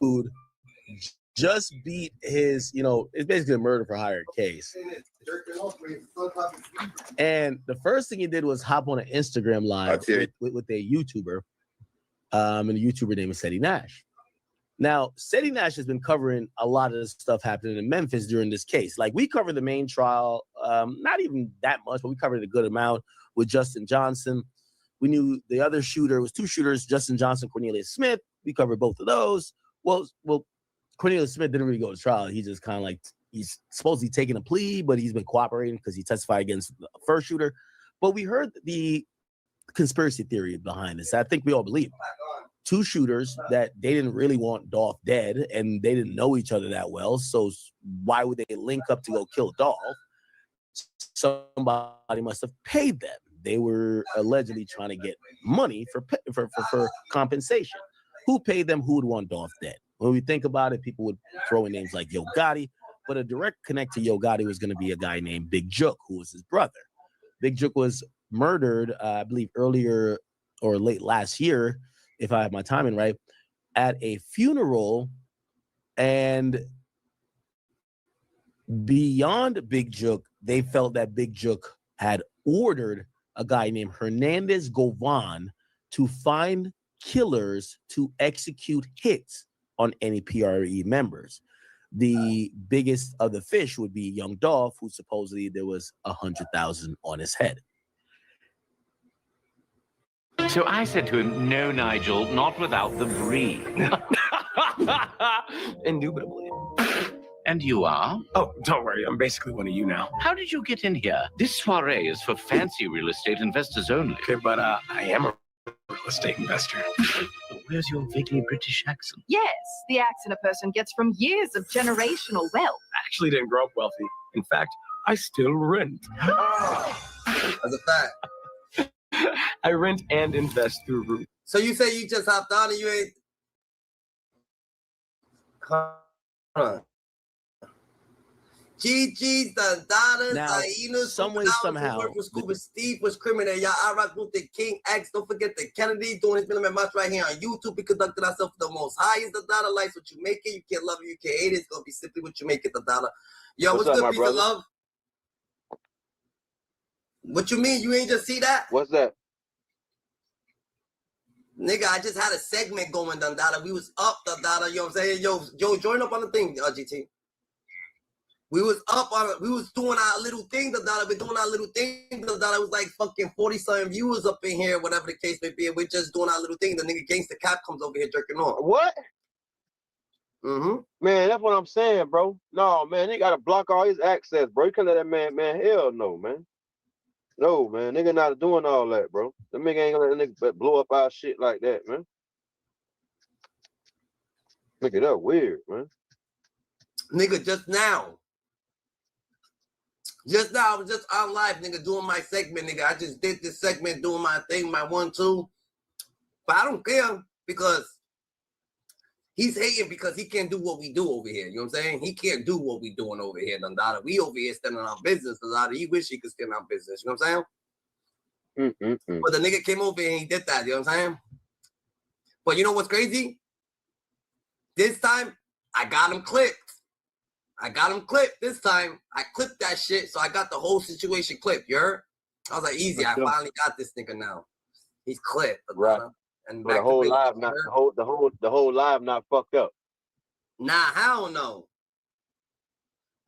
dude just beat his, it's basically a murder for hire case. And the first thing he did was hop on an Instagram live with a YouTuber. And the YouTuber name is Seti Nash. Now, Seti Nash has been covering a lot of the stuff happening in Memphis during this case. Like, we covered the main trial, not even that much, but we covered a good amount with Justin Johnson. We knew the other shooter was two shooters, Justin Johnson, Cornelius Smith. We covered both of those. Well, Cornelius Smith didn't really go to trial. He just kind of like, he's supposedly taking a plea, but he's been cooperating because he testified against the first shooter. But we heard the conspiracy theory behind this. I think we all believe two shooters that they didn't really want Dolph dead, and they didn't know each other that well. So why would they link up to go kill Dolph? Somebody must have paid them. They were allegedly trying to get money for compensation. Who paid them? Who would want Dolph dead? When we think about it, people would throw in names like Yo Gotti, but a direct connect to Yo Gotti was going to be a guy named Big Jook, who was his brother. Big Jook was murdered, I believe, earlier or late last year, if I have my timing right, at a funeral. And beyond Big Jook, they felt that Big Jook had ordered a guy named Hernandez Govan to find killers to execute hits on any PRE members. The biggest of the fish would be young Dolph, who supposedly there was 100,000 on his head. So I said to him, "No, Nigel, not without the brie." Indubitably. And you are? Oh, don't worry. I'm basically one of you now. How did you get in here? This soiree is for fancy real estate investors only. Okay, but I am a real estate investor. Where's your vaguely British accent? Yes, the accent a person gets from years of generational wealth. I actually didn't grow up wealthy. In fact, I still rent. As a fact. I rent and invest through Root. So you say you just hopped on and you ain't... Hold on. GG's, the Donnas, Now, some way, somehow, Scuba Steve was criminal. Y'all, I rock with the King X. Don't forget the Kennedy doing his million match right here on YouTube. We conducted ourselves for the most highest. The dollar likes what you make it. You can't love it, you can't hate it. It's gonna be simply what you make it. The dollar. Yo, what's good, piece of love? What you mean? You ain't just see that? What's that? Nigga, I just had a segment going, Dundada. We was up, Dundada. You know what I'm saying? Yo, join up on the thing, GT. We was up on it. We was doing our little thing, Dundada. We're doing our little thing, Dundada. It was like fucking 40-something viewers up in here, whatever the case may be. And we're just doing our little thing. The nigga Gangsta Cap comes over here jerking off. What? Mm-hmm. Man, that's what I'm saying, bro. No, man, they gotta block all his access, bro. You can't let that man, hell no, man. No, man, nigga not doing all that, bro. The nigga ain't gonna let that nigga blow up our shit like that, man. Look it up weird, man. Nigga, just now, I was just on live, nigga, doing my segment, nigga. I just did this segment, doing my thing, my 1-2. But I don't care because he's hating because he can't do what we do over here. You know what I'm saying? He can't do what we doing over here, Dundada. We over here standing on business, Dundada. He wish he could stand on business. You know what I'm saying? But the nigga came over here and he did that. You know what I'm saying? But you know what's crazy? This time, I got him clipped. This time. I clipped that shit, so I got the whole situation clipped. You heard? I was like, easy. I finally got this nigga now. He's clipped. Right. And the whole live not the whole live not fucked up. Nah, hell no.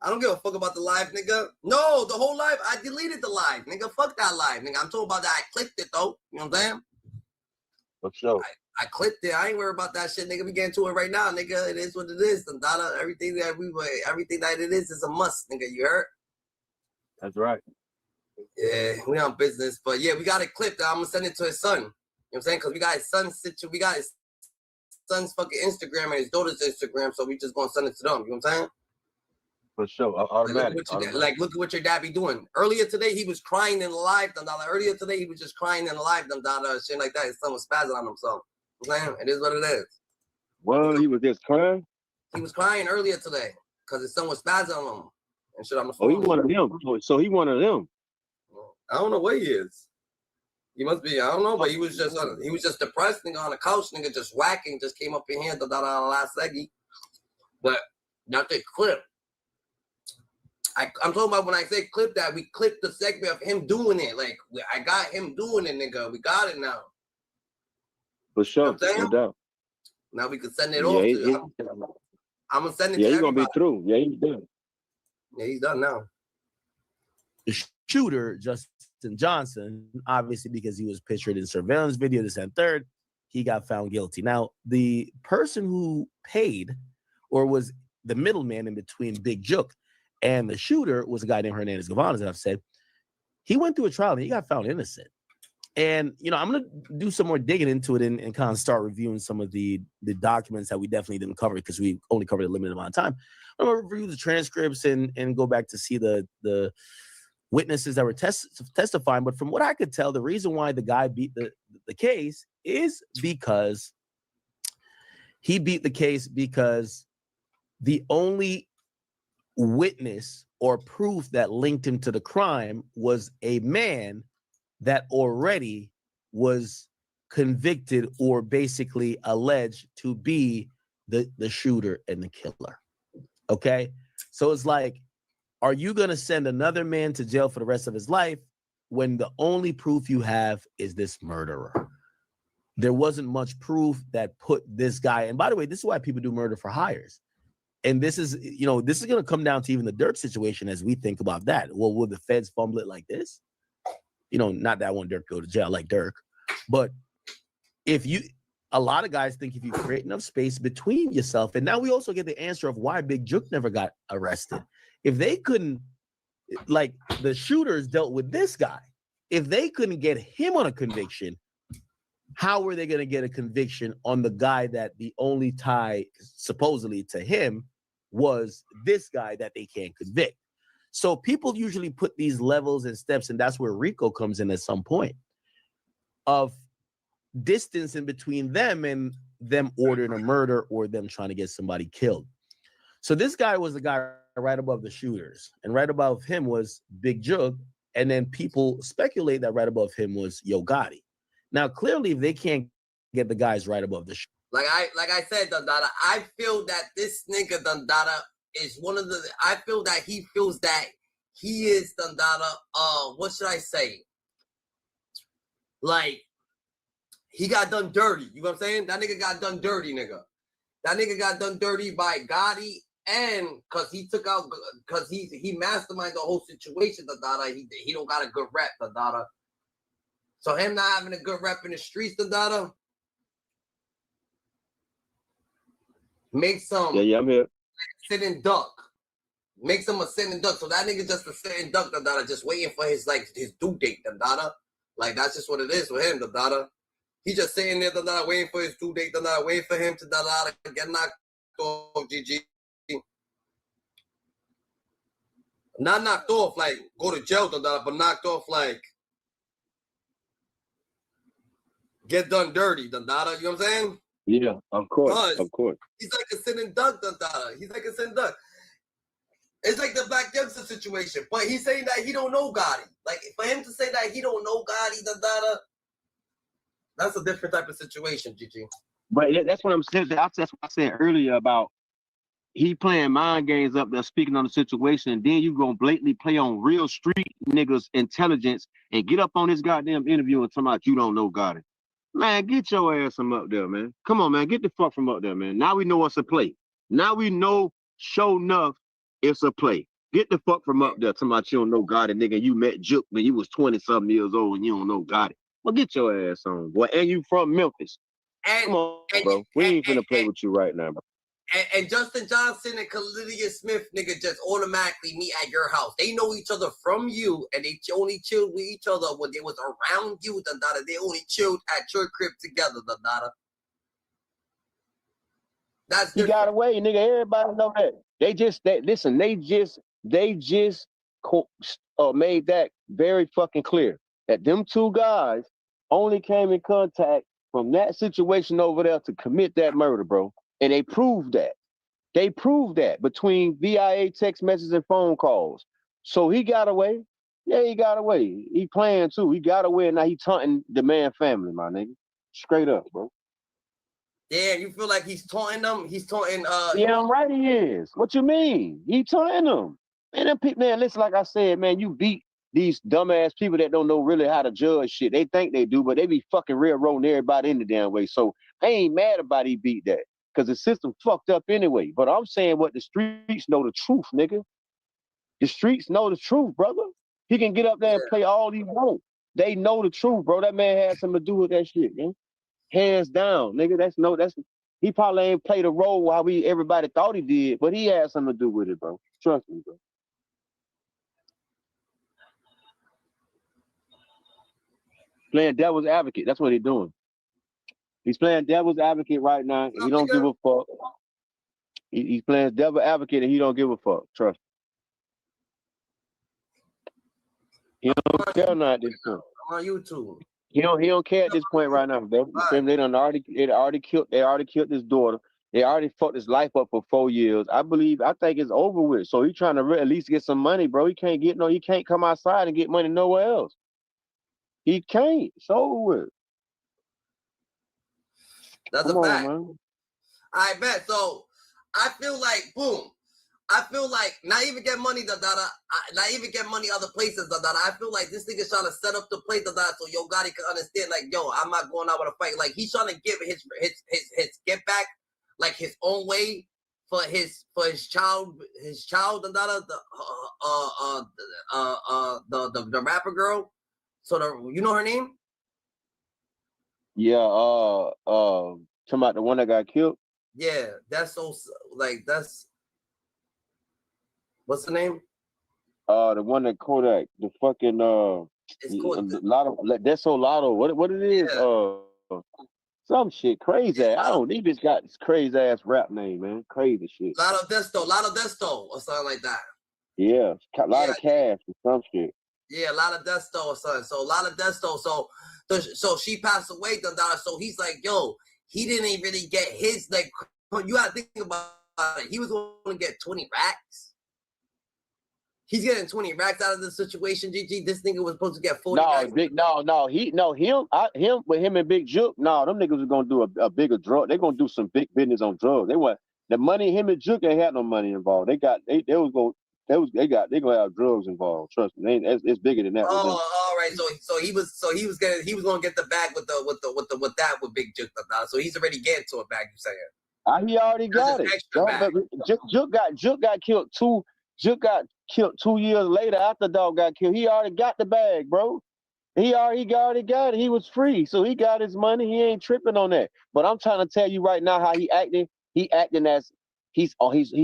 I don't give a fuck about the live, nigga. No, the whole live. I deleted the live, nigga. Fuck that live, nigga. I'm talking about that. I clicked it though. You know what I'm saying? For sure. I clicked it. I ain't worried about that shit, nigga. We getting to it right now, nigga. It is what it is. Dundada, everything that it is a must, nigga. You heard? That's right. Yeah, we on business, but yeah, we got it clipped. I'm gonna send it to his son. You know what I'm saying? Because we got his son's we got his son's fucking Instagram and his daughter's Instagram, so we just gonna send it to them. You know what I'm saying? For sure, automatic. Like, look at what your dad be doing. Earlier today, he was crying in the live, Dundada. Earlier today, he was just crying in the live, Dundada, shit like that. His son was spazzing on himself. You know what I'm saying? It is what it is. Well, he was just crying? He was crying earlier today because his son was spazzing on him and shit on the phone. Oh, he one of them. So he one of them. I don't know what he is. He must be, I don't know, but he was just depressed, nigga, on the couch, nigga, just whacking, just came up in here, last seggy. But not the clip. I'm talking about when I say clip that, we clipped the segment of him doing it. Like, I got him doing it, nigga. We got it now. For sure, You know no doubt. Now we can send it off to I'm going to send it to he's everybody. going to be through. Yeah, he's done. Yeah, he's done now. The shooter, Justin Johnson, obviously because he was pictured in surveillance video, this and third, he got found guilty. Now, the person who paid or was the middleman in between Big Jook and the shooter was a guy named Hernandez Govan, as I've said. He went through a trial and he got found innocent. And, you know, I'm going to do some more digging into it and kind of start reviewing some of the documents that we definitely didn't cover because we only covered a limited amount of time. I'm going to review the transcripts and go back to see the witnesses that were testifying. But from what I could tell, the reason why the guy beat the case is because he beat the case because the only witness or proof that linked him to the crime was a man that already was convicted or basically alleged to be the shooter and the killer. Okay? So it's like, are you going to send another man to jail for the rest of his life when the only proof you have is this murderer? There wasn't much proof that put this guy, and by the way, this is why people do murder for hires. And this is, you know, this is going to come down to even the Dirk situation as we think about that. Well, will the feds fumble it like this? You know, not that I want Dirk to go to jail like Dirk, but a lot of guys think if you create enough space between yourself, and now we also get the answer of why Big Jook never got arrested. If they couldn't, like the shooters dealt with this guy, if they couldn't get him on a conviction, how were they going to get a conviction on the guy that the only tie supposedly to him was this guy that they can't convict? So people usually put these levels and steps, and that's where RICO comes in at some point, of distance in between them and them ordering a murder or them trying to get somebody killed. So this guy was the guy right above the shooters, and right above him was Big Jook, and then people speculate that right above him was Yo Gotti. Now, clearly, if they can't get the guys right above the shooters, Like I said, Dundada, I feel that this nigga Dundada is one of the. I feel that he feels that he is Dundada. What should I say? Like he got done dirty. You know what I'm saying? That nigga got done dirty, nigga. That nigga got done dirty by Gotti, and because he took out, because he masterminded the whole situation. Dundada, he don't got a good rep, Dundada. So him not having a good rep in the streets, Dundada, makes some. Yeah, I'm here. Sit and duck. Makes him a sit and duck. So that nigga just a sit and duck, Dada, just waiting for his due date, Dada. Like that's just what it is for him, Dada. He just sitting there, Dada, waiting for his due date, Dada, waiting for him to Dada get knocked off, GG. Not knocked off, like go to jail, Dada, but knocked off, like get done dirty, Dada. You know what I'm saying? Yeah, of course, of course. He's like a sitting duck, Dada. He's like a sitting duck. It's like the Black Youngsta situation, but he's saying that he don't know Gotti. Like for him to say that he don't know Gotti, Dada, that's a different type of situation, GG. But that's what I'm saying. That's what I said earlier about he playing mind games up there, speaking on the situation, and then you gonna blatantly play on real street niggas' intelligence and get up on this goddamn interview and talk about you don't know Gotti. Man, get your ass from up there, man. Come on, man. Get the fuck from up there, man. Now we know it's a play. Now we know, sure enough, it's a play. Get the fuck from up there. Talking about you don't know Gotti, nigga. You met Jook when you was 20-something years old and you don't know Gotti. Well, get your ass on, boy. And you from Memphis. Come on, bro. We ain't finna play with you right now, bro. And Justin Johnson and Khalidiyah Smith, nigga, just automatically meet at your house. They know each other from you, and they only chilled with each other when they was around you, Dada. They only chilled at your crib together, Dada. That's you got away, nigga. Everybody know that. They just made that very fucking clear that them two guys only came in contact from that situation over there to commit that murder, bro. And they proved that. They proved that between VIA text messages and phone calls. So he got away. Yeah, he got away. He playing too. He got away, and now he taunting the man family, my nigga. Straight up, bro. Yeah, you feel like he's taunting them? He's taunting Yeah, I'm right. He is. What you mean? He taunting them. Man, them people, man. Listen, like I said, man, you beat these dumbass people that don't know really how to judge shit. They think they do, but they be fucking railroading everybody in the damn way. So I ain't mad about he beat that, because the system fucked up anyway. But I'm saying what the streets know the truth, nigga. The streets know the truth, brother. He can get up there and play all he want. They know the truth, bro. That man had something to do with that shit, man. Hands down, nigga. That's he probably ain't played a role while everybody thought he did, but he had something to do with it, bro. Trust me, bro. Playing devil's advocate. That's what he's doing. He's playing devil's advocate right now. He don't give a fuck. He's playing devil's advocate and he don't give a fuck. Trust me. He don't care now at this point. I'm on YouTube. He don't care at this point right now, bro. Right. They already killed his daughter. They already fucked his life up for 4 years. I think it's over with. So he's trying to at least get some money, bro. He can't come outside and get money nowhere else. He can't. It's over with. That's a fact. I bet. So I feel like, boom. I feel like not even get money, not even get money other places, I feel like this nigga's trying to set up the place, so Yo Gotti can understand, like, yo, I'm not going out with a fight. Like, he's trying to give his get back, like, his own way for his child, the rapper girl. So you know her name? Yeah, talking about the one that got killed. Yeah, that's so like that's. What's the name? The one that Kodak, the fucking it's called Lotto. That's so Lotto. What it is? Yeah. Some shit crazy. I don't. They just got this crazy ass rap name, man. Crazy shit. Lotto Desto, or something like that. Yeah, a lot of cash or some shit. Yeah, Lotto Desto or something. So Lotto Desto. So she passed away, so he's like, yo, he didn't really get his, like, you gotta think about it. He was going to get 20 racks. He's getting 20 racks out of this situation, GG. This nigga was supposed to get 40 racks. Him with him and Big Juke. No, them niggas was gonna do a bigger drug. They gonna do some big business on drugs. They want the money. Him and Juke ain't had no money involved. They gonna have drugs involved. Trust me, it's bigger than that. Oh, all right. So he was gonna get the bag with Big Juke. So he's already getting to a bag. You saying? He already got it. Juke got killed too. Juke got killed 2 years later after dog got killed. He already got the bag, bro. He already got it. He was free, so he got his money. He ain't tripping on that. But I'm trying to tell you right now how he acting. He acting as he's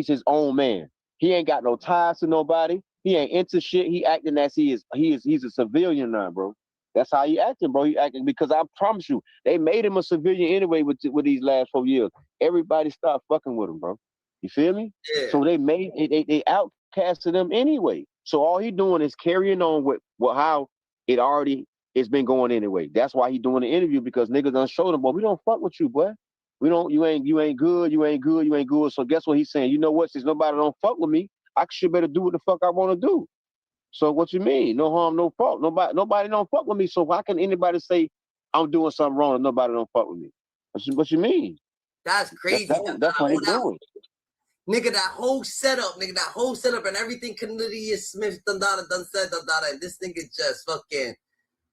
his own man. He ain't got no ties to nobody. He ain't into shit. He acting as he's a civilian now, bro. That's how he acting, bro. He acting because I promise you, they made him a civilian anyway with these last 4 years. Everybody stopped fucking with him, bro. You feel me? Yeah. So they outcasted him anyway. So all he doing is carrying on with how it's been going anyway. That's why he doing the interview, because niggas done showed him, boy, we don't fuck with you, boy. You ain't good. So guess what he's saying? You know what? Since nobody don't fuck with me, I should better do what the fuck I want to do. So what you mean? No harm, no fault. Nobody don't fuck with me. So why can anybody say I'm doing something wrong and nobody don't fuck with me? What you mean? That's crazy. That's what he's doing. Nigga, that whole setup, and everything Cornelius Smith done said, and this nigga just fucking,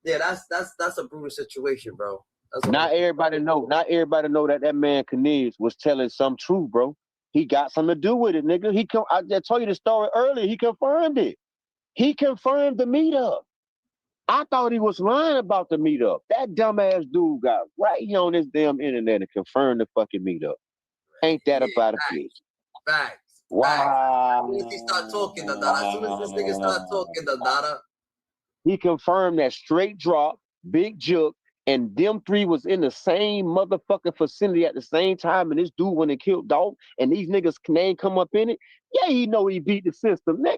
yeah, that's a brutal situation, bro. Not everybody know that man Cornelius was telling some truth, bro. He got something to do with it, nigga. I told you the story earlier. He confirmed it. He confirmed the meetup. I thought he was lying about the meetup. That dumbass dude got right here on this damn internet and confirmed the fucking meetup. Ain't that about a bitch? Facts. Wow. As soon as he start talking, as soon as this nigga start talking, he confirmed that Straight Drop, Big Juke, and them three was in the same motherfucking vicinity at the same time, and this dude went and killed Dog, and these niggas name come up in it. Yeah, he know he beat the system, nigga.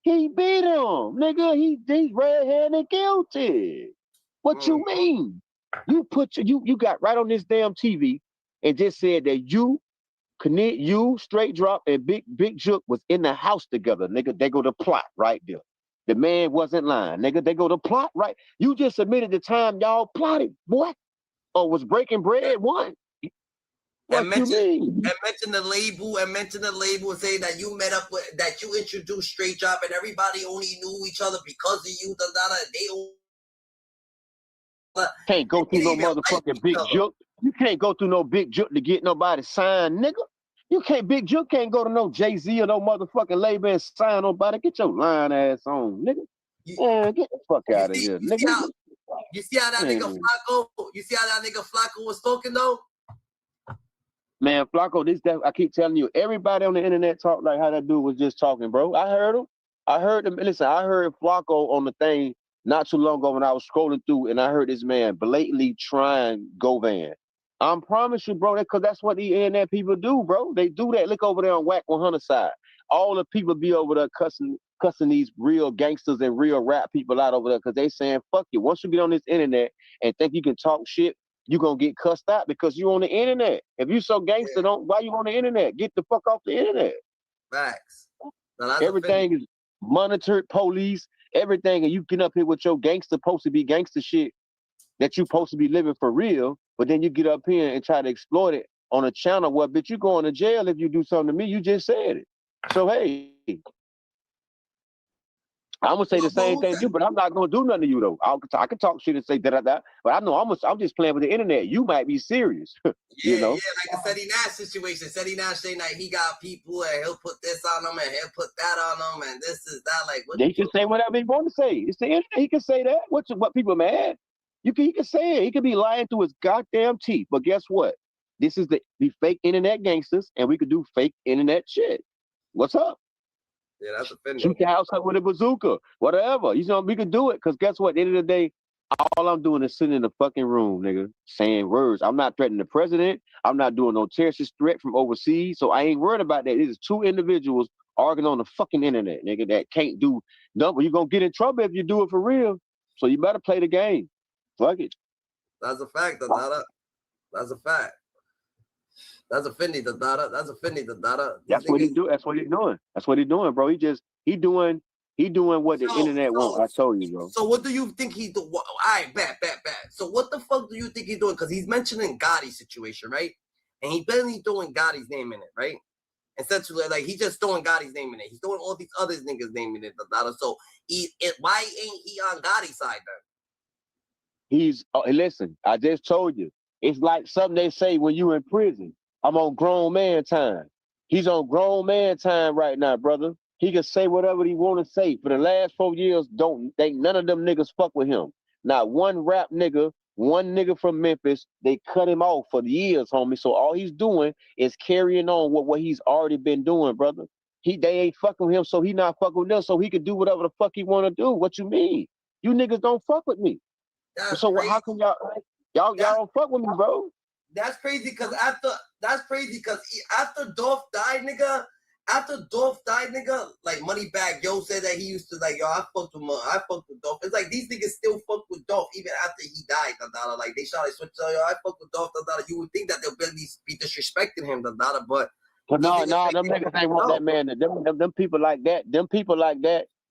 He beat him, nigga. He's red-handed guilty. What you mean? You got right on this damn TV and just said that you, Straight Drop, and Big Juke was in the house together, nigga. They go to plot right there. The man wasn't lying, nigga. They go to plot, right? You just admitted the time y'all plotted, boy. Or was breaking bread one? What you mean? And mention the label and say that you met up with, that you introduced Straight Drop and everybody only knew each other because of you. They can't go through no motherfucking big joke. You can't go through no big joke to get nobody signed, nigga. You can't big joke can't go to no Jay-Z or no motherfucking label and sign nobody. Get your lying ass on, nigga. Man, get the fuck out of here, nigga. You see how that nigga Flacco? You see how that nigga Flacco was talking though? Man, Flacco, I keep telling you, everybody on the internet talk like how that dude was just talking, bro. I heard him. I heard him. Listen, I heard Flacco on the thing not too long ago when I was scrolling through, and I heard this man blatantly trying Govan. I promise you, bro, because that's what the internet people do, bro. They do that. Look over there on Whack 100 side. All the people be over there cussing these real gangsters and real rap people out over there because they saying, fuck you. Once you get on this internet and think you can talk shit, you're going to get cussed out because you're on the internet. If you so gangster, why you on the internet? Get the fuck off the internet. Facts. Everything is monitored, police, everything, and you get up here with your gangster supposed to be gangster shit that you supposed to be living for real, but then you get up here and try to exploit it on a channel where, bitch, you going to jail if you do something to me. You just said it. So, hey, I'm gonna say the same thing to you, but I'm not gonna do nothing to you though. I can talk shit and say da, but I know I'm just playing with the internet. You might be serious, you know. Yeah, like the Seti Nash situation. Seti Nash saying that he got people and he'll put this on them and he'll put that on them and this is that. Like, what they can say whatever he want to say. It's the internet. He can say that. What people mad? He can say it. He could be lying through his goddamn teeth. But guess what? This is the fake internet gangsters, and we could do fake internet shit. What's up? Yeah, that's offending. Shoot the house up with a bazooka, whatever. You know, we could do it because guess what? At the end of the day, all I'm doing is sitting in the fucking room, nigga, saying words. I'm not threatening the president. I'm not doing no terrorist threat from overseas. So I ain't worried about that. It is two individuals arguing on the fucking internet, nigga, that can't do nothing. You're going to get in trouble if you do it for real. So you better play the game. Fuck it. That's a fact, Dada. That's a fact. That's offending the data. That's offending the data. That's what he do. That's what he's doing. That's what he's doing, bro. He doing what the internet wants. I told you, bro. So what do you think he do? All right, bet. So what the fuck do you think he's doing? Because he's mentioning Gotti's situation, right? And he barely throwing Gotti's name in it, right? Essentially, like he's just throwing Gotti's name in it. He's throwing all these other niggas' name in it, the data. So why ain't he on Gotti's side then? Listen, I just told you. It's like something they say when you in prison. I'm on grown man time. He's on grown man time right now, brother. He can say whatever he want to say. For the last 4 years, none of them niggas fuck with him. Not one rap nigga, one nigga from Memphis, they cut him off for years, homie. So all he's doing is carrying on what he's already been doing, brother. They ain't fucking with him, so he not fucking with them, so he can do whatever the fuck he want to do. What you mean? You niggas don't fuck with me. So how can y'all don't fuck with me, bro? That's crazy because after Dolph died, nigga. After Dolph died, nigga, like Moneybagg Yo said that he used to like, yo, I fucked with Dolph. It's like these niggas still fuck with Dolph even after he died, Dada. Like they shot, switch, yo, I fuck with Dolph, Dada. You would think that they'll barely be disrespecting him, Dada, but no, them niggas ain't want that man. Them people like that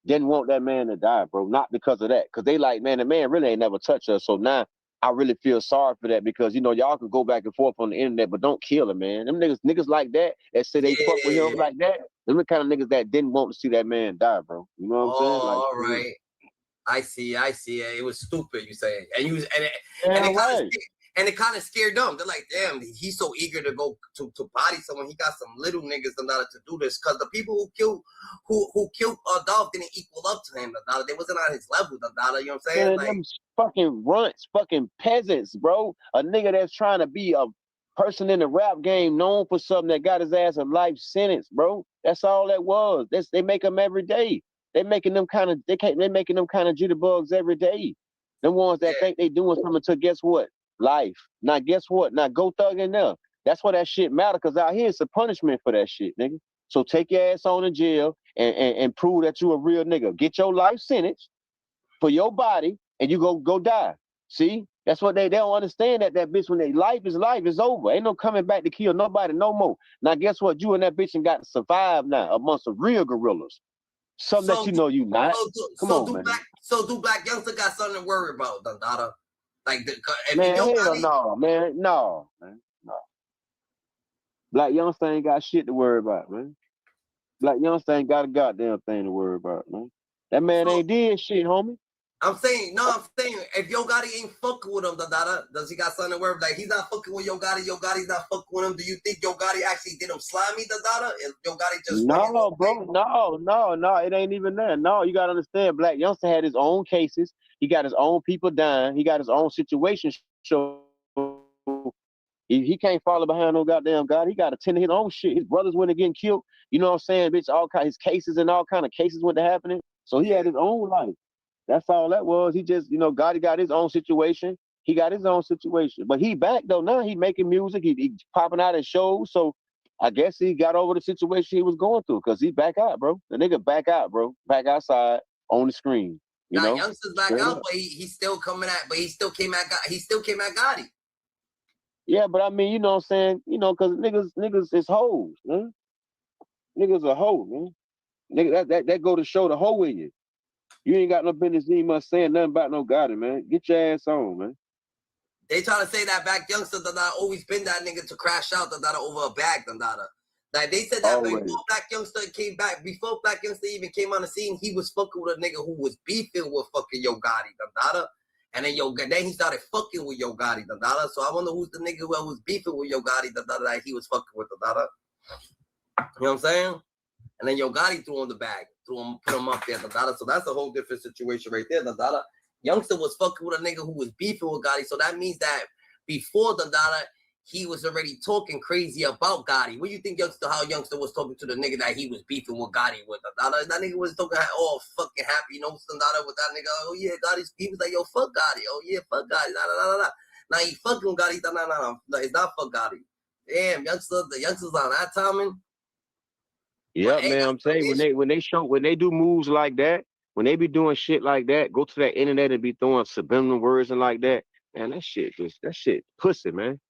didn't want that man to die, bro. Not because of that, because they like, man, the man really ain't never touched us. So now I really feel sorry for that because, you know, y'all can go back and forth on the internet, but don't kill him, man. Them niggas like that say they fuck with him like that, them the kind of niggas that didn't want to see that man die, bro. You know what I'm saying? Like, all right. I see. It was stupid, you say. And it kind of scared them. They're like, damn, he's so eager to go to body someone. He got some little niggas to do this. Because the people who killed Dolph didn't equal up to him. They wasn't on his level. You know what I'm saying? Like, them fucking runts, fucking peasants, bro. A nigga that's trying to be a person in the rap game known for something that got his ass a life sentence, bro. That's all that was. They make them every day. They making them kind of jitterbugs every day. Them ones that think they doing something to guess what? Life. Now guess what? Now go thug in there. That's why that shit matter, because out here it's a punishment for that shit, nigga. So take your ass on in jail and prove that you a real nigga. Get your life sentence for your body and you go die. See? That's what they don't understand, that bitch, when they life is over. Ain't no coming back to kill nobody no more. Now guess what? You and that bitch and got to survive now amongst the real gorillas. Something that you know you not. Come on, man. Do Black Youngsta got something to worry about, Dada? Like, man, hell no, man. No, man. No. Black Youngsta ain't got shit to worry about, man. Black Youngsta ain't got a goddamn thing to worry about, man. That man ain't did shit, homie. I'm saying, if Yo Gotti ain't fucking with him, Dada, does he got something to worry about? Like, he's not fucking with Yo Gotti. Yo Gotti's not fucking with him. Do you think Yo Gotti actually did him slimy, Dada? Is Yo Gotti just no, bro? No, it ain't even that. No, you gotta understand. Black Youngsta had his own cases. He got his own people dying. He got his own situation. So he can't follow behind no goddamn God. He got to tend to his own shit. His brothers went getting killed. You know what I'm saying, bitch? All kind his cases and all kind of cases went to happening. So he had his own life. That's all that was. He just, God, got his own situation. He got his own situation. But he back though. Now he making music. He popping out at shows. So I guess he got over the situation he was going through because he back out, bro. The nigga back out, bro. Back outside on the screen. You know? Youngsta's back out, but he's still coming at. But he still came at Gotti. Yeah, but I mean, you know what I'm saying? Because niggas is hoes, man. Niggas are hoes, man. Nigga, that go to show the hoe in you. You ain't got no business even much saying nothing about no Gotti, man. Get your ass on, man. They try to say that Black Youngsta that always been that nigga to crash out that over a bag, Like they said that before Black Youngsta came back, before Black Youngsta even came on the scene, he was fucking with a nigga who was beefing with fucking Yo Gotti, And then he started fucking with Yo Gotti, So I wonder who's the nigga who was beefing with Yo Gotti, that he was fucking with, You know what I'm saying? And then Yo Gotti threw him the bag, put him up there, So that's a whole different situation right there, Youngsta was fucking with a nigga who was beefing with Gotti, so that means that before he was already talking crazy about Gotti. What do you think how Youngsta was talking to the nigga that he was beefing with Gotti with? That nigga was talking all fucking happy, with that nigga. Oh yeah, Gotti's, he was like, yo, fuck Gotti. Oh yeah, fuck Gotti. Now he fucking with Gotti. No, it's not fuck Gotti. Damn, the youngsters on that timing. Yeah, man, I'm saying when they do moves like that, when they be doing shit like that, go to that internet and be throwing subliminal words and like that, man, that shit pussy, man.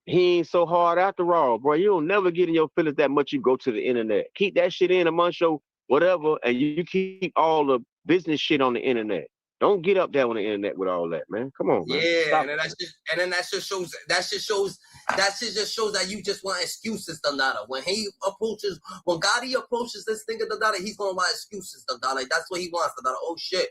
He ain't so hard after all, bro. You don't never get in your feelings that much. You go to the internet, keep that shit in amongst your whatever, and you keep all the business shit on the internet. Don't get up there on the internet with all that, man. Come on, man. Yeah, and then that just shows that you just want excuses, Donada. When Gotti approaches this nigga, Donada, he's gonna want excuses, Donada. That's what he wants, Donada. Oh shit.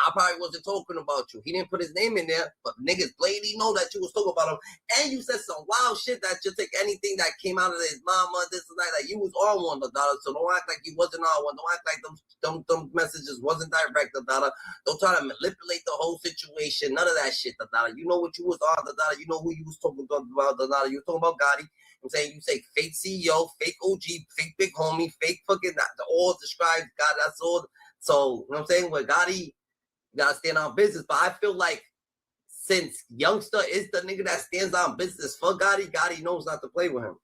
I probably wasn't talking about you. He didn't put his name in there, but niggas blatantly know that you was talking about him. And you said some wild shit that you take anything that came out of his mama, this and that. Like you was on one, Dada. So don't act like you wasn't on one. Don't act like them messages wasn't direct, Dada. Don't try to manipulate the whole situation. None of that shit, Dada. You know what you was on, Dada. You know who you was talking about, Dada. You was talking about Gotti. I'm saying you say fake CEO, fake OG, fake big homie, fake fucking all describes God. That's all. So you know what I'm saying? With Gotti, you gotta stand on business. But I feel like since Youngsta is the nigga that stands on business for Gotti, Gotti knows not to play with him.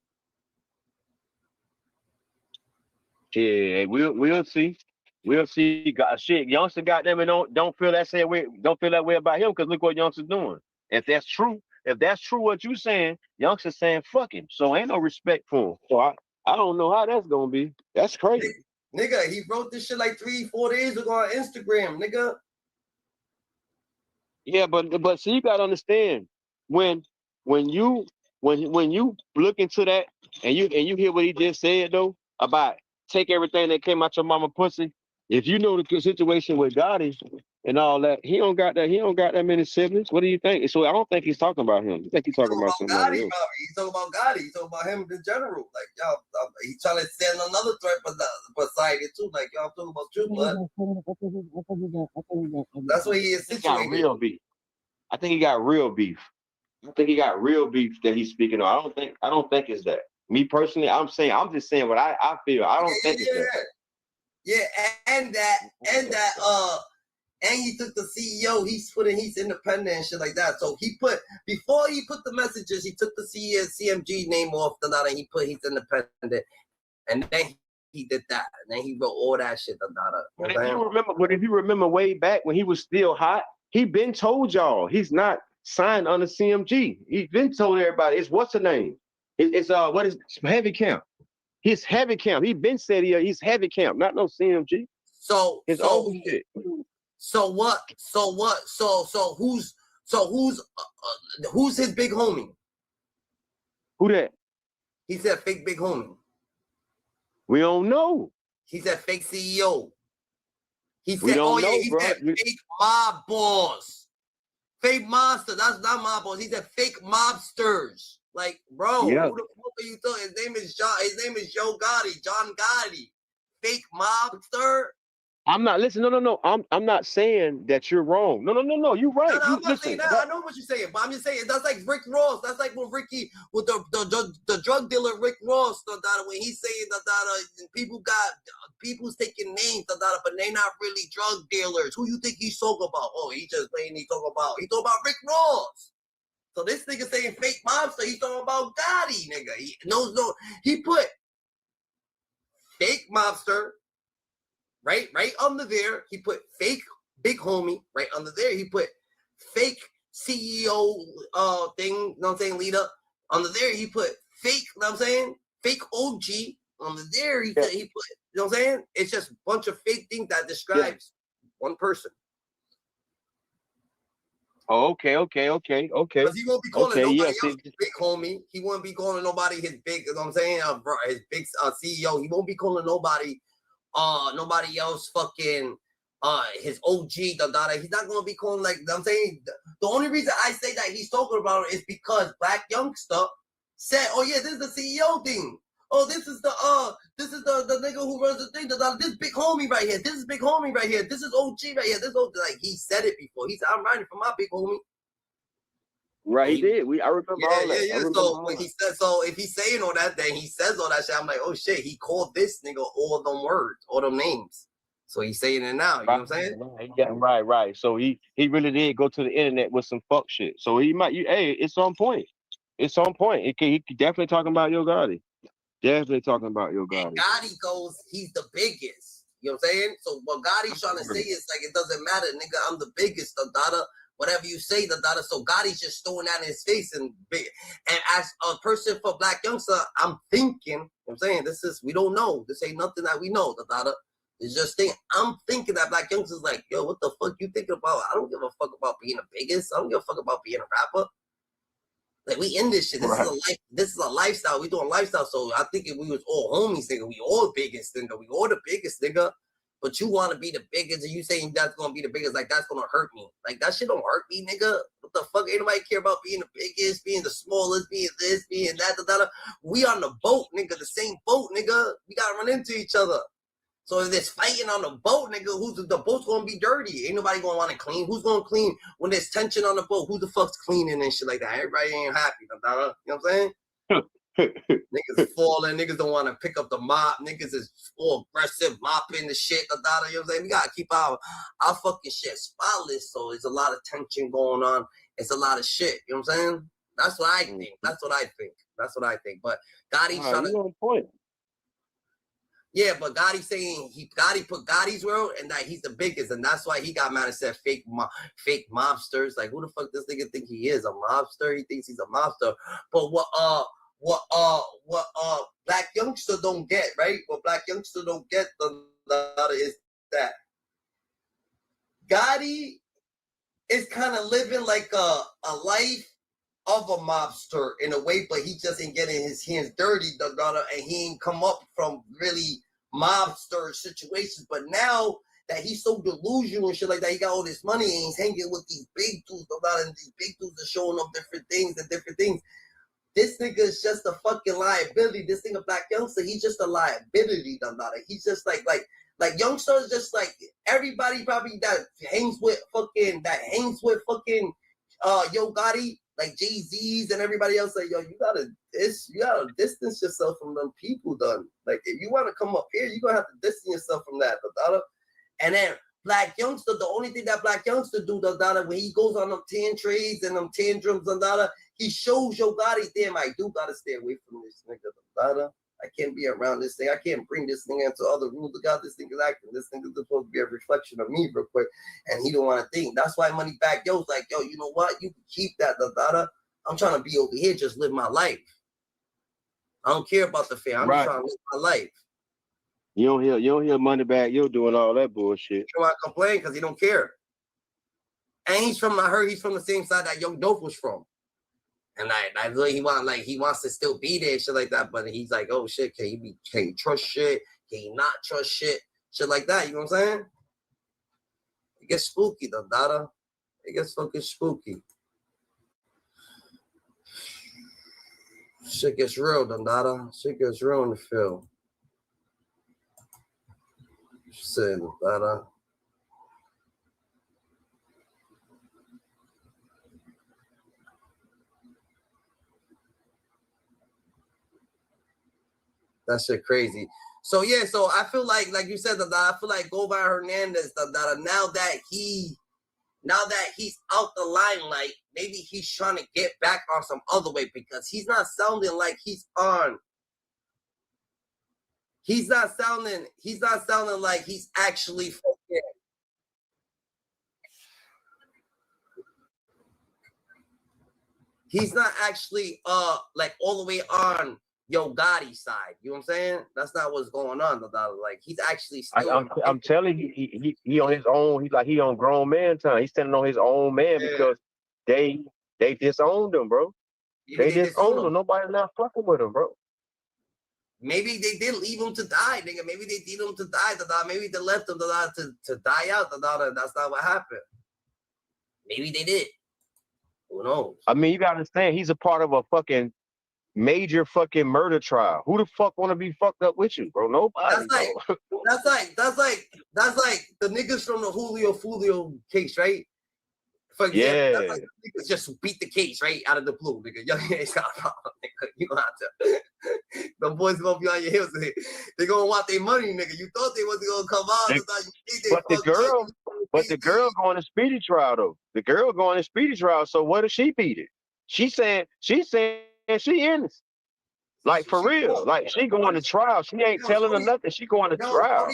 Yeah, we'll see. We'll see. Shit, Youngsta got them and don't feel that way about him because look what Youngsta's doing. If that's true what you saying, Youngsta's saying fuck him. So ain't no respect for him. So I don't know how that's gonna be. That's crazy. Nigga, he wrote this shit like 3-4 days ago on Instagram, nigga. Yeah, but see, you gotta understand when you look into that and you hear what he just said though about take everything that came out your mama pussy. If you know the situation with Gotti and all that, he don't got that many siblings. What do you think? So I don't think he's talking about him. I think he's talking about somebody else. He's talking about Gotti. He's talking about him in general. Like y'all, he's trying to stand another threat beside it too. Like y'all talking about you, but that's what he is situated. Real beef. I think he got real beef. I think he got real beef that he's speaking of. I don't think it's that. Me personally, I'm just saying what I feel. I don't think it's that. Yeah, and he took the CEO. He's independent and shit like that. So before he put the messages, he took the CMG name off the lot and he put he's independent, and then he did that, and then he wrote all that shit. But if you remember way back when he was still hot, he been told y'all he's not signed under CMG. He's been told everybody it's what's the name? It's Heavy Camp. He's Heavy Camp. He been said he's Heavy Camp, not no CMG. So his old shit. So what? So who's his big homie? Who that? He said fake big homie. We don't know. He said fake CEO. He said, he said fake mob boss. Fake monster. That's not mob boss. He said fake mobsters. Like, bro, who the fuck are you talking? His name is Yo Gotti, John Gotti. Fake mobster. I'm not listening. No. I'm not saying that you're wrong. No. You're right. No, I'm not saying that. I know what you're saying, but I'm just saying that's like Rick Ross. That's like when Ricky with the drug dealer Rick Ross, when he's saying people's taking names, but they not really drug dealers. Who you think he's talking about? Oh, he just playing. He talking about Rick Ross. So this nigga saying fake mobster. He's talking about Gotti, nigga. He put fake mobster. Right under there, he put fake big homie. Right under there, he put fake CEO thing. You know what I'm saying, leader. Under there, he put fake. You know what I'm saying, fake OG. Under there, he put. You know what I'm saying? It's just a bunch of fake things that describes one person. Oh, okay. Because he won't be calling nobody else his big homie. He won't be calling nobody his big. You know what I'm saying? His big CEO. He won't be calling nobody else fucking his OG. He's not gonna be calling like. You know what I'm saying, the only reason I say that he's talking about it is because Black Youngsta said, "Oh yeah, this is the CEO thing. Oh, this is the nigga who runs the thing. This big homie right here. This is big homie right here. This is OG right here. This OG." Like he said it before. He said, "I'm writing for my big homie." Right, he did. I remember all that. Yeah. So when he said, so if he's saying all that, then he says all that shit. I'm like, oh shit, he called this nigga all them words, all them names. So he's saying it now. You know what I'm saying? Yeah, right. So he really did go to the internet with some fuck shit. So he might. It's on point. It's on point. He definitely talking about Yo Gotti. Definitely talking about Yo Gotti. And Gotti goes, he's the biggest. You know what I'm saying? So what Gotti's trying to say is like, it doesn't matter, nigga. I'm the biggest. Whatever you say, so Gotti's just throwing that in his face and as a person for Black Youngsta, I'm thinking, you know what I'm saying, we don't know. This ain't nothing that we know, It's just I'm thinking that Black Youngsta's like, yo, what the fuck you thinking about? I don't give a fuck about being the biggest. I don't give a fuck about being a rapper. Like, we in this shit. This is a life. This is a lifestyle. We doing lifestyle. So I think if we was all homies, nigga, we all biggest, nigga. We all the biggest, nigga. But you want to be the biggest, and you saying that's gonna be the biggest, like that's gonna hurt me. Like that shit don't hurt me, nigga. What the fuck? Ain't nobody care about being the biggest, being the smallest, being this, being that. We on the boat, nigga. The same boat, nigga. We gotta run into each other. So if there's fighting on the boat, nigga, the boat's gonna be dirty. Ain't nobody gonna want to clean. Who's gonna clean when there's tension on the boat? Who the fuck's cleaning and shit like that? Everybody ain't happy, you know what I'm saying? Niggas falling, niggas don't want to pick up the mop, niggas is all aggressive, mopping the shit, you know what I'm saying? We gotta keep our fucking shit spotless, so there's a lot of tension going on. It's a lot of shit, you know what I'm saying? That's what I think. That's what I think. But Gotti's trying to on point. Yeah, but Gotti saying Gotti put Gotti's world and that he's the biggest, and that's why he got mad and said fake mobsters. Like, who the fuck this nigga think he is? A mobster? He thinks he's a mobster. But what Black Youngsta don't get, right? What Black Youngsta don't get is that Gotti is kind of living like a life of a mobster in a way, but he just ain't getting his hands dirty, and he ain't come up from really mobster situations. But now that he's so delusional and shit like that, he got all this money and he's hanging with these big dudes, and these big dudes are showing up different things. This nigga is just a fucking liability. This nigga Black Youngsta, he's just a liability, He's just like Youngsta is just like everybody probably that hangs with fucking Yo Gotti, like Jay-Z's and everybody else. Like, yo, you gotta distance yourself from them people, done. Like, if you want to come up here, you gonna have to distance yourself from that, And then Black Youngsta, the only thing that Black Youngsta do, when he goes on them trades and them tantrums, he shows Yo Gotti, damn, I do gotta stay away from this nigga, I can't be around this thing. I can't bring this thing into other rules. Look how this thing is acting. This thing is supposed to be a reflection of me real quick. And he don't want to think. That's why Moneybagg Yo's like, yo, you know what? You can keep that, I'm trying to be over here, just live my life. I don't care about the fame. I'm just trying to live my life. You don't hear money back. You're doing all that bullshit. You know I complain because he don't care. And he's from, I heard he's from the same side that Young Dope was from. And I really he wants to still be there, shit like that. But he's like, oh shit, can you trust shit? Can you not trust shit? Shit like that, you know what I'm saying? It gets spooky though, Dada. It gets fucking spooky. Shit gets real, Dada. Shit gets real in the field. Shit, Dada. That shit crazy. So yeah, so I feel like you said, I feel like Govan Hernandez, now that he's out the limelight, maybe he's trying to get back on some other way because he's not sounding like he's on. He's not sounding like he's actually fucking. He's not actually like all the way on Yo Gotti side. You know what I'm saying? That's not what's going on. Like he's actually still. I'm telling you, he on his own. He's like he on grown man time. He's standing on his own man because they disowned him, bro. They disowned him. Nobody's not fucking with him, bro. Maybe they did leave him to die, nigga. Maybe they did him to die. Maybe they left him to die out. That's not what happened. Maybe they did. Who knows? I mean, you gotta understand, he's a part of a fucking major fucking murder trial. Who the fuck want to be fucked up with you, bro? Nobody. That's like the niggas from the Julio Fulio case, right? For example, that's like niggas just beat the case right out of the blue, nigga. It's not a problem, nigga. You don't have to. The boys gonna be on your heels. They gonna want their money, nigga. You thought they wasn't gonna come out. But the girl going to speedy trial though. The girl going to speedy trial. So what if she beat it? She's saying she innocent. Like for real. Like she going to trial. She ain't telling her nothing. She going to trial.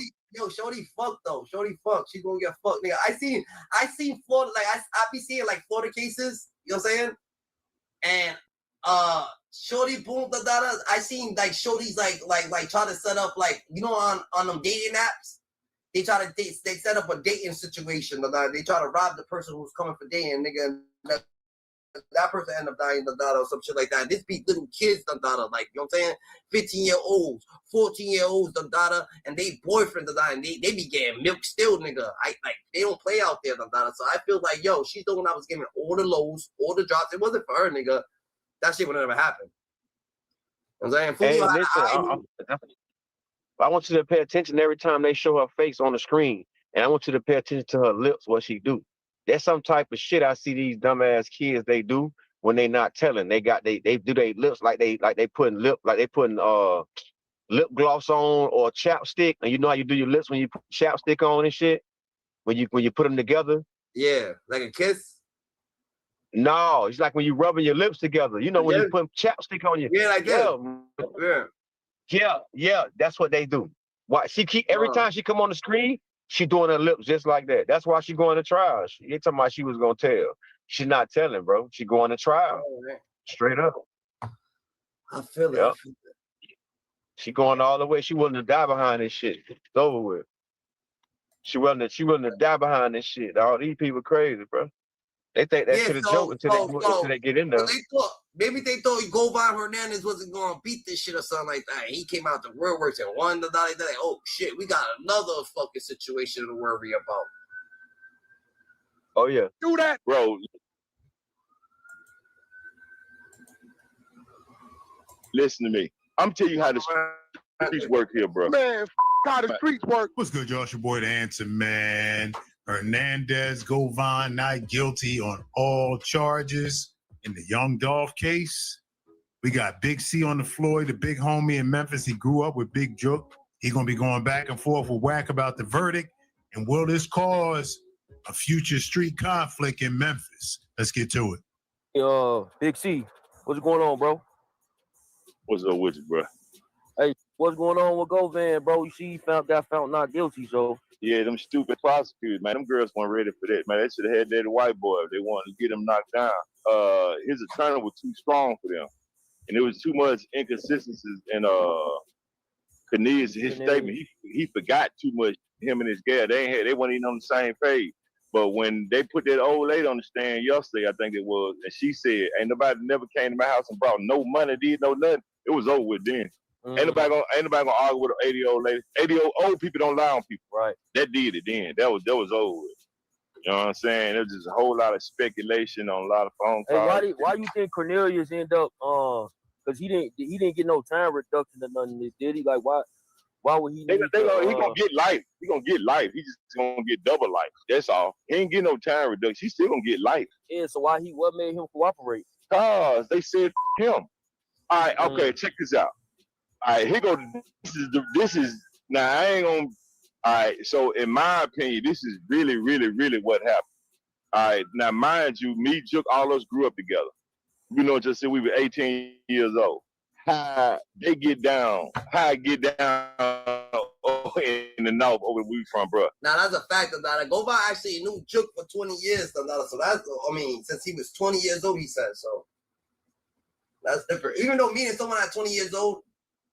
Shorty fucked though. Shorty fucked. She gonna get fucked, nigga. I seen Florida, like I be seeing like Florida cases, you know what I'm saying? And Shorty boom I seen like Shorty's like try to set up like, you know, on them dating apps. They set up a dating situation. They try to rob the person who's coming for dating, nigga. That person end up dying, or some shit like that. This be little kids, like, you know what I'm saying? 15-year-olds, 14-year-olds, and they boyfriend, and they be getting milk still, nigga. They don't play out there, So I feel like, yo, she's the one that was giving all the lows, all the drops. It wasn't for her, nigga. That shit would never happen. You know what I'm saying? Hey, listen, I want you to pay attention every time they show her face on the screen, and I want you to pay attention to her lips, what she do. That's some type of shit I see these dumbass kids they do when they not telling. They do their lips like they putting lip gloss on or chapstick. And you know how you do your lips when you put chapstick on and shit? When you put them together? Yeah, like a kiss? No, it's like when you rubbing your lips together. You know, when you put chapstick on your like that. Yeah, that's what they do. Why she keep every time she come on the screen, she doing her lips just like that. That's why she going to trial. She ain't talking about she was gonna tell. She's not telling, bro. She going to trial. Straight up. I feel it. She going all the way. She willing to die behind this shit. It's over with. She willing to die behind this shit. All these people crazy, bro. They think that shit a joke until they get in there. Maybe they thought Govan Hernandez wasn't going to beat this shit or something like that. He came out the real works and won the night. Like, oh shit, we got another fucking situation to worry about. Oh yeah, do that, bro. Listen to me. I'm telling you how the streets work here, bro. Man, how the streets work. What's good, y'all? It's your boy, the Answer Man. Hernandez, Govan, not guilty on all charges in the Young Dolph case. We got Big C on the floor, the big homie in Memphis. He grew up with Big Jook. He's going to be going back and forth with Wack about the verdict. And will this cause a future street conflict in Memphis? Let's get to it. Big C, what's going on, bro? What's up with you, bro? Hey, what's going on with Govan, bro? You see, he got found not guilty, so. Yeah, them stupid prosecutors, man. Them girls weren't ready for that, man. They should have had that white boy if they wanted to get him knocked down. His attorney was too strong for them. And there was too much inconsistencies in Cornelius, his statement, he forgot too much. Him and his girl, they weren't even on the same page. But when they put that old lady on the stand yesterday, I think it was, and she said, "Ain't nobody never came to my house and brought no money, did no nothing." It was over with then. Ain't nobody gonna argue with an 80-year-old lady. 80-year-old old people don't lie on people. Right. That did it then. That was over with. You know what I'm saying? There was just a whole lot of speculation on a lot of phone calls. Hey, why you think Cornelius end up because he didn't get no time reduction or nothing, did he? Like why would he he gonna get life. He gonna get life. He just gonna get double life. That's all. He ain't getting no time reduction. He's still gonna get life. Yeah, so what made him cooperate? Cause they said him. All right, okay, check this out. All right, here go. This is now I ain't gonna. All right, so in my opinion, this is really, really, really what happened. All right, now mind you, me, Juke, all of us grew up together. You know, just said we were 18 years old. How they get down? How I get down in the north over where we from, bro? Now that's a fact of that. Govan actually knew Juke for 20 years, so that's since he was 20 years old, he said so. That's different. Even though meeting someone at 20 years old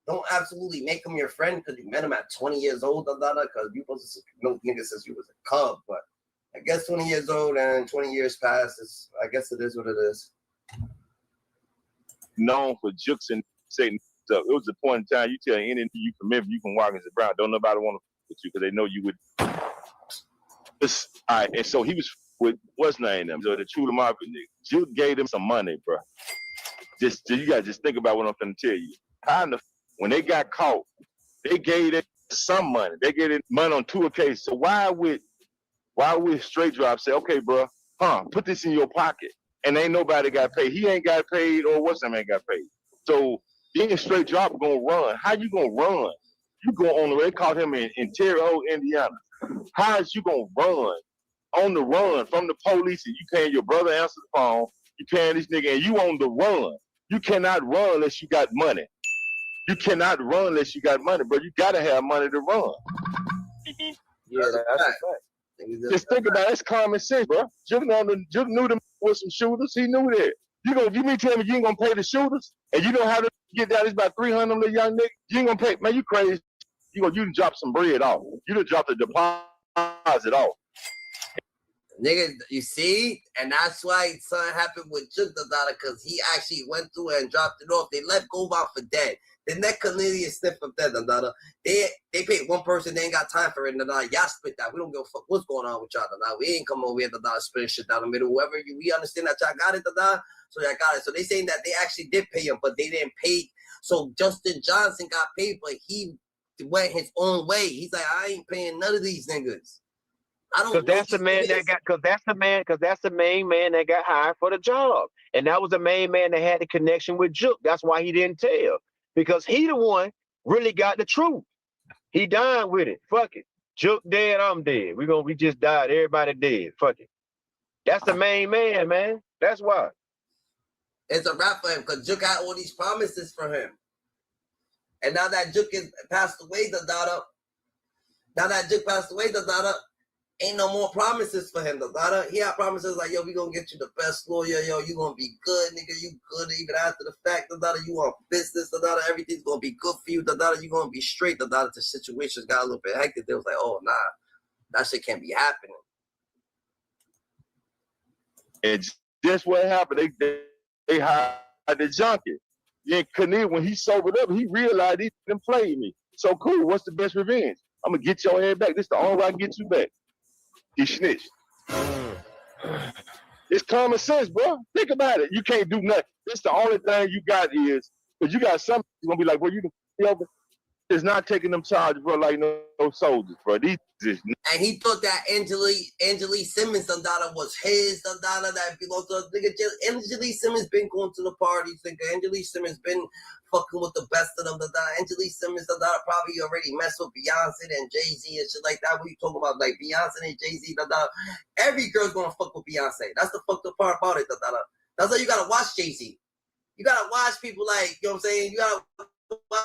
don't absolutely make him your friend because you met him at 20 years old, because you supposed to know nigga since you was a cub, but I guess 20 years old and 20 years past, I guess it is what it is. Known for Jukes and Satan stuff. It was the point in time you tell any you can remember you can walk as a brown. Don't nobody want to with you because they know you would. All right, and so he was with what's name them? So the True Mafia nigga. Juke gave him some money, bro. You gotta just think about what I'm gonna tell you. When they got caught, they gave them some money. They gave them money on 2 occasions. So why would Straight Drop say, okay, bro, put this in your pocket, and ain't nobody got paid. He ain't got paid, or what's that man got paid. So then Straight Drop gonna run. How you gonna run? You go on the way. They caught him in Terre Haute, Indiana. How is you gonna run on the run from the police and you paying your brother answer the phone, you paying this nigga, and you on the run? You cannot run unless you got money. You cannot run unless you got money, bro. You gotta have money to run. Yeah, that's a fact. Just think about it. That's common sense, bro. Juke knew them with some shooters. He knew that. You mean tell me you ain't gonna pay the shooters? And you know how to get down? It's about 300 of them young niggas. You ain't gonna pay, man. You crazy? You done drop some bread off. You done drop the deposit off. Nigga, you see? And that's why something happened with Juke, because he actually went through and dropped it off. They let Govan for dead. They let Cornelius sniff for dead, They paid one person, they ain't got time for it, Y'all split that. We don't give a fuck what's going on with y'all, We ain't come over here, split shit down the middle. Whoever we understand that y'all got it, so y'all got it. So they saying that they actually did pay him, but they didn't pay. So Justin Johnson got paid, but he went his own way. He's like, I ain't paying none of these niggas. Because that's the man that got. Because that's the main man that got hired for the job, and that was the main man that had the connection with Juke. That's why he didn't tell, because he the one really got the truth. He died with it. Fuck it. Juke dead, I'm dead. We just died. Everybody dead. Fuck it. That's the main man, man. That's why. It's a wrap for him because Juke had all these promises for him, and now that Juke is passed away, ain't no more promises for him. He had promises like, yo, we gonna get you the best lawyer, yo, you gonna be good, nigga, you good even after the fact, you want business, everything's gonna be good for you, you gonna be straight, the situations got a little bit hectic. They was like, oh, nah, that shit can't be happening. And just what happened, they hired the junkie. Yeah, Cornelius, when he sobered up, he realized he didn't play me. So cool, what's the best revenge? I'm gonna get your head back. This is the only way I can get you back. He snitched. It's common sense, bro. Think about it. You can't do nothing. This the only thing you got is, because you got something gonna be like, well, you is not taking them charges, bro, like no soldiers, bro. These is. And he thought that Angelique Simmons, was his, that belonged to nigga. Angelique Simmons been going to the parties, nigga. Angelique Simmons been fucking with the best of them, Angelique Simmons, probably already messed with Beyonce and Jay-Z and shit like that. What you talking about, like Beyonce and Jay-Z, Every girl's gonna fuck with Beyonce. That's the fucked up part about it, That's why you gotta watch Jay-Z. You gotta watch people like, you know what I'm saying? You gotta watch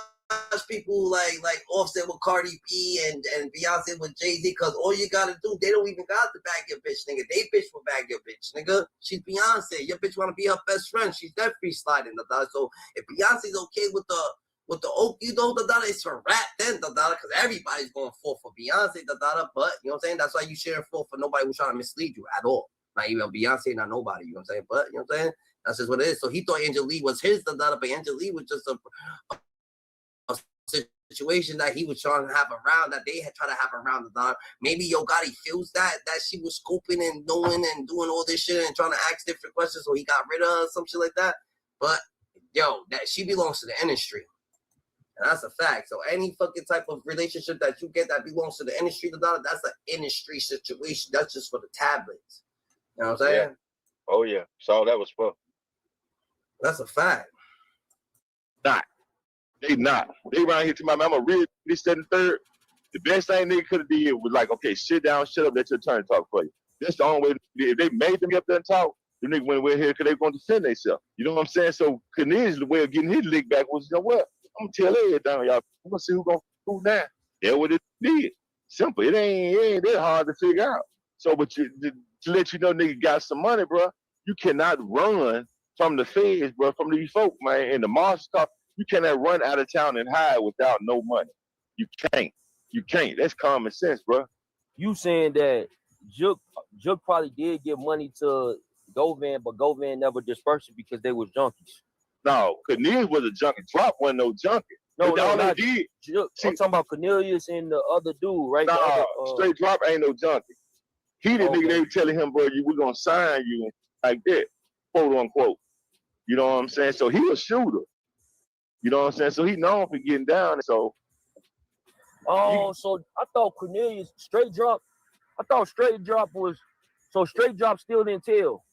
people like Offset with Cardi B and Beyonce with Jay-Z, because all you gotta do, they don't even got to bag your bitch, nigga. They bitch will bag your bitch, nigga. She's Beyonce. Your bitch wanna be her best friend. She's that free sliding, So if Beyonce's okay with with the Oak, you know, it's a rap then, because everybody's going full for Beyonce, but you know what I'm saying? That's why you sharing full for nobody who's trying to mislead you at all. Not even Beyonce, not nobody, you know what I'm saying? But you know what I'm saying? That's just what it is. So he thought Angel Lee was his, but Angel Lee was just a situation that he was trying to have around, that they had tried to have around the dollar. Maybe Yo Gotti feels that she was scoping and knowing and doing all this shit and trying to ask different questions, so he got rid of her, some shit like that. But yo, that she belongs to the industry. And that's a fact. So any fucking type of relationship that you get that belongs to the industry, that's an industry situation. That's just for the tablets. You know what I'm saying? Yeah. Oh yeah. So that was for. That's a fact. They not. They around here to my mama real this, that, and third. The best thing they could have did was like, okay, sit down, shut up, let your attorney talk for you. That's the only way. If they made them get up there and talk, the nigga went away here because they were going to defend themselves. You know what I'm saying? So Cornelius, the way of getting his lick back was, you know what? I'm gonna tell everything, y'all. I'm gonna see who's gonna who now. That's what it did. Simple. It ain't that hard to figure out. So, but to let you know, nigga got some money, bro. You cannot run from the feds, bro, from these folk, man, and the marshal stuff. You cannot run out of town and hide without no money. You can't. You can't. That's common sense, bro. You saying that Juk probably did give money to Govan, but Govan never dispersed it because they was junkies. No, Cornelius was a junkie. Drop wasn't no junkie. No, all not they did. I'm talking about Cornelius and the other dude, right? Nah, straight drop ain't no junkie. He the nigga they were telling him, bro, we're gonna sign you like that, quote unquote. You know what I'm saying? So he a shooter. You know what I'm saying? So he known for getting down. So so I thought Cornelius straight drop. I thought straight drop was straight drop still didn't tell.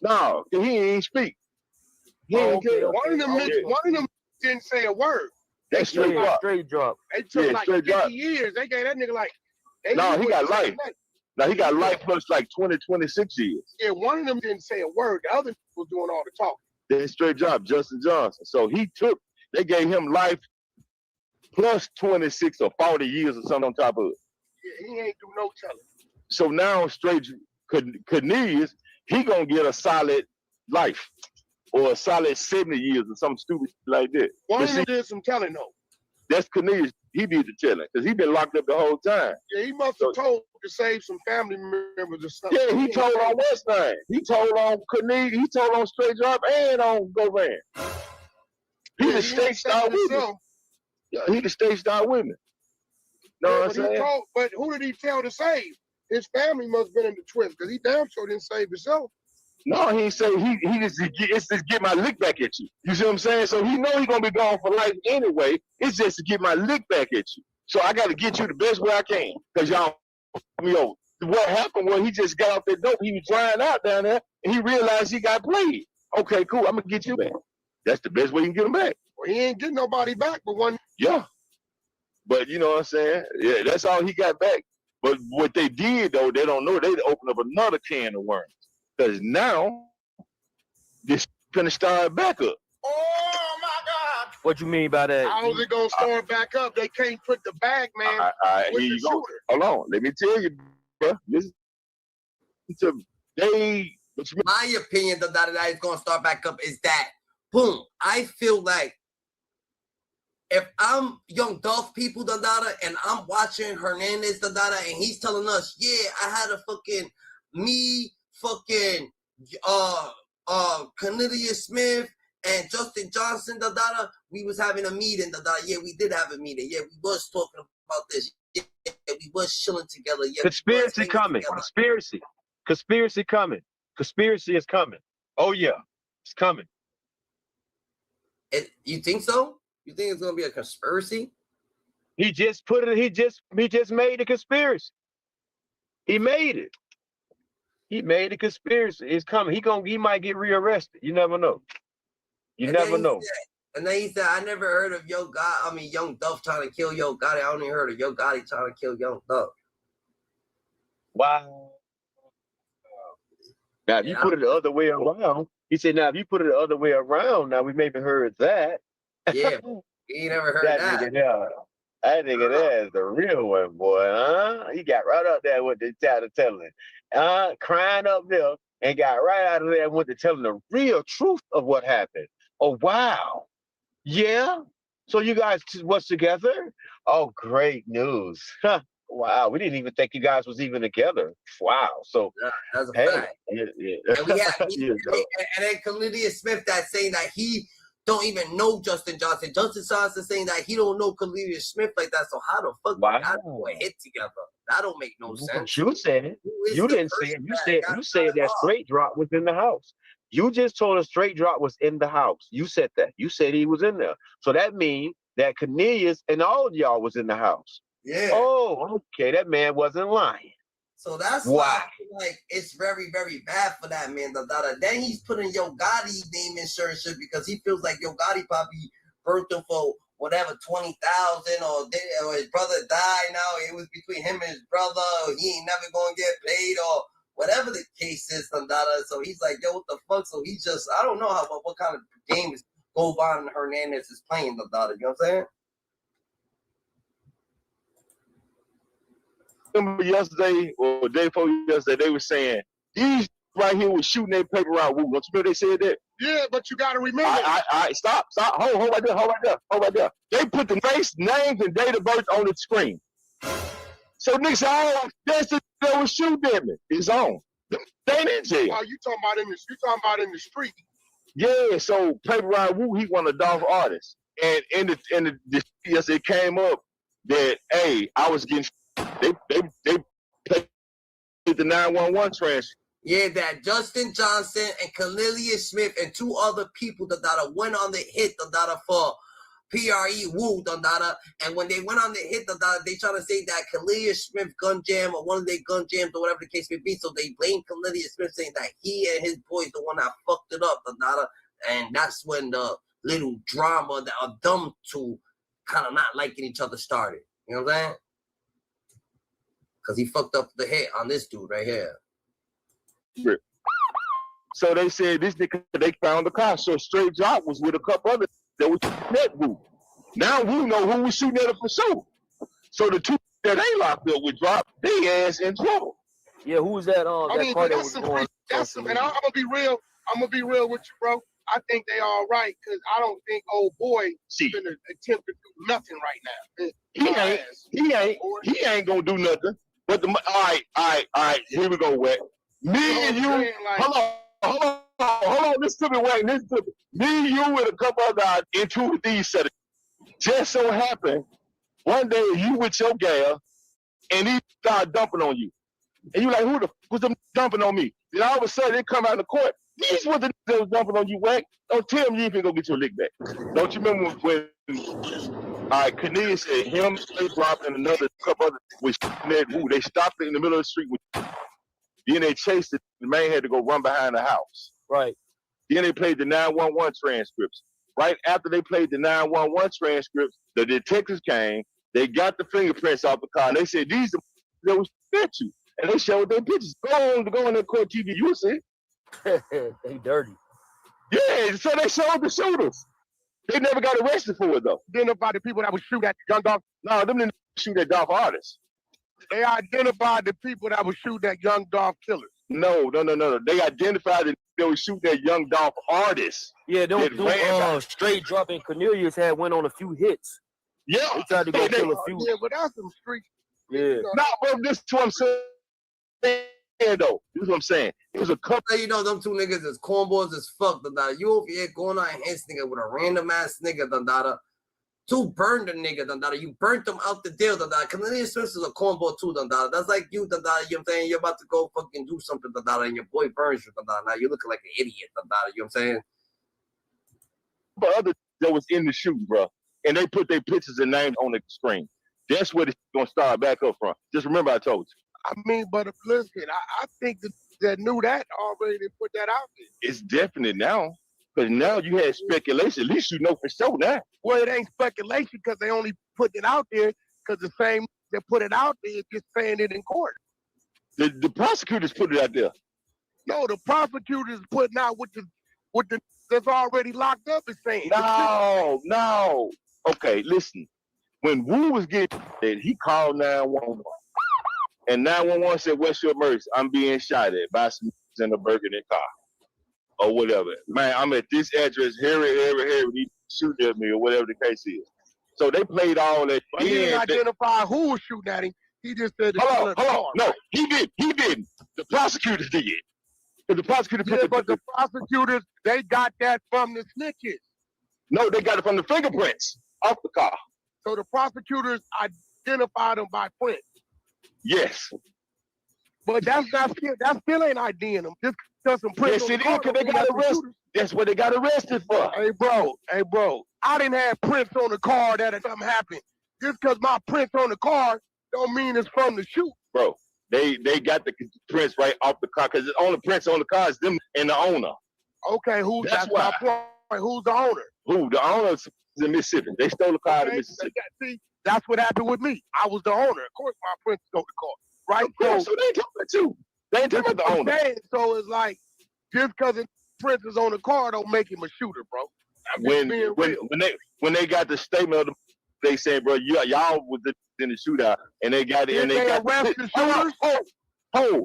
No, he ain't speak. He ain't care. One of them didn't say a word. That's straight drop. Straight drop. They took like 50 years. They gave that nigga like. No, he got life. Now he got life plus like 20, 26 years. Yeah, one of them didn't say a word. The other was doing all the talking. Then straight drop, Justin Johnson. So they gave him life plus 26 or 40 years or something on top of it. Yeah, he ain't do no telling. So now straight Cornelius, he gonna get a solid life or a solid 70 years or something stupid like that. One of them did some telling though. That's Cornelius. He did the telling because he been locked up the whole time. Yeah, he must have told to save some family members or something. Yeah, he told on West Nine. He told on Cornelius. He told on Straight Drop and on Govan. He the state star with me. Yeah, he the state star with me. Know what I'm saying? But who did he tell to save? His family must have been in the twist because he damn sure didn't save himself. No, he ain't say he just get my lick back at you. You see what I'm saying? So he know he gonna be gone for life anyway. It's just to get my lick back at you. So I got to get you the best way I can. Cause y'all, what happened was he just got off that dope. He was drying out down there, and he realized he got played. Okay, cool. I'm gonna get you back. That's the best way you can get him back. Well, he ain't getting nobody back but one. Yeah, but you know what I'm saying? Yeah, that's all he got back. But what they did though, they don't know. They opened up another can of worms. Because now, this gonna start back up. Oh my God! What you mean by that? How is it gonna start back up? They can't put the bag, man. Here you go. Hold on, let me tell you, bro. Listen to my opinion that is gonna start back up is that boom. I feel like if I'm Young Dolph people and I'm watching Hernandez and he's telling us, yeah, I had a fucking Cornelius Smith and Justin Johnson, we was having a meeting, yeah, we did have a meeting, yeah, we was talking about this, yeah, we was chilling together, yeah. Conspiracy coming, conspiracy coming, conspiracy is coming. Oh yeah, it's coming. You think so? You think it's gonna be a conspiracy? He just put it. He just made a conspiracy. He made it. He made a conspiracy. It's coming. He might get rearrested. You never know. You never know. And then he said, I never heard of Young Dolph trying to kill Yo Gotti. I only heard of Yo Gotti trying to kill Young Dolph. Wow. Now, if you put it the other way around, he said, now, if you put it the other way around, now we maybe heard that. Yeah, he never heard that. That nigga there is the real one, boy, huh? He got right up there with the telling, crying up there, and got right out of there and went to telling the real truth of what happened. Oh, wow. Yeah, So you guys was together? Oh, great news. Wow, we didn't even think you guys was even together. Wow. So that's a hey, fact. yeah. And we had and then Khalil Smith that saying that he don't even know Justin Johnson. Justin Johnson saying that he don't know Khalil Smith like that. So how the fuck wow. got to a hit together? That don't make no sense. You said it. You didn't say it. You said that straight drop was in the house. You just told us straight drop was in the house. You said that. You said he was in there. So that means that Cornelius and all of y'all was in the house. Yeah. Oh, okay. That man wasn't lying. So that's why I feel like it's very, very bad for that man. Then he's putting Yo Gotti name in certain shit because he feels like Yo Gotti probably burnt him for whatever 20,000 or his brother died. Now it was between him and his brother. Or he ain't never gonna get paid or whatever the case is. So he's like, yo, what the fuck? So he just, I don't know what kind of games Govan Hernandez is playing. You know what I'm saying? Remember yesterday or the day before yesterday, they were saying these right here was shooting their paper out. Don't you remember they said that? Yeah, but you got to remember. I stop. Hold right there. They put the face, names, and date of birth on the screen. So niggas say, oh, that's the that was shooting at me. It's on. They ain't in jail. Oh, you talking about in the street? Yeah. So Paper Round Wu, he one of the Dolph artists, and in the yes, it came up that hey, I was getting. They played the 911 transfer. Yeah, that Justin Johnson and Khalil Smith and two other people that went on the hit for PRE Woo and when they went on the hit they trying to say that Khalil Smith gun jam or one of their gun jams or whatever the case may be. So they blame Khalil Smith saying that he and his boys the one that fucked it up and that's when the little drama that of them two kind of not liking each other started. You know what I'm saying? Because he fucked up the hit on this dude right here. So they said this nigga, they found the car. So Straight Drop was with a couple others that was shooting at Wu. Now Wu know who was shooting at him for sure. So the two that they locked up with Drop, they ass in trouble. Yeah, who was that? I mean, car that that's was going? and I'm gonna be real. I'm gonna be real with you, bro. I think they all right because I don't think old boy is gonna attempt to do nothing right now. He ain't gonna do nothing. But all right. Here we go, Wack. Me and you. Hold on. Listen to me, Wack. Listen to me. Me and you with a couple other guys in two of these settings. Just so happened, one day you with your gal, and he started dumping on you. And you like, who the was them dumping on me? Then all of a sudden, they come out in the court. These were the that was dumping on you, Wack. Don't tell me you ain't gonna get your lick back. Don't you remember when Cornelius said him, they dropped and another couple other was they stopped it in the middle of the street. Then they chased it. The man had to go run behind the house. Right. Then they played the 911 transcripts. Right after they played the 911 transcripts, the detectives came. They got the fingerprints off the car. And they said, these are that was at you. And they showed their pictures. Go on the court TV. You see. They dirty. Yeah, so they showed the shooters. They never got arrested for it, though. Identified the people that would shoot at the young Dolph. No, them didn't shoot at Dolph artists. They identified the people that would shoot at young Dolph killers. No. They identified that they would shoot at young Dolph artists. Yeah, Straight Drop and Cornelius had went on a few hits. Yeah. They tried to go kill a few. Yeah, but that's some street. Yeah. No, bro, this is what I'm saying, though. This is what I'm saying. It was a couple. You know, them two niggas is cornballs as fuck. You over here going on his nigga with a random ass nigga. To burn the nigga. You burnt them out the deal. Khalil Smith is a cornball too. That's like you. You know what I'm saying? You're about to go fucking do something. And your boy burns you. Now you're looking like an idiot. You know what I'm saying? But other that was in the shooting, bro. And they put their pictures and names on the screen. That's where it's gonna start back up from. Just remember I told you. I mean, but listen, I think that knew that already. They put that out there. It's definite now. Because now you had speculation. At least you know for sure now. Well, it ain't speculation because they only put it out there because the same that put it out there is just saying it in court. The prosecutors put it out there. No, the prosecutors putting out what the that's already locked up is saying. No. Okay, listen. When Wu was getting dead, he called 911. And 911 said, what's your emergency? I'm being shot at by some in a burgundy car. Or whatever. Man, I'm at this address, here, we need to shooting at me or whatever the case is. So they played all that. But he didn't identify who was shooting at him. He just said, hold on. No, he didn't. The prosecutors did. The prosecutor but the prosecutors, they got that from the snitches. No, they got it from the fingerprints off the car. So the prosecutors identified them by print. Yes. But that still ain't IDing them. Just because some prints. Yes, it is, because they got arrested. That's what they got arrested for. Hey, bro. I didn't have prints on the car that something happened. Just because my prints on the car don't mean it's from the shoot. Bro, they got the prints right off the car, because the only prints on the car is them and the owner. Okay, that's my point. Who's the owner? Who? The owner is in Mississippi. They stole the car out of Mississippi. See, that's what happened with me. I was the owner. Of course, my prints stole the car. Right? So they ain't talking about you. They ain't talking about the owner. So it's like, just because the prints is on the car don't make him a shooter, bro. When they got the statement of they saying, bro, y'all was in the shootout, and they got it, and they got the shooters.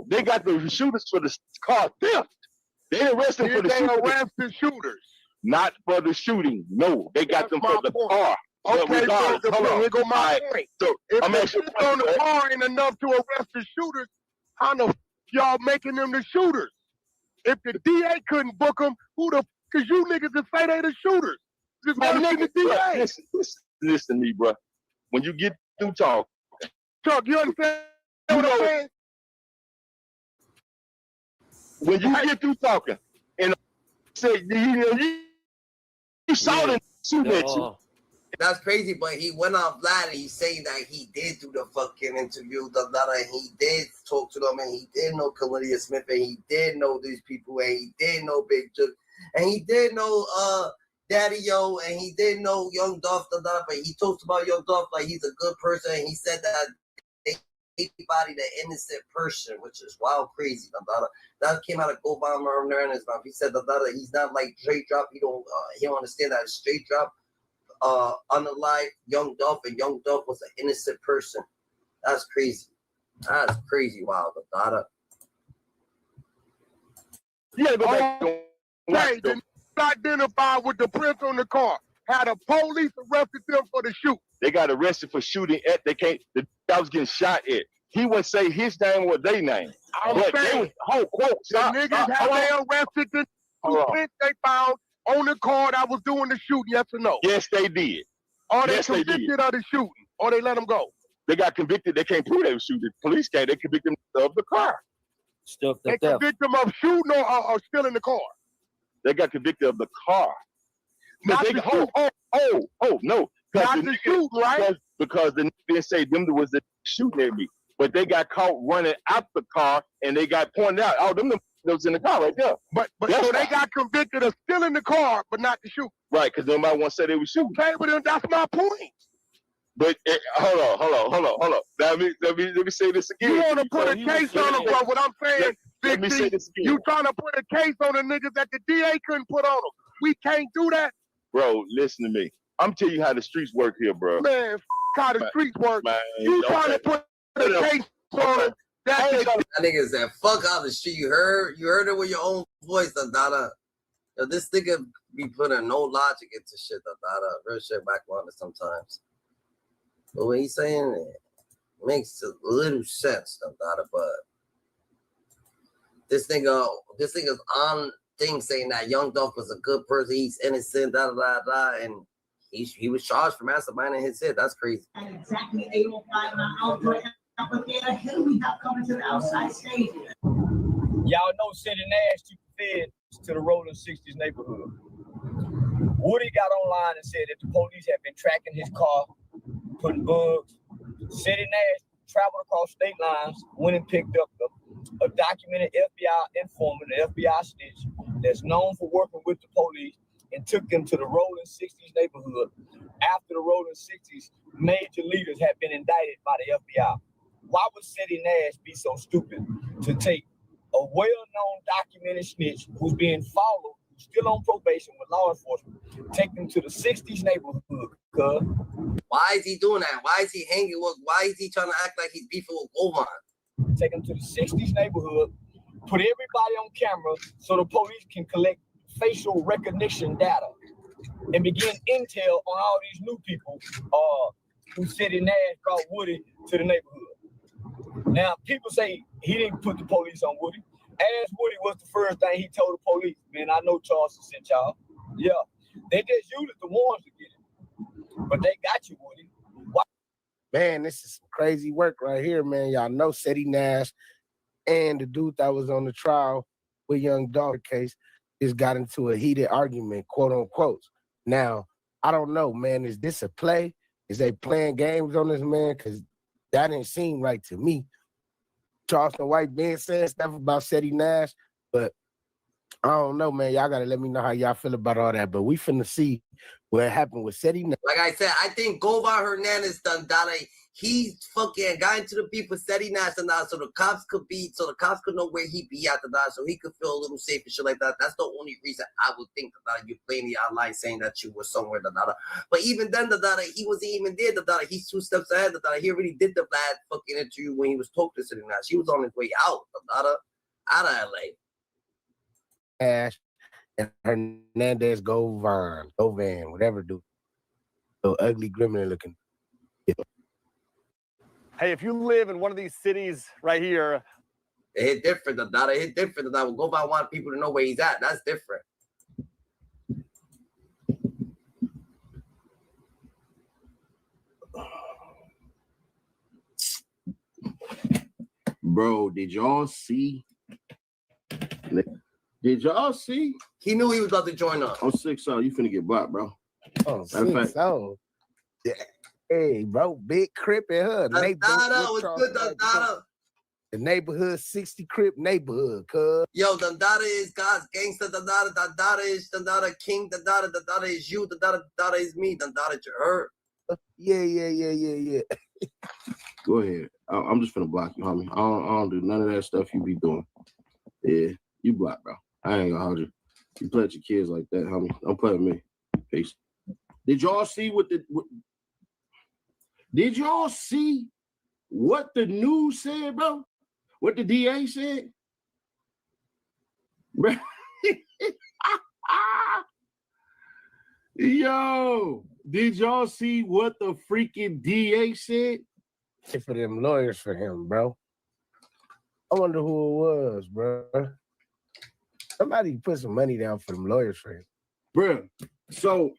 They got the shooters for the car theft. They arrested for the shooters. They arrest the shooters. Not for the shooting. No, they got them for the car. Okay, so here go my point. So if I'm the asking shooter on the car ain't enough to arrest the shooters, how the y'all making them the shooters? If the DA couldn't book them, who the because you niggas just say they the shooters. Just man, the DA. Listen to me, bro. When you get through talking, Chuck, you understand what I'm saying? When you get through talking, and say you saw them shooting at you. That's crazy, but he went off live and he's saying that he did do the fucking interview, and he did talk to them, and he did know Khalil Smith, and he did know these people, and he did know Big Juke, and he did know Daddy Yo, and he did know Young Dolph, but he talks about Young Dolph like he's a good person, and he said that anybody, the innocent person, which is wild crazy. That came out of Govan Hernandez mouth. He said that he's not like straight drop. He don't understand that straight drop. Unalive Young Dolph, and Young Dolph was an innocent person. That's crazy. That's crazy. Wow, the yeah, go back. Hey, they identified with the prints on the car. Had a police arrested them for the shoot. They got arrested for shooting at. They can't. The guy was getting shot at. He wouldn't say his name or their name. I'm saying, niggas have they arrested the prints they found on the car that was doing the shooting, yes or no? Yes, they did. Or they convicted of the shooting, or they let them go? They got convicted. They can't prove they were shooting. The police can't. They convicted them of the car. They convicted them of shooting or stealing the car? They got convicted of the car. Not the shoot. No. Not the shoot, right? Because the didn't say them was the shooting at me. But they got caught running out the car, and they got pointed out. Oh, them was in the car right there. But so they got convicted of stealing the car, but not the shoot. Right, because nobody want to say they were shooting. Okay, but that's my point. But hold on. Let me say this again. You want to put a case on them, bro? What I'm saying, let me say this again. You trying to put a case on the niggas that the DA couldn't put on them? We can't do that, bro. Listen to me. I'm telling you how the streets work here, bro. Man, how the streets work. Man, you trying to put a case on them? That nigga said, "Fuck out the street." You heard it with your own voice, Dada. Yo, this nigga be putting no logic into shit, Dada. Real shit back on it sometimes. But what he's saying it makes a little sense, Dada. But this nigga's on thing saying that Young Dolph was a good person. He's innocent, and he was charged for masterminding his hit. That's crazy. And exactly 8:05 now, outdoor amphitheater. Here we have coming to the outside stage. Y'all know City Nash took the feds to the Rolling 60s neighborhood. Woody got online and said that the police have been tracking his car, putting bugs. City Nash traveled across state lines, went and picked up a documented FBI informant, an FBI snitch that's known for working with the police, and took them to the Rolling 60s neighborhood after the Rolling 60s major leaders had been indicted by the FBI. Why would City Nash be so stupid to take a well-known documented snitch who's being followed, who's still on probation with law enforcement, take them to the 60s neighborhood? Cuz why is he doing that? Why is he hanging with? Why is he trying to act like he's beefing with Govan? Take them to the 60s neighborhood, put everybody on camera so the police can collect facial recognition data. and begin intel on all these new people who City Nash brought Woody to the neighborhood. Now, people say he didn't put the police on Woody. Ask Woody what's the first thing he told the police. Man, I know Charleston sent y'all. Yeah, they just used the ones to get it. But they got you, Woody. Why? Man, this is some crazy work right here, man. Y'all know City Nash and the dude that was on the trial with Young Dolph case just got into a heated argument, quote unquote. Now, I don't know, man. Is this a play? Is they playing games on this, man? Because that didn't seem right to me. Charleston White been saying stuff about City Nash, but I don't know, man. Y'all got to let me know how y'all feel about all that. But we finna see what happened with City Nash. Like I said, I think Govan Hernandez done that. He fucking got into the beef with City Nash and that, so the cops could know where he be at that, so he could feel a little safe and shit like that. That's the only reason I would think that you plainly outlined saying that you were somewhere that. But even then he wasn't even there that. He's 2 steps ahead that. He already did the bad fucking interview when he was talking to City Nash. He was on his way out of LA. Ash and Hernandez Govan, whatever dude. So ugly, gremlin looking. Hey, if you live in one of these cities right here, it hit different that. It hit different that. Govan want people to know where he's at. That's different. Bro, did y'all see? Did y'all see? He knew he was about to join us. On 6-0, you finna get blocked, bro. Oh, 6-0. Yeah. Hey, bro, big Crip in her. The neighborhood 60 Crip neighborhood, cuz. Yo, Dandada is God's gangster. Dandada is king. Dandada is you. Dandada is me. Dandada, you heard? Yeah. Go ahead. I'm just finna block you, homie. I don't do none of that stuff you be doing. Yeah, you block, bro. I ain't gonna hold you. You play with your kids like that, homie. Don't play with me. Peace. Did y'all see Did y'all see what the news said, bro? What the DA said? Bro. Yo, did y'all see what the freaking DA said? For them lawyers for him, bro. I wonder who it was, bro. Somebody put some money down for them lawyers for him. Bro, so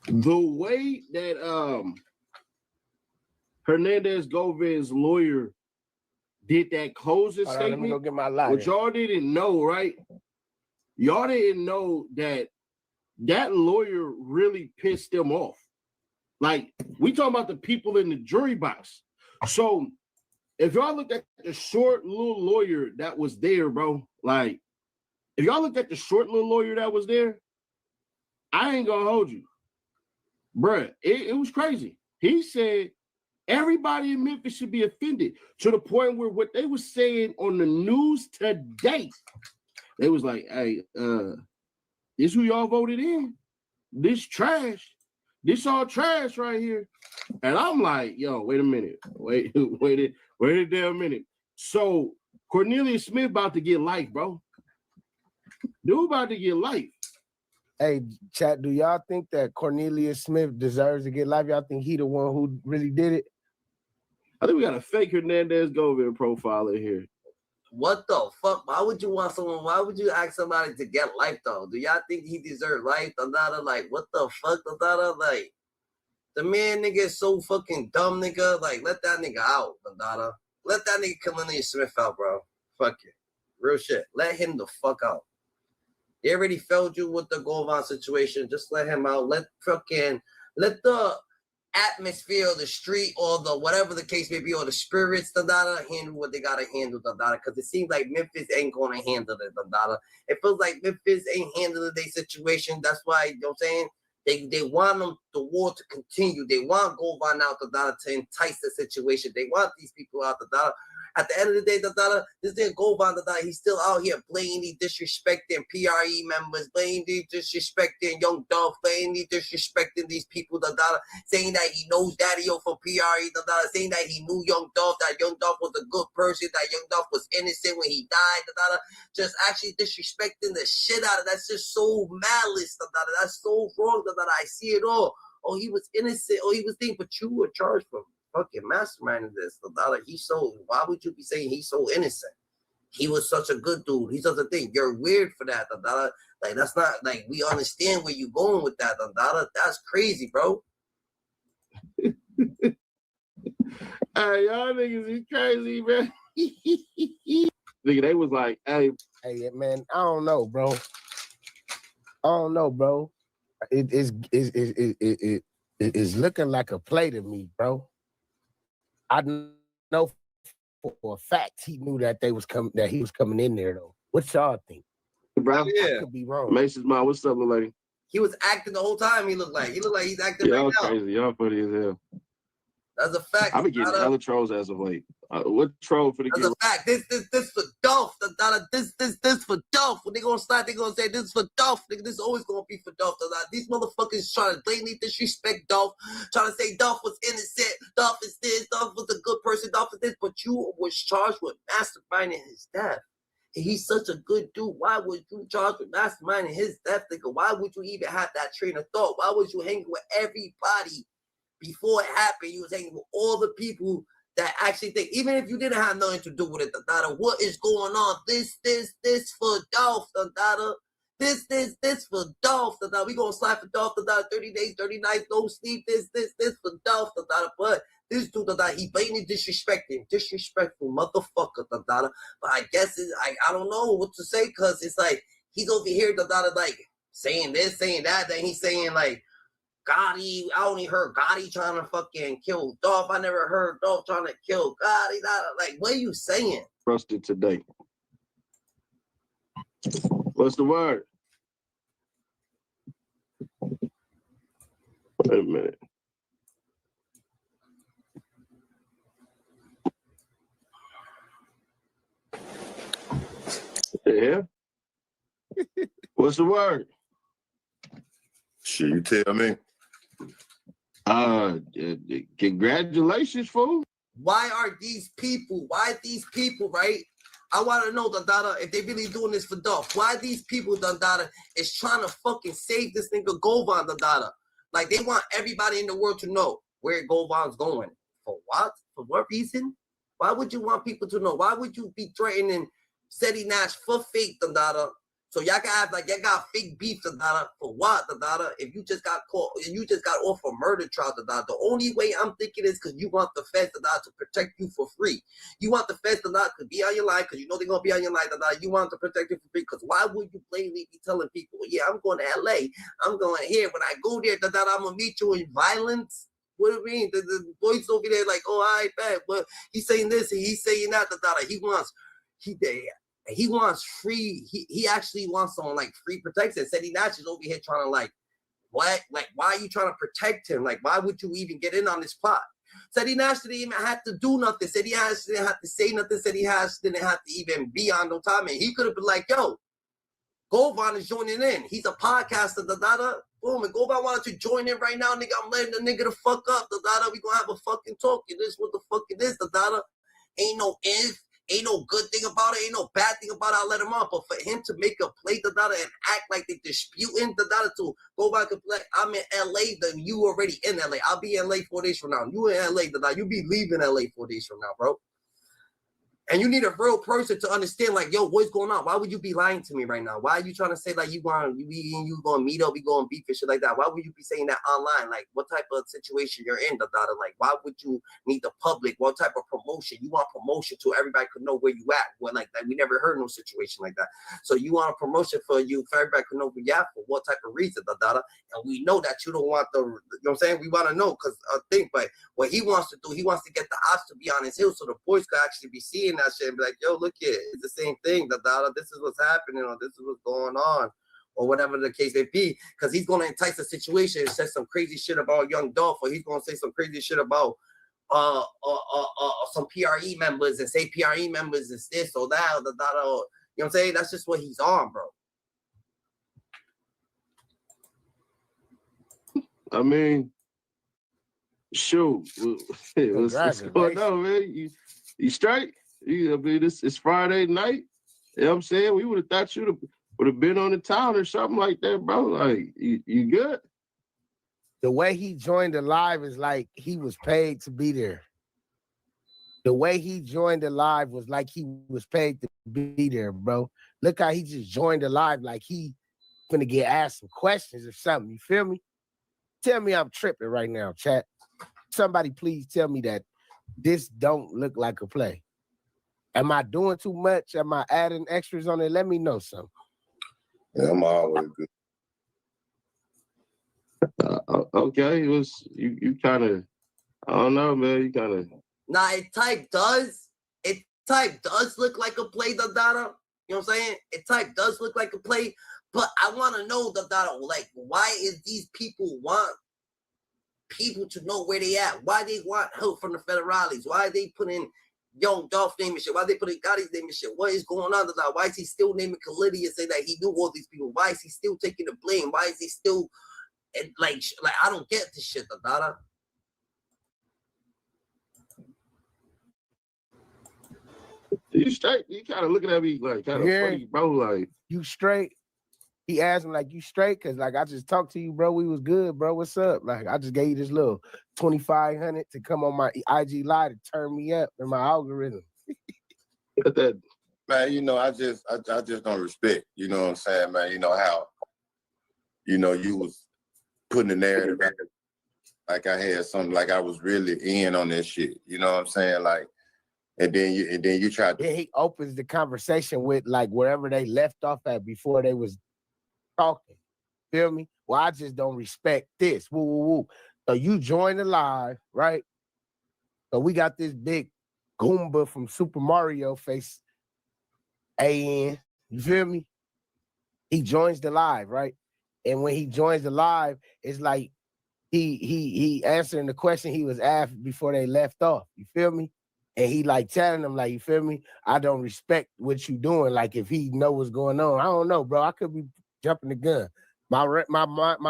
the way that Hernandez Govan's lawyer did that closing statement, let me go get my lighter. What y'all didn't know, right? Y'all didn't know that lawyer really pissed them off. Like, we talking about the people in the jury box. So if y'all looked at the short little lawyer that was there, bro, like, if y'all looked at the short little lawyer that was there, I ain't gonna hold you. Bruh, it was crazy. He said everybody in Memphis should be offended to the point where what they were saying on the news today, they was like, hey, this who y'all voted in? This trash. This all trash right here. And I'm like, yo, wait a minute. Wait a damn minute. So Cornelius Smith about to get life, bro. Dude about to get life. Hey, chat, do y'all think that Cornelius Smith deserves to get life? Y'all think he the one who really did it? I think we got a fake Hernandez Govan profile in here. What the fuck? Why would you ask somebody to get life, though? Do y'all think he deserves life? Like, what the fuck? Like, the man, nigga, is so fucking dumb, nigga. Like, let that nigga out, Dandada. Let that nigga Cornelius Smith out, bro. Fuck it. Real shit. Let him the fuck out. They already failed you with the Govan situation. Just let him out. Let the atmosphere of the street or the whatever the case may be, or the spirits, handle what they gotta handle, because it seems like Memphis ain't gonna handle it, It feels like Memphis ain't handling their situation. That's why, you know what I'm saying? They want the war to continue. They want Govan out, to entice the situation. They want these people out, At the end of the day, this nigga Govan, he's still out here blatantly disrespecting PRE members, blatantly disrespecting Young Dolph, blatantly disrespecting these people, saying that he knows Daddy-O from PRE, saying that he knew Young Dolph, that Young Dolph was a good person, that Young Dolph was innocent when he died, just actually disrespecting the shit out of that. That's just so malice, that's so wrong, I see it all. Oh, he was innocent. Oh, he was thinking, but you were charged for fucking masterminding this. He's so, why would you be saying he's so innocent? He was such a good dude. He's such a thing. You're weird for that. Like, that's not, like, we understand where you're going with that. That's crazy, bro. Hey, y'all niggas is crazy, man. Nigga, they was like, hey, man, I don't know, bro. It's looking like a play to me, bro. I know for a fact he knew that he was coming in there though. What y'all think? Bro, yeah. I could be wrong. Mason's mom, what's up, little lady? He was acting the whole time. He looked like he's acting y'all right now. Crazy, y'all funny as hell. That's a fact. I've been getting hella trolls as of late. What troll for the That's a fact. This for Dolph. This for Dolph. When they gonna start, they gonna say this is for Dolph. Nigga, this is always gonna be for Dolph. These motherfuckers trying to blatantly disrespect Dolph, trying to say Dolph was innocent. Dolph is this. Dolph was a good person. Dolph is this. But you was charged with masterminding his death. And he's such a good dude. Why would you charge with masterminding his death, nigga? Why would you even have that train of thought? Why was you hanging with everybody? Before it happened, you was hanging with all the people that actually think, even if you didn't have nothing to do with it, what is going on? This for Dolph, This for Dolph, we gonna slide for Dolph, 30 days, 30 nights, no sleep, this for Dolph, but this dude, he blatantly disrespectful motherfucker, but I guess I don't know what to say, cause it's like, he's over here, like, saying this, saying that, then he's saying, like, Gotti, I only heard Gotti trying to fucking kill Dolph. I never heard Dolph trying to kill Gotti. Like, what are you saying? Trusted today. What's the word? Wait a minute. Yeah. What's the word? Shit, you tell me. Congratulations, fool. Why these people, right? I want to know, if they really doing this for Dolph. Why these people, is trying to fucking save this nigga Govan, Like, they want everybody in the world to know where Govan's going. For what? For what reason? Why would you want people to know? Why would you be threatening Seti Nash for fake, So y'all can have, like, y'all got fake beef, for what, if you just got caught, and you just got off a murder trial, the only way I'm thinking is because you want the feds, to protect you for free. You want the feds, to be on your line, because you know they're going to be on your line, you want to protect you for free, because why would you blatantly be telling people, yeah, I'm going to LA, I'm going here, when I go there, I'm going to meet you in violence? What do you mean? The boys over there like, oh, all right, bad, but he's saying this, and he's saying that, he wants free. He actually wants someone like free protection. Seti Nash is over here trying to like, what? Like, why are you trying to protect him? Like, why would you even get in on this plot? Seti Nash didn't even have to do nothing. Seti Nash didn't have to say nothing. Seti Nash didn't have to even be on no time. And he could have been like, yo, Govan is joining in. He's a podcaster, Boom, and Govan wanted to join in right now, nigga. I'm letting the nigga the fuck up, We gonna have a fucking talk. This what the fuck it is, Ain't no if. Ain't no good thing about it. Ain't no bad thing about it. I'll let him on. But for him to make a play, and act like they disputing, to go back and play, I'm in LA, then you already in LA. I'll be in LA 4 days from now. You in LA, you be leaving LA 4 days from now, bro. And you need a real person to understand, like, yo, what's going on? Why would you be lying to me right now? Why are you trying to say, like, you going to meet up, you going to beef and shit like that? Why would you be saying that online? Like, what type of situation you're in, Like, why would you need the public? What type of promotion? You want promotion to everybody could know where you at. Well, like that, we never heard no situation like that. So you want a promotion for everybody could know where you at for what type of reason, And we know that you don't want you know what I'm saying? We want to know because but what he wants to do, he wants to get the odds to be on his heel so the boys could actually be seeing that shit and be like, yo, look here, it's the same thing, this is what's happening, or this is what's going on, or whatever the case may be, because he's going to entice the situation and say some crazy shit about Young Dolph, or he's going to say some crazy shit about some PRE members and say PRE members is this or that or the that or, you know what I'm saying? That's just what he's on, bro. I mean, shoot, what's going on, man? You straight? I mean, it's Friday night. You know what I'm saying? We would have thought you would have been on the town or something like that, bro. Like, you good? The way he joined the live is like he was paid to be there. The way he joined the live was like he was paid to be there, bro. Look how he just joined the live like he gonna get asked some questions or something. You feel me? Tell me I'm tripping right now, chat. Somebody please tell me that this don't look like a play. Am I doing too much? Am I adding extras on it? Let me know something. Yeah, I'm always good. Okay, it was you kind of, I don't know, man. You kind of. Nah, it type does look like a play, the data. You know what I'm saying? It type does look like a play, but I want to know the data. Like, why is these people want people to know where they at? Why they want help from the federales? Why they put in Young Dolph name and shit? Why they put in Gotti's name and shit? What is going on? Why is he still naming Khalidi and say that he knew all these people? Why is he still taking the blame? Why is he still like I don't get this shit, the data. You straight? You kind of looking at me like kind of funny, bro. Like, you straight? He asked me like, you straight? Cause like I just talked to you, bro. We was good, bro. What's up? Like I just gave you this little 2,500 to come on my IG live to turn me up in my algorithm. Man, you know, I just don't respect. You know what I'm saying, man? You know how, you know, you was putting the narrative out like I had something, like I was really in on this shit. You know what I'm saying? Like, and then you tried to. Then he opens the conversation with like wherever they left off at before they was talking. Feel me? Well, I just don't respect this. Woo, woo, woo. So you join the live, right? So we got this big Goomba from Super Mario face. AN, you feel me? He joins the live, right? And when he joins the live, it's like he answering the question he was asked before they left off. You feel me? And he like telling them, like, you feel me? I don't respect what you doing. Like if he know what's going on. I don't know, bro. I could be jumping the gun. My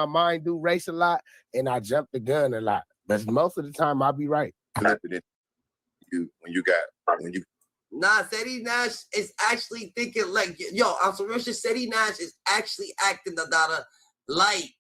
mind do race a lot, and I jump the gun a lot. But most of the time, I'll be right. Nah, Seti Nash is actually thinking like, yo, on some real shit, Seti Nash is actually acting the data like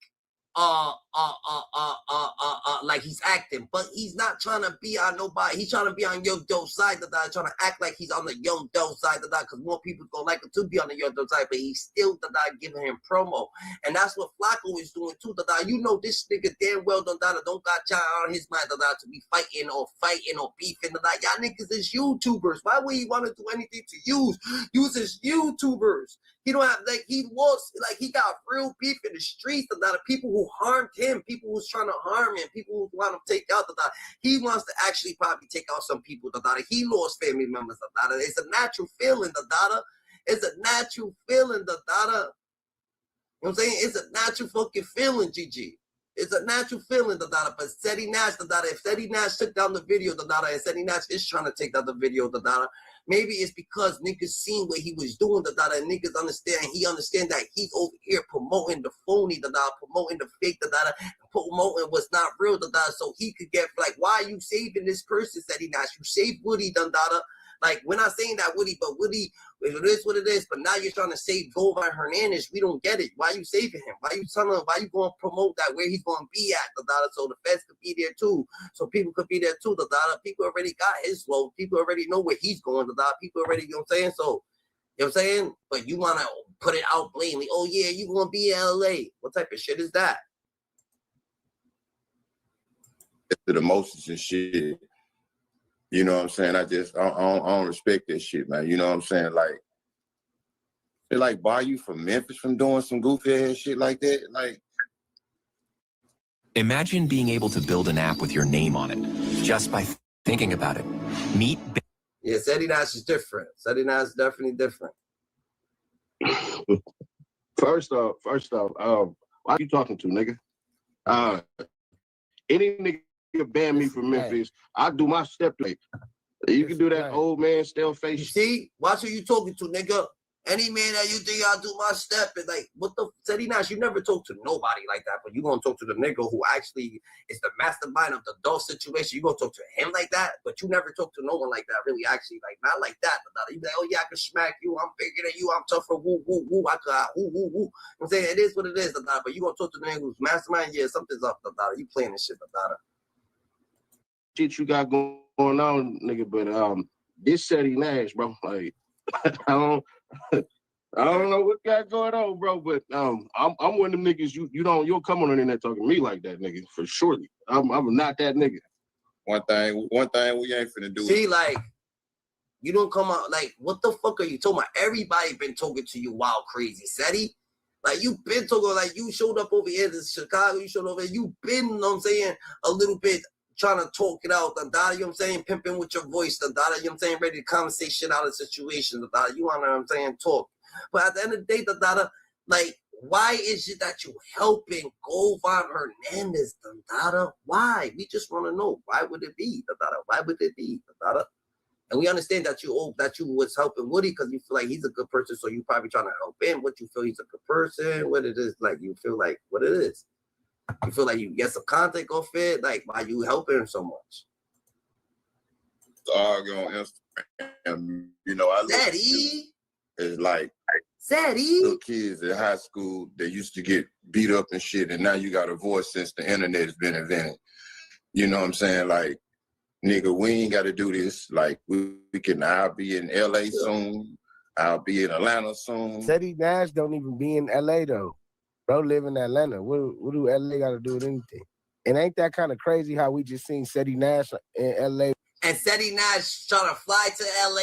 like he's acting, but he's not trying to be on nobody. He's trying to be on Yo Dope side of that, trying to act like he's on the Yo Dope side of that, because more people gonna like him to be on the Yo Dope side, but he's still giving him promo, and that's what Flacco is doing too. You know this nigga damn well don't got y'all on his mind to be fighting or beefing. Y'all niggas is YouTubers. Why would he want to do anything to use his YouTubers? He don't have he got real beef in the streets. A lot of people who harmed him, people who's trying to harm him, people who want to take out the data. He wants to actually probably take out some people. The data. He lost family members. The data. It's a natural feeling. The data. It's a natural feeling. The data. You know what I'm saying? It's a natural fucking feeling, GG. It's a natural feeling, the data. But Seti Nash, the data. If Seti Nash took down the video, the data, and Seti Nash is trying to take down the video, the data. Maybe it's because niggas seen what he was doing, the data, and niggas understand. He understand that he's over here promoting the phony, the data, promoting the fake, the data, promoting what's not real, the data. So he could get like, why are you saving this person? Seti Nash, you saved Woody, the data. Like, we're not saying that Woody, but Woody, it is what it is. But now you're trying to save Govan Hernandez. We don't get it. Why are you saving him? Why are you telling him? Why are you going to promote that where he's going to be at, the data? So the feds could be there too. So people could be there too, the data. People already got his flow. People already know where he's going, the data. People already, you know what I'm saying? So, you know what I'm saying? But you want to put it out blatantly. Oh, yeah, you going to be in LA. What type of shit is that? It's the emotions and shit. You know what I'm saying? I don't respect that shit, man. You know what I'm saying? Like, they like bar you from Memphis from doing some goofy ass shit like that. Like, imagine being able to build an app with your name on it just by thinking about it. Meet. Yeah, Seti Nash is different. Seti Nash is definitely different. First off, why are you talking to, nigga? Any nigga ban me from Memphis. I do my step today. You can do that old man stale face. You see? Watch who you talking to, nigga. Any man that you think I'll do my step is like, what the City Nash? You never talk to nobody like that, but you gonna talk to the nigga who actually is the mastermind of the adult situation. You gonna talk to him like that, but you never talk to no one like that, really, actually, like not like that. You be like, oh yeah, I can smack you, I'm bigger than you, I'm tougher, woo, woo, woo, I can woo, woo, woo. I'm saying it is what it is, but you gonna talk to the nigga who's mastermind, yeah, something's up, you playing this shit, Shit you got going on, nigga, but this City Nash, bro, like I don't know what got going on, bro, but I'm one of them niggas you'll come on the internet talking to me like that, nigga, for surely. I'm not that nigga. One thing we ain't finna do. See, like, you don't come out, like, what the fuck are you talking about? Everybody been talking to you wild crazy, Seti. Like, you been talking, like, you showed up over here to Chicago, you showed over here, you been, you know what I'm saying, a little bit trying to talk it out, you know what I'm saying, pimping with your voice, you know what I'm saying, ready to conversate shit out of situations, you know what I'm saying, talk. But at the end of the day, like, why is it that you helping Govan Hernandez, Why? We just want to know. Why would it be, Why would it be, And we understand that you was helping Woody because you feel like he's a good person, so you probably trying to help him. What you feel he's a good person, what it is, like you feel like what it is. You feel like you get some content off it, like why you helping him so much? Argue on Instagram, you know, I look it's like little kids in high school that used to get beat up and shit, and now you got a voice since the internet has been invented. You know what I'm saying? Like, nigga, we ain't got to do this. Like, I'll be in LA soon. I'll be in Atlanta soon. City Nash don't even be in LA though. Bro live in Atlanta. What do LA got to do with anything? And ain't that kind of crazy how we just seen City Nash in LA? And City Nash trying to fly to LA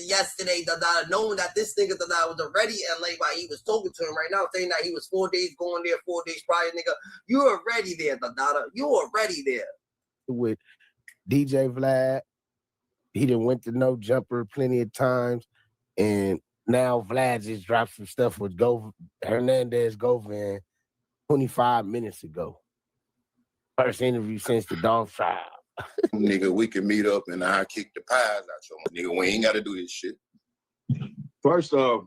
yesterday, knowing that this nigga was already in LA while he was talking to him right now, saying that he was 4 days going there, 4 days prior, nigga. You already there, You already there. With DJ Vlad, he done went to No Jumper plenty of times, and now Vlad just dropped some stuff with Hernandez Govan 25 minutes ago. First interview since the Dolph trial. Nigga, we can meet up and I'll kick the pies out your nigga. We ain't got to do this shit. First off,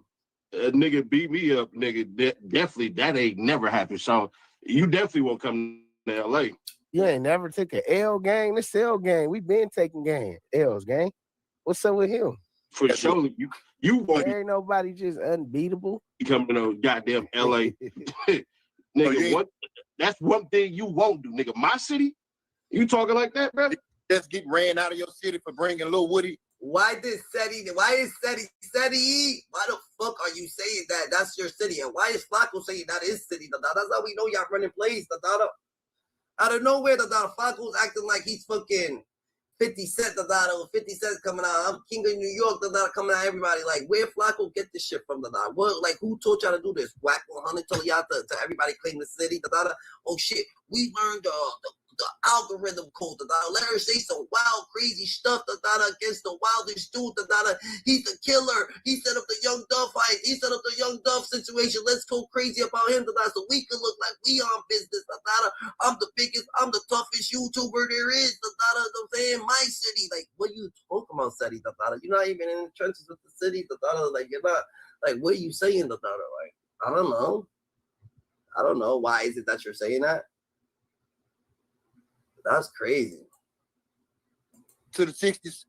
a nigga beat me up, nigga. Definitely, that ain't never happened. So you definitely won't come to LA. You ain't never took an L gang. This L gang. We been taking L's gang. What's up with him? For sure, you won't. There ain't nobody just unbeatable. You come to goddamn LA, nigga. That's one thing you won't do, nigga. My city. You talking like that, bro? Just get ran out of your city for bringing Lil Woody. Why is Seti? Why the fuck are you saying that? That's your city. And why is Flacco saying that is city? That's how we know y'all running plays. Out of nowhere, Flacco's acting like he's fucking 50 Cent. 50 Cent coming out. I'm king of New York. Coming out. Everybody like, where Flacco get this shit from? What? Like, who taught y'all to do this? Whack 100 told y'all to everybody claim the city. Oh shit, we learned the algorithm code. Larry say some wild, crazy stuff against the wildest dude. He's the killer. He set up the Young Dove fight. He set up the Young Dove situation. Let's go crazy about him so we can look like we on business. I'm the biggest, I'm the toughest YouTuber there is. I'm saying my city. Like, what are you talking about, city? You're not even in the trenches with the city. Like, you're not. Like, what are you saying? Like, I don't know. I don't know. Why is it that you're saying that? That's crazy. To the 60s.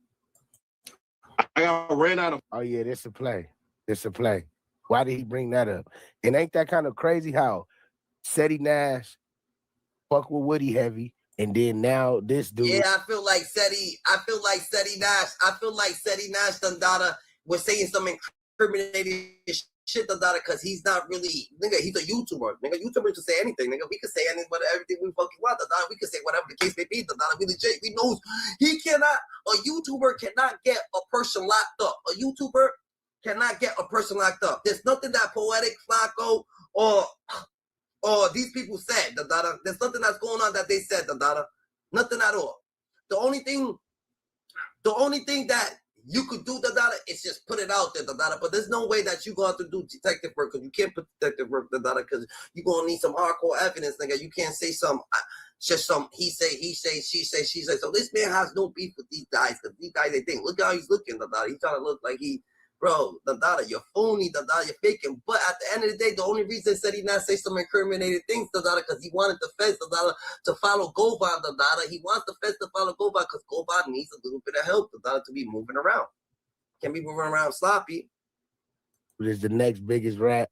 I got ran out of. Oh yeah, this a play. This a play. Why did he bring that up? And ain't that kind of crazy how City Nash fuck with Woody heavy, and then now this dude. Yeah, I feel like City Nash Dundada was saying some incriminating shit because he's not really, nigga, he's a YouTuber. Nigga, YouTubers can say anything, nigga. We can say anything, everything we fucking want. We can say whatever the case may be. We legit, we know a YouTuber cannot get a person locked up. A YouTuber cannot get a person locked up. There's nothing that Poetic Flacco or these people said. There's nothing that's going on that they said. Nothing at all. The only thing that you could do is just put it out there, but there's no way that you going to do detective work because you can't put detective work, because you're going to need some hardcore evidence, nigga. You can't say some, just some he say, she say. So this man has no beef with these guys because these guys they think, look how he's looking, Dada. He's trying to look like he, bro, Dada, you're phony, Dada, you're faking. But at the end of the day, the only reason said he not say some incriminated things, Dada, because he wanted the feds, Dada, to follow Govan, Dada. He wants the feds to follow Govan because Govan needs a little bit of help, Dada, to be moving around. Can't be moving around sloppy. Is the next biggest rat.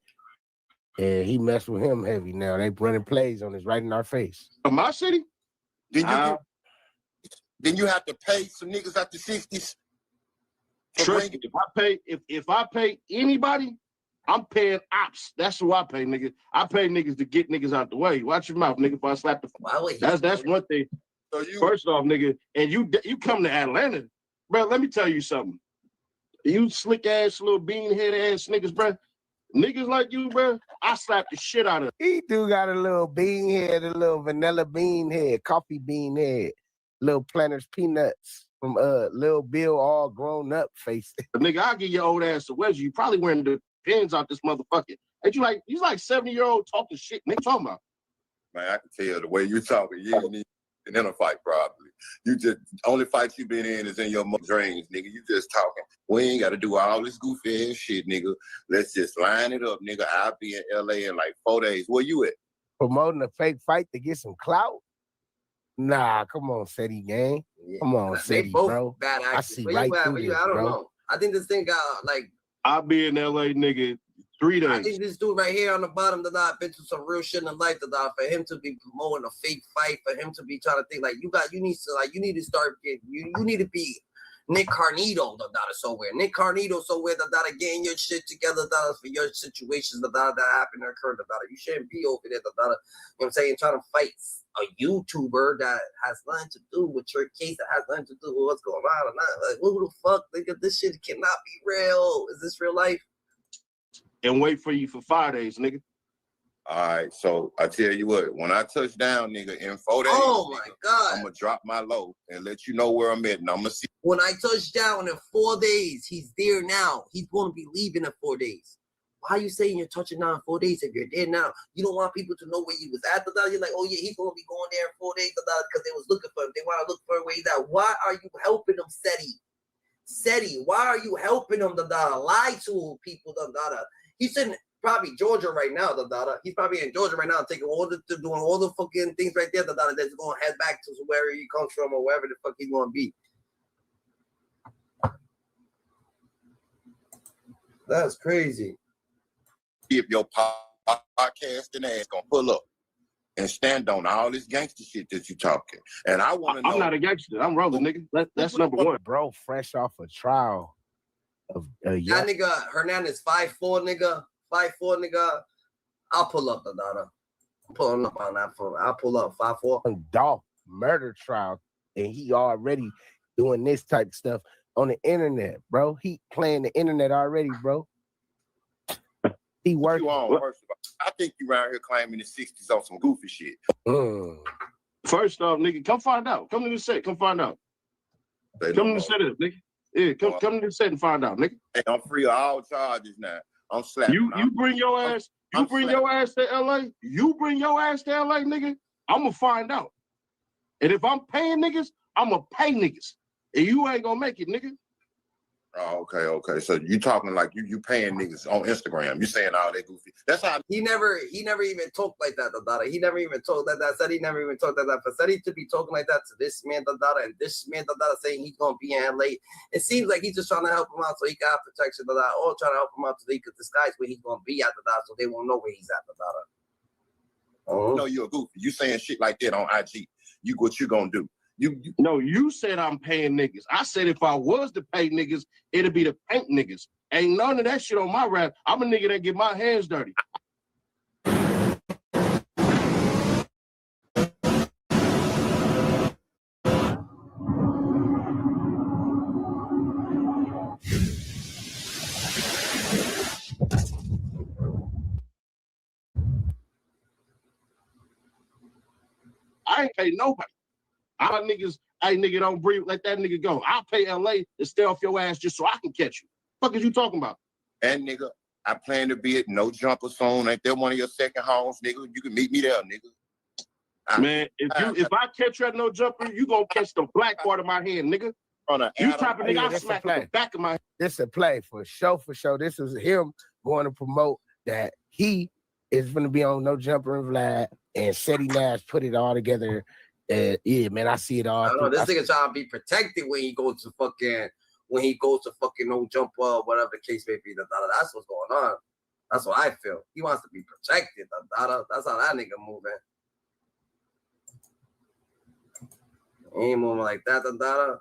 And he messed with him heavy now. They running plays on us right in our face. From my city? Then you have to pay some niggas out the 60s. If I pay anybody, I'm paying ops. That's who I pay, nigga. I pay niggas to get niggas out the way. Watch your mouth, nigga, before I slap the That's one thing. So you first off, nigga, and you come to Atlanta, bro, let me tell you something. You slick ass little bean head ass niggas, bro. Niggas like you, bro, I slap the shit out of. He do got a little bean head, a little vanilla bean head, coffee bean head, little Planters peanuts from Lil Bill all grown up face. Nigga, I'll give your old ass a wedgie. You probably wearing the pins out this motherfucker. Ain't you like, he's like 70-year-old talking shit. Nigga talking about. Man, I can tell the way you talking. You ain't even in a fight, probably. You just only fight you been in is in your dreams, nigga. You just talking. We ain't got to do all this goofy ass shit, nigga. Let's just line it up, nigga. I'll be in LA in like 4 days. Where you at? Promoting a fake fight to get some clout? Nah, come on, City gang. Come on, City, bro. Bad I actors. see Where right you at? through Where you this, at? I don't bro. know. I think this thing got like. I'll be in LA, nigga, 3 days. I think this dude right here on the bottom that I've been through some real shit in life, that for him to be promoting a fake fight, for him to be trying to think like you need to start getting you need to be Nick Carnito, somewhere. Nick Carnito somewhere, getting your shit together, for your situations, that happen to occur, You shouldn't be over there, you know what I'm saying, trying to fight a YouTuber that has nothing to do with your case, that has nothing to do with what's going on or not. Like, who the fuck, nigga, this shit cannot be real. Is this real life? And wait for you for 5 days, nigga. All right, so I tell you what, when I touch down, nigga, in 4 days, oh my God, I'm gonna drop my low and let you know where I'm at, and I'm gonna see. When I touch down in 4 days, he's there now. He's going to be leaving in 4 days. Why are you saying you're touching down in 4 days if you're there now? You don't want people to know where you was at. You're like, oh yeah, he's going to be going there in 4 days because they was looking for him. They want to look for where he's at. Why are you helping them, Seti? Why are you helping them, lie to people, He's in probably Georgia right now, He's probably in Georgia right now, taking doing all the fucking things right there, that's going to head back to wherever he comes from or wherever the fuck he's going to be. That's crazy. If your podcasting ass gonna pull up and stand on all this gangster shit that you talking, and I want to know. I'm not a gangster. I'm rolling, nigga. That's number one, bro. Fresh off a trial. That nigga Hernandez 5'4", nigga. 5'4", nigga. I'll pull up, I'm pulling up on that phone. I'll pull up 5'4". Dolph murder trial, and he already doing this type of stuff on the internet, bro. He playing the internet already, bro. He working. I think you around here claiming the 60s on some goofy shit. First off, nigga, come find out. Come to the set. Come find out. Come to the set, nigga. Yeah, come to the set and find out, nigga. Hey, I'm free of all charges now. I'm slapping. You bring your ass. You bring your ass to LA. You bring your ass to LA, nigga. I'm gonna find out. And if I'm paying niggas, I'm gonna pay niggas. And you ain't gonna make it, nigga. Oh, okay. So you talking like you paying niggas on Instagram. You saying all that goofy. That's how he never even talked like that, Dada. He never even talked that. Said he never even talked that. For Seti to be talking like that to this man, Dada, and this man, Dada, saying he's gonna be in LA. It seems like he's just trying to help him out so he can have protection, Dada, or trying to help him out so he could disguise where he's gonna be at, Dada, so they won't know where he's at, Dada. You know you're a goofy. You saying shit like that on IG. What you gonna do? No, you said I'm paying niggas. I said if I was to pay niggas, it'd be to paint niggas. Ain't none of that shit on my rap. I'm a nigga that get my hands dirty. I ain't pay nobody. Our niggas, hey nigga, don't breathe, let that nigga go. I'll pay LA to stay off your ass just so I can catch you. Fuck is you talking about? And nigga, I plan to be at No Jumper soon. Ain't that one of your second homes, nigga? You can meet me there, nigga. Man, if I catch you at no jumper, you gonna catch the black part of my hand, nigga. You type of nigga, I smack the back of my head. This a play for sure, for sure. This is him going to promote that he is going to be on No Jumper and Vlad, and Seti Nash put it all together. Yeah, man, I see it all. I don't know. This nigga trying to be protected when he goes to fucking No Jumper, whatever the case may be. That's what's going on. That's what I feel. He wants to be protected. That's how that nigga moving. He ain't moving like that.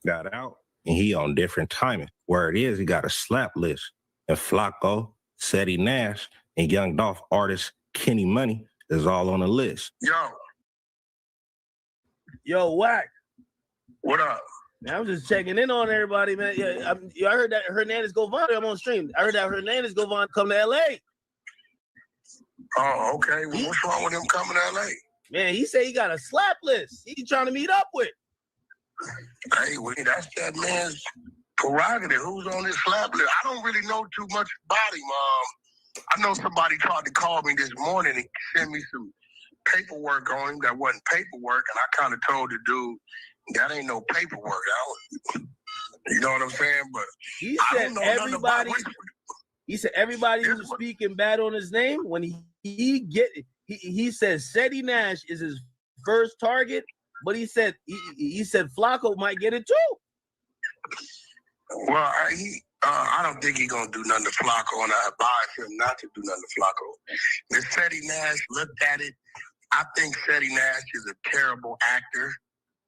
Got out, and he on different timing. Where it is, he got a slap list. And Flacco, Seti Nash, and Young Dolph artist Kenny Money is all on the list. Yo, Whack. What up? Man, I'm just checking in on everybody, man. Yeah, I heard that Hernandez Govan. I'm on stream. I heard that Hernandez Govan come to LA. Oh, okay. Well, what's wrong with him coming to LA? Man, he said he got a slap list. He trying to meet up with. Hey, well, that's that man's prerogative. Who's on this slap list? I don't really know too much about him. I know somebody tried to call me this morning and send me some paperwork on him that wasn't paperwork, and I kind of told the dude that ain't no paperwork. You know what I'm saying? But he said everybody. He said everybody who's speaking bad on his name when he said Seti Nash is his first target, but he said Flacco might get it too. Well, I don't think he's gonna do nothing to Flacco, and I advise him not to do nothing to Flacco. If Seti Nash looked at it, I think Seti Nash is a terrible actor.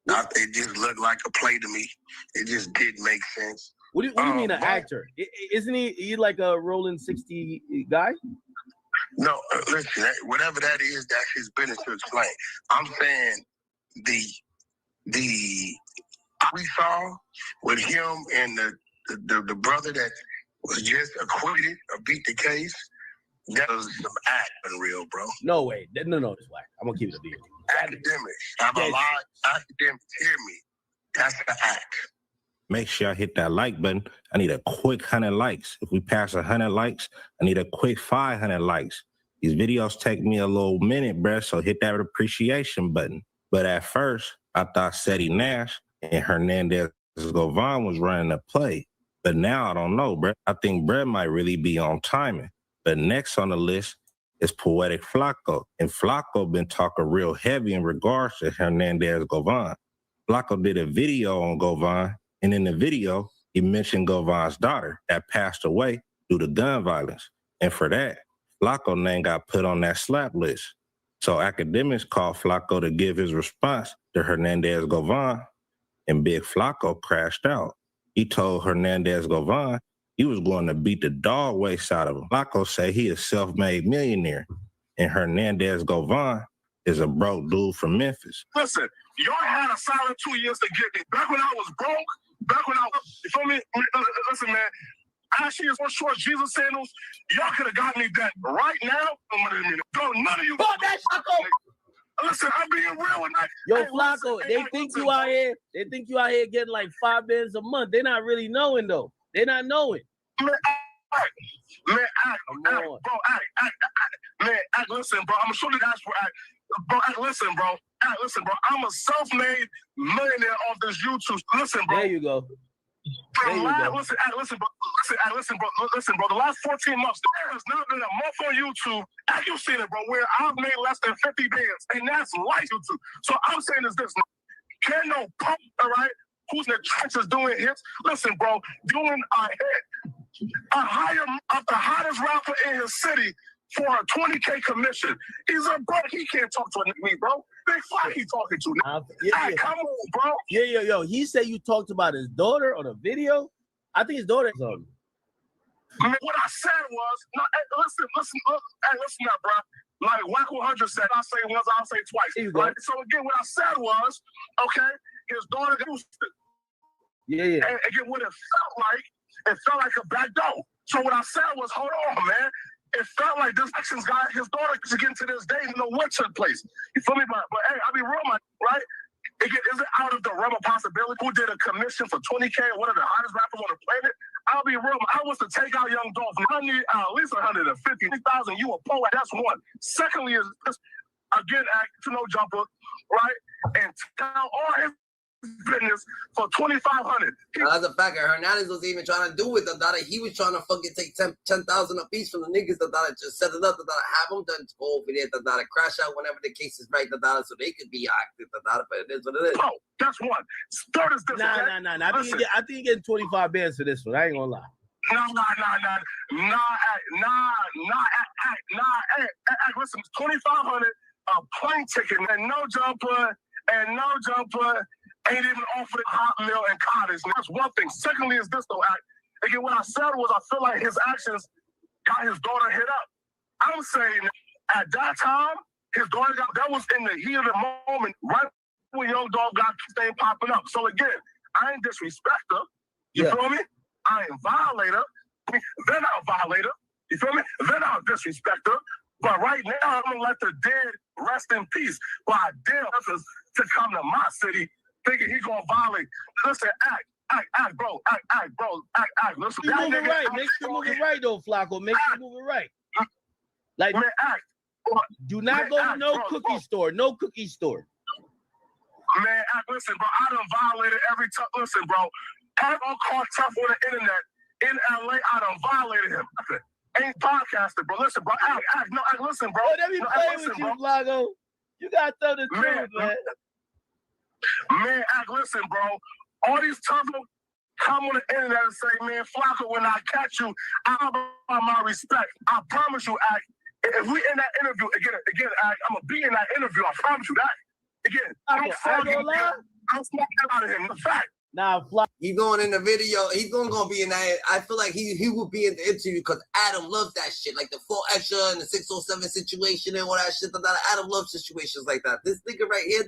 It just looked like a play to me. It just didn't make sense. What do you mean an actor? Isn't he like a rolling 60 guy? No, listen, whatever that is, that's his business to explain. I'm saying the we saw with him and the brother that was just acquitted or beat the case, that was some act unreal, bro. No way. No, it's whack. I'm gonna keep it a beat. Academics. I'm a lot academics. Hear me. That's the act. Make sure I hit that like button. I need a quick 100 likes. If we pass 100 likes, I need a quick 500 likes. These videos take me a little minute, bruh, so hit that appreciation button. But at first, I thought Seti Nash and Hernandez Govan was running the play. But now I don't know, bruh. I think Brett might really be on timing. But next on the list is Poetic Flacco. And Flacco been talking real heavy in regards to Hernandez Govan. Flacco did a video on Govan, and in the video, he mentioned Govan's daughter that passed away due to gun violence. And for that, Flacco name got put on that slap list. So academics called Flacco to give his response to Hernandez Govan, and Big Flacco crashed out. He told Hernandez Govan he was going to beat the dog waist out of him. Flacco say he is a self-made millionaire, and Hernandez Govan is a broke dude from Memphis. Listen, y'all had a solid 2 years to get me. Back when I was broke, you feel me? Listen, man, Ashley is one short Jesus sandals. Y'all could have got me that right now. None of you. Fuck that, Flacco. Listen, I'm being real with that. Yo, Flacco, they think you out here. They think you out here getting like 5 bands a month. They're not really knowing though. They're not knowing. Man, listen, bro. I'm sure that for act. Bro, listen, bro. I'm a self-made millionaire off this YouTube. Listen, bro. There you go. Listen, bro. The last 14 months, there has not been a month on YouTube, and you've seen it, bro, where I've made less than 50 bands, and that's life YouTube. So I'm saying is this: can no pump, all right? Who's in the trenches doing hits? Listen, bro, doing a hit, a hire of the hottest rapper in his city for a 20K commission. He's a bro. He can't talk to me, bro. Big Fly he talking to now. Hey, come on, bro. Yo. He said you talked about his daughter on a video. I think his daughter. What I said was, no, hey, listen up, bro. Like Wack 100 said, I'll say once, I'll say twice. Right? So again, what I said was, okay, his daughter used it. Yeah. And again, what it felt like a back door. So what I said was, hold on, man. It felt like this action's guy, his daughter, to get to this day, know what took place. You feel me? But hey, I'll be real, right? Is it out of the realm of possibility? Who did a commission for 20K, one of the hottest rappers on the planet? I'll be real. I was to take out Young Dolph. I need at least 150,000. You a poet. That's one. Secondly, is again act to no jumper, right? And tell all his business for 2,500. As a fact, Hernandez was even trying to do it. He was trying to fucking take 10,000 a piece from the niggas. Just set it up. Have them done go over there. Crash out whenever the case is right. So they could be active. But it is what it is. Oh, that's one. Third is this. Nah. I think you're getting 25 bands for this one. I ain't gonna lie. Listen, 2,500 a plane ticket and no jumper. Ain't even offered a hot meal and cottage. And that's one thing. Secondly, is this though, again, what I said was I feel like his actions got his daughter hit up. I'm saying at that time, his daughter that was in the heat of the moment, right when Young Dog got thing popping up. So again, I ain't disrespect her. You feel me? I ain't violate her. Then I'll violate her. You feel me? Then I'll disrespect her. But right now, I'm gonna let the dead rest in peace. But I dare others to come to my city thinking he's gonna violate. Listen, act, bro. Listen, you moving right. Make sure moving right though, Flacco. Make sure moving right. Like, man, act. Do not go to no cookie store. No cookie store. Man, listen, bro. I done violated every time. Listen, bro. Act on call tough on the internet in LA. I done violated him. Ain't podcasting, bro. Listen, bro. Act. Listen, bro. Oh, let me play with you, Flacco. You got to tell the truth, man. Man, listen, bro. All these tough come on the internet and say, man, Flacco, when I catch you, I'll buy my respect. I promise you, Act. If we in that interview, again, Act, I'm going to be in that interview. I promise you that. Again, I'm smacking out of him. The fact. Nah, he's going in the video. He's going to be in that. I feel like he will be in the interview because Adam loves that shit, like the 4 extra and the 607 situation and all that shit. Adam loves situations like that. This nigga right here,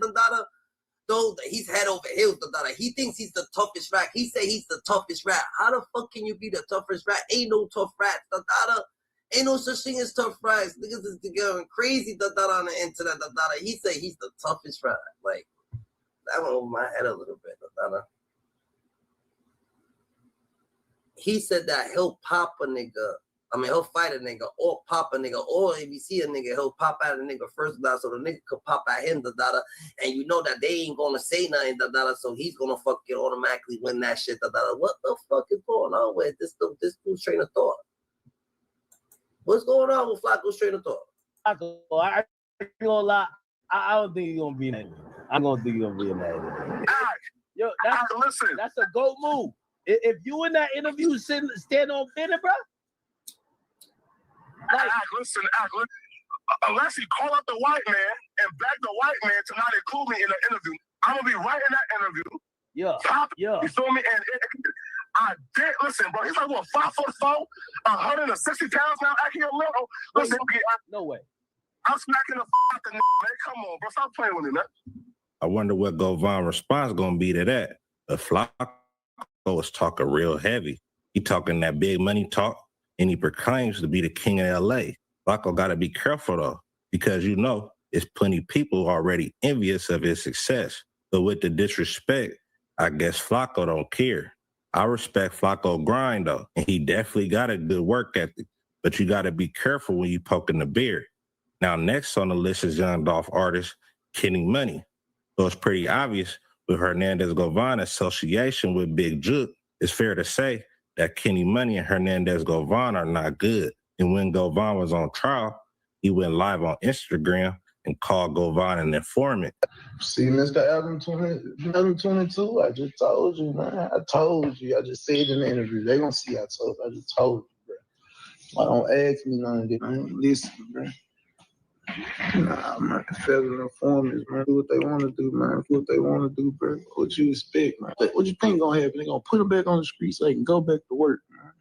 though, he's head over heels. He thinks he's the toughest rat. He say he's the toughest rat. How the fuck can you be the toughest rat? Ain't no tough rat. Ain't no such thing as tough rats. Niggas is going crazy on the internet. He say he's the toughest rat. Like, that went over my head a little bit. He said that he'll pop a nigga. I mean, he'll fight a nigga or pop a nigga, or if you see a nigga, he'll pop at a nigga first, so the nigga could pop at him, and you know that they ain't gonna say nothing, so he's gonna fucking automatically win that shit, What the fuck is going on with this dude's train of thought? What's going on with Flacco's train of thought? I ain't gonna lie. I don't think he's gonna be in that. I don't think he's gonna be in that. Yo, that's a GOAT move. If you in that interview stand on dinner, bro. Listen, unless he call up the white man and beg the white man to not include me in the interview, I'm gonna be right in that interview. You feel me? And I did listen, bro. He's like what, 5'4", 160 pounds now. Acting a little. Listen, no way. I'm smacking the out the man. Come on, bro. Stop playing with me, man. I wonder what Govan response gonna be to that. If Flacco was talking real heavy, he talking that big money talk, and he proclaims to be the king of LA. Flacco gotta be careful though, because you know it's plenty people already envious of his success. But with the disrespect, I guess Flacco don't care. I respect Flacco grind though, and he definitely got a good work ethic. But you gotta be careful when you poking the beard. Now next on the list is Young Dolph artist Kenny Money. So it's pretty obvious with Hernandez Govan association with Big Juke, it's fair to say that Kenny Money and Hernandez Govan are not good. And when Govan was on trial, he went live on Instagram and called Govan an informant. See, Mr. Album 2022, I just told you, man. I told you. I just said in the interview. They gonna see I told you. I just told you, bro. Don't ask me none of this. Man. Listen, bro. Nah, man. Federal informants, man. Do what they want to do, man. Do what they want to do, bro. What you expect, man? What you think gonna happen? They gonna put them back on the street so they can go back to work, man.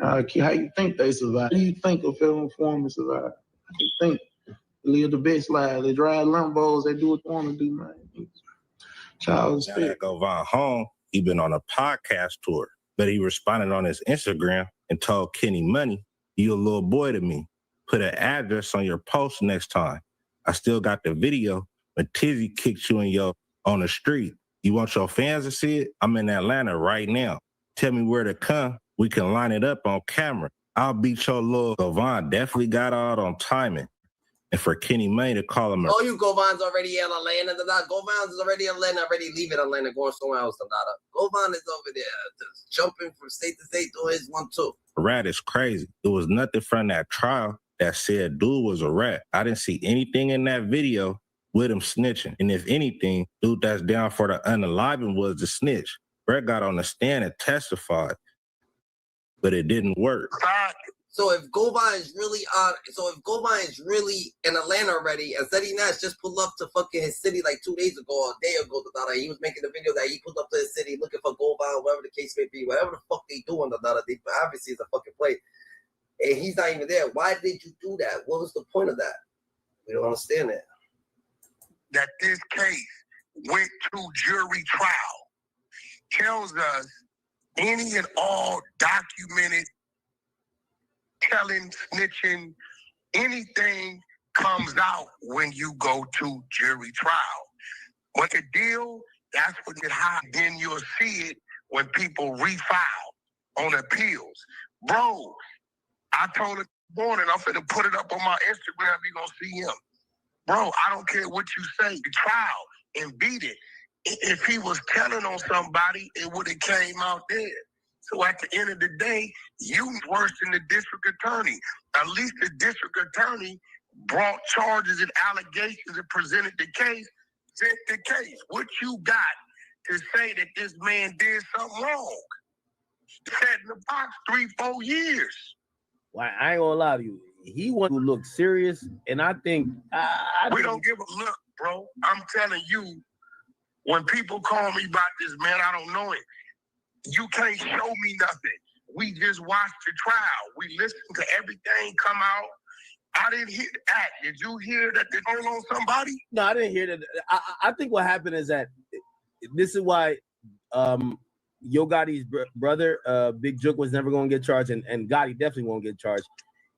How you think they survive? How do you think a federal informant survive? How you think they live the best life? They drive Lambos. They do what they want to do, man. Child's now that Govan home, he been on a podcast tour, but he responded on his Instagram and told Kenny Money, "You a little boy to me. Put an address on your post next time. I still got the video when Tizzy kicked you on the street. You want your fans to see it? I'm in Atlanta right now. tell me where to come, we can line it up on camera. I'll beat your little Govan. Definitely got out on timing. And for Kenny May to call him Oh, you Govan's already in Atlanta. Govan's is already in Atlanta, already leaving Atlanta, going somewhere else. Govan is over there, just jumping from state to state doing his 1-2. rat is crazy. It was nothing from that trial that said dude was a rat. I didn't see anything in that video with him snitching. And if anything, dude that's down for the unaliving was the snitch. Brett got on the stand and testified, but it didn't work. So if Govan is really in Atlanta already, and Seti Nash just pulled up to fucking his city like 2 days ago or a day ago, he was making the video that he pulled up to his city looking for Govan, whatever the case may be, whatever the fuck they doing, they obviously is a fucking play. And he's not even there. Why did you do that? What was the point of that? We don't understand that. That this case went to jury trial tells us any and all documented telling, snitching, anything comes out when you go to jury trial. But the deal, that's what it happened. Then you'll see it when people refile on appeals. Bro, I told him this morning, I'm finna put it up on my Instagram, you're gonna see him. Bro, I don't care what you say, the trial and beat it. If he was telling on somebody, it would have came out there. So at the end of the day, you worse than the district attorney. At least the district attorney brought charges and allegations and presented the case. Set the case. What you got to say that this man did something wrong? Sat in the box 3-4 years. Well, I ain't gonna lie to you. He want to look serious, and I think we don't give a look, bro. I'm telling you, when people call me about this, man, I don't know it. You can't show me nothing. We just watched the trial. We listened to everything come out. I didn't hear that. Did you hear that they told on somebody? No, I didn't hear that. I think what happened is that this is why Yo Gotti's brother, Big Jook, was never going to get charged, and Gotti definitely won't get charged.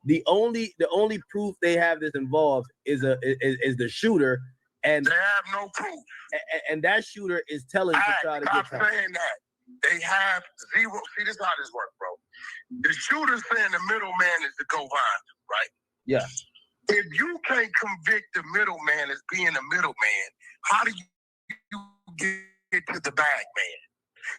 The only proof they have that's involved is the shooter, and they have no proof. And that shooter is telling to try to get stop saying that. They have zero. See, this is how this works, bro. The shooter's saying the middleman is the Govan, right? Yeah. If you can't convict the middleman as being a middleman, how do you get to the bag man?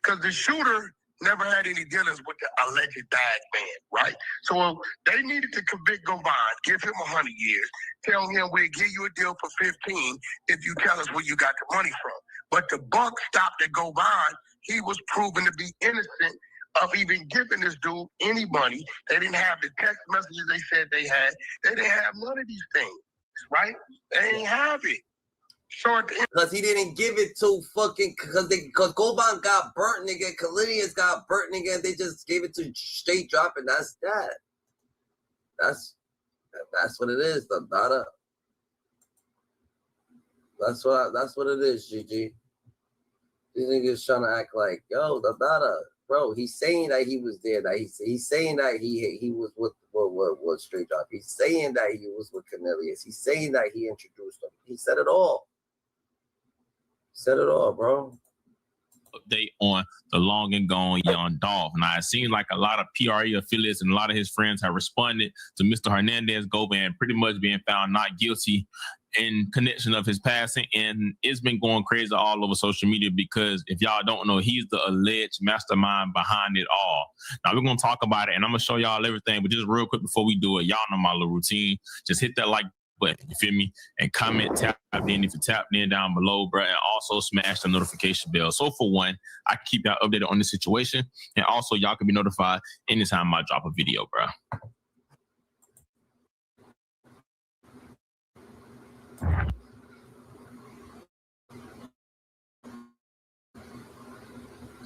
Because the shooter never had any dealings with the alleged bag man, right? So they needed to convict Govan, give him 100 years, tell him we'll give you a deal for 15 if you tell us where you got the money from. But the buck stopped at Govan. He was proven to be innocent of even giving this dude any money. They didn't have the text messages they said they had. They didn't have none of these things, right? They didn't have it. So because he didn't give it to fucking because Govan got burnt, nigga. Kalinius got burnt, nigga. And they just gave it to straight drop, and that's that. That's what it is, the data. That's what it is, GG. These niggas trying to act like, yo, the data, bro. He's saying that he was there. That he's saying that he was with straight drop. He's saying that he was with Cornelius. He's saying that he introduced him. He said it all. Said it all, bro. Update on the long and gone Young Dolph. Now, it seems like a lot of PRE affiliates and a lot of his friends have responded to Mr. Hernandez Govan pretty much being found not guilty in connection of his passing, and it's been going crazy all over social media because if y'all don't know, he's the alleged mastermind behind it all. Now we're gonna talk about it, and I'm gonna show y'all everything, but just real quick before we do it, y'all know my little routine. Just hit that like button, you feel me? And comment, tap in if you tapped in down below, bro, and also smash the notification bell. So for one, I can keep y'all updated on the situation, and also y'all can be notified anytime I drop a video, bro.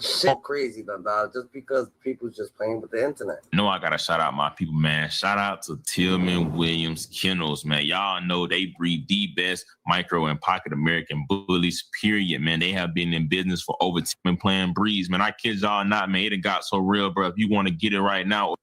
Shit crazy, dog. Just because people's just playing with the internet. No, I gotta shout out my people, man. Shout out to Tillman Williams Kennels, man. Y'all know they breed the best micro and pocket American bullies, period, man. They have been in business for over 10 and playing breeds, man. I kid y'all not, man. It got so real, bro. If you want to get it right now,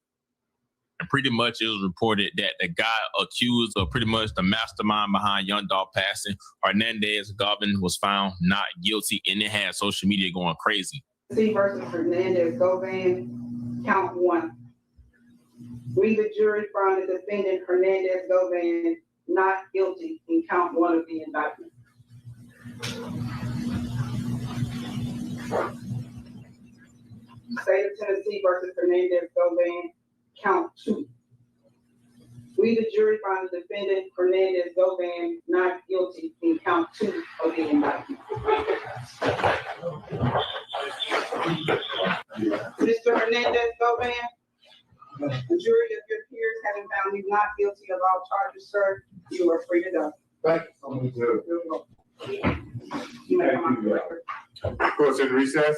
and pretty much it was reported that the guy accused of pretty much the mastermind behind Young Dolph passing, Hernandez Govan, was found not guilty, and it had social media going crazy. versus Hernandez Govan, count 1. We, the jury, found the defendant Hernandez Govan not guilty in count 1 of the indictment. State of Tennessee versus Hernandez Govan, count 2. We, the jury, found the defendant Hernandez Govan not guilty in count 2 of the indictment. Mr. Hernandez Govan, the jury of your peers having found you not guilty of all charges, sir, you are free to go. Thank you. You may come on the record. Court's in recess.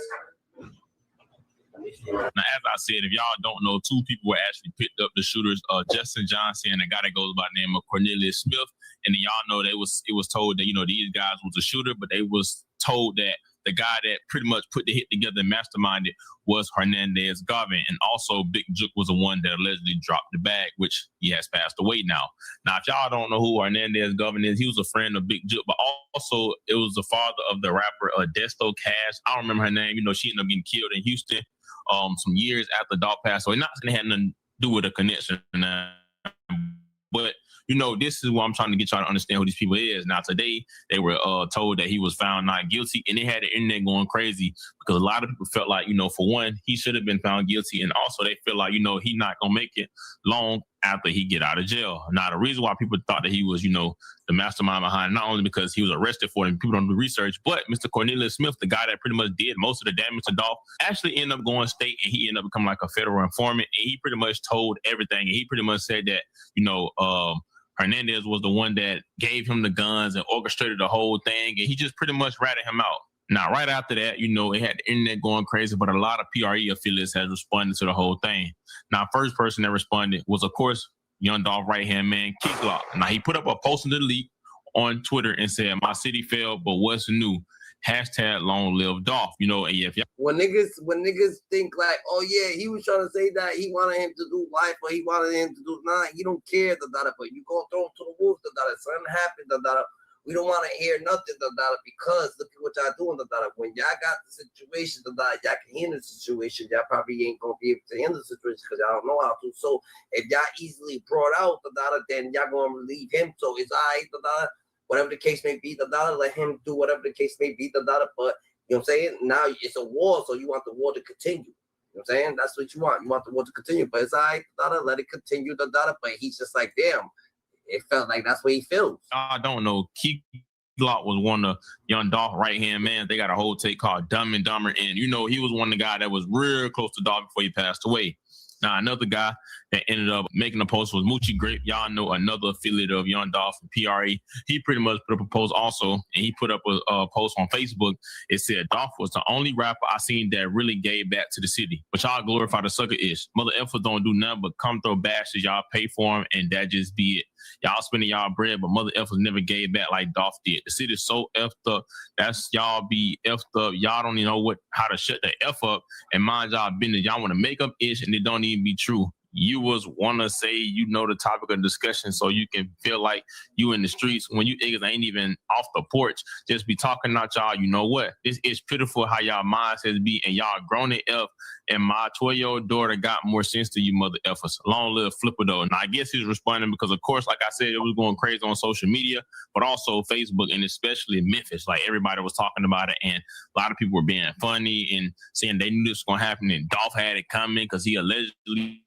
Now, as I said, if y'all don't know, 2 people were actually picked up, the shooters, Justin Johnson and a guy that goes by the name of Cornelius Smith. And y'all know it was told that, these guys was a shooter, but they was told that the guy that pretty much put the hit together and masterminded was Hernandez Govan. And also Big Juke was the one that allegedly dropped the bag, which he has passed away now. Now, if y'all don't know who Hernandez Govan is, he was a friend of Big Juke, but also it was the father of the rapper Desto Cash. I don't remember her name. She ended up getting killed in Houston some years after Dog passed. So it's not going to have nothing to do with a connection. But this is what I'm trying to get y'all to understand who these people is. Now, today, they were told that he was found not guilty, and they had the internet going crazy because a lot of people felt like, for one, he should have been found guilty, and also they feel like, he not going to make it long after he get out of jail. Now, the reason why people thought that he was, the mastermind behind, not only because he was arrested for it and people don't do research, but Mr. Cornelius Smith, the guy that pretty much did most of the damage to Dolph, actually ended up going state, and he ended up becoming like a federal informant, and he pretty much told everything, and he pretty much said that, Hernandez was the one that gave him the guns and orchestrated the whole thing, and he just pretty much ratted him out. Now, right after that, it had the internet going crazy, but a lot of PRE affiliates has responded to the whole thing. Now, first person that responded was, of course, Young Dolph right-hand man, Key Glock. Now, he put up a post in the leak on Twitter and said, "My city fell, but what's new? Hashtag long live Dolph." And if y'all... When niggas think like, oh yeah, he was trying to say that he wanted him to do life or he wanted him to do he don't care, but you go throw him to the wolves, something happened, we don't want to hear nothing, because look at what y'all doing, when y'all got the situation, y'all can handle the situation, y'all probably ain't gonna be able to handle the situation because y'all don't know how to. So if y'all easily brought out then y'all gonna relieve him. So it's all right, whatever the case may be, let him do whatever the case may be, but you know what I'm saying? Now it's a war, so you want the war to continue. You know what I'm saying? That's what you want. You want the war to continue, but it's all right, let it continue, but he's just like, damn, it felt like that's what he feels. I don't know. Key Glock was one of Young Dolph right-hand man. They got a whole tape called Dumb and Dumber, and he was one of the guys that was real close to Dolph before he passed away. Now, another guy that ended up making a post was Moochie Grape. Y'all know, another affiliate of Young Dolph and PRE. He pretty much put up a post also, and he put up a post on Facebook. It said, "Dolph was the only rapper I seen that really gave back to the city. But y'all glorify the sucker-ish. Mother effers don't do nothing but come throw bashes. Y'all pay for them, and that just be it. Y'all spending y'all bread, but mother effers never gave back like Dolph did. The city's so effed up. That's y'all be effed up. Y'all don't even know how to shut the F up and mind y'all business. Y'all want to make up ish, and it don't even be true. You was want to say the topic of discussion so you can feel like you in the streets when you niggas ain't even off the porch. Just be talking out y'all. You know what? This is pitiful how y'all mindsets be, and y'all grown it up. And my 12-year-old daughter got more sense to you mother effers. Long live Flipper though." And I guess he's responding because, of course, like I said, it was going crazy on social media, but also Facebook and especially Memphis. Like everybody was talking about it, and a lot of people were being funny and saying they knew this was going to happen. And Dolph had it coming because he allegedly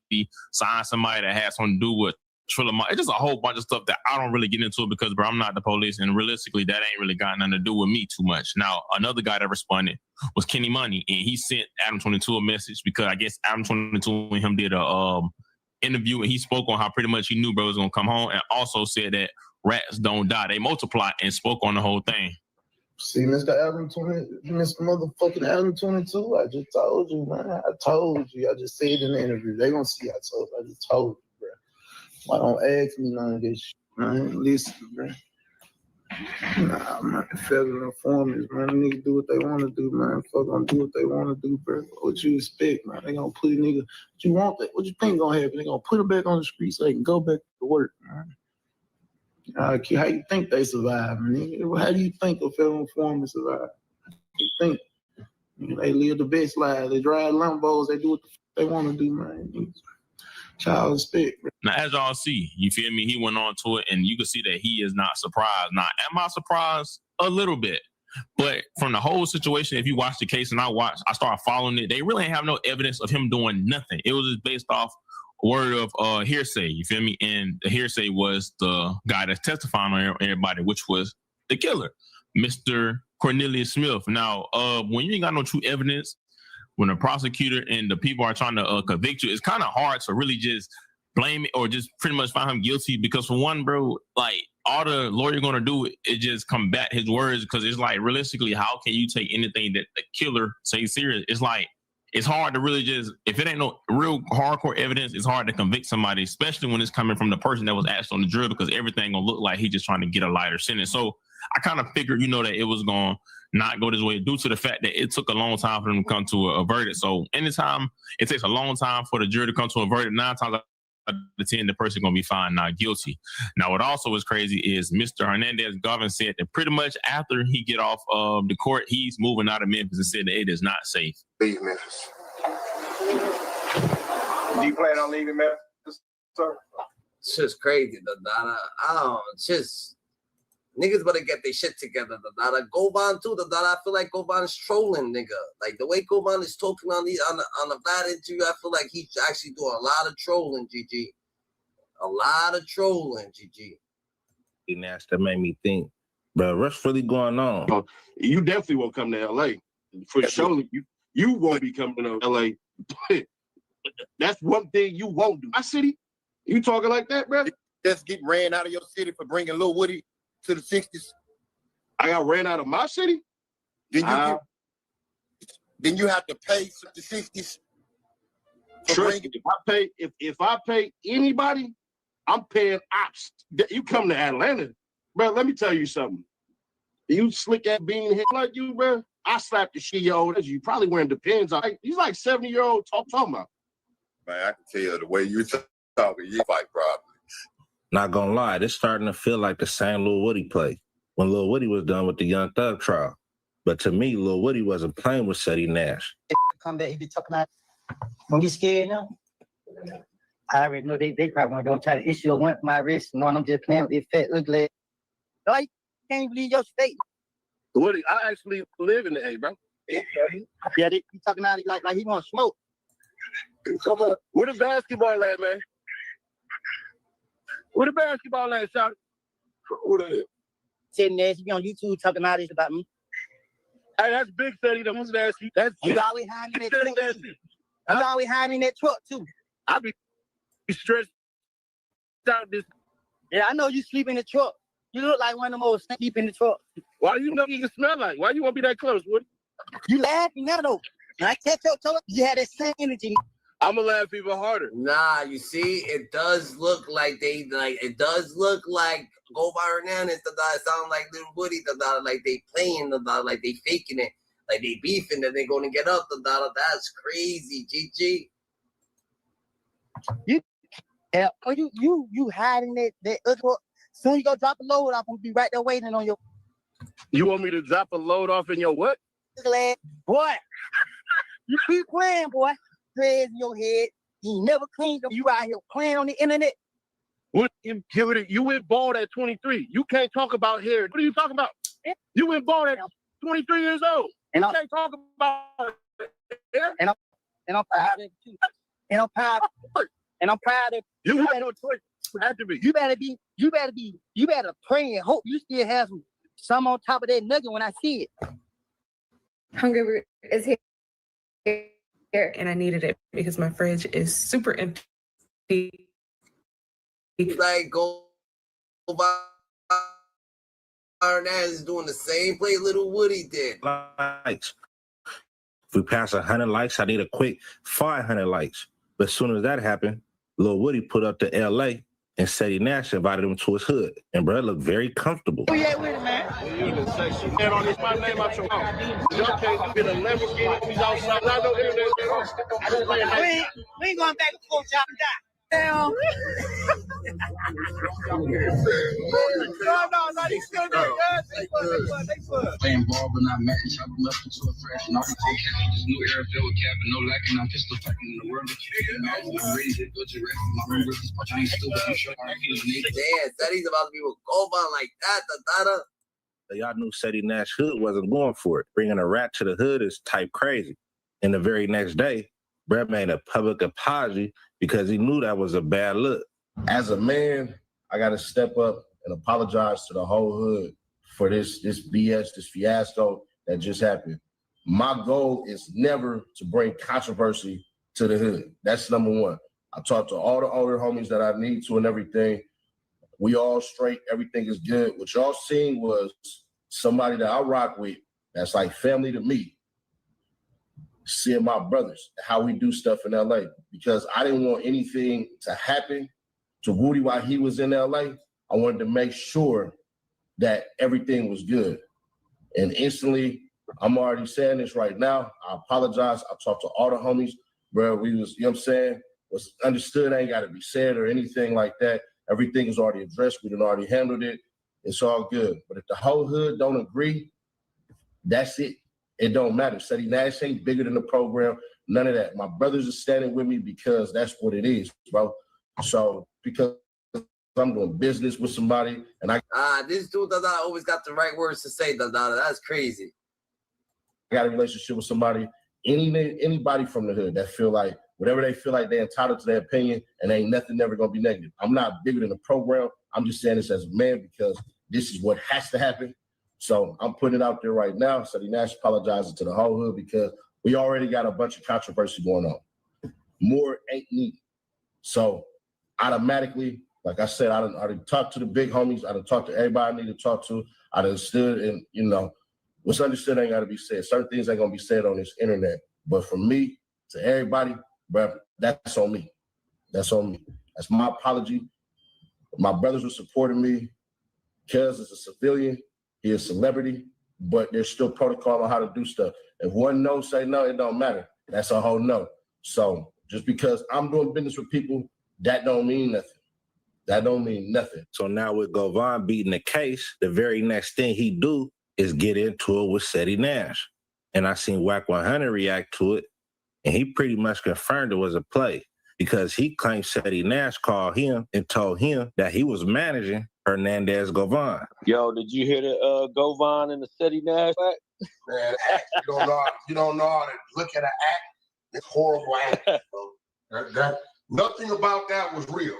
signed somebody that had something to do with Triller. It's just a whole bunch of stuff that I don't really get into because, bro, I'm not the police, and realistically, that ain't really got nothing to do with me too much. Now, another guy that responded was Kenny Money, and he sent Adam 22 a message because I guess Adam 22 and him did a interview, and he spoke on how pretty much he knew bro was gonna come home, and also said that rats don't die, they multiply, and spoke on the whole thing. See, Mr. Motherfucking Adam 22, I just told you, man. I told you. I just said in the interview. They gonna see I told you. I just told you, bro. Why don't ask me none of this shit, man? Listen, bro. Nah, man. Federal informants, man. Niggas do what they want to do, man. Fuck gonna do what they want to do, bro. What you expect, man? They gonna put a nigga. What you want? What you think gonna happen? They gonna put him back on the street so they can go back to work, man. How you think they survive, man? How do you think a federal informant survive? How do you think? They live the best life. They drive Lambos. They do what they want to do, man. Child respect. Now, as y'all see, you feel me? He went on to it, and you can see that he is not surprised. Now, am I surprised? A little bit. But from the whole situation, if you watch the case and I started following it, they really ain't have no evidence of him doing nothing. It was just based off word of hearsay, you feel me? And the hearsay was the guy that's testifying on everybody, which was the killer, Mr. Cornelius Smith. Now, when you ain't got no true evidence, when the prosecutor and the people are trying to convict you, it's kind of hard to really just blame it or just pretty much find him guilty because for one, bro, like all the lawyer gonna do is just combat his words because it's like realistically, how can you take anything that the killer says serious? It's like it's hard to really just if it ain't no real hardcore evidence, it's hard to convict somebody, especially when it's coming from the person that was asked on the jury because everything gonna look like he just trying to get a lighter sentence. So I kind of figured, that it was gonna not go this way due to the fact that it took a long time for them to come to a verdict. So anytime it takes a long time for the jury to come to a verdict, 9 times out of 10, the person going to be found not guilty. Now, what also is crazy is Mr. Hernandez Govan said that pretty much after he get off of the court, he's moving out of Memphis and said that it is not safe. Leave Memphis. Do you plan on leaving Memphis, sir? It's just crazy, niggas better get their shit together. Govan too. I feel like Govan's trolling, nigga. Like the way Govan is talking on the Vlad interview, I feel like he's actually doing a lot of trolling, GG. A lot of trolling, GG. That made me think, bro, what's really going on? Oh, you definitely won't come to LA. For sure, you won't be coming to LA. That's one thing you won't do. My city, you talking like that, bro? Just get ran out of your city for bringing Lil Woody to the 60s. I got ran out of my city? Then you have to pay the 60s. If I pay anybody, I'm paying ops. You come to Atlanta, bro, let me tell you something. You slick at being here like you, bro, I slap the shit your old as you probably wearing Depends on. He's like 70-year-old talking about. Man, I can tell the way you talking, you fight probably. Not gonna lie, this starting to feel like the same Lil Woody play when Lil Woody was done with the Young Thug trial. But to me, Lil Woody wasn't playing with Seti Nash. Come back, he be talking about, don't get scared now. I already know they probably gonna try to issue a warrant for my arrest, knowing I'm just playing with this fat ugly. No, you can't believe your state. Woody, I actually live in the A, bro. Yeah, they be talking about it like he want smoke. Come on, where the basketball at, man? Where the basketball at, shout it? Who that is? Sitting there, you be on YouTube talking all this about me. Hey, that's Big Seti. That was nasty. That's you always hiding in that truck. I'm always hiding in that truck too. I be stressed out this. Yeah, I know you sleep in the truck. You look like one of the most sleep in the truck. Why you know you can smell like? Why you want to be that close, Woody? You laughing now though. I catch your toe. You had that same energy. I'ma laugh even harder. Nah, you see, it does look like it does look like Govan Hernandez, it sound like Lil Woody, like they playing, like they faking it, like they beefing that they gonna get up, that's crazy, GG. You hiding that other. Soon you go drop a load off, I'm gonna be right there waiting on your. You want me to drop a load off in your what? Boy, you keep playing, boy. Dreads in your head. You never cleaned them. You out here playing on the internet. What? You went bald at 23. You can't talk about hair. What are you talking about? You went bald at 23 years old. And you can't talk about hair. And I'm proud of it too. And I'm proud of you. Have no choice. Have to be. You better pray and hope you still have some on top of that nugget when I see it. Hunger is here. And I needed it because my fridge is super empty. Like Govan Hernandez is doing the same play Little Woody did. Likes. If we pass 100 likes, I need a quick 500 likes. But as soon as that happened, Lil Woody put up to LA and Seti Nash invited him to his hood. And bro, it looked very comfortable. Oh yeah, with it, man. You even say shit. And on this, my name out your mouth. Y'all can't get a Lamborghini. He's outside. I know we ain't going back and forth, y'all. Down. He's still there. They fun. Playing ball, but not matching. Chopping up into a fresh. And all these this new era filled with cap and no lacking. I'm pistol fighting in the world. I'm ready to go to rest. My room is punching me stupid. I'm sure I Damn, Seti's about to be with Govan like that. Y'all knew Seti Nash Hood wasn't going for it. Bringing a rat to the hood is type crazy. And the very next day, Brett made a public apology because he knew that was a bad look. As a man, I got to step up and apologize to the whole hood for this BS, this fiasco that just happened. My goal is never to bring controversy to the hood. That's number one. I talked to all the older homies that I need to and everything. We all straight. Everything is good. What y'all seen was somebody that I rock with that's like family to me. Seeing my brothers, how we do stuff in LA. Because I didn't want anything to happen to Woody while he was in LA. I wanted to make sure that everything was good. And instantly, I'm already saying this right now. I apologize. I talked to all the homies, bro. We was, you know what I'm saying? Was understood. Ain't got to be said or anything like that. Everything is already addressed. We done already handled it. It's all good. But if the whole hood don't agree, that's it. It don't matter. Seti Nash ain't bigger than the program. None of that. My brothers are standing with me because that's what it is, bro. So because I'm doing business with somebody and this dude Dada always got the right words to say, Dada. That's crazy. I got a relationship with somebody, anybody from the hood that feel like whatever they feel like they're entitled to their opinion and ain't nothing ever gonna be negative. I'm not bigger than the program. I'm just saying this as a man because this is what has to happen. So I'm putting it out there right now. Seti Nash apologizes to the whole hood because we already got a bunch of controversy going on. More ain't needed. So automatically, like I said, I done talked to the big homies. I done talked to everybody I need to talk to. I done stood and, you know, what's understood ain't got to be said. Certain things ain't going to be said on this internet. But for me, to everybody, bro, that's on me. That's on me. That's my apology. My brothers were supporting me. Kez is a civilian. He is a celebrity. But there's still protocol on how to do stuff. If one no say no, it don't matter. That's a whole no. So just because I'm doing business with people, that don't mean nothing. That don't mean nothing. So now with Govan beating the case, the very next thing he do is get into it with Seti Nash. And I seen Wack 100 react to it, and he pretty much confirmed it was a play because he claimed Seti Nash called him and told him that he was managing Hernandez Govan. Yo, did you hear the Govan and the Seti Nash act? Man, act. You don't know how to look at an act. It's horrible acting, bro. Nothing about that was real.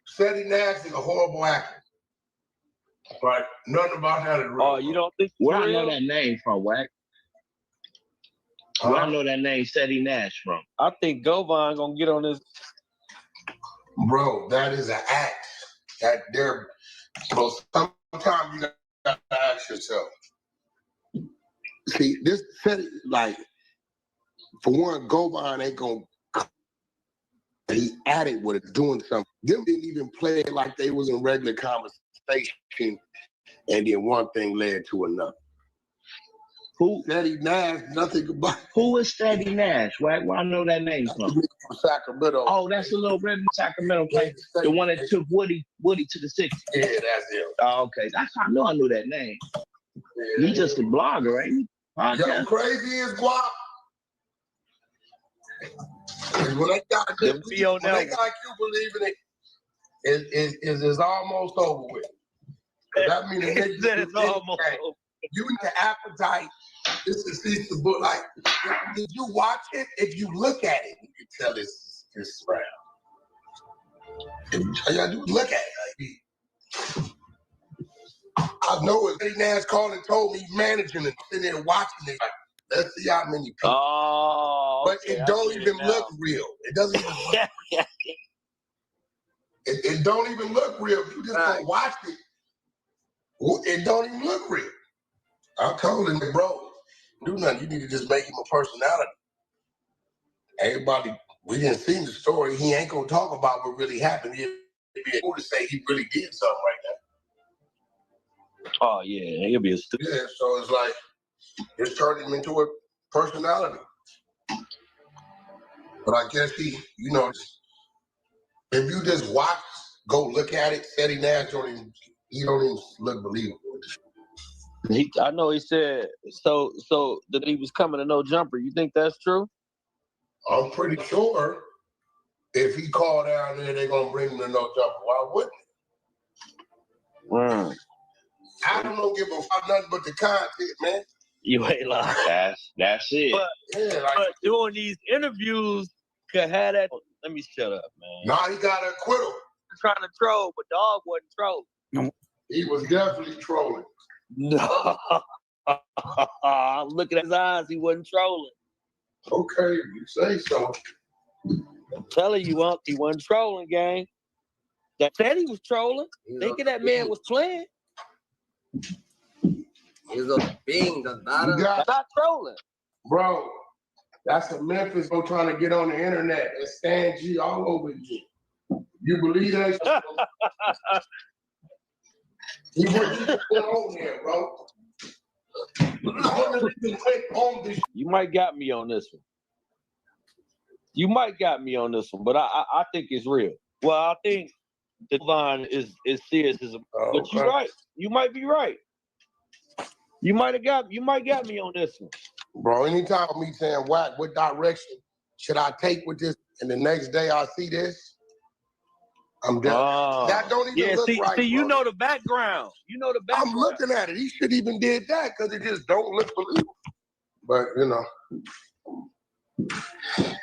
Seti Nash is a horrible actor. Right? Nothing about that is real. Oh, you don't think where I know that name from, Wack? Where I know that name Seti Nash from? I think Govan gonna get on this. Bro, that is an act. That there, bro, sometimes you gotta ask yourself. See, this Seti, like, for one, Govan ain't gonna. He added with it, doing something. Them didn't even play it like they was in regular conversation, and then one thing led to another. Who? Seti Nash, nothing about. Who is Seti Nash? Where I know that name from? From Sacramento. Oh, that's a little red Sacramento place. The one that took Woody to the 60s. Yeah, that's it. Oh, okay. I know I knew that name. Yeah, he's just a blogger, ain't he? Yo, crazy is Guap. When they got you believing it, is almost over with. That means it's almost over. You need the appetite just to see the book. Like, did you watch it? If you look at it, you can tell this round. All you gotta do is look at it. Like, I know it. Seti Nash called and told me he's managing and sitting there watching it. Like, let's see how many people. Oh, but it don't even look real. It doesn't even look real. It don't even look real. If you just go watch it, it don't even look real. I told him, bro, do nothing. You need to just make him a personality. Everybody, we didn't see the story. He ain't gonna talk about what really happened. He'll be able to say he really did something right now. Oh yeah, he'll be a stupid. Yeah, so it's like it's turned him into a personality. But I guess he, you know, if you just watch go look at it. Ceddy Nash don't even look believable. I know he said so that he was coming to No Jumper. You think that's true? I'm pretty sure if he called down there, they're gonna bring him to No Jumper. Why wouldn't he? I don't give a fuck nothing but the content, man. You ain't lying. That's it. But doing these interviews could have that. Let me shut up, man. Nah, he got an acquittal. Trying to troll, but dog wasn't trolling. No. He was definitely trolling. No. I'm looking at his eyes. He wasn't trolling. Okay, you say so. I'm telling you, Unc, he wasn't trolling, gang. That said he was trolling. Thinking that man was playing. He's a being not trolling. Bro, that's a Memphis go trying to get on the internet and Stan G all over again. You believe that? He wouldn't put on there, bro. You might got me on this one. But I think it's real. Well, I think the line is serious. But you're right. You might be right. You might got me on this one. Bro, anytime me saying what direction should I take with this, and the next day I see this, I'm done. That don't even look right. See, you know the background. I'm looking at it. He should even did that because it just don't look believable. But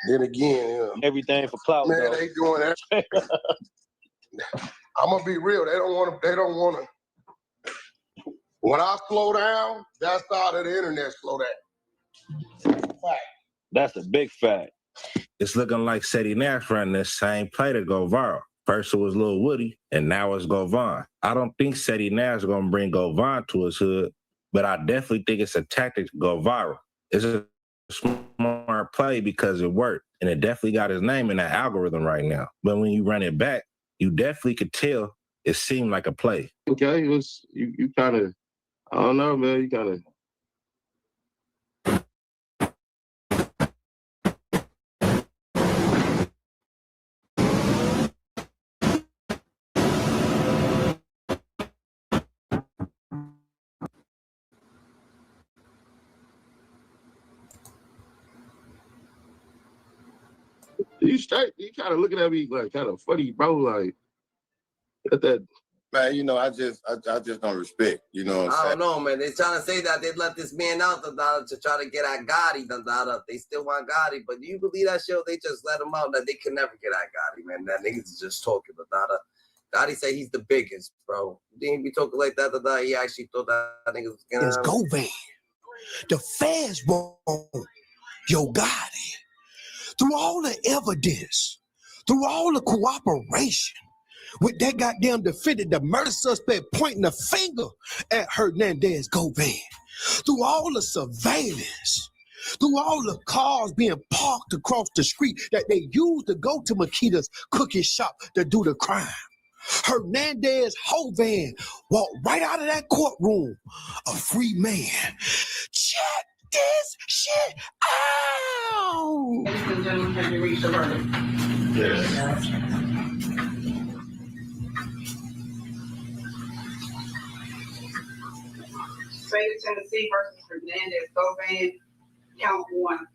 then again, everything for clout. Man, they doing that. I'm gonna be real. They don't want to. When I slow down, that's how the internet slow down. That's a big fact. It's looking like Ceddy Nash running this same play to go viral. First it was Lil Woody, and now it's Govan. I don't think Ceddy Nash is going to bring Govan to his hood, but I definitely think it's a tactic to go viral. It's a smart play because it worked, and it definitely got his name in that algorithm right now. But when you run it back, you definitely could tell it seemed like a play. Okay, it was you kind of, I don't know, man, you kind of. You kind of looking at me like kind of funny, bro. Like that. Man, I just don't respect. You know what I'm saying? I don't know, man. They're trying to say that they'd let this man out to try to get at Gotti. They still want Gotti, but do you believe that show? They just let him out that they can never get at Gotti, man. That niggas just talking. Gotti say he's the biggest, bro. He didn't be talking like that. He actually thought that nigga was gonna. It's Govan. The feds want Yo Gotti. Through all the evidence, through all the cooperation, with that goddamn defendant, the murder suspect pointing a finger at Hernandez Govan, through all the surveillance, through all the cars being parked across the street that they used to go to Makita's cookie shop to do the crime. Hernandez Govan walked right out of that courtroom, a free man. Check this shit out! Ladies and gentlemen, have you reached the verdict? Yes. State of Tennessee versus Hernandez Govan, count 1.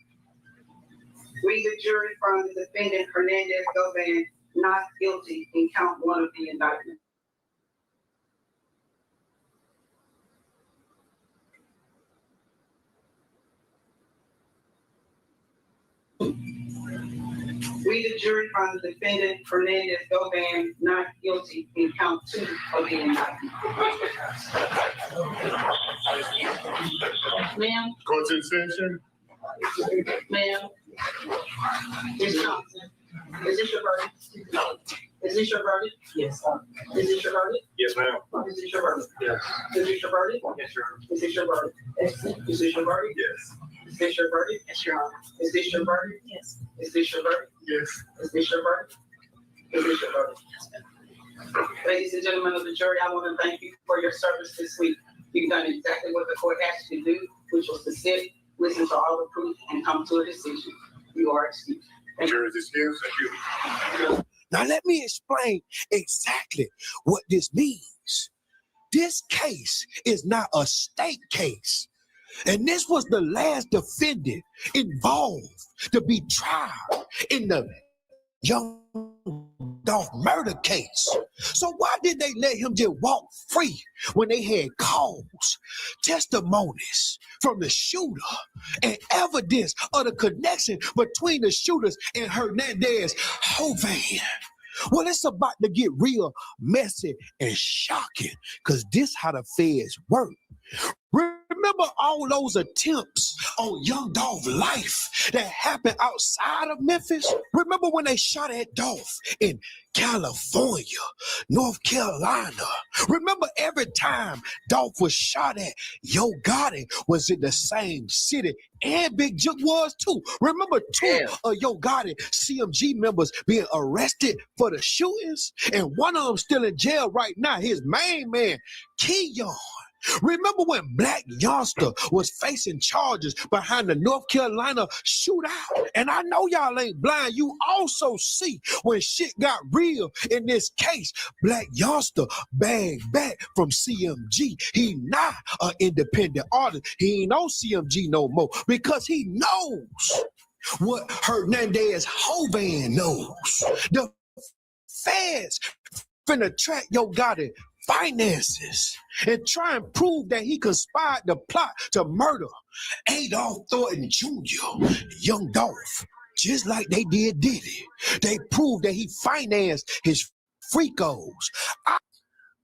We, the jury, found the defendant Hernandez Govan not guilty in count 1 of the indictment. We, the jury, found the defendant Hernandez Govan not guilty in count 2 of the indictment. Ma'am. Go to the session. Ma'am. Ms. Thompson, is this your verdict? No. Is this your verdict? Yes. Is this your verdict? Yes, ma'am. Is this your verdict? Yes. Is this your verdict? Yes, Your Honor. Is this your verdict? Is this your verdict? Yes. Is this your verdict? Yes, Your Honor. Is this your verdict? Yes. Is this your verdict? Yes. Is this your verdict? Is this your verdict? Ladies and gentlemen of the jury, I want to thank you for your service this week. You've done exactly what the court asked you to do, which was to sit, listen to all the proof, and come to a decision. You are excused. Jury is excused. Thank you. Now let me explain exactly what this means. This case is not a state case. And this was the last defendant involved to be tried in the Young Dolph murder case. So why did they let him just walk free when they had calls, testimonies from the shooter, and evidence of the connection between the shooters and Hernandez Govan? Well, it's about to get real messy and shocking, because this how the feds work. Remember all those attempts on Young Dolph's life that happened outside of Memphis? Remember when they shot at Dolph in California, North Carolina? Remember every time Dolph was shot at, Yo Gotti was in the same city, and Big Juke was too. Remember two of Yo Gotti CMG members being arrested for the shootings? And one of them still in jail right now, his main man, Keyon. Remember when Black Youngsta was facing charges behind the North Carolina shootout? And I know y'all ain't blind. You also see when shit got real in this case, Black Youngsta bagged back from CMG. He not an independent artist. He ain't on CMG no more because he knows what Hernandez Govan knows. The feds finna track Yo Gotti finances and try and prove that he conspired the plot to murder Adolph Thornton Jr., Young Dolph, just like they did Diddy. They proved that he financed his freakos.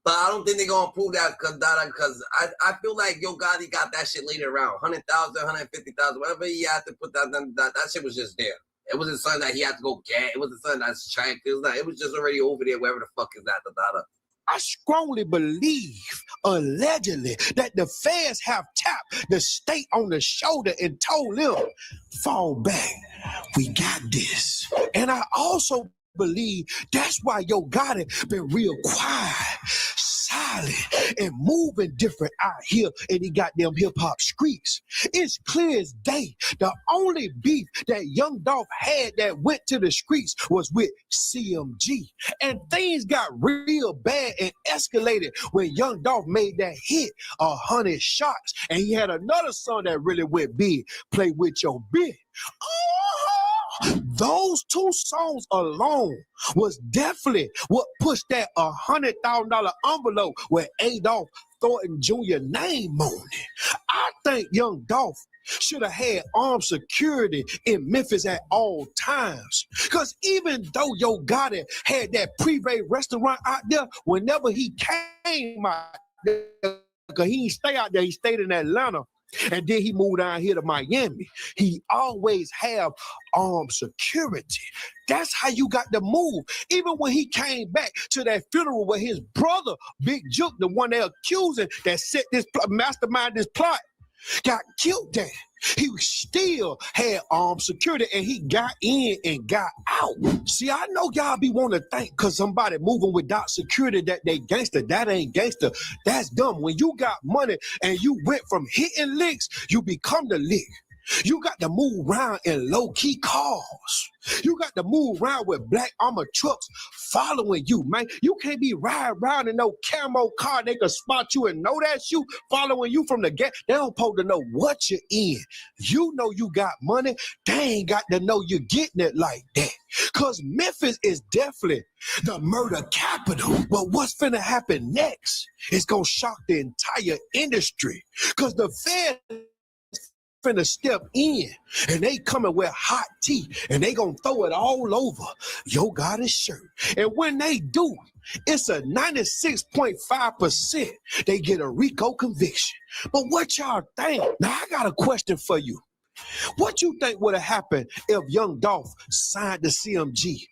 But I don't think they're gonna prove that because I feel like Yo Gotti got that shit later around 100,000, 150,000, whatever he had to put that shit was just there. It wasn't something that he had to go get. It wasn't something that's tracked. It was just already over there, wherever the fuck is that. I strongly believe, allegedly, that the feds have tapped the state on the shoulder and told them, fall back, we got this. And I also believe that's why Yo Gotti been real quiet, silent, and moving different out here in the goddamn hip-hop streets. It's clear as day. The only beef that Young Dolph had that went to the streets was with CMG. And things got real bad and escalated when Young Dolph made that hit, 100 shots. And he had another song that really went big, Play With Your Bitch. Those two songs alone was definitely what pushed that $100,000 envelope with Adolph Thornton Jr. name on it. I think Young Dolph should have had armed security in Memphis at all times. Because even though Yo Gotti had that privé restaurant out there, whenever he came out there, because he didn't stay out there, he stayed in Atlanta. And then he moved down here to Miami. He always have armed security. That's how you got to move. Even when he came back to that funeral with his brother, Big Juke, the one they accusing that set this mastermind this plot, got killed there. He still had armed security and he got in and got out. See, I know y'all be wanting to think because somebody moving without security that they gangster. That ain't gangster. That's dumb. When you got money and you went from hitting licks, you become the lick. You got to move around in low-key cars. You got to move around with black armored trucks following you, man. You can't be riding around in no camo car. They can spot you and know that's you, following you from the gate. They don't supposed to know what you're in. You know you got money. They ain't got to know you're getting it like that. Because Memphis is definitely the murder capital. But what's finna happen next is going to shock the entire industry. Because the Fed finna step in and they coming with hot tea and they gonna throw it all over Yo Gotti's shirt. And when they do, it's a 96.5% they get a RICO conviction. But what y'all think? Now I got a question for you. What you think would have happened if Young Dolph signed the CMG?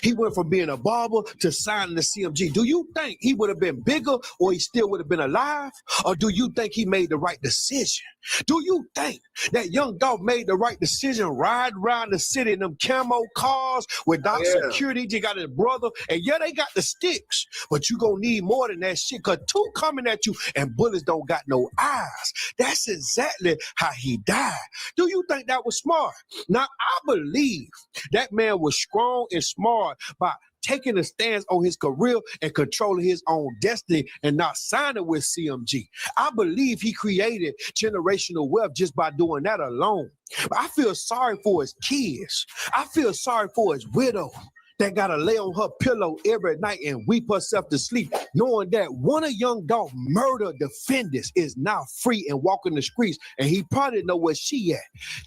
He went from being a barber to signing the CMG. Do you think he would have been bigger or he still would have been alive? Or do you think he made the right decision? Do you think that Young Dolph made the right decision riding around the city in them camo cars without security? He got his brother. And yeah, they got the sticks, but you gonna need more than that shit because two coming at you and bullets don't got no eyes. That's exactly how he died. Do you think that was smart? Now, I believe that man was strong and smart by taking a stance on his career and controlling his own destiny and not signing with CMG. I believe he created generational wealth just by doing that alone. I feel sorry for his kids. I feel sorry for his widow that gotta lay on her pillow every night and weep herself to sleep, knowing that one of Young Dolph murder defendants is now free and walking the streets, and he probably know where she at.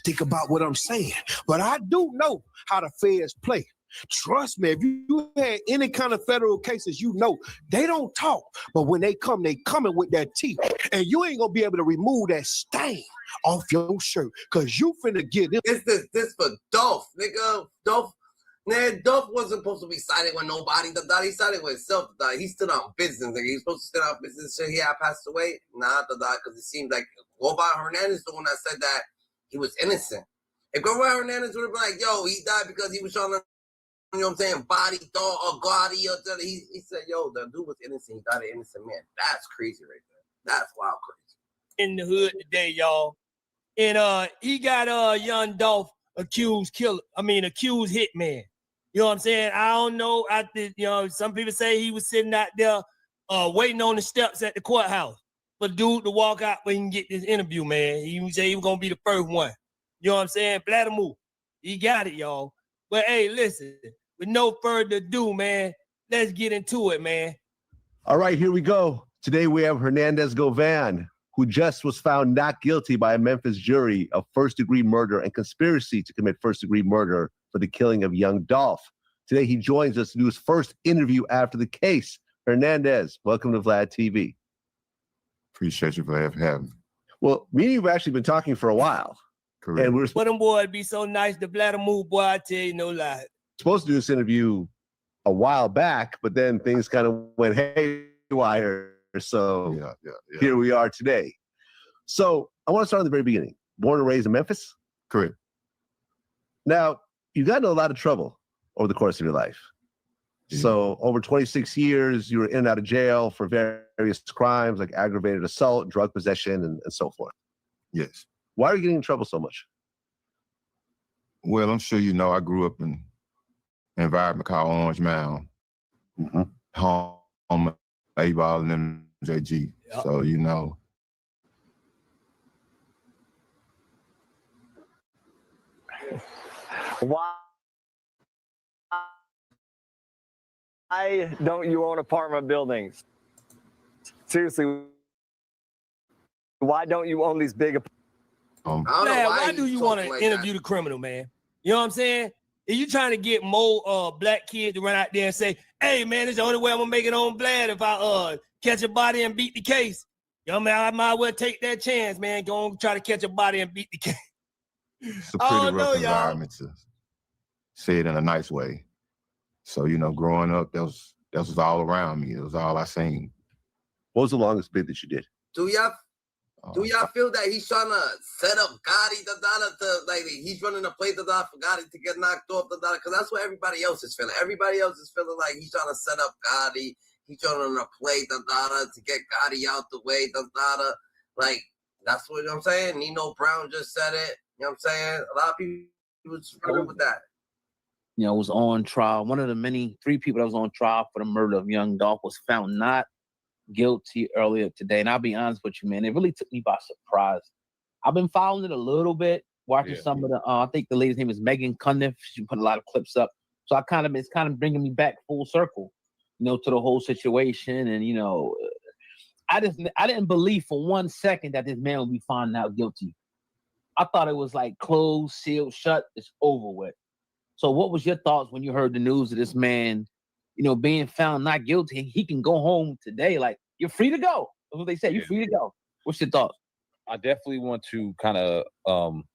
Think about what I'm saying. But I do know how the feds play. Trust me, if you had any kind of federal cases, you know they don't talk, but when they come, they coming with that teeth, and you ain't gonna be able to remove that stain off your shirt, cause you finna get it. This for Dolph, nigga. Dolph wasn't supposed to be siding with nobody. He sided with himself. He stood on business. Like, he's supposed to stand on business. He had passed away. Nah, because it seemed like Govan Hernandez, the one that said that he was innocent. If Govan Hernandez would have been like, yo, he died because he was trying to, you know what I'm saying, body dog or Gotti or something. He said, yo, the dude was innocent. He died an innocent man. That's crazy right there. That's wild crazy. In the hood today, y'all. And he got Young Dolph accused hitman. You know what I'm saying? I don't know. Some people say he was sitting out there waiting on the steps at the courthouse for dude to walk out where he can get this interview, man. He said he was going to be the first one. You know what I'm saying? Vladimir, he got it, y'all. But hey, listen, with no further ado, man, let's get into it, man. All right, here we go. Today we have Hernandez Govan, who just was found not guilty by a Memphis jury of first-degree murder and conspiracy to commit first-degree murder for the killing of Young Dolph. Today, he joins us to do his first interview after the case. Hernandez, welcome to Vlad TV. Appreciate you for having me. Well, me and you have actually been talking for a while. Correct. And we're But them boys be so nice to Vladimir, boy, I tell you no lie. supposed to do this interview a while back, but then things kind of went haywire. So here we are today. So I want to start at the very beginning. Born and raised in Memphis? Correct. Now, you got into a lot of trouble over the course of your life. So over 26 years, you were in and out of jail for various crimes like aggravated assault, drug possession, and so forth. Yes. Why are you getting in trouble so much? Well, I'm sure you know I grew up in an environment called Orange Mound. Home, A-ball, and MJG. Yep. So, you know. Why don't you own apartment buildings? Seriously, why don't you own these big apartments? Why do you want to interview the criminal, man? You know what I'm saying? Are you trying to get more black kids to run out there and say, hey, man, it's the only way I'm going to make it on Vlad if I catch a body and beat the case? You know, man, I might well take that chance, man. Go and try to catch a body and beat the case. It's a pretty rough environment to say it in a nice way. So, you know, growing up, that was all around me. It was all I seen. What was the longest bid that you did? Do y'all feel that he's trying to set up Gotti, he's running a play for Gotti to get knocked off, because that's what everybody else is feeling. Everybody else is feeling like he's trying to set up Gotti. He's trying to play to get Gotti out the way, like, that's what I'm saying. Nino Brown just said it. You know what I'm saying? A lot of people was familiar with that. You know, was on trial. One of the three people that was on trial for the murder of Young Dolph was found not guilty earlier today. And I'll be honest with you, man, it really took me by surprise. I've been following it a little bit, watching some of the, I think the lady's name is Megan Cundiff. She put a lot of clips up. So it's kind of bringing me back full circle, you know, to the whole situation. And, you know, I didn't believe for 1 second that this man would be found out guilty. I thought it was like closed, sealed, shut, it's over with. So what was your thoughts when you heard the news of this man, you know, being found not guilty? He can go home today. Like, you're free to go. That's what they say. You're free to go. What's your thoughts? I definitely want to kind of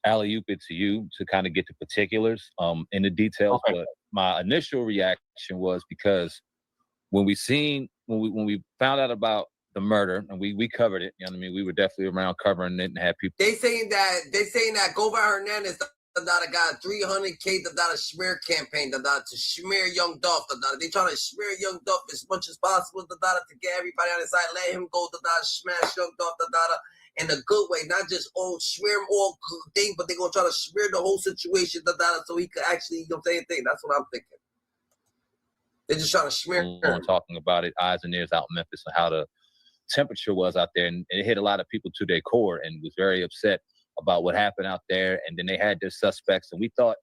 alley-oop it to you to kind of get the particulars in the details. Okay. But my initial reaction was because when we found out about the murder and we covered it, you know what I mean? We were definitely around covering it and had people. They saying that Govan Hernandez got 300K smear campaign to smear Young Dolph. They trying to smear Young Dolph as much as possible to get everybody on his side. Let him go smash Young Dolph in a good way, not just smear him all good thing, but they gonna try to smear the whole situation so he could actually, you know, say a thing. That's what I'm thinking. They just trying to smear her. Talking about it, eyes and ears out in Memphis, and how the temperature was out there, and it hit a lot of people to their core, and was very upset about what happened out there. And then they had their suspects, and we thought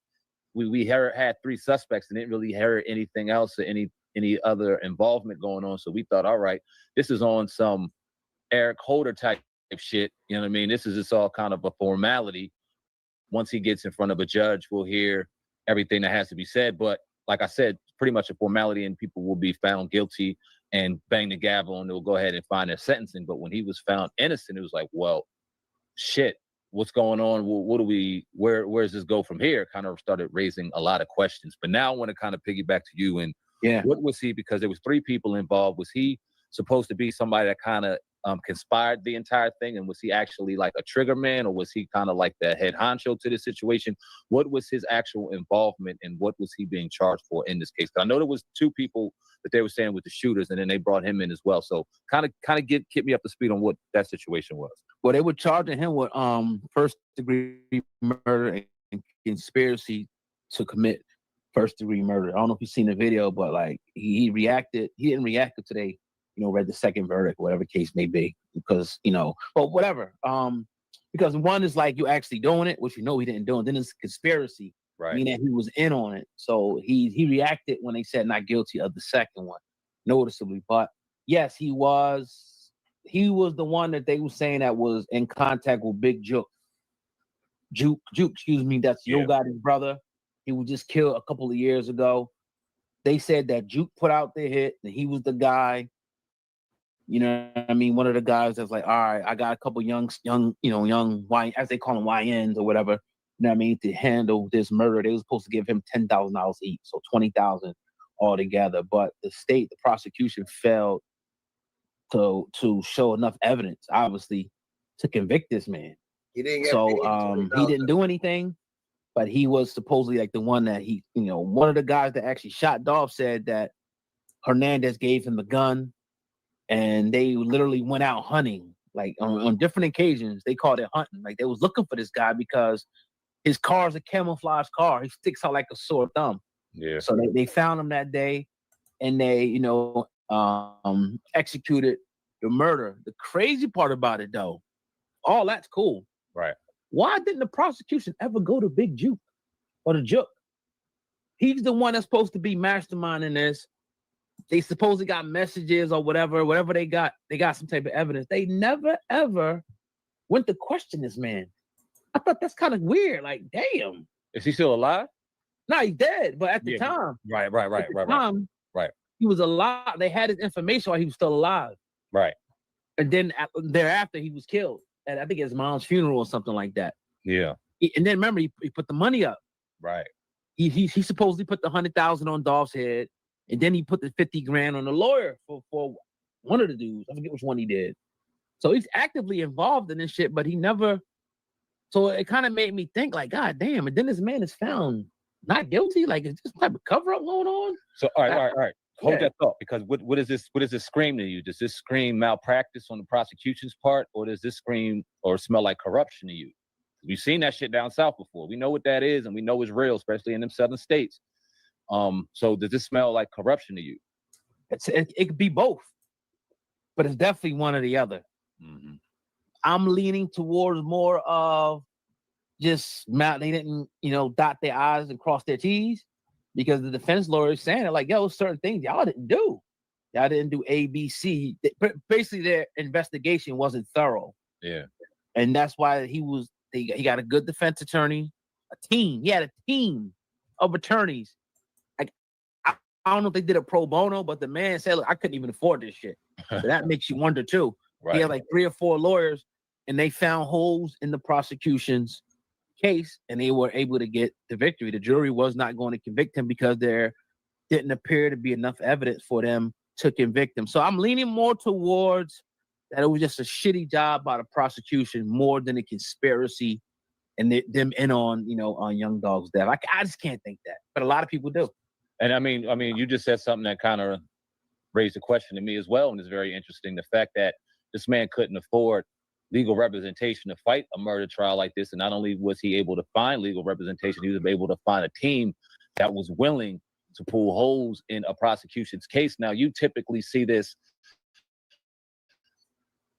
we had 3 suspects and didn't really hear anything else or any other involvement going on. So we thought, all right, this is on some Eric Holder type shit. You know what I mean? This is just all kind of a formality. Once he gets in front of a judge, we'll hear everything that has to be said. But like I said, pretty much a formality, and people will be found guilty and bang the gavel, and they'll go ahead and find their sentencing. But when he was found innocent, it was like, well, shit, what's going on? What do we, where does this go from here? Kind of started raising a lot of questions. But now I want to kind of piggyback to you. And what was he, because there was 3 people involved, was he supposed to be somebody that kind of conspired the entire thing? And was he actually like a trigger man, or was he kind of like the head honcho to the situation? What was his actual involvement, and what was he being charged for in this case? I know there was 2 people that they were saying with the shooters, and then they brought him in as well. So kind of get me up to speed on what that situation was. Well, they were charging him with first-degree murder and conspiracy to commit first-degree murder. I don't know if you've seen the video, but like he reacted. He didn't react until they, read the second verdict, whatever case may be, because well, whatever. Because one is like you actually doing it, which he didn't do, and then it's conspiracy, right? Meaning he was in on it. So he reacted when they said not guilty of the second one, noticeably. But yes, he was the one that they were saying that was in contact with Big Juke. Juke, excuse me, that's Yo Gotti's brother. He was just killed a couple of years ago. They said that Juke put out the hit, and he was the guy. You know what I mean? One of the guys that's like, all right, I got a couple young Y, as they call them, YNs or whatever, you know what I mean, to handle this murder. They were supposed to give him $10,000 each, so $20,000 altogether. But the prosecution failed to show enough evidence, obviously, to convict this man. He didn't he didn't do anything, but he was supposedly like the one that one of the guys that actually shot Dolph said that Hernandez gave him the gun. And they literally went out hunting, like on different occasions. They called it hunting. Like they was looking for this guy because his car is a camouflage car. He sticks out like a sore thumb. Yeah. So they found him that day, and they executed the murder. The crazy part about it, though, all that's cool. Right. Why didn't the prosecution ever go to Big Juke or the Juke? He's the one that's supposed to be masterminding this. They supposedly got messages or whatever they got some type of evidence. They never, ever went to question this man. I thought that's kind of weird. Like, damn. Is he still alive? No, he's dead. But at the time. Right. He was alive. They had his information while he was still alive. Right. And then thereafter, he was killed. At I think his mom's funeral or something like that. Yeah. And then remember, he put the money up. Right. He supposedly put the $100,000 on Dolph's head. And then he put the $50,000 on the lawyer for one of the dudes. I forget which one he did. So he's actively involved in this shit, but he never. So it kind of made me think, like, God damn! And then this man is found not guilty. Like, is this type of cover up going on? So all right. Hold that thought, because what is this? What does this scream to you? Does this scream malpractice on the prosecution's part, or does this scream or smell like corruption to you? We've seen that shit down south before. We know what that is, and we know it's real, especially in them southern states. So does this smell like corruption to you? It could be both, but it's definitely one or the other. Mm-hmm. I'm leaning towards more of just they didn't, dot their I's and cross their T's, because the defense lawyer is saying it like, yo, certain things y'all didn't do. Y'all didn't do A, B, C. Basically, their investigation wasn't thorough. Yeah. And that's why he got a good defense attorney, a team. He had a team of attorneys. I don't know if they did a pro bono, but the man said, look, I couldn't even afford this shit. So that makes you wonder too. Right. He had like 3 or 4 lawyers, and they found holes in the prosecution's case, and they were able to get the victory. The jury was not going to convict him because there didn't appear to be enough evidence for them to convict him. So I'm leaning more towards that it was just a shitty job by the prosecution more than a conspiracy and them in on, on Young Dog's death. I just can't think that, but a lot of people do. And I mean, you just said something that kind of raised a question to me as well, and it's very interesting. The fact that this man couldn't afford legal representation to fight a murder trial like this, and not only was he able to find legal representation, he was able to find a team that was willing to pull holes in a prosecution's case. Now, you typically see this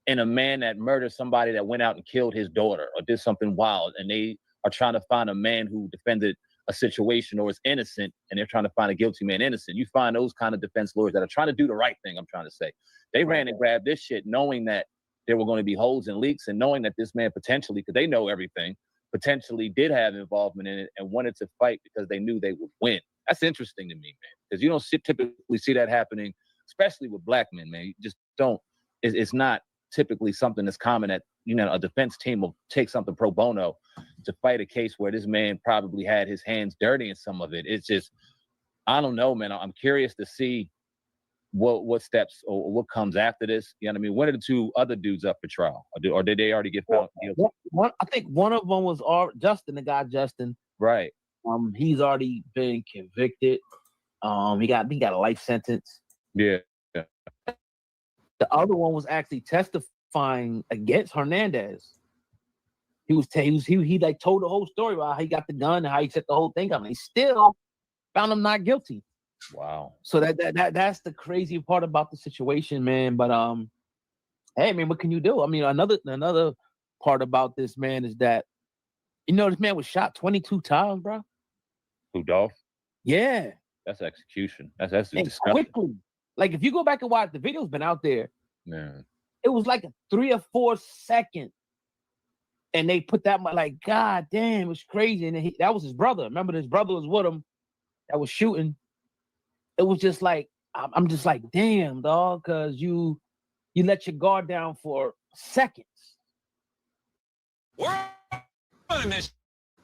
in a man that murdered somebody that went out and killed his daughter or did something wild, and they are trying to find a man who defended a situation or is innocent, and they're trying to find a guilty man innocent. You find those kind of defense lawyers that are trying to do the right thing, I'm trying to say. They ran and grabbed this shit knowing that there were going to be holes and leaks, and knowing that this man potentially, because they know everything, potentially did have involvement in it and wanted to fight because they knew they would win. That's interesting to me, man, because you don't typically see that happening, especially with black men, man. You just don't. It's not typically something that's common that, you know, a defense team will take something pro bono to fight a case where this man probably had his hands dirty in some of it. It's just, I don't know, man. I'm curious to see what steps or what comes after this. You know what I mean? When are the two other dudes up for trial? Or did they already get found guilty? I think one of them was Justin, the guy Justin. Right. He's already been convicted. He got a life sentence. Yeah. The other one was actually testifying against Hernandez. He like told the whole story about how he got the gun and how he set the whole thing up, and he still found him not guilty. Wow. So that's the crazy part about the situation, man. But hey, man, what can you do? I mean, another part about this, man, is that, you know, this man was shot 22 times, bro. Who, Dolph? Yeah. That's execution. That's and disgusting. quickly. Like, if you go back and watch, the video's been out there. Man. It was like a 3 or 4 second. And they put that, like, God damn, it was crazy. And that was his brother. Remember, his brother was with him that was shooting. It was just like, I'm just like, damn, dog, because you let your guard down for seconds. We're on a mission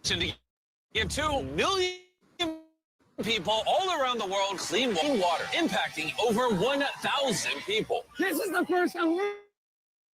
to give 2 million people all around the world clean water, impacting over 1,000 people. This is the first of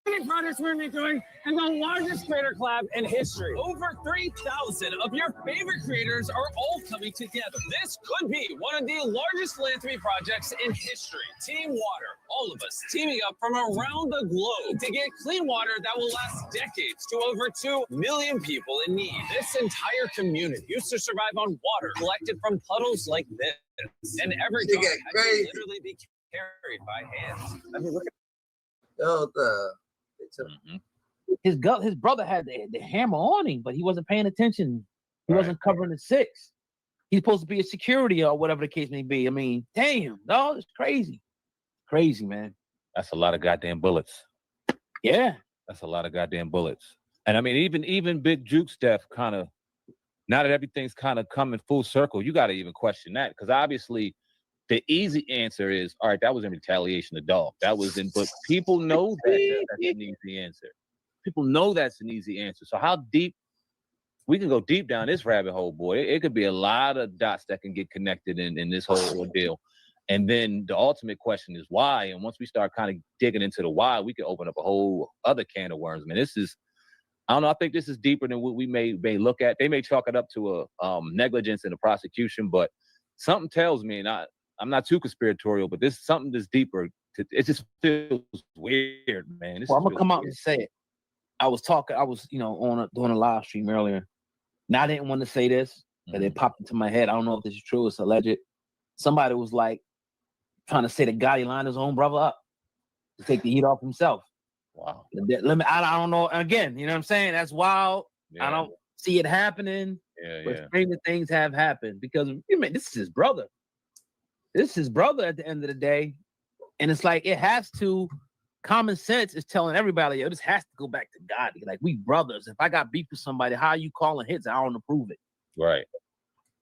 many projects we're going to be doing in the largest creator collab in history. Over 3,000 of your favorite creators are all coming together. This could be one of the largest philanthropy projects in history. Team Water, all of us teaming up from around the globe to get clean water that will last decades to over 2 million people in need. This entire community used to survive on water collected from puddles like this. And every drop had to literally be carried by hand. I mean, look at His brother had the hammer on him, but he wasn't paying attention. He wasn't covering the 6. He's supposed to be a security or whatever the case may be. I mean, damn, dog, it's crazy. Crazy, man. That's a lot of goddamn bullets. Yeah. That's a lot of goddamn bullets. And I mean, even Big Juke's death kind of, now that everything's kind of coming full circle, you got to even question that. Because obviously, the easy answer is, all right, that was in retaliation to Dolph. That was in, but people know that's an easy answer. People know that's an easy answer. So how deep, we can go deep down this rabbit hole, boy. It could be a lot of dots that can get connected in this whole ordeal. And then the ultimate question is why? And once we start kind of digging into the why, we can open up a whole other can of worms. Man, this is, I don't know, I think this is deeper than what we may look at. They may chalk it up to a negligence in the prosecution, but something tells me, and I'm not too conspiratorial, but this something that's deeper. It just feels weird, man. Well, I'm gonna come out and say it. I was, doing a live stream earlier. Now I didn't want to say this because it popped into my head. I don't know if this is true. It's alleged. Somebody was like trying to say that Gotti lined his own brother up to take the heat off himself. Wow. I don't know. Again, you know what I'm saying? That's wild. Yeah. I don't see it happening. But stranger things have happened because this is his brother. This is his brother at the end of the day. And it's like, it has to, common sense is telling everybody, yo, this has to go back to Gotti. Like, we brothers. If I got beef with somebody, how are you calling hits? I don't approve it. Right.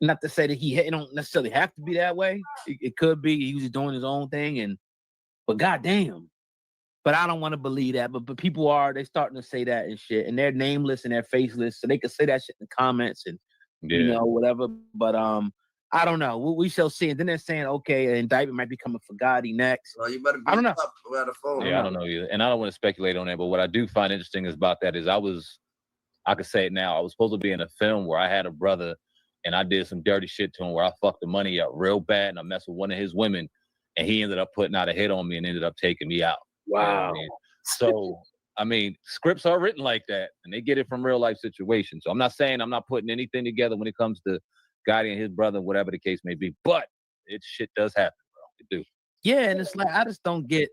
Not to say that it don't necessarily have to be that way. It could be he was just doing his own thing. But goddamn. But I don't want to believe that. But people they starting to say that and shit. And they're nameless and they're faceless. So they can say that shit in the comments and, whatever. But, I don't know. We shall see. And then they're saying, okay, an indictment might be coming for Gotti next. Well, you better be I don't know. up around the phone. Yeah, I don't know either. And I don't want to speculate on that, but what I do find interesting is about that is I could say it now, I was supposed to be in a film where I had a brother and I did some dirty shit to him where I fucked the money up real bad and I messed with one of his women and he ended up putting out a hit on me and ended up taking me out. Wow. So, I mean, scripts are written like that and they get it from real life situations. So I'm not saying I'm not putting anything together when it comes to Gotti and his brother, whatever the case may be. But shit does happen, bro. It do. Yeah, and it's like I just don't get.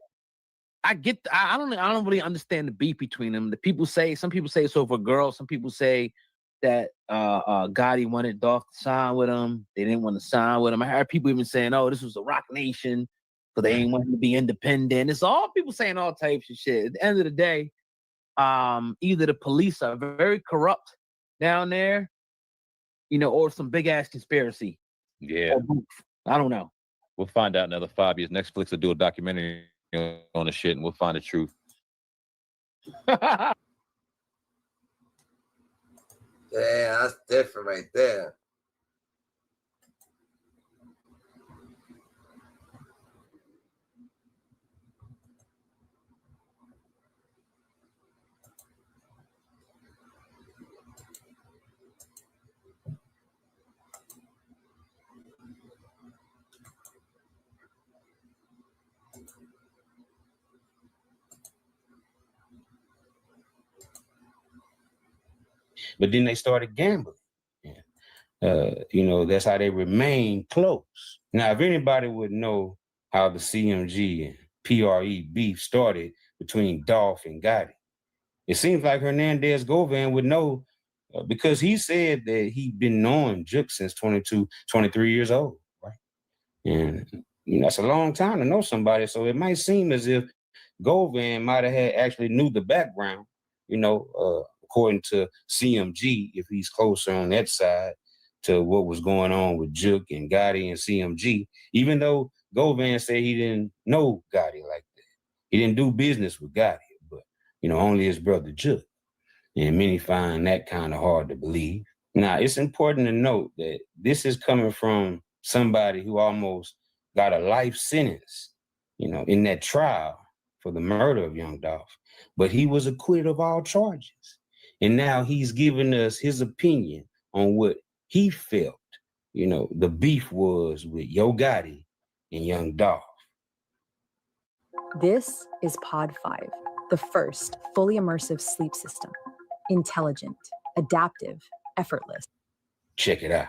I don't really understand the beef between them. Some people say it's over girls. Some people say that Gotti wanted Dolph to sign with him. They didn't want to sign with him. I heard people even saying, "Oh, this was a Rock Nation," but they ain't want him to be independent. It's all people saying all types of shit. At the end of the day, either the police are very corrupt down there, or some big ass conspiracy. Yeah. I don't know. We'll find out in another 5 years. Netflix will do a documentary on the shit, and we'll find the truth. Yeah, that's different right there. But then they started gambling. That's how they remain close. Now, if anybody would know how the CMG and PRE beef started between Dolph and Gotti, it seems like Hernandez Govan would know because he said that he'd been knowing Juke since 22, 23 years old, right? And that's a long time to know somebody. So it might seem as if Govan might have actually knew the background, according to CMG, if he's closer on that side to what was going on with Juke and Gotti and CMG, even though Govan said he didn't know Gotti like that. He didn't do business with Gotti, but, only his brother Juke. And many find that kind of hard to believe. Now, it's important to note that this is coming from somebody who almost got a life sentence, in that trial for the murder of young Dolph. But he was acquitted of all charges. And now he's giving us his opinion on what he felt, the beef was with Yo Gotti and young Dolph. This is Pod 5, the first fully immersive sleep system. Intelligent, adaptive, effortless. Check it out.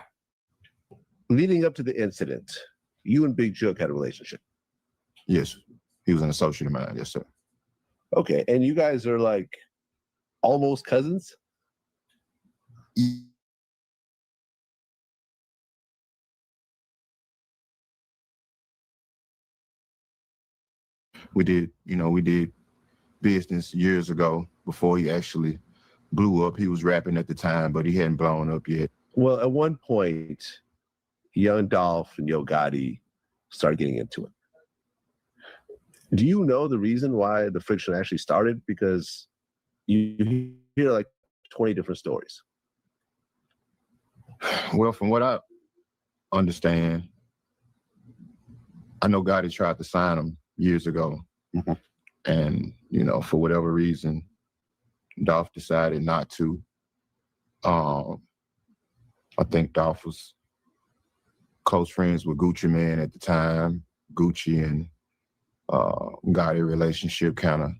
Leading up to the incident, you and Big Juke had a relationship. Yes, he was an associate of mine. Yes, sir. Okay, and you guys are like almost cousins? We did business years ago before he actually blew up. He was rapping at the time, but he hadn't blown up yet. Well, at one point, young Dolph and Yo Gotti started getting into it. Do you know the reason why the friction actually started? Because you hear like 20 different stories. Well, from what I understand, I know Gotti tried to sign him years ago. Mm-hmm. And, for whatever reason, Dolph decided not to. I think Dolph was close friends with Gucci Mane at the time. Gucci and Gotti relationship kind of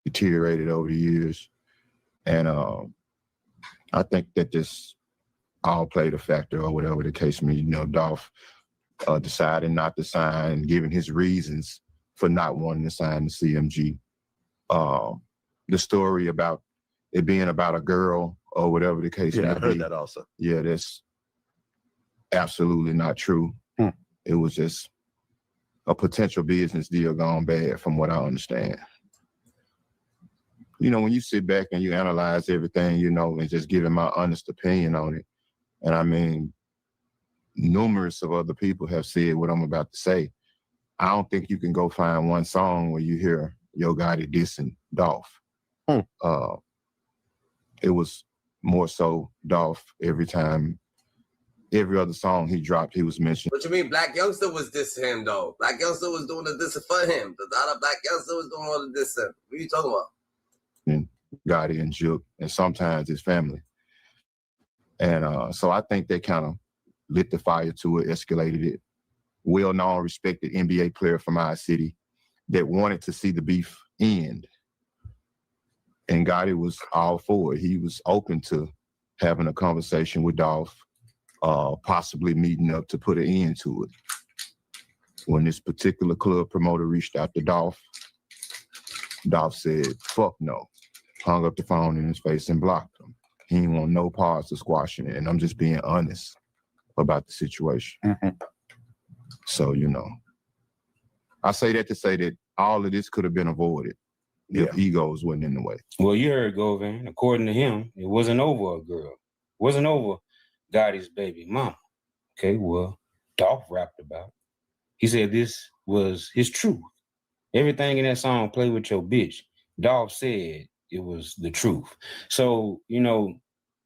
deteriorated over the years. And I think that this all played a factor or whatever the case may be. Dolph decided not to sign, giving his reasons for not wanting to sign the CMG. The story about it being about a girl or whatever the case may be. I heard that also. Yeah, that's absolutely not true. It was just a potential business deal gone bad from what I understand. When you sit back and you analyze everything, and just giving my honest opinion on it, and I mean, numerous of other people have said what I'm about to say. I don't think you can go find one song where you hear Yo Gotti dissing Dolph. It was more so Dolph every other song he dropped, he was mentioned. What you mean? Black Youngsta was dissing him, though. Black Youngsta was doing the dissing for him. The other Black Youngsta was doing all the dissing. What are you talking about? And Gotti and Juke, and sometimes his family. And so I think they kind of lit the fire to it, escalated it. Well-known, respected NBA player from our city that wanted to see the beef end. And Gotti was all for it. He was open to having a conversation with Dolph, possibly meeting up to put an end to it. when this particular club promoter reached out to Dolph, Dolph said, fuck no. Hung up the phone in his face and blocked him. He didn't want no parts of squashing it. And I'm just being honest about the situation. So, you know, I say that to say that all of this could have been avoided if egos wasn't in the way. Well, you heard Govan. According to him, it wasn't over a girl. It wasn't over Gotti's baby mama. Okay, well, Dolph rapped about it. He said this was his truth. Everything in that song, Play With Your Bitch, Dolph said it was the truth. So, you know,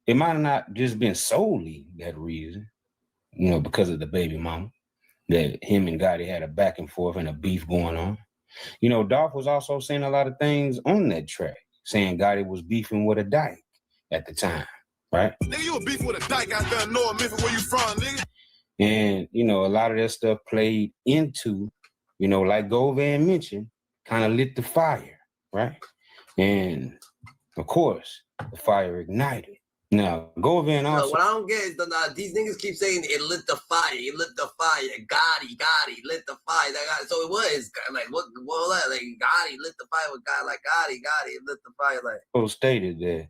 it might have not just been solely that reason, you know, because of the baby mama, that him and Gotti had a back and forth and a beef going on. You know, Dolph was also saying a lot of things on that track, saying Gotti was beefing with a dyke at the time, right? Nigga, you a beefing with a dyke out there in North Memphis, where you from, nigga? And, you know, a lot of that stuff played into, you know, like Govan mentioned, kind of lit the fire, right? And, of course, the fire ignited. Now, Govan also... What I don't get is these niggas keep saying it lit the fire, it lit the fire, Gotti lit the fire. So it was, like, what was that? Like, Gotti lit the fire with God, like, Gotti lit the fire, like... stated that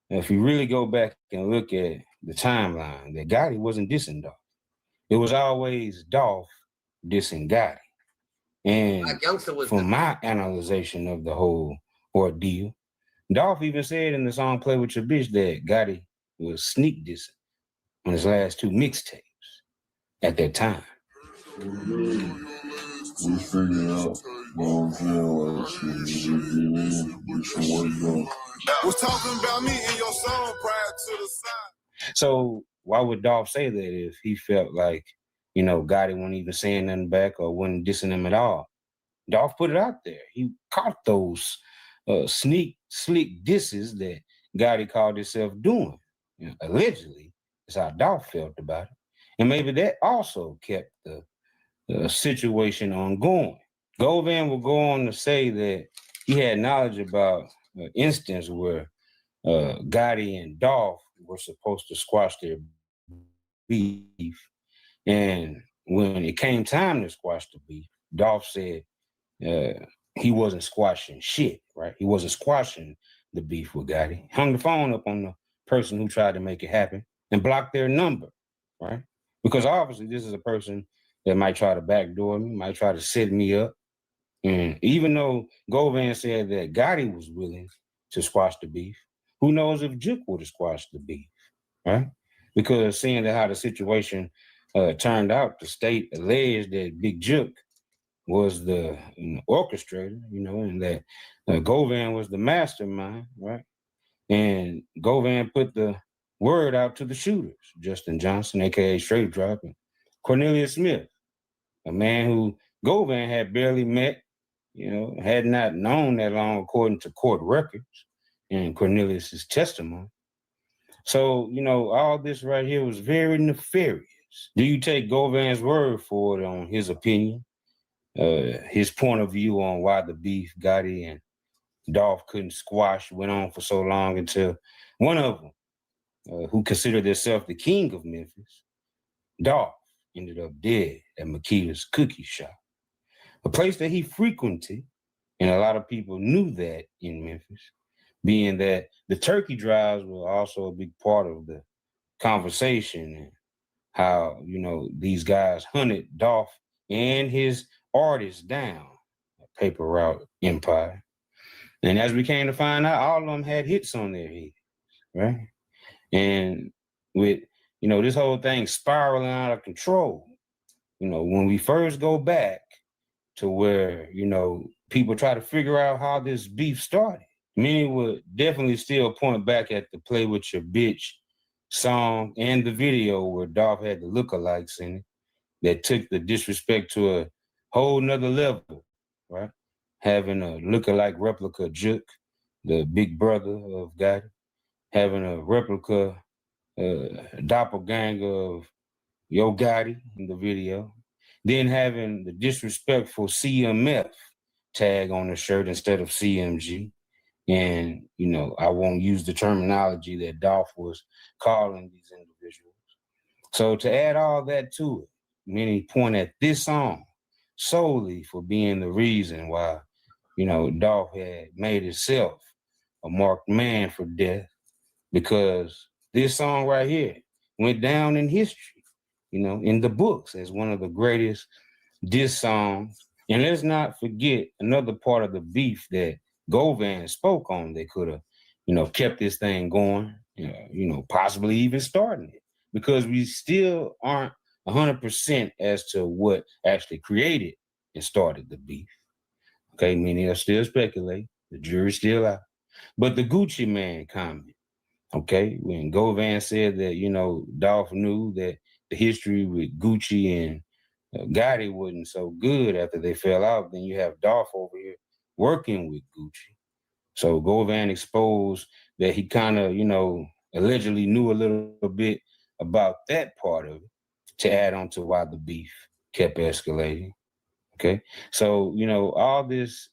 if you really go back and look at the timeline, that Gotti wasn't dissing Dolph. It was always Dolph dissing Gotti. And Black Youngsta was from my analyzation of the whole ordeal, Dolph even said in the song Play With Your Bitch that Gotti was sneak dissing on his last 2 mixtapes at that time. We figured out, was talking about me in your song prior to the side. So why would Dolph say that if he felt like, you know, Gotti wasn't even saying nothing back or wasn't dissing him at all? Dolph put it out there. He caught those slick disses that Gotti called himself doing. You know, allegedly, that's how Dolph felt about it. And maybe that also kept the situation ongoing. Govan will go on to say that he had knowledge about an instance where Gotti and Dolph were supposed to squash their beef. And when it came time to squash the beef, Dolph said he wasn't squashing shit, right? He wasn't squashing the beef with Gotti. Hung the phone up on the person who tried to make it happen and blocked their number, right? Because obviously this is a person that might try to backdoor me, might try to set me up. And even though Govan said that Gotti was willing to squash the beef, who knows if Juke would have squashed the beef, right? Because seeing how the situation turned out, the state alleged that Big Juke was the orchestrator, you know, and that Govan was the mastermind, right? And Govan put the word out to the shooters, Justin Johnson, aka Straight Drop, and Cornelius Smith, a man who Govan had barely met, you know, had not known that long according to court records and Cornelius's testimony. So, you know, all this right here was very nefarious. Do you take Govan's word for it on his opinion, his point of view on why the beef Gotti and Dolph couldn't squash went on for so long until one of them, who considered himself the king of Memphis, Dolph, ended up dead at Makita's cookie shop, a place that he frequented, and a lot of people knew that in Memphis, being that the turkey drives were also a big part of the conversation and how, you know, these guys hunted Dolph and his artists down, Paper Route Empire. And as we came to find out, all of them had hits on their heads, right? And with, you know, this whole thing spiraling out of control, you know, when we first go back to where, you know, people try to figure out how this beef started, many would definitely still point back at the Play With Your Bitch song and the video where Dolph had the lookalikes in it that took the disrespect to a whole nother level, right? Having a lookalike replica Juke, the big brother of Gotti, having a replica doppelganger of Yo Gotti in the video, then having the disrespectful CMF tag on the shirt instead of CMG. And, you know, I won't use the terminology that Dolph was calling these individuals. So to add all that to it, many point at this song, solely for being the reason why, Dolph had made himself a marked man for death, because this song right here went down in history, in the books as one of the greatest diss songs. And let's not forget another part of the beef that Govan spoke on that could have, kept this thing going, possibly even starting it, because we still aren't 100% as to what actually created and started the beef. Okay, many are still speculating. The jury's still out. But the Gucci Man comment, okay, when Govan said that, Dolph knew that the history with Gucci and Gotti wasn't so good after they fell out, then you have Dolph over here working with Gucci. So Govan exposed that he kind of, allegedly knew a little bit about that part of it to add on to why the beef kept escalating. Okay. So, all this,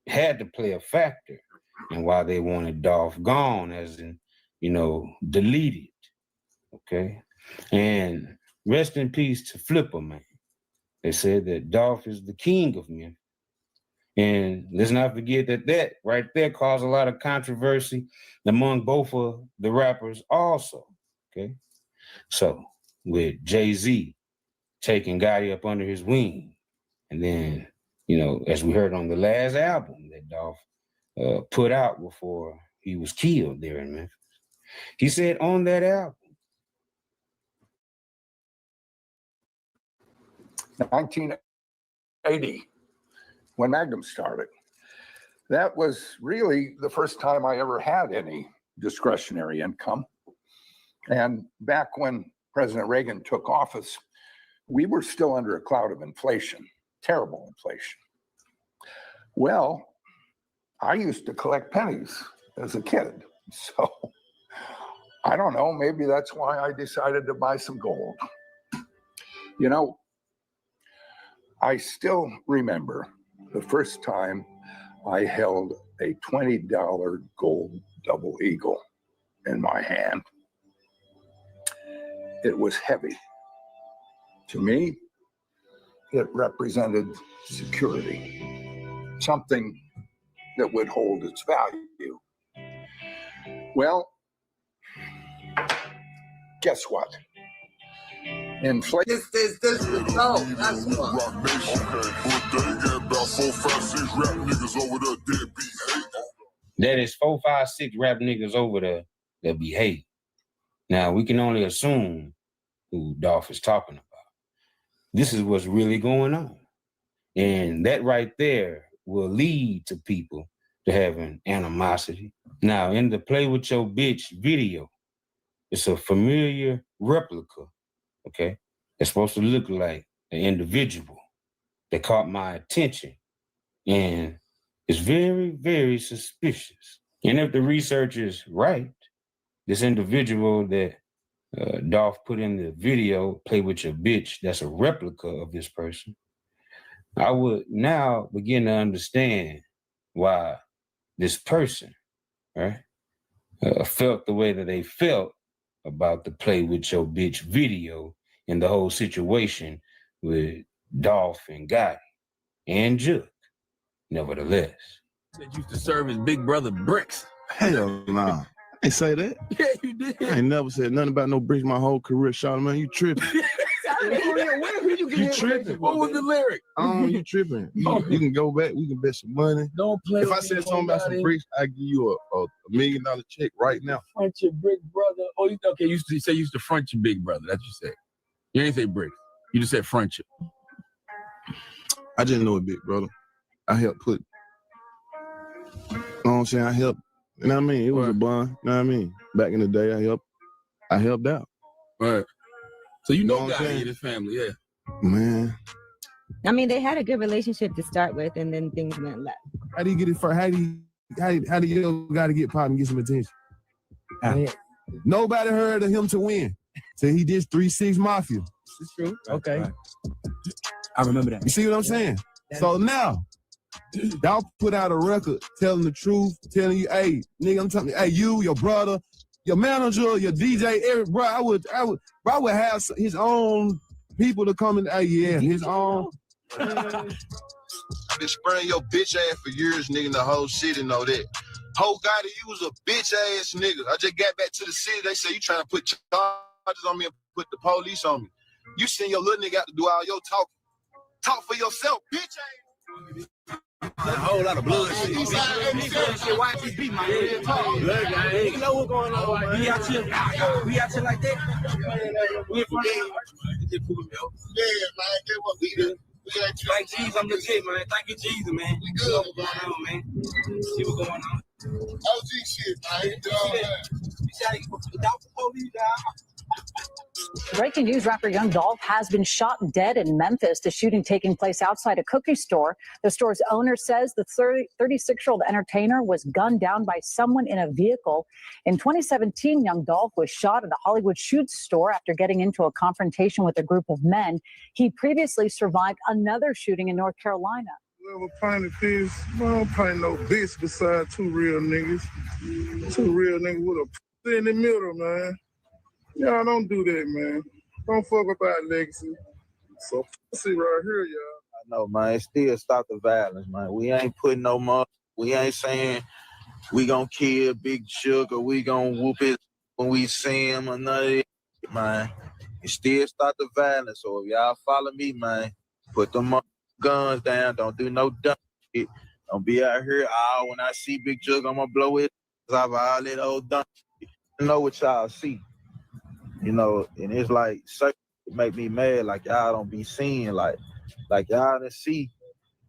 had to play a factor in why they wanted Dolph gone, as in, deleted. Okay. And rest in peace to Flipper, man. They said that Dolph is the king of Memphis. And let's not forget that right there caused a lot of controversy among both of the rappers also, okay? So with Jay-Z taking Gotti up under his wing, and then, as we heard on the last album that Dolph put out before he was killed there in Memphis, he said on that album, 1980, when Magnum started. That was really the first time I ever had any discretionary income. And back when President Reagan took office, we were still under a cloud of inflation, terrible inflation. Well, I used to collect pennies as a kid. So I don't know, maybe that's why I decided to buy some gold. I still remember the first time I held a $20 gold double eagle in my hand. It was heavy. To me, it represented security, something that would hold its value. Well, guess what? Inflation. This is the song. That's what. that is 4, 5, 6 rap niggas over there that be hating. Now, we can only assume who Dolph is talking about. This is what's really going on. And that right there will lead to people to having animosity. Now, in the Play With Your Bitch video, it's a familiar replica, okay? It's supposed to look like an individual that caught my attention. And it's very, very suspicious. And if the research is right, this individual that Dolph put in the video, Play With Your Bitch, that's a replica of this person, I would now begin to understand why this person, right, felt the way that they felt about the Play With Your Bitch video and the whole situation with Dolph and Gotti and Juke. Nevertheless, That used to serve as big brother Bricks. Hell nah. I ain't say that. Yeah, you did. I ain't never said nothing about no bricks my whole career, Shawty, man. You tripping. You tripping. What was the lyric? You tripping. You can go back. We can bet some money. Don't play If with I said me, something about some nobody. bricks, I give you a $1 million check right now. Front your brick brother. Oh, okay. You say you used to front your big brother. That's what you said. You ain't say bricks. You just said front your. I just know it, big brother. I helped put, you know what I'm saying? I helped, you know what I mean? It was a bond, you know what I mean? Back in the day, I helped out. Right. So you know what I'm Gotti saying? and his family, yeah. Man, I mean, they had a good relationship to start with, and then things went left. how do you get it first? How do you gotta get popped and get some attention? Nobody heard of him to win. So he did 3-6 Mafia. It's true. Okay. I remember that. You see what I'm saying? So now, y'all put out a record telling the truth, telling you, hey, nigga, I'm telling you, hey, you, your brother, your manager, your DJ, every bro, I would have his own people to come in. Hey, yeah, his own. I've been spraying your bitch ass for years, nigga, the whole city know that. Ho Gotti, you was a bitch ass nigga. I just got back to the city. They say you trying to put charges on me and put the police on me. You send your little nigga out to do all your talking. Talk for yourself, bitch ass. A whole lot of blood shit. YTB, man. You know what's going on, man. We out here like that. We in front of you. Yeah, man. Get what we do. Like Jesus, I'm legit, man. Thank you, Jesus, man. We good. What's going on, man? See what's going on. OG shit, man. You see how you put the police down? Breaking news, rapper Young Dolph has been shot dead in Memphis. The shooting taking place outside a cookie store. The store's owner says the 36-year-old entertainer was gunned down by someone in a vehicle. In 2017, Young Dolph was shot at a Hollywood shoe store after getting into a confrontation with a group of men. He previously survived another shooting in North Carolina. Whoever painted this, I don't paint no bitch beside two real niggas. Two real niggas with a pussy in the middle, man. Y'all don't do that, man. Don't fuck with our legacy. So pussy right here, y'all. I know, man. Still stop the violence, man. We ain't putting no money. We ain't saying we gonna kill Big Chuck or we gonna whoop it when we see him or none of that, man. You still stop the violence. So if y'all follow me, man, put them guns down. Don't do no dumb shit. Don't be out here. When I see Big Chuck, I'm gonna blow it off all that old dumb shit. You know what y'all see. You know, and it's like, it make me mad, like y'all don't be seeing, like y'all didn't see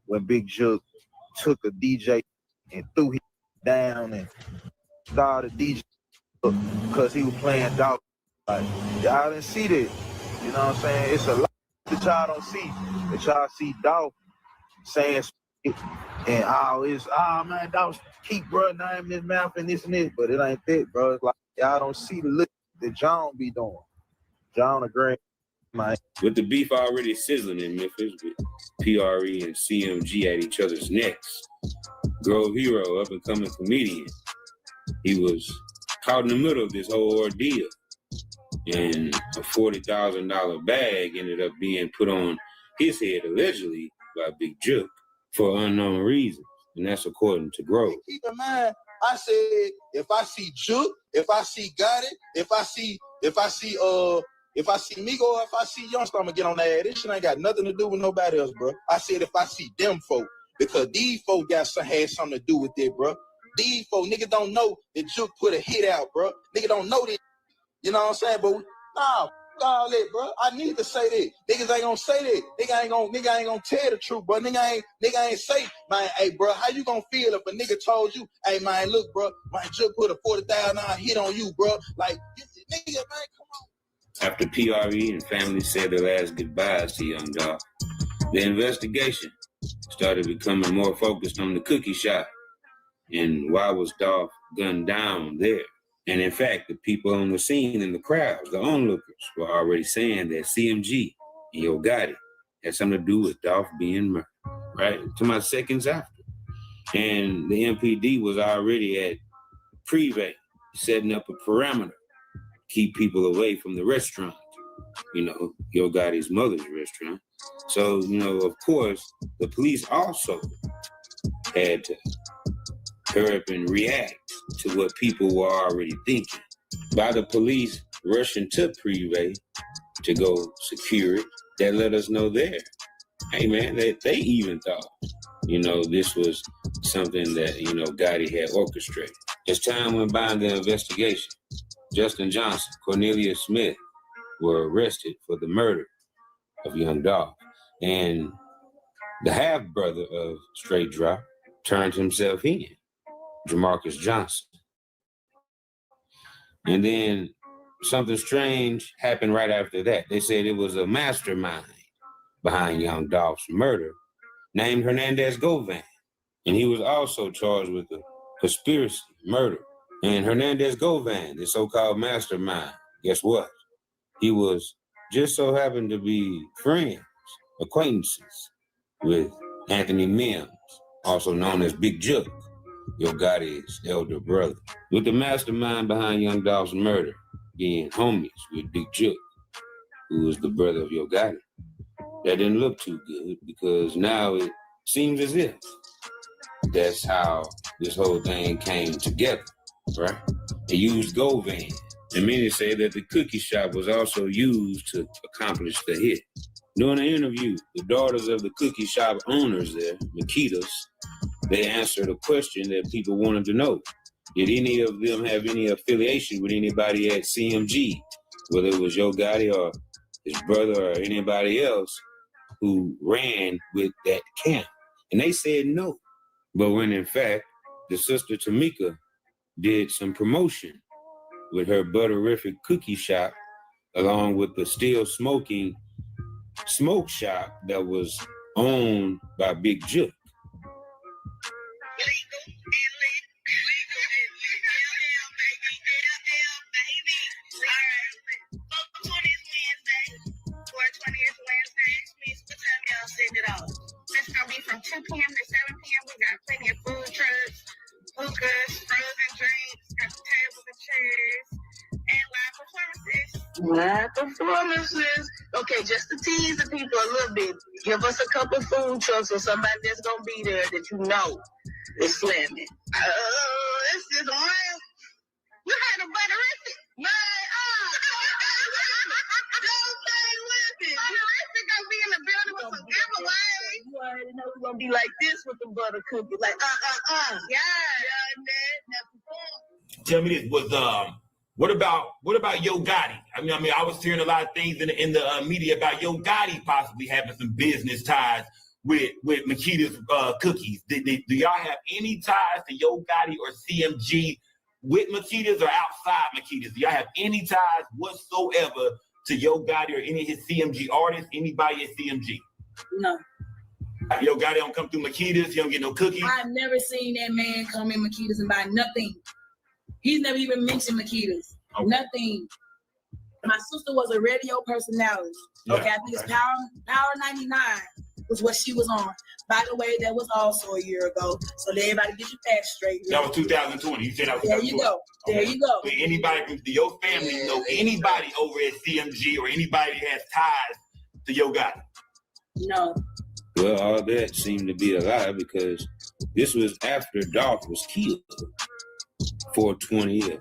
when Big Chuck took a DJ and threw him down and started DJ because he was playing dog. Like, y'all didn't see that. You know what I'm saying? It's a lot that y'all don't see. That y'all see dog saying and man, dog keep bro name his mouth and this and this, but it ain't that, bro. It's like y'all don't see the look that John be doing. John agree, man. With the beef already sizzling in Memphis with PRE and CMG at each other's necks, Grove Hero, up and coming comedian, he was caught in the middle of this whole ordeal. And a $40,000 bag ended up being put on his head allegedly by Big Juke for unknown reasons. And that's according to Grove. Keep in mind, I said, if I see Juke, if I see Gotti, if I see Migo, if I see Youngsta, I'm gonna get on that. This shit ain't got nothing to do with nobody else, bro. I said if I see them folk, because these folk had something to do with it, bro. These folk, niggas don't know that Juke put a hit out, bro. Nigga don't know that. You know what I'm saying? But nah, all that, bro. I need to say that. Niggas ain't gonna say that. Nigga ain't gonna tell the truth, bro. Nigga ain't say, man, hey, bro, how you gonna feel if a nigga told you, hey, man, look, bro, man, just put a $40,000 hit on you, bro. Like, nigga, man, come on. After PRE and family said their last goodbyes to Young Dolph, the investigation started becoming more focused on the cookie shop and why was Dolph gunned down there. And in fact, the people on the scene and the crowds, the onlookers, were already saying that CMG and Yo Gotti had something to do with Dolph being murdered, right? To my seconds after. And the MPD was already at Privé, setting up a parameter, keep people away from the restaurant, you know, Yo Gotti's mother's restaurant. So, you know, of course, the police also had to hurry up and react to what people were already thinking. By the police rushing to Privé to go secure it, that let us know there. Hey man, they even thought, you know, this was something that, you know, Gotti had orchestrated. As time went by in the investigation, Justin Johnson, Cornelia Smith were arrested for the murder of Young Dolph. And the half-brother of Straight Drop turned himself in, Jamarcus Johnson. And then something strange happened right after that. They said it was a mastermind behind Young Dolph's murder named Hernandez Govan. And he was also charged with a conspiracy murder. And Hernandez Govan, the so-called mastermind, guess what? He was just so happened to be friends, acquaintances with Anthony Mims, also known as Big Juke, Yo Gotti's elder brother. With the mastermind behind Young Dolph's murder being homies with Big Juke, who was the brother of Yo Gotti. that didn't look too good because now it seems as if that's how this whole thing came together, right? They used Govan. And many say that the cookie shop was also used to accomplish the hit. During the interview, the daughters of the cookie shop owners there, Makitas, they answered a question that people wanted to know. Did any of them have any affiliation with anybody at CMG, whether it was Yo Gotti or his brother or anybody else who ran with that camp? And they said no. But when in fact, the sister Tamika did some promotion with her butterific cookie shop, along with the still smoking smoke shop that was owned by Big Jook. It's gonna be from 2 p.m. to 7 p.m. We got plenty of food trucks, hookahs, frozen drinks, got the tables and chairs, and live performances. Okay, just to tease the people a little bit, give us a couple food trucks or somebody that's gonna be there that you know is slamming. This is one. You had a butterific, man. Butterific gonna be in the building with some giveaways. You already know we're gonna be like this with the butter cookie, like Yeah. Tell me this, what about Yo Gotti? I mean, I was hearing a lot of things in the media about Yo Gotti possibly having some business ties with Makita's cookies. Do y'all have any ties to Yo Gotti or CMG with Makita's or outside Makita's? Do y'all have any ties whatsoever to Yo Gotti or any of his CMG artists, anybody at CMG? No. Yo Gotti don't come through Makita's, he don't get no cookies? I've never seen that man come in Makita's and buy nothing. He's never even mentioned Makita's. Okay. Nothing. My sister was a radio personality. Yeah, okay, I think it's Power 99 was what she was on. By the way, that was also a year ago. So let everybody get your facts straight. That was 2020. You said that was 2020. There you go. There you go. But anybody from your family know anybody over at CMG or anybody that has ties to Yo Gotti? No. Well, all that seemed to be a lie because this was after Dolph was killed. 4/20 of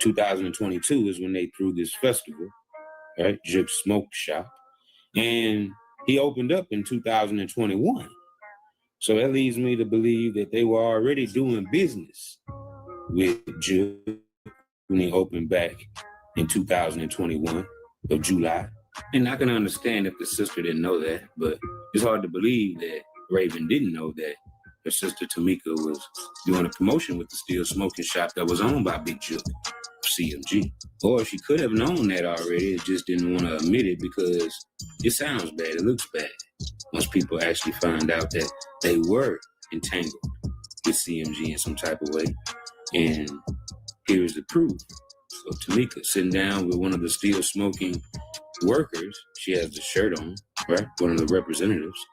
2022 is when they threw this festival, right? Jook Smoke Shop. And he opened up in 2021. So that leads me to believe that they were already doing business with Jook when he opened back in 2021 of July. And I can understand if the sister didn't know that, but it's hard to believe that Raven didn't know that her sister Tamika was doing a promotion with the still smoking shop that was owned by Big Jook, CMG. Or she could have known that already, it just didn't want to admit it because it sounds bad, it looks bad. Once people actually find out that they were entangled with CMG in some type of way. And here's the proof. So Tamika sitting down with one of the still smoking workers, she has the shirt on, right? One of the representatives,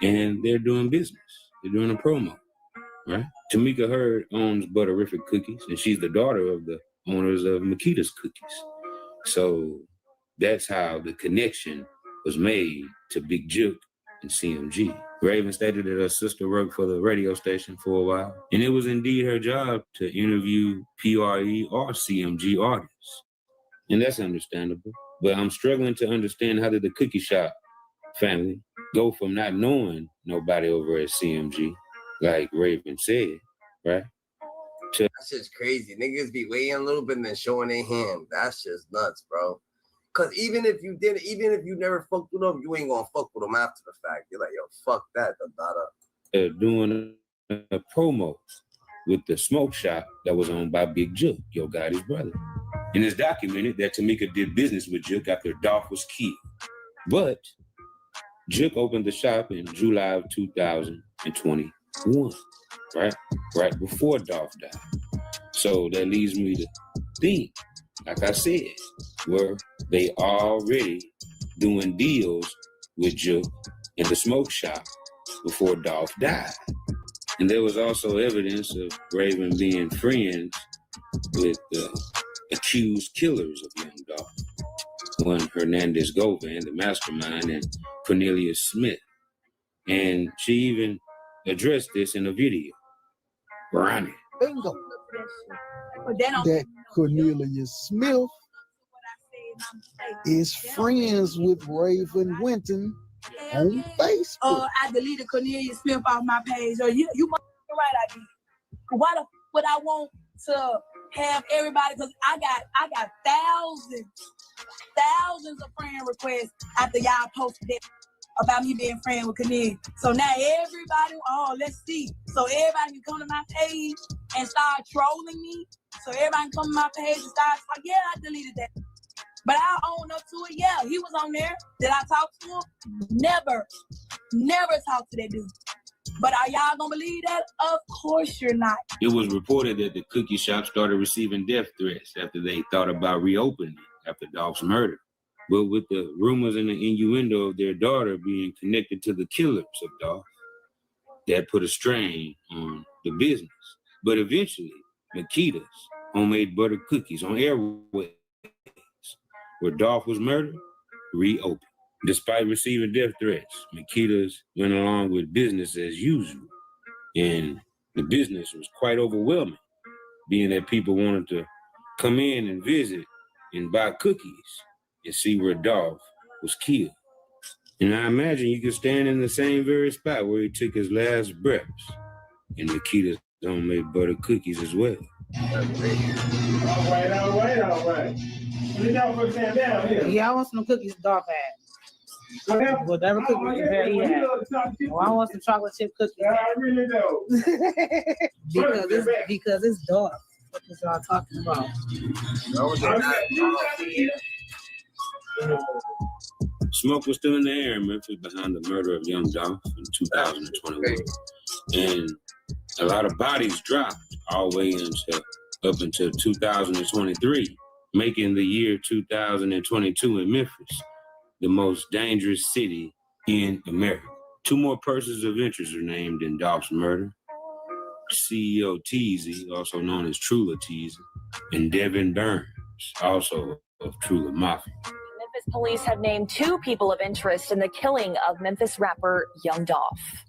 and they're doing business. They're doing a promo, right? Tamika Hurd owns Butterific Cookies, and she's the daughter of the owners of Makita's Cookies. So that's how the connection was made to Big Jook and CMG. Raven stated that her sister worked for the radio station for a while, and it was indeed her job to interview PRE or CMG artists. And that's understandable. But I'm struggling to understand how did the cookie shop family go from not knowing nobody over at CMG, like Raven said, right? That's just crazy. Niggas be waiting a little bit and then showing their hand. That's just nuts, bro. Cause even if you never fucked with them, you ain't gonna fuck with them after the fact. You're like, yo, fuck that. Doing a promo with the smoke shop that was owned by Big Jook, Yo Gotti's brother. And it's documented that Tamika did business with Jook after Dolph was killed. But Jook opened the shop in July of 2021, right? Right before Dolph died. So that leads me to think, like I said, were they already doing deals with Jook in the smoke shop before Dolph died? And there was also evidence of Raven being friends with the accused killers of young Dolph. Govan Hernandez, the mastermind, and Cornelia Smith. And she even addressed this in a video. Ronnie. Bingo. That Cornelia Smith is friends with Raven Winton on Facebook. I deleted Cornelia Smith off my page. Or you right, I did. Why the would I want to have everybody? Because I got thousands of friend requests after y'all posted that about me being friends with Cornelia. So now everybody, let's see. So everybody can come to my page and start trolling me. So everybody can come to my page and start talking. Yeah, I deleted that. But I own up to it. Yeah, he was on there. Did I talk to him? Never talked to that dude. But are y'all gonna believe that? Of course you're not. It was reported that the cookie shop started receiving death threats after they thought about reopening after Dolph's murder. But with the rumors and the innuendo of their daughter being connected to the killers of Dolph, that put a strain on the business. But eventually, Makita's homemade butter cookies on Airways, where Dolph was murdered, reopened. Despite receiving death threats, Makita's went along with business as usual. And the business was quite overwhelming, being that people wanted to come in and visit and buy cookies and see where Dolph was killed. And I imagine you could stand in the same very spot where he took his last breaths, and Makita's homemade butter cookies as well. All right. Yeah, I want some cookies Dolph had. Whatever cookies he had. Oh, I want some chocolate chip cookies. Yeah, I really do. because it's Dolph. What is y'all talking about? Smoke was still in the air in Memphis behind the murder of young Dolph in 2021. And a lot of bodies dropped all the way up until 2023, making the year 2022 in Memphis the most dangerous city in America. 2 more persons of interest are named in Dolph's murder. CEO Teasy, also known as Trula Teasy, and Devin Burns, also of Trula Mafia. Memphis police have named 2 people of interest in the killing of Memphis rapper Young Dolph.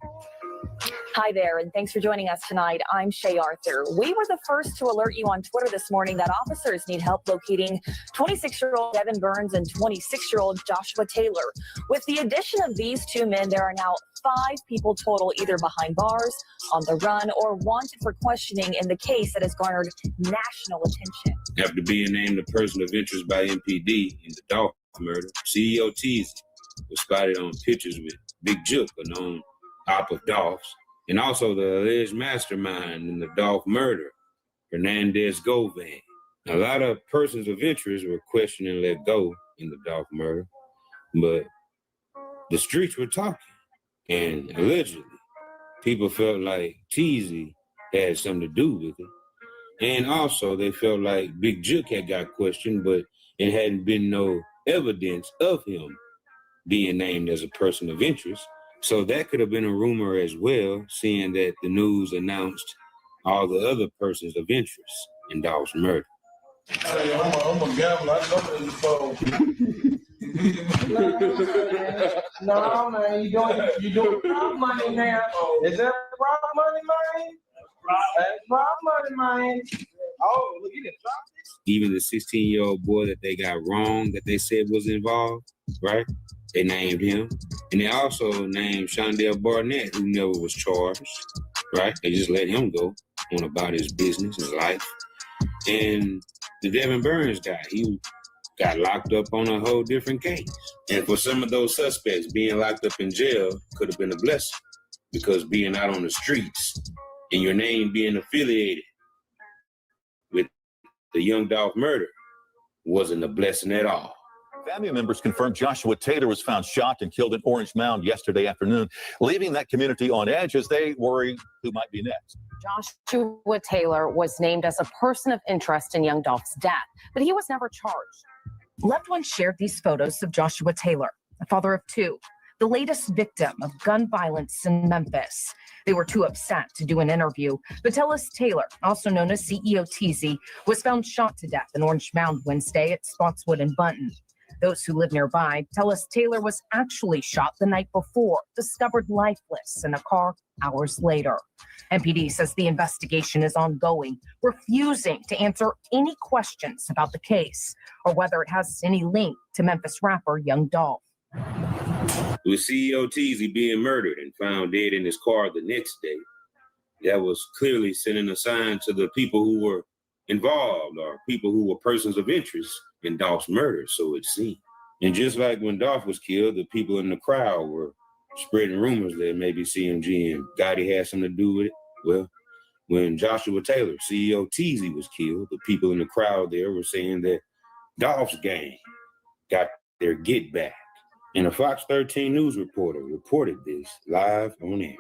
Hi there, and thanks for joining us tonight. I'm Shay Arthur. We were the first to alert you on Twitter this morning that officers need help locating 26-year-old Devin Burns and 26-year-old Joshua Taylor. With the addition of these 2 men, there are now 5 people total either behind bars, on the run, or wanted for questioning in the case that has garnered national attention. After being named a person of interest by MPD in the Dolph murder, CEO Teasy was spotted on pictures with Big Jook, a known op of Dolph's, and also the alleged mastermind in the Dolph murder, Hernandez Govan. A lot of persons of interest were questioned and let go in the Dolph murder, but the streets were talking, and allegedly, people felt like Teasy had something to do with it. And also, they felt like Big Jook had got questioned, but it hadn't been no evidence of him being named as a person of interest. So that could have been a rumor as well, seeing that the news announced all the other persons of interest in Dolph's murder. Hey, I'm a gambler. I know this before. No, man, you doing prop money now. Is that prop money, man? That's prop money, man. Oh, look, you didn't drop it. Even the 16-year-old boy that they got wrong, that they said was involved, right? They named him. And they also named Shondell Barnett, who never was charged, right? They just let him go on about his business, his life. And the Devin Burns guy, he got locked up on a whole different case. And for some of those suspects, being locked up in jail could have been a blessing, because being out on the streets and your name being affiliated with the Young Dolph murder wasn't a blessing at all. Family members confirmed Joshua Taylor was found shot and killed in Orange Mound yesterday afternoon, leaving that community on edge as they worry who might be next. Joshua Taylor was named as a person of interest in Young Dolph's death, but he was never charged. Loved ones shared these photos of Joshua Taylor, a father of 2, the latest victim of gun violence in Memphis. They were too upset to do an interview. Vitellis Taylor, also known as CEO Teasy, was found shot to death in Orange Mound Wednesday at Spotswood and Bunton. Those who live nearby tell us Taylor was actually shot the night before, discovered lifeless in a car hours later. MPD says the investigation is ongoing, refusing to answer any questions about the case or whether it has any link to Memphis rapper Young Dolph. With CEO Teasy being murdered and found dead in his car the next day, that was clearly sending a sign to the people who were involved or people who were persons of interest in Dolph's murder, so it seemed. And just like when Dolph was killed, the people in the crowd were spreading rumors that maybe CMG and Gotti had something to do with it. Well, when Joshua Taylor, CEO Teasy, was killed, the people in the crowd there were saying that Dolph's gang got their get back. And a Fox 13 News reporter reported this live on air.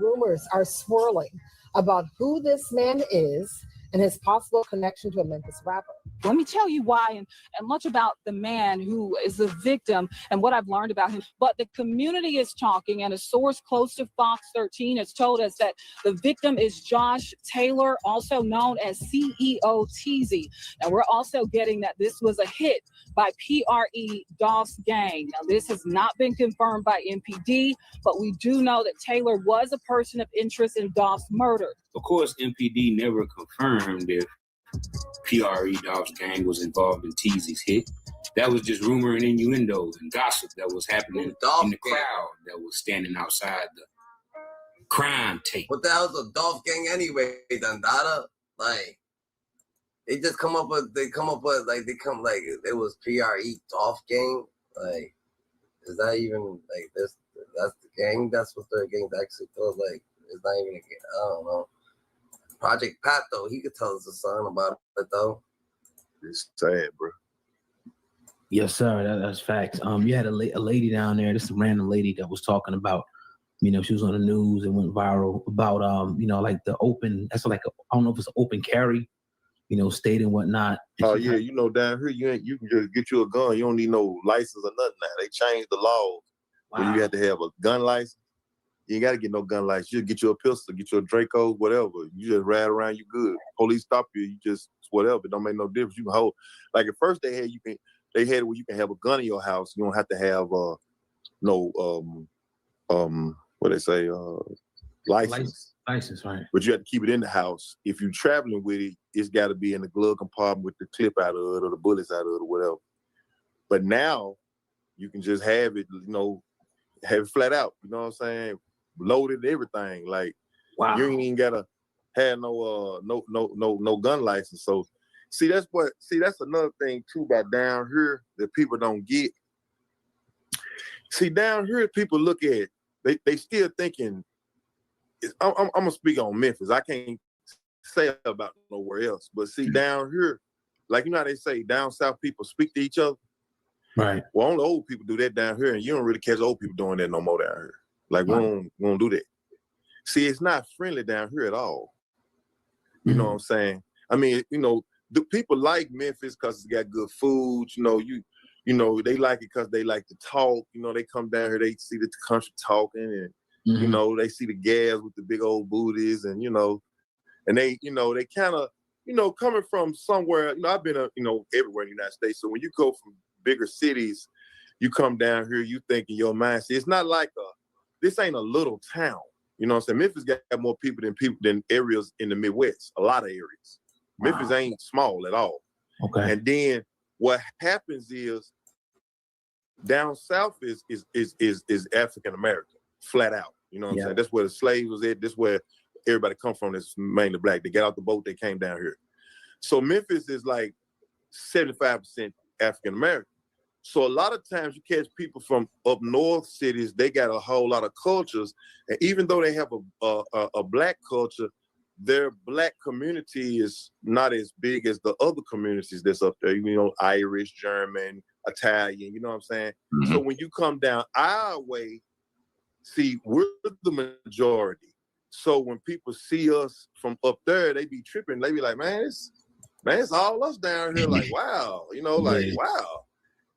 Rumors are swirling about who this man is and his possible connection to a Memphis rapper. Let me tell you why and much about the man who is the victim and what I've learned about him. But the community is talking, and a source close to Fox 13 has told us that the victim is Josh Taylor, also known as CEO Teasy. Now, we're also getting that this was a hit by PRE Dolph's gang. Now, this has not been confirmed by MPD, but we do know that Taylor was a person of interest in Dolph's murder. Of course, MPD never confirmed if PRE Dolph's gang was involved in Teasy's hit. That was just rumor and innuendo and gossip that was happening in the crowd that was standing outside the crime tape. What the hell's a Dolph gang anyway, Dandada? Like, they just come up with, it was PRE Dolph gang. Like, is that even, like, this? That's the gang? That's what their gang actually feels like. It's not even a gang. I don't know. Project Pat, though, he could tell us a song about it, though. It's sad, bro. Yes, sir. That's facts. You had a lady down there, just a random lady that was talking about, she was on the news and went viral about, like the open, that's like, I don't know if it's an open carry, state and whatnot. Oh, yeah, down here, you can just get you a gun. You don't need no license or nothing now. They changed the laws where you have to have a gun license. You ain't got to get no gun license. You just get you a pistol, get you a Draco, whatever. You just ride around, you good. Police stop you, you just, whatever. It don't make no difference. You can hold. Like at first they had it where you can have a gun in your house. You don't have to have license. License, right. But you have to keep it in the house. If you're traveling with it, it's got to be in the glove compartment with the clip out of it or the bullets out of it or whatever. But now you can just have it, have it flat out. You know what I'm saying? Loaded and everything. Like, wow. You ain't even gotta have no gun license. So that's another thing too about down here that people don't get. See, down here people look at they still thinking. I'm gonna speak on Memphis. I can't say about nowhere else. But see, down here, like how they say down south people speak to each other. Right. Well, only old people do that down here, and you don't really catch old people doing that no more down here. Like, we don't do that. See, it's not friendly down here at all. You know what I'm saying? I mean, the people like Memphis because it's got good food. They like it because they like to talk. They come down here, they see the country talking, and they see the gas with the big old booties, and and they kind of coming from somewhere. I've been everywhere in the United States. So when you go from bigger cities, you come down here, you think in your mind, see, it's not like this ain't a little town. You know what I'm saying? Memphis got more people than areas in the Midwest, a lot of areas. Wow. Memphis ain't small at all. Okay. And then what happens is down south is African American, flat out. You know what I'm saying? That's where the slaves was at. That's where everybody come from. That's mainly black. They got out the boat, they came down here. So Memphis is like 75% African American. So a lot of times you catch people from up north cities, they got a whole lot of cultures. And even though they have a black culture, their black community is not as big as the other communities that's up there, Irish, German, Italian, you know what I'm saying? Mm-hmm. So when you come down our way, see, we're the majority. So when people see us from up there, they be tripping. They be like, man, it's all us down here. Like, wow, wow.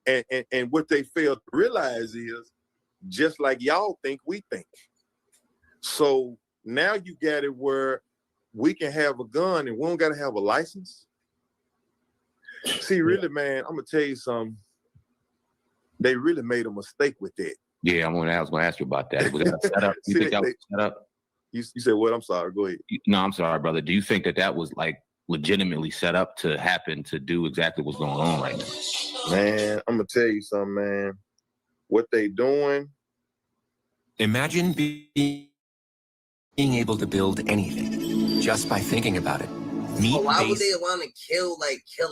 And what they fail to realize is just like y'all think, we think. So now you got it where we can have a gun and we don't got to have a license. See, really, man, I'm going to tell you something. they really made a mistake with that. Yeah, I was going to ask you about that. Was that set up? You think that was set up? You said what? I'm sorry. Go ahead. No, I'm sorry, brother. Do you think that was like legitimately set up to happen, to do exactly what's going on right now? Man, I'm gonna tell you something, man. What they doing? Imagine being able to build anything just by thinking about it. But why would they want to kill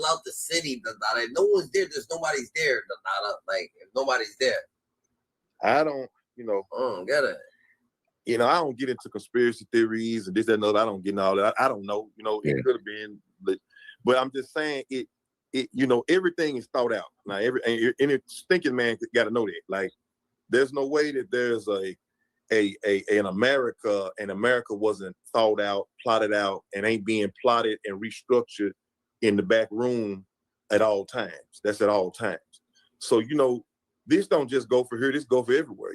out the city? Like, no one's there. There's nobody's there. Like, if nobody's there. I don't, get it. I don't get into conspiracy theories and this, that, and other. I don't get into all that. I don't know. It could have been, but I'm just saying it. Everything is thought out. Now, any thinking man got to know that. Like, there's no way that there's an America, and America wasn't thought out, plotted out, and ain't being plotted and restructured in the back room at all times. That's at all times. So, this don't just go for here, this go for everywhere,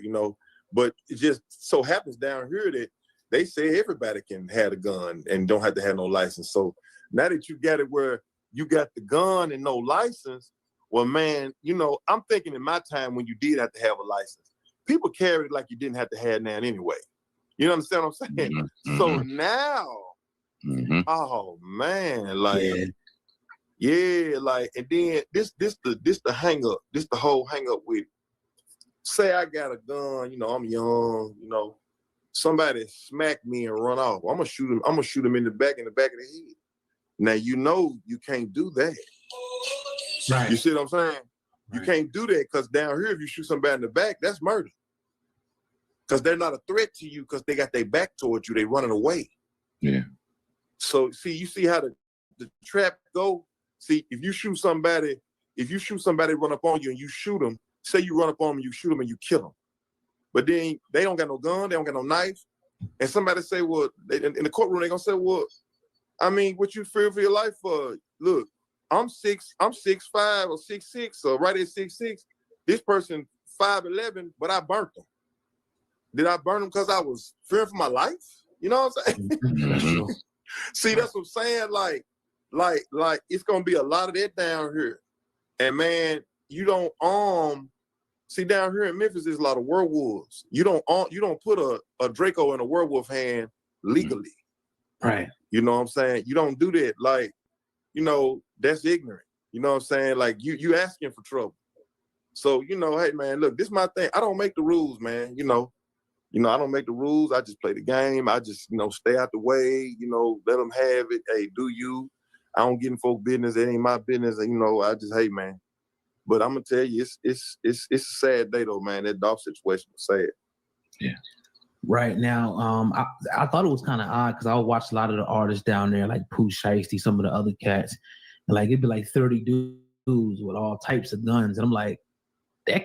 But it just so happens down here that they say everybody can have a gun and don't have to have no license. So now that you got it where you got the gun and no license, well, man, I'm thinking in my time when you did have to have a license, people carried it like you didn't have to have none anyway. You understand what I'm saying? Mm-hmm. So now, oh man, like, yeah, like, and then this the hang up, this the whole hang up with. Say I got a gun, I'm young, somebody smack me and run off. I'm gonna shoot him in the back of the head. Now you can't do that. Right. You see what I'm saying? Right. You can't do that because down here, if you shoot somebody in the back, that's murder. Because they're not a threat to you because they got their back towards you, they running away. Yeah. So you see how the trap go? See, if you shoot somebody run up on you and you shoot them, say you run up on them, you shoot them and you kill them. But then they don't got no gun, they don't got no knife. And somebody say, well, in the courtroom, they're gonna say, well, I mean, what you fear for your life for? Look, I'm 6'5" or 6'6", so right at 6'6". This person 5'11", but I burnt them. Did I burn them because I was fearing for my life? You know what I'm saying? See, that's what I'm saying. Like it's gonna be a lot of that down here. And man, you don't see down here in Memphis, there's a lot of werewolves. You don't put a Draco in a werewolf hand legally. Right. You know what I'm saying? You don't do that. Like, that's ignorant. You know what I'm saying? Like you asking for trouble. So, hey man, look, this is my thing. I don't make the rules, man. I don't make the rules. I just play the game. I just, stay out the way, let them have it. Hey, do you? I don't get in folk business. It ain't my business. I just, hey man. But I'm gonna tell you, it's a sad day though, man. That Dolph situation was sad. Yeah. Right now, I thought it was kind of odd because I watched a lot of the artists down there, like Pooh Shiesty, some of the other cats, and like it'd be like 30 dudes with all types of guns, and I'm like,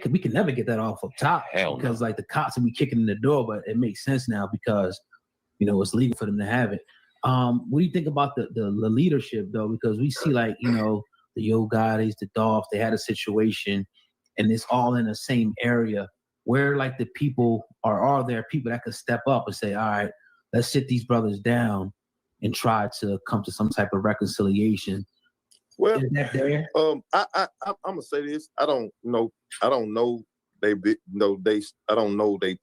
we can never get that off up top because like the cops will be kicking in the door, but it makes sense now because it's legal for them to have it. What do you think about the leadership though? Because we see like the Yo Gottis, the Dolph, they had a situation, and it's all in the same area. Where like the people are there people that could step up and say, all right, let's sit these brothers down and try to come to some type of reconciliation? Well, I'm gonna say this. I don't know they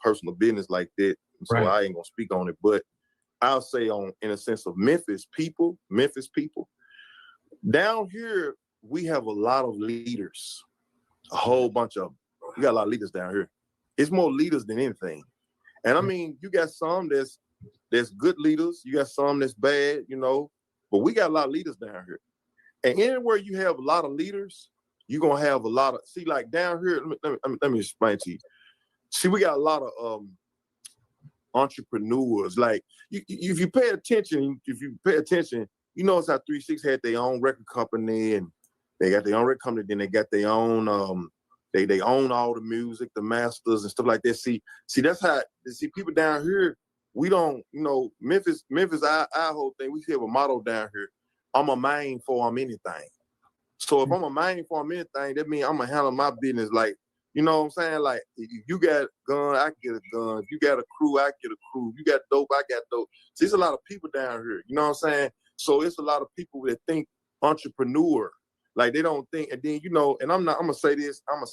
personal business like that, so right. I ain't gonna speak on it. But I'll say in a sense of Memphis people. Down here, we have a lot of leaders, a whole bunch of them. We got a lot of leaders down here. It's more leaders than anything. And I mean, you got some that's good leaders. You got some that's bad, but we got a lot of leaders down here. And anywhere you have a lot of leaders, you're going to have a lot of, see, like down here, let me explain to you. See, we got a lot of entrepreneurs. Like, if you pay attention, you notice how 3-6 had their own record company, and they got their own record company, then they got their own, they own all the music, the masters and stuff like that. See, that's how, people down here, we don't, Memphis, our whole thing, we have a motto down here, I'm a main for anything. So if I'm a main for anything, that means I'm going to handle my business like, you know what I'm saying? Like, if you got a gun, I get a gun. If you got a crew, I get a crew. If you got dope, I got dope. So there's a lot of people down here, you know what I'm saying? So it's a lot of people that think entrepreneur. Like they don't think, and then and I'm gonna say this, and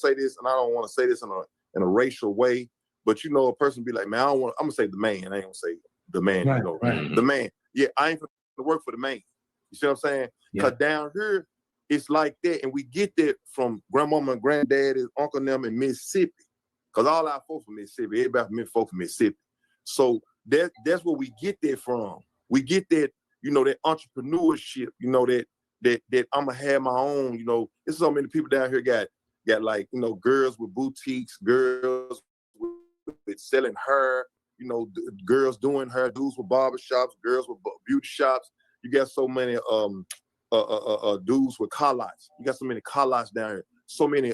I don't want to say this in a racial way, but a person be like, man, I'm gonna say the man, I ain't gonna say the man, Right. the man. Yeah, I ain't gonna work for the man. You see what I'm saying? Because down here, it's like that, and we get that from grandmama and granddad, and uncle and them in Mississippi. Because all our folks from Mississippi, everybody from folk from Mississippi. So that's where we get that from. We get that, that entrepreneurship, that I'm gonna have my own, there's so many people down here got like, girls with boutiques, girls with selling hair, girls doing hair, dudes with barbershops, girls with beauty shops. You got so many dudes with car lots. You got so many car lots down here. So many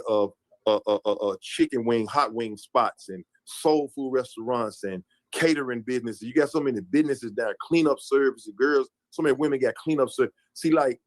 chicken wing, hot wing spots, and soul food restaurants and catering businesses. You got so many businesses down there, cleanup services, girls. So many women got cleanup service. See, like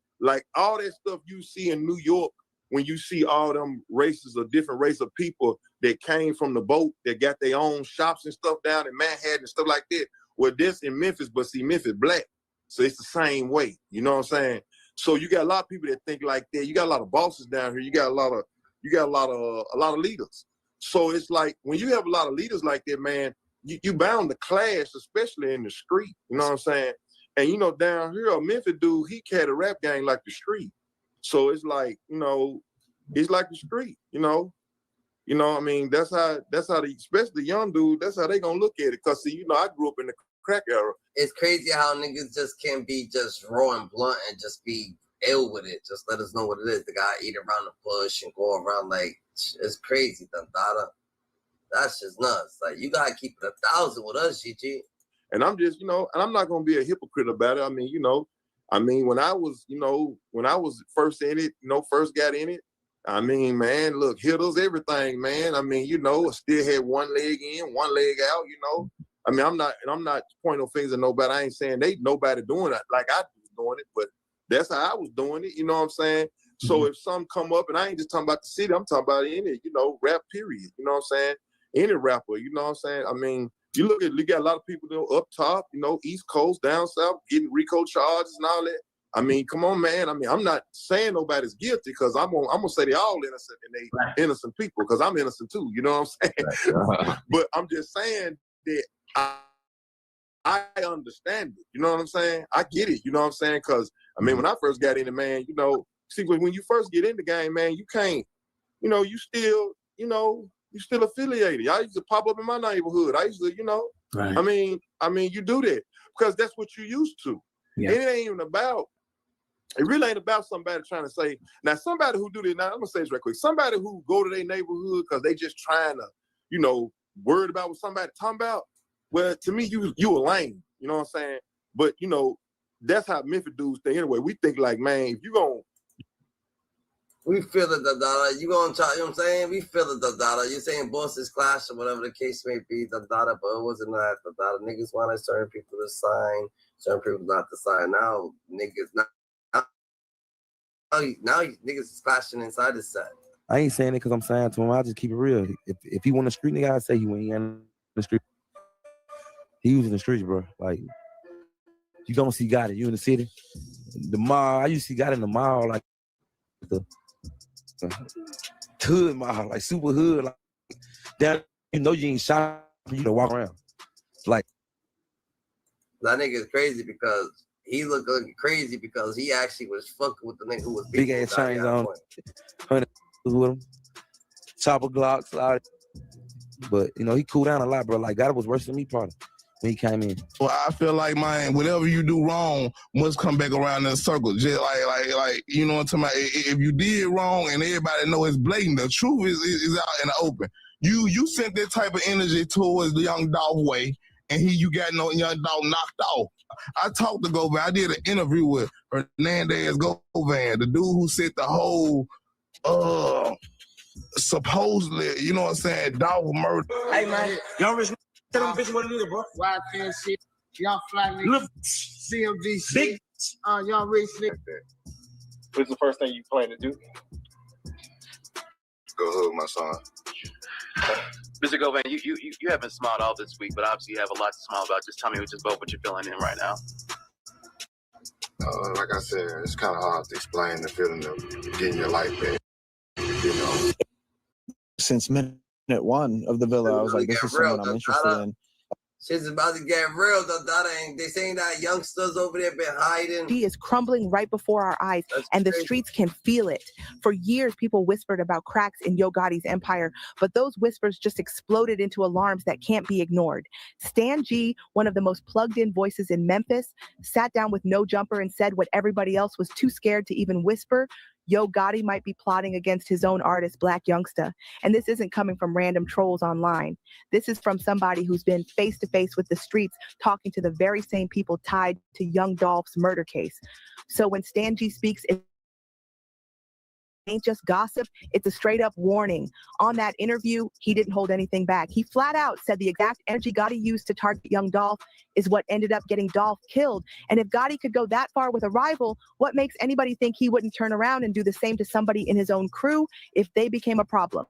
all that stuff you see in New York, when you see all them races of different race of people that came from the boat, that got their own shops and stuff down in Manhattan and stuff like that. Well, this in Memphis, but see, Memphis black. So it's the same way. You know what I'm saying? So you got a lot of people that think like that. You got a lot of bosses down here. You got a lot of leaders. So it's like when you have a lot of leaders like that, man, you bound to clash, especially in the street. You know what I'm saying? And down here, a Memphis dude, he carried a rap gang like the street. So it's like, it's like the street. I mean, that's how especially the young dude, that's how they gonna look at it. Cause see, I grew up in the crack era. It's crazy how niggas just can't be just raw and blunt and just be ill with it. Just let us know what it is. The guy eat around the bush and go around like, it's crazy, Dada. That's just nuts. Like, you gotta keep it 1,000 with us, GG. And I'm just, and I'm not gonna be a hypocrite about it. I mean, when I was first in it, first got in it, I mean, man, look, hitters, everything, man. I mean, I still had one leg in, one leg out, I mean, I'm not pointing fingers at nobody. I ain't saying nobody doing it like I was doing it, but that's how I was doing it. You know what I'm saying? So if something come up, and I ain't just talking about the city, I'm talking about any, rap period. You know what I'm saying? Any rapper, you know what I'm saying? I mean, you got a lot of people up top, East Coast, down south, getting RICO charges and all that. I mean, come on, man. I mean, I'm not saying nobody's guilty because I'm gonna say they all innocent and they innocent people because I'm innocent too. You know what I'm saying? Right. But I'm just saying that I understand it. You know what I'm saying? I get it. You know what I'm saying? Because I mean, when I first got in it, man, see, when you first get in the game, man, you can't, you still affiliated. I used to pop up in my neighborhood. I used to, Right. I mean, you do that because that's what you used to. Yeah. And it really ain't about somebody trying to say, now somebody who do this, now I'm gonna say this real quick, somebody who go to their neighborhood because they just trying to, worried about what somebody talking about, well, to me, you a lame, you know what I'm saying? But, that's how Memphis dudes think anyway. We think like, man, if you gonna, we feel it, Dada. You gonna try, you know what I'm saying? We feel it, Dada. You're saying bosses clash or whatever the case may be, Dada, but it wasn't that, Dada. Niggas wanted certain people to sign, certain people not to sign. Now, niggas, now niggas is clashing inside the set. I ain't saying it because I'm saying to him, I just keep it real. If he won the street, nigga, I'd say he went in the street. He was in the streets, bro. Like, you don't see Gotti. You in the city. The mall, I used to see Gotti in the mall, like the hood mall, like super hood. Like, down, you ain't shot, you to walk around. Like, that nigga is crazy because he looked crazy because he actually was fucking with the nigga who was big ass chains on, 100 with him, chopper Glocks, all that. But he cooled down a lot, bro. Like, Gotti was worse than me, probably, when he came in. Well, I feel like, man, whatever you do wrong must come back around in a circle. Just like you know what I'm talking about? If you did wrong and everybody know it's blatant, the truth is out in the open. You sent that type of energy towards the Young Dolph way, and you got Young Dolph knocked off. I talked to Govan. I did an interview with Hernandez Govan, the dude who set the whole supposedly, you know what I'm saying, Dolph murder. Hey, man, y'all rich tell them bitch what it is, bro. Wild can shit. Y'all fly niggas. CMG shit. Y'all rich niggas. What's the first thing you plan to do? Go hug my son. Mr. Govan, you haven't smiled all this week, but obviously you have a lot to smile about. Just tell me what you're feeling in right now. Like I said, it's kind of hard to explain the feeling of getting your life back. You know. Since minute one of the villa, I was like, this is someone I'm interested in. Shit's about to get real, though. They saying that youngsters over there been hiding. She is crumbling right before our eyes, and the streets can feel it. For years, people whispered about cracks in Yo Gotti's empire, but those whispers just exploded into alarms that can't be ignored. Stan G, one of the most plugged-in voices in Memphis, sat down with no jumper and said what everybody else was too scared to even whisper. Yo Gotti might be plotting against his own artist, Black Youngsta. And this isn't coming from random trolls online. This is from somebody who's been face-to-face with the streets, talking to the very same people tied to Young Dolph's murder case. So when Stan G speaks, it ain't just gossip, it's a straight-up warning. On that interview, he didn't hold anything back. He flat out said the exact energy Gotti used to target Young Dolph is what ended up getting Dolph killed. And if Gotti could go that far with a rival, what makes anybody think he wouldn't turn around and do the same to somebody in his own crew if they became a problem?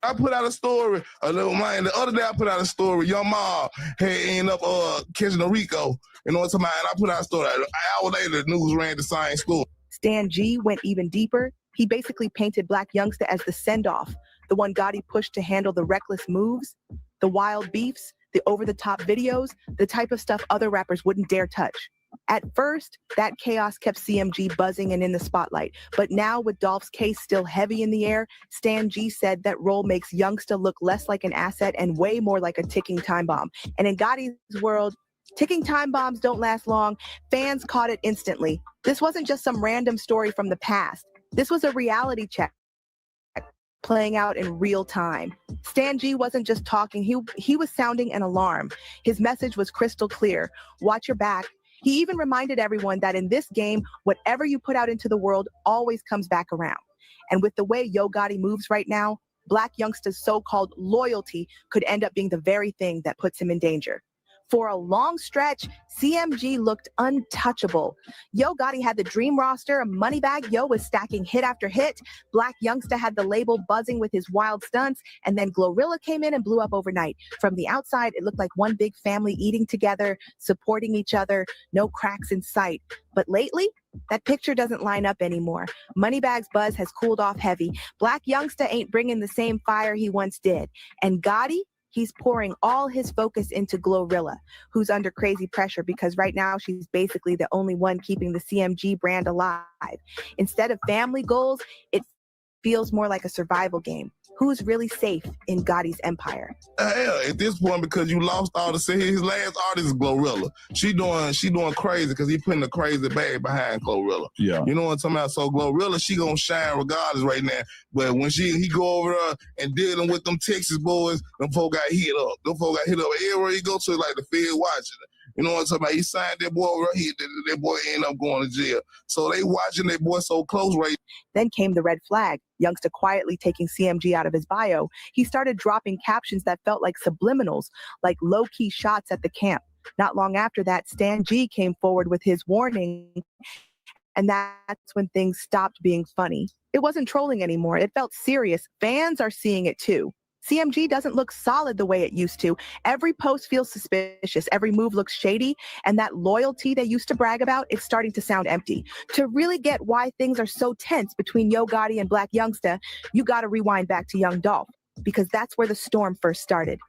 I put out a story, the other day I put out a story, Young Ma had ended up catching a Rico. You know what I'm talking about? And I put out a story. An hour later, the news ran the same school. Stan G went even deeper. He basically painted Black Youngsta as the send-off, the one Gotti pushed to handle the reckless moves, the wild beefs, the over-the-top videos, the type of stuff other rappers wouldn't dare touch. At first, that chaos kept CMG buzzing and in the spotlight. But now, with Dolph's case still heavy in the air, Stan G said that role makes Youngsta look less like an asset and way more like a ticking time bomb. And in Gotti's world, ticking time bombs don't last long. Fans caught it instantly. This wasn't just some random story from the past. This was a reality check playing out in real time. Stan G wasn't just talking, he was sounding an alarm. His message was crystal clear. Watch your back. He even reminded everyone that in this game, whatever you put out into the world always comes back around. And with the way Yo Gotti moves right now, Black Youngsta's so-called loyalty could end up being the very thing that puts him in danger. For a long stretch, CMG looked untouchable. Yo Gotti had the dream roster, Moneybag Yo was stacking hit after hit, Black Youngsta had the label buzzing with his wild stunts, and then Glorilla came in and blew up overnight. From the outside, it looked like one big family eating together, supporting each other, no cracks in sight. But lately, that picture doesn't line up anymore. Moneybag's buzz has cooled off heavy. Black Youngsta ain't bringing the same fire he once did. And Gotti? He's pouring all his focus into Glorilla, who's under crazy pressure because right now she's basically the only one keeping the CMG brand alive. Instead of family goals, it feels more like a survival game. Who's really safe in Gotti's empire? Hell, at this point, because you lost all the his last artist is Glorilla. She doing crazy because he putting a crazy bag behind Glorilla. Yeah. You know what I'm talking about? So Glorilla, she gonna shine regardless right now. But when he go over there and dealing with them Texas boys, them folk got hit up. Them folk got hit up everywhere he go to, like the Fed watching it. You know what I'm talking about? He signed that boy over here. That boy ended up going to jail. So they watching that boy so close right. Then came the red flag. Youngsta quietly taking CMG out of his bio. He started dropping captions that felt like subliminals, like low-key shots at the camp. Not long after that, Stan G came forward with his warning, and that's when things stopped being funny. It wasn't trolling anymore. It felt serious. Fans are seeing it too. CMG doesn't look solid the way it used to. Every post feels suspicious. Every move looks shady. And that loyalty they used to brag about is starting to sound empty. To really get why things are so tense between Yo Gotti and Black Youngsta, you got to rewind back to Young Dolph, because that's where the storm first started.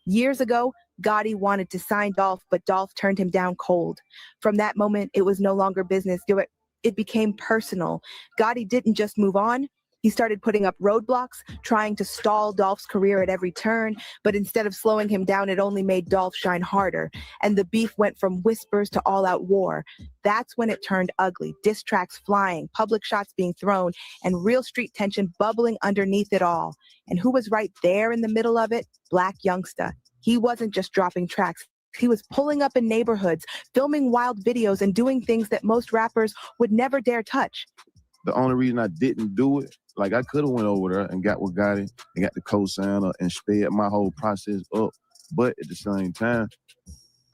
Years ago, Gotti wanted to sign Dolph, but Dolph turned him down cold. From that moment, it was no longer business. It became personal. Gotti didn't just move on. He started putting up roadblocks, trying to stall Dolph's career at every turn, but instead of slowing him down, it only made Dolph shine harder. And the beef went from whispers to all-out war. That's when it turned ugly. Diss tracks flying, public shots being thrown, and real street tension bubbling underneath it all. And who was right there in the middle of it? Black Youngsta. He wasn't just dropping tracks. He was pulling up in neighborhoods, filming wild videos, and doing things that most rappers would never dare touch. The only reason I didn't do it, like I could have went over there and got what got it and got the co-signer and sped my whole process up. But at the same time,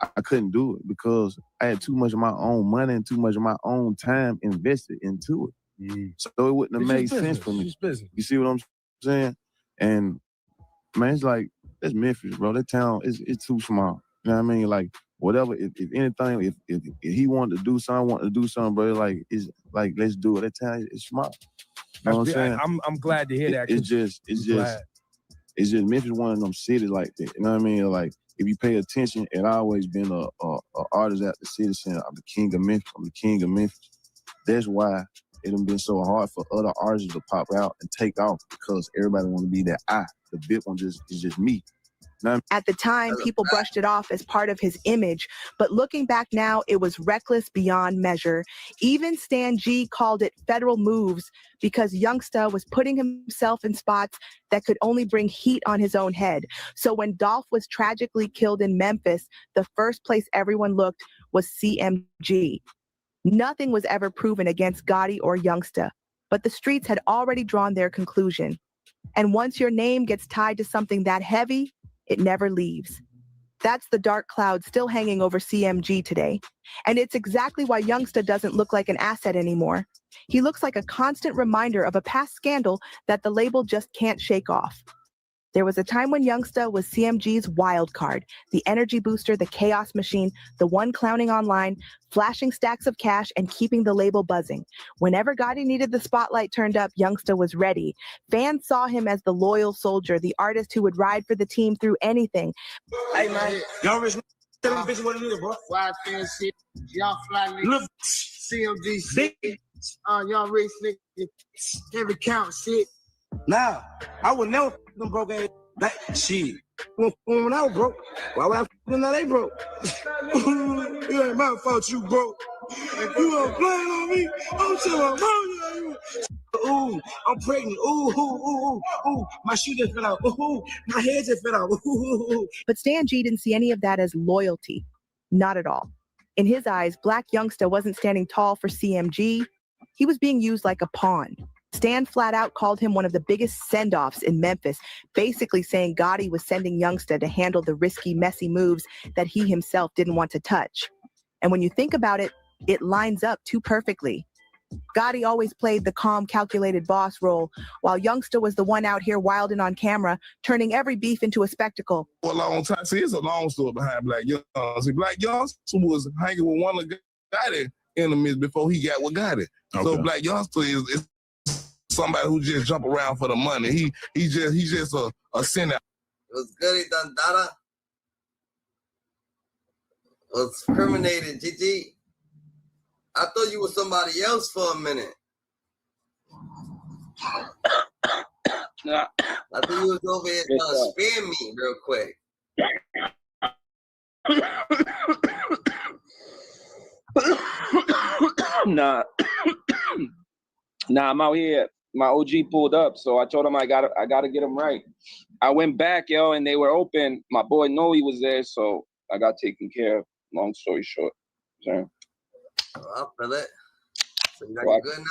I couldn't do it because I had too much of my own money and too much of my own time invested into it. Mm. So it wouldn't have made sense for me. You see what I'm saying? And man, it's like, that's Memphis, bro. That town is too small. You know what I mean? Like, whatever. If anything, if he wanted to do something, bro, like it's like let's do it. That time it's smart. You know what I'm saying? I'm glad to hear that. It's just Memphis one of them cities like that. You know what I mean? Like if you pay attention, it always been a artist out the city saying, "I'm the king of Memphis. I'm the king of Memphis." That's why it done been so hard for other artists to pop out and take off because everybody want to be that I. The big one is just me. At the time, people brushed it off as part of his image, but looking back now, it was reckless beyond measure. Even Stan G called it federal moves because Youngsta was putting himself in spots that could only bring heat on his own head. So when Dolph was tragically killed in Memphis, the first place everyone looked was CMG. Nothing was ever proven against Gotti or Youngsta, but the streets had already drawn their conclusion. And once your name gets tied to something that heavy, it never leaves. That's the dark cloud still hanging over CMG today. And it's exactly why Youngsta doesn't look like an asset anymore. He looks like a constant reminder of a past scandal that the label just can't shake off. There was a time when Youngsta was CMG's wild card, the energy booster, the chaos machine, the one clowning online, flashing stacks of cash and keeping the label buzzing. Whenever Gotti needed the spotlight turned up, Youngsta was ready. Fans saw him as the loyal soldier, the artist who would ride for the team through anything. Hey man, y'all rich tell me bitch what it is, bro. Wild fan shit, y'all fly niggas, CMG shit, y'all rich niggas, every count shit. Nah, I would never them broke ass back shit. When I was broke, why would I now they broke? It ain't my fault you broke. If you don't blame on me, I'm telling my mom. Ooh, I'm pregnant. Ooh, my shoe just fell out. Ooh, my head just fell out. Ooh. But Stan G didn't see any of that as loyalty. Not at all. In his eyes, Black Youngsta wasn't standing tall for CMG. He was being used like a pawn. Stan flat out called him one of the biggest send-offs in Memphis, basically saying Gotti was sending Youngsta to handle the risky, messy moves that he himself didn't want to touch. And when you think about it, it lines up too perfectly. Gotti always played the calm, calculated boss role, while Youngsta was the one out here wilding on camera, turning every beef into a spectacle. For a long time, see, it's a long story behind Black Youngsta. See, Black Youngsta was hanging with one of Gotti enemies before he got with Gotti. Okay. So Black Youngsta is somebody who just jump around for the money. He's just a sinner. It was good, Dandara. Was criminated, Gigi. I thought you were somebody else for a minute. Nah. I thought you was over here spam me real quick. Nah, I'm out here. My OG pulled up, so I told him I gotta get him right. I went back, yo, and they were open. My boy Noe was there, so I got taken care of. Long story short. Okay. I feel it. So you got good now?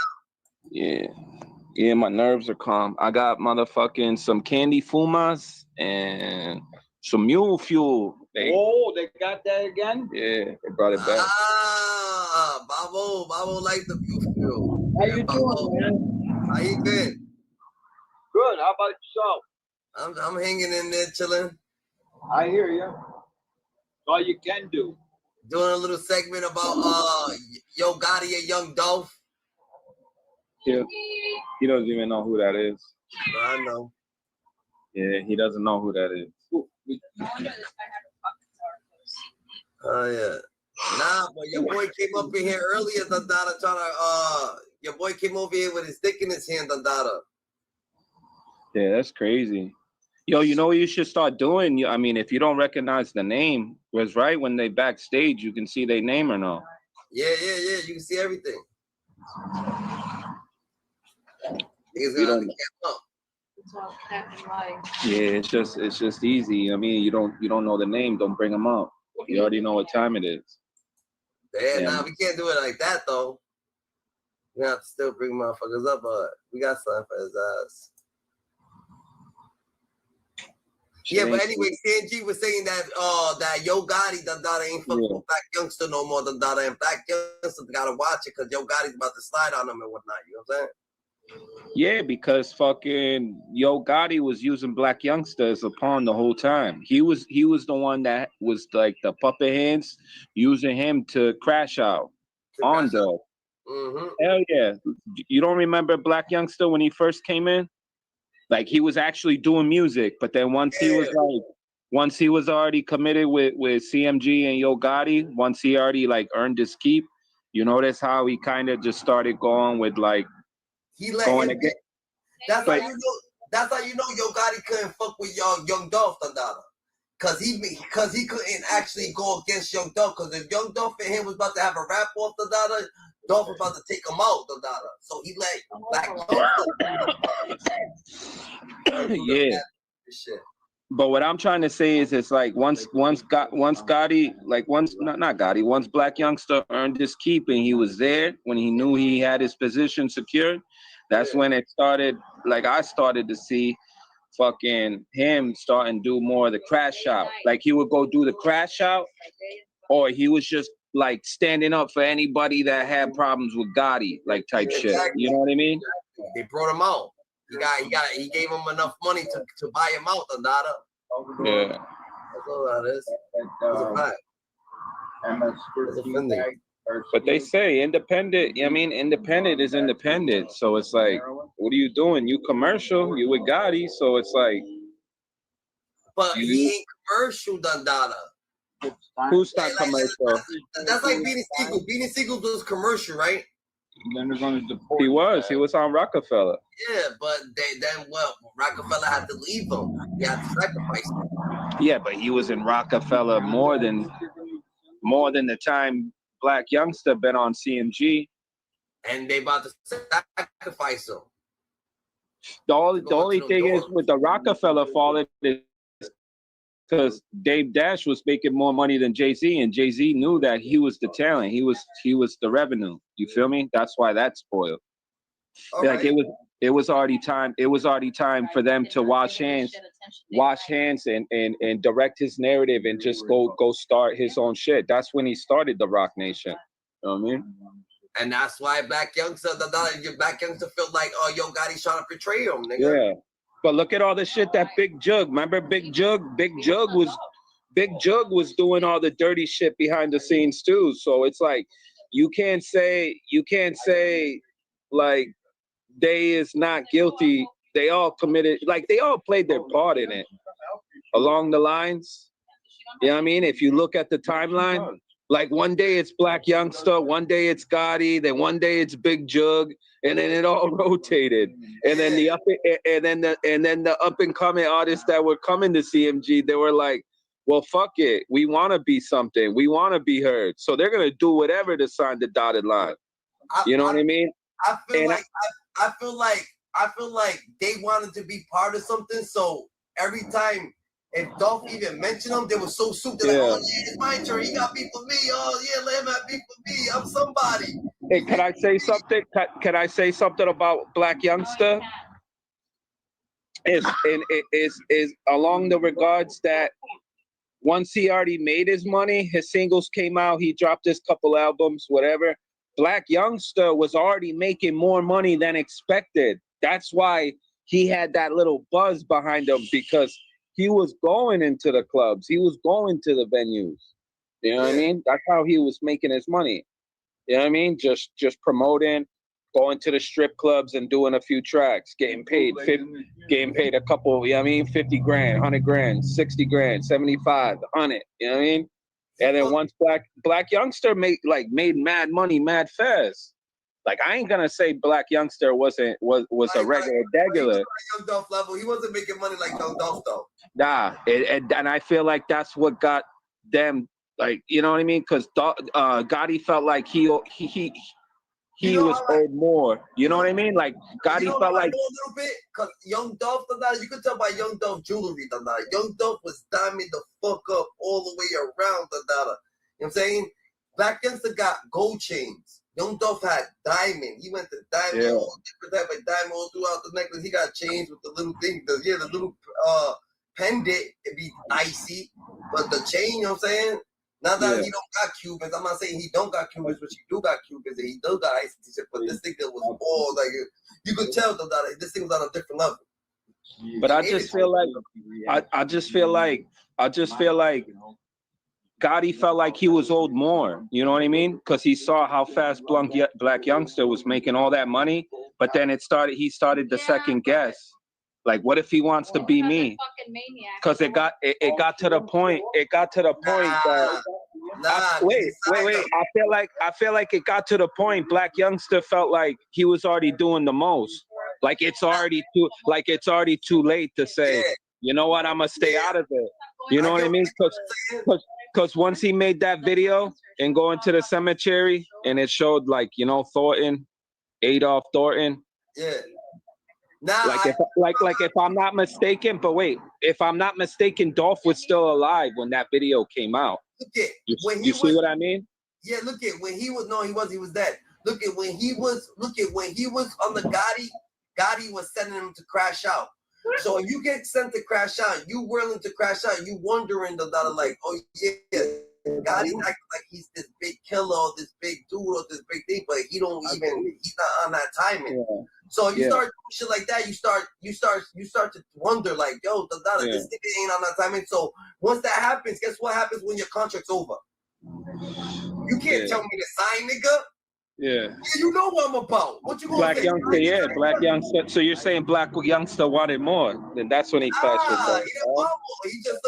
Yeah, my nerves are calm. I got motherfucking some candy fumas and some mule fuel. They got that again? Yeah, they brought it back. Babo like the mule fuel. How you doing, man? How you been? Good. How about yourself? I'm hanging in there, chilling. I hear you. All you can do. Doing a little segment about Yo Gotti and Young Dolph. Yeah, he doesn't even know who that is. I know. Yeah, he doesn't know who that is. Oh yeah. Nah, but your boy came up in here earlier, Dandara, your boy came over here with his dick in his hand, Dandara. Yeah, that's crazy. Yo, you know what you should start doing? I mean, if you don't recognize the name, was right when they backstage, you can see their name or no? Yeah. You can see everything. Yeah, it's just easy. I mean, you don't know the name, don't bring them up. You already know what time it is. Yeah, nah, we can't do it like that though. We have to still bring motherfuckers up, but we got something for his ass. Yeah, but anyway, CNG was saying that that Yo Gotti ain't fucking with Black Youngsta no more, and Black Youngsta gotta watch it because Yo Gotti's about to slide on him and whatnot. You know what I'm saying? Yeah, because fucking Yo Gotti was using Black Youngsta as a pawn the whole time. He was the one that was like the puppet hands, using him to crash out on Dog. Hell yeah. You don't remember Black Youngsta when he first came in? Like he was actually doing music, but then once he was already committed with CMG and Yo Gotti, once he already like earned his keep, you notice how he kind of just started going with like He let going him again. That's how you know. That's how you know Yo Gotti couldn't fuck with Young Dolph Dada, cause he couldn't actually go against Young Dolph. Cause if Young Dolph and him was about to have a rap off Dada, Dolph was about to take him out Dada. So he let Black Youngsta. Yeah. But what I'm trying to say is, it's like once Gotti, like once Black Youngsta earned his keep and he was there, when he knew he had his position secured, that's when it started. Like I started to see fucking him starting to do more of the crash out. Like he would go do the crash out, or he was just like standing up for anybody that had problems with Gotti, like type shit. You know what I mean? They brought him out. He gave him enough money to buy him out Dada. Yeah. That's all that is. It's a fact. It's a thing. But they say independent. I mean, independent is independent. So it's like, what are you doing? You commercial? You with Gotti? So it's like. But he ain't commercial, Dada. Who's not commercial? That's like Beanie Siegel. Beanie Siegel was commercial, right? He was on Rockefeller. Yeah, but then Rockefeller had to leave him. He had to sacrifice him. Yeah, but he was in Rockefeller more than the time Black Youngsta been on CMG. And they about to sacrifice him. The only thing is with the Rockefeller falling is because Dave Dash was making more money than Jay-Z, and Jay-Z knew that he was the talent. He was the revenue. You feel me? That's why that spoiled. Like it was already time. It was already time for them to wash hands and direct his narrative and just go start his own shit. That's when he started the Rock Nation. You know what I mean? And that's why Black Youngsta felt like, oh, Yo Gotti's trying to portray him, nigga. Yeah. But look at all the shit that Big Jug. Remember Big Jug? Big Jug was doing all the dirty shit behind the scenes too. So it's like you can't say like they is not guilty. They all committed, like they all played their part in it along the lines. You know what I mean? If you look at the timeline, like one day it's Black Youngsta, one day it's Gotti, then one day it's Big Jug, and then it all rotated. And then the up and coming artists that were coming to CMG, they were like, well, fuck it. We want to be something. We want to be heard. So they're going to do whatever to sign the dotted line. You know what I mean? I feel like they wanted to be part of something. So every time if Dolph even mentioned them, they were so souped. They're like, oh yeah, it's my turn. He got beef for me. Oh yeah, let him have beef for me. I'm somebody. Hey, can I say something? Can I say something about Black Youngsta? Is along the regards that once he already made his money, his singles came out, he dropped his couple albums, whatever. Black Youngsta was already making more money than expected. That's why he had that little buzz behind him, because he was going into the clubs. He was going to the venues. You know what I mean? That's how he was making his money. You know what I mean? Just promoting, going to the strip clubs and doing a few tracks, getting paid a couple, you know what I mean? 50 grand, 100 grand, 60 grand, 75, 100, you know what I mean? And then once Black Youngsta made mad money, mad fast. Like, I ain't gonna say Black Youngsta was a regular. Young Dolph level. He wasn't making money like Young Dolph though. Nah, and I feel like that's what got them, like, you know what I mean? Because Gotti felt like he was owed more. You know what I mean? Like Gotti felt like a little bit, because Young Dolph, you could tell by Young Dolph jewelry. Young Dolph was diamond the fuck up all the way around. You know what I'm saying? Black Youngsta got gold chains. Young Dolph had diamond. He went to diamond, all different type of diamond all throughout the necklace. He got chains with the little thing, the little pendant. It'd be icy, but the chain, you know what I'm saying? Not that he don't got Cubans. I'm not saying he don't got Cubans, but he do got Cubans and he do got ice t-shirt. But this thing that was all like you could tell though that this thing was on a different level. But I just feel like I just feel like Gotti felt like he was owed more. You know what I mean? Because he saw how fast Black Youngsta was making all that money, but then he started to second guess. Like, what if he wants to be me? Because it got to the point. It got to the point that wait. I feel like it got to the point. Black Youngsta felt like he was already doing the most. Like it's already too late to say, you know what, I'm gonna stay out of it. You know what I mean? Because once he made that video and go into the cemetery and it showed like, you know, Thornton, Adolph Thornton. Yeah. If I'm not mistaken, but wait, if I'm not mistaken, Dolph was still alive when that video came out. Look at you see what I mean? Yeah, look at when he was he was dead. Look at when he was on the Gotti was sending him to crash out. So if you get sent to crash out, you willing to crash out, you wondering like, oh yeah, Gotti's acting like he's this big killer or this big dude or this big thing, but he's not on that timing. Yeah. So if you start doing shit like that, you start to wonder like, yo, this nigga ain't on that timing. So once that happens, guess what happens when your contract's over? You can't tell me to sign, nigga. Yeah. You know what I'm about. What you gonna Black say? Youngsta, Black Youngsta. So you're saying Black Youngsta wanted more? Then that's when he clashed with He didn't want more. He just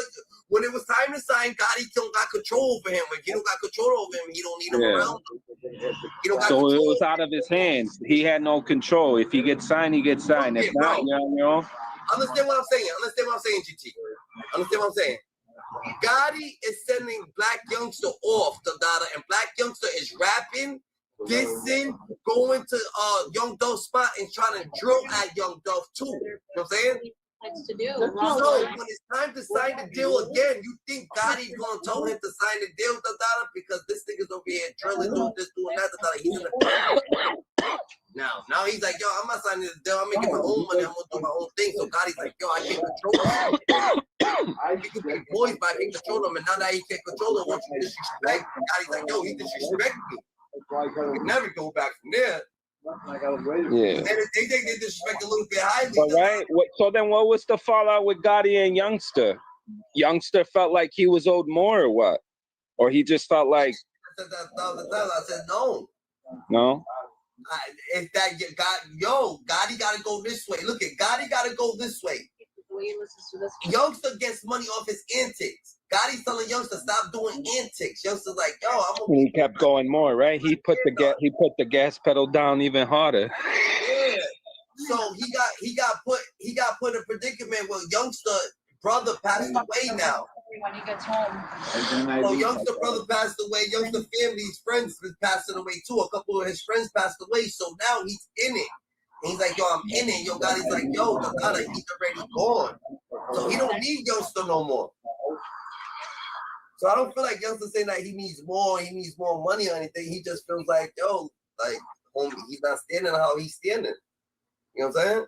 when it was time to sign, Gotti don't got control over him. If he don't got control over him, he don't need him around him. So it was out of his hands. He had no control. If he gets signed, he gets signed. If not, you know. Understand what I'm saying? GT. Understand what I'm saying? Gotti is sending Black Youngsta off to Dada, and Black Youngsta is rapping, dissing, going to Young Dolph's spot and trying to drill at Young Dolph too. You know what I'm saying? To do. So when it's time to sign the deal again, you think Gotti's gonna tell him to sign the deal with Dada because this nigga's over here drilling, doing this, doing that, Dada. He's in the now he's like, yo, I'm not signing this deal. I'm making my own money. I'm gonna do my own thing. So Gotti's like, yo, I can't control him. He could be boys, but I can't control him. And now that he can't control him, once you disrespect, Gotti's like, yo, he disrespect me. You can never go back from there. Yeah. They take their disrespect a little bit highly. But right. So then, what was the fallout with Gotti and Youngsta? Youngsta felt like he was owed more, or what? Or he just felt like? I said no. No. If that Gotti gotta go this way. Look at Gotti gotta go this way. Youngsta gets money off his antics. Gotti's telling Youngsta stop doing antics. Youngsta's like, yo, he kept going more, right? He put the gas pedal down even harder. Yeah. So he got put in a predicament where Youngsta brother passed away now. When he gets home. So Youngsta brother passed away. Youngsta family's friends is passing away too. A couple of his friends passed away. So now he's in it. And he's like, yo, I'm in it. Yo, Gotti's like, yo, Dada, he's already gone. So he don't need Youngsta no more. So I don't feel like Youngsta saying that he needs more money or anything. He just feels like, yo, like, homie, he's not standing how he's standing. You know what I'm saying?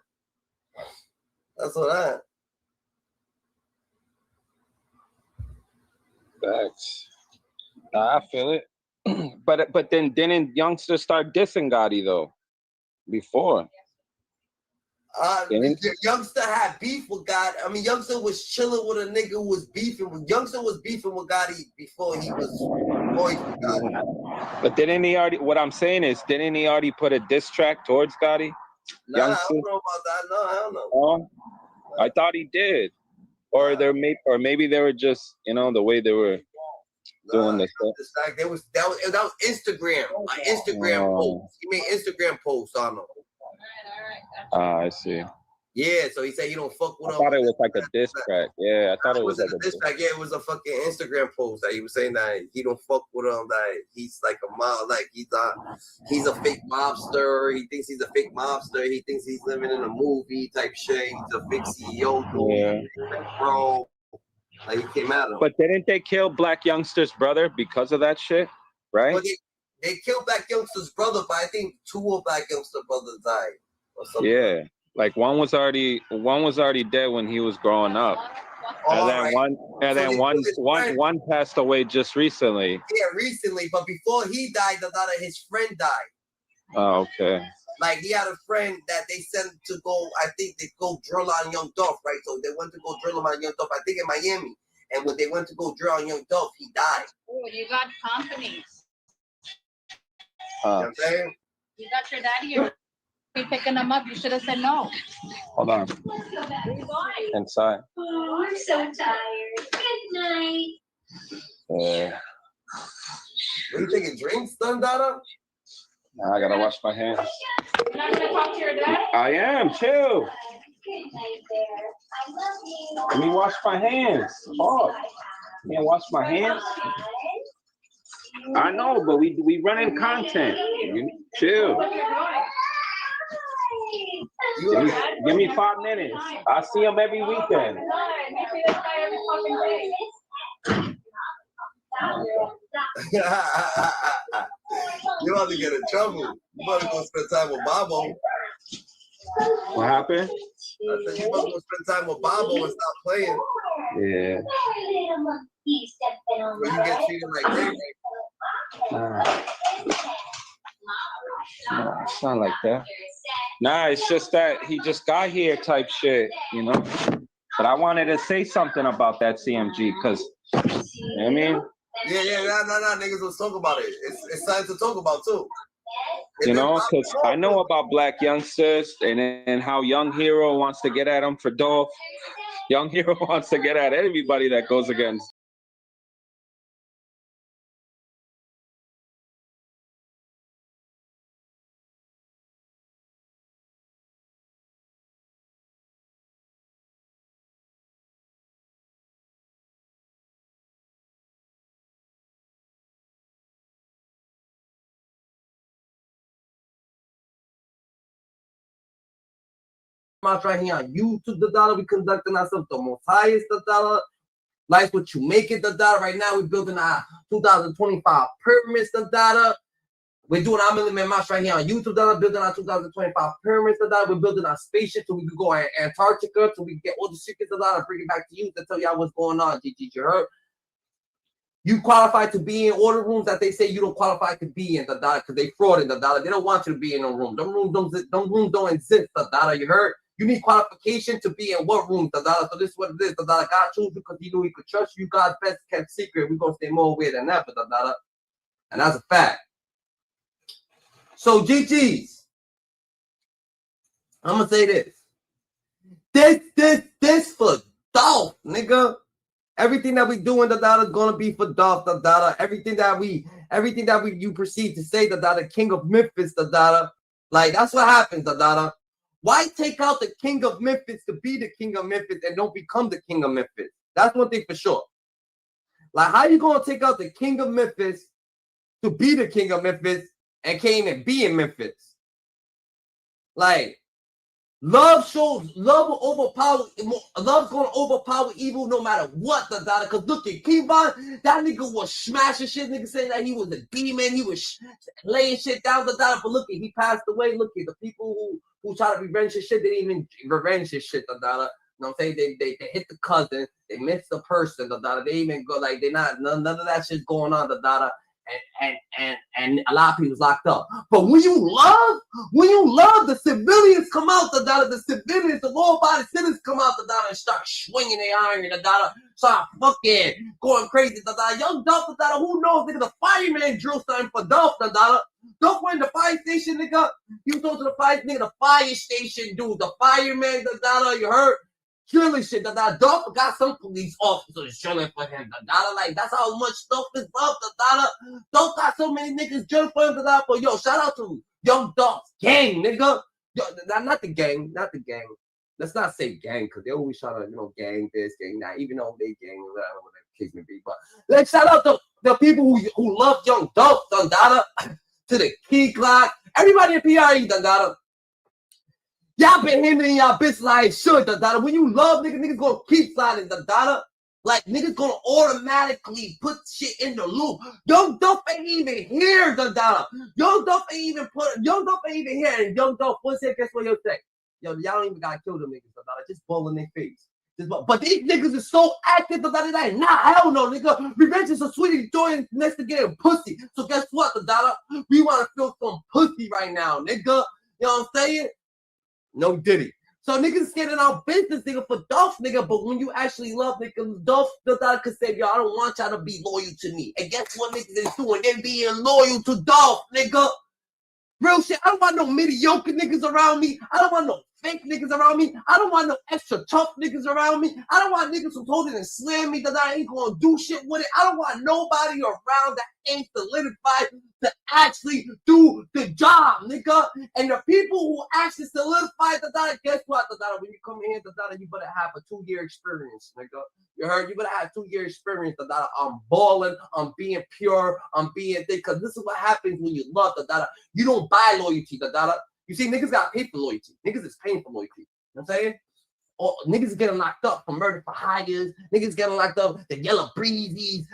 That's what I. Facts. I feel it. But then didn't Youngsta start dissing Gotti though? Before. Youngsta had beef with Gotti. I mean, Youngsta was chilling with a nigga who was beefing with Youngsta was beefing with Gotti before he was with Gotti. But didn't he already? What I'm saying is, didn't he already put a diss track towards Gotti? Nah, Youngsta? I don't know about that. No, I don't know. Oh, I thought he did, or maybe they were just, you know, the way they were doing this stuff. That was Instagram, an Instagram post. He made Instagram posts on them. I see. Yeah, so he said you don't fuck with him. I thought it was like a diss track. Yeah, I thought it was like a diss track. Yeah, it was a fucking Instagram post that he was saying that he don't fuck with him. That he's like a mob, like he's a fake mobster. He thinks he's a fake mobster. He thinks he's living in a movie type shit. He's a fake CEO, bro. Like he came at him. But didn't they kill Black Youngsta's brother because of that shit? Right? Well, they killed Black Youngsta's brother, but I think 2 of Black Youngsta's brothers died or something. Yeah. Like one was already dead when he was growing up. And then one passed away just recently. Yeah, recently, but before he died, his friend died. Oh, okay. Like he had a friend that they sent to go, I think they go drill on Young Dolph, right? So they went to go drill him on Young Dolph, I think in Miami. And when they went to go drill on Young Dolph, he died. Oh, you got company. You know what I'm saying? You got your daddy here. You're picking him up. You should have said no. Hold on. Inside. Oh, I'm so tired. Good night. Yeah. Are you taking drinks, Dada? I gotta wash my hands. You're not gonna talk to your dad? I am. Chill. Good night, Bear. I love you. Let me wash my hands. Oh, can't wash my hands. I know, but we running content. Chill. Give me 5 minutes. I see him every weekend. You about to get in trouble. You about to go spend time with Bobo. What happened? I said you about to go spend time with Bobo and stop playing. Yeah. When you get treated like Ray Ray. No, it's not like that. Nah, it's just that he just got here type shit, you know? But I wanted to say something about that CMG, because, you know what I mean? Yeah, no, niggas was talking about it. It's time to talk about, too. You know, because I know about Black Youngsters and how Young Hero wants to get at him for Dolph. Young Hero wants to get at everybody that goes against. Right here on YouTube, the dollar we conducting ourselves the most highest, the dollar. Like what you make it, the dollar. Right now we're building our 2025 pyramids, the dollar. We're doing our million march right here on YouTube, dollar. Building our 2025 pyramids, the dollar. We're building our spaceship so we can go to Antarctica, so we can get all the secrets, the dollar. Bring it back to you to tell y'all what's going on. GG, you heard? You qualify to be in all the rooms that they say you don't qualify to be in, the dollar, because they fraud in the dollar. They don't want you to be in no room. Them rooms don't exist, the dollar. You heard? You need qualification to be in what room, the dollar. So this is what it is. The dollar God chose you because he knew he could trust you. God's best kept secret. We're gonna stay more weird than ever, the dollar. And that's a fact. So GG's. I'm gonna say this. This for Dolph, nigga. Everything that we do in the dollar is gonna be for Dolph, the dollar. Everything that you proceed to say, the dollar, King of Memphis, the dollar. Like that's what happens, the dollar. Why take out the King of Memphis to be the King of Memphis and don't become the King of Memphis? That's one thing for sure. Like, how you gonna take out the King of Memphis to be the King of Memphis and can't even be in Memphis? Like, love will overpower. Love's gonna overpower evil no matter what, the dollar. Cause look at Kevon, that nigga was smashing shit. Nigga saying that he was a demon. He was laying shit down, the dollar. But look at, he passed away. Look at the people who try to revenge his shit, they didn't even revenge his shit, the dollar. You know what I'm saying? They hit the cousin, they missed the person, the dollar. They even go like none of that shit's going on, the dollar. And a lot of people's locked up. But when you love, the civilians come out, the dollar. The civilians, the law-abiding citizens come out, the dollar, and start swinging their iron, the dollar. Start fucking going crazy, the dollar. Young Dolph, the dollar. Who knows, nigga? The fireman drew something for Dolph, the dollar. Dolph went to the fire station, nigga. You go to the fire, nigga. The fire station, dude. The fireman, the dollar. You heard? Drilling shit, the dollar. Dolph got some police officers drilling for him, the dollar. Like, that's how much stuff is love, the dollar. Dolph got so many niggas drilling for him, the dollar. But yo, shout out to Young Dolph's gang, nigga. Yo, not the gang. Let's not say gang, because they always try to, gang this, gang that, even though they gang, whatever the case may be. But let's shout out to the people who love Young Dolph, the dollar. To the Key Clock, everybody in PRE, the dollar. Y'all been handling y'all bitch like shit, the dollar. When you love niggas gonna keep sliding, the dollar. Like niggas gonna automatically put shit in the loop. Young Dolph ain't even here, the dollar. Young Dolph ain't even here. And Young Dolph, once here, guess what he'll say? yo, y'all don't even gotta kill them niggas, just ball in their face. But these niggas is so active that they like, nah, hell no, nigga. Revenge is a sweetie joy next to getting pussy. So guess what, we want to feel some pussy right now, nigga. You know what I'm saying? No Diddy. So niggas getting our business, nigga, for Dolph, nigga. But when you actually love niggas, Dolph could say, yo, I don't want y'all to be loyal to me. And guess what niggas is doing? They being loyal to Dolph, nigga. Real shit. I don't want no mediocre niggas around me. I don't want no fake niggas around me. I don't want no extra tough niggas around me. I don't want niggas who told it and slam me that I ain't gonna do shit with it. I don't want nobody around that ain't solidified to actually do the job, nigga. And the people who actually solidify that, guess what, when you come in here, you better have a 2-year experience, nigga. You heard? You better have 2-year experience, I'm balling, I'm being pure, I'm being thick, because this is what happens when you love, You don't buy loyalty, You see, niggas got paid for loyalty. Niggas is paying for loyalty. You know what I'm saying? Or niggas getting locked up for murder for hires. Niggas getting locked up, the yellow breezies,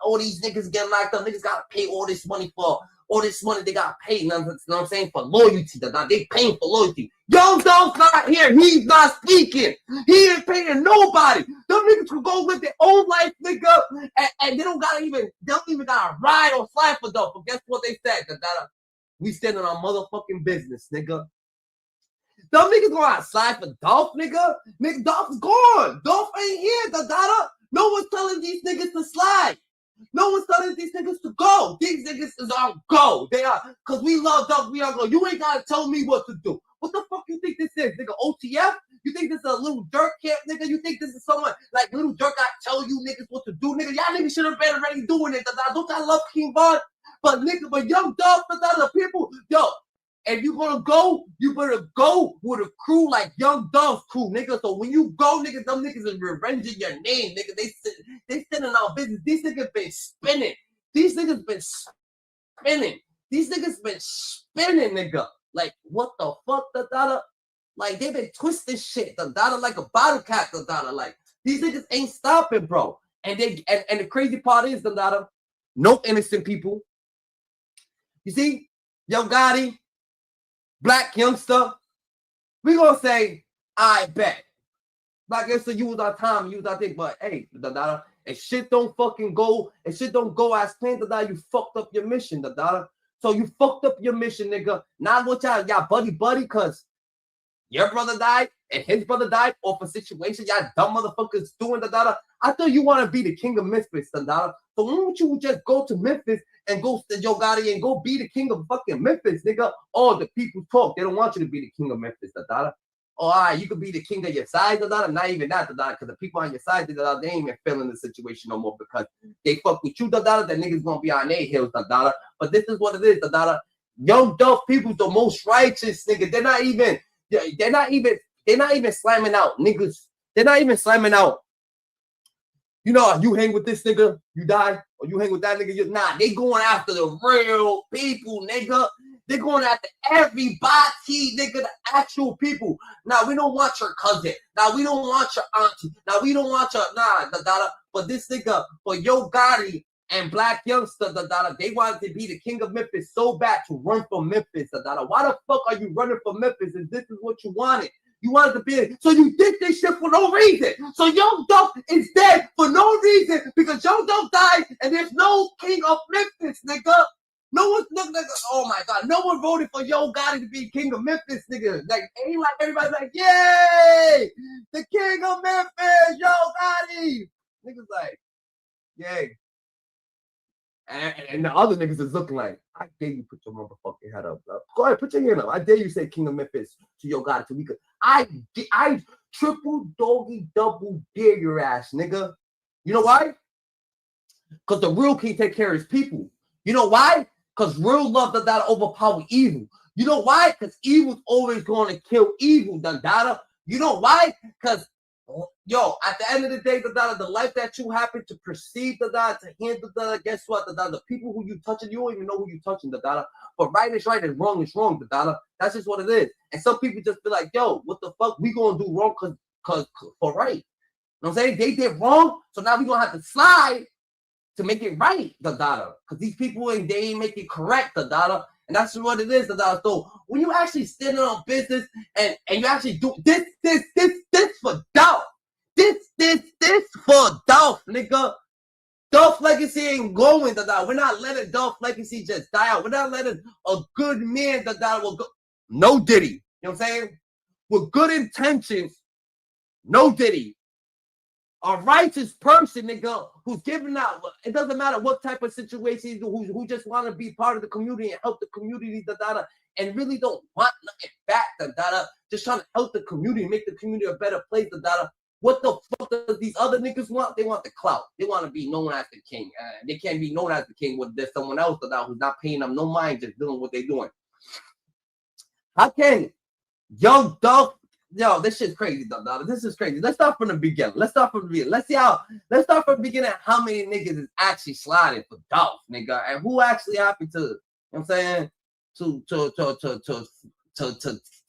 all these niggas getting locked up. Niggas gotta pay all this money for all this money they got paid. You know what I'm saying? For loyalty. They paying for loyalty. Young Dolph's not here. He's not speaking. He ain't paying nobody. Them niggas could go live their own life, nigga, and they don't even gotta ride or slide for Dolph. But guess what they said? We stand on our motherfucking business, nigga. Them niggas going outside for Dolph, nigga. Nigga, Dolph's gone. Dolph ain't here, No one's telling these niggas to slide. No one's telling these niggas to go. These niggas is on go. They are, because we love Dolph, we are go. You ain't gotta tell me what to do. What the fuck you think this is, nigga? OTF? You think this is a little Dirk camp, nigga? You think this is someone like little Dirk I tell you niggas what to do, nigga? Y'all niggas should have been already doing it, Don't I love King Von? But nigga, but Young Dolph, the people, yo, if you gonna go, you better go with a crew like Young Dolph's crew, nigga. So when you go, nigga, them niggas is revenging your name, nigga. They sending out business. These niggas been spinning. These niggas been spinning, nigga. Like, what the fuck, Like, they been twisting shit, like a bottle cap, Like, these niggas ain't stopping, bro. And the crazy part is, no innocent people. You see, Yo Gotti, Black Youngsta, we gonna say, I bet. Black Youngsta, you was our time, you was our thing, but hey, if shit don't fucking go, if shit don't go as planned, you fucked up your mission, So you fucked up your mission, nigga. Now what y'all buddy, cause your brother died and his brother died off a situation y'all dumb motherfuckers doing, I thought you want to be the king of Memphis, So why don't you just go to Memphis and go to Yo Gotti and go be the king of fucking Memphis, nigga? All the people talk. They don't want you to be the king of Memphis, Oh, all right, you could be the king of your side, Not even that, because the people on your side, they ain't even feeling the situation no more because they fuck with you, The niggas gonna be on their heels, But this is what it is, Young Dolph people, the most righteous, nigga. They're not even slamming out niggas. They're not even slamming out. You know, you hang with this nigga, you die, or you hang with that nigga, they going after the real people, nigga. They're going after everybody, nigga, the actual people. Now, we don't want your cousin. Now, we don't want your auntie. Now, we don't want your, but this nigga, for Yo Gotti and Black Youngsta, they wanted to be the king of Memphis so bad to run for Memphis, Why the fuck are you running for Memphis if this is what you wanted? You wanted to be, so you did this shit for no reason. So Young Dolph is dead for no reason because Young Dolph died and there's no king of Memphis, nigga. No one, oh my God, no one voted for Yo Gotti to be king of Memphis, nigga. Like, ain't like everybody's like, yay, the king of Memphis, Yo Gotti. Niggas like, yay. And the other niggas is looking like, I dare you put your motherfucking head up. Go ahead, put your hand up. I dare you say king of Memphis to Yo Gotti. So we could, I triple doggy double dare your ass, nigga. You know why? Because the real king take care of his people. You know why? Because real love does not overpower evil. You know why? Because evil's always going to kill evil, Dada. You know why? Because, yo, at the end of the day, the life that you happen to perceive, to handle, guess what, the people who you touching, you don't even know who you touching, But right is right and wrong is wrong, That's just what it is. And some people just be like, yo, what the fuck? We going to do wrong because for right. You know what I'm saying? They did wrong, so now we going to have to slide to make it right, Because these people, they ain't make it correct, And that's what it is, Dada. So when you actually stand on business and you actually do this for Dolph. This for Dolph, nigga. Dolph legacy ain't going, Dada. We're not letting Dolph legacy just die out. We're not letting a good man, Dada, will go. No Diddy. You know what I'm saying? With good intentions, no Diddy. A righteous person, nigga, who's giving out, it doesn't matter what type of situation, who just want to be part of the community and help the community, and really don't want nothing back, just trying to help the community, make the community a better place, What the fuck does these other niggas want? They want the clout. They want to be known as the king. They can't be known as the king when there's someone else who's not paying them no mind, just doing what they're doing. How can Young Dolph? Yo, this shit's crazy, Dada. This is crazy. Let's start from the beginning. Let's start from the beginning how many niggas is actually sliding for Dolph, nigga, and who actually happy to, you know what I'm saying, to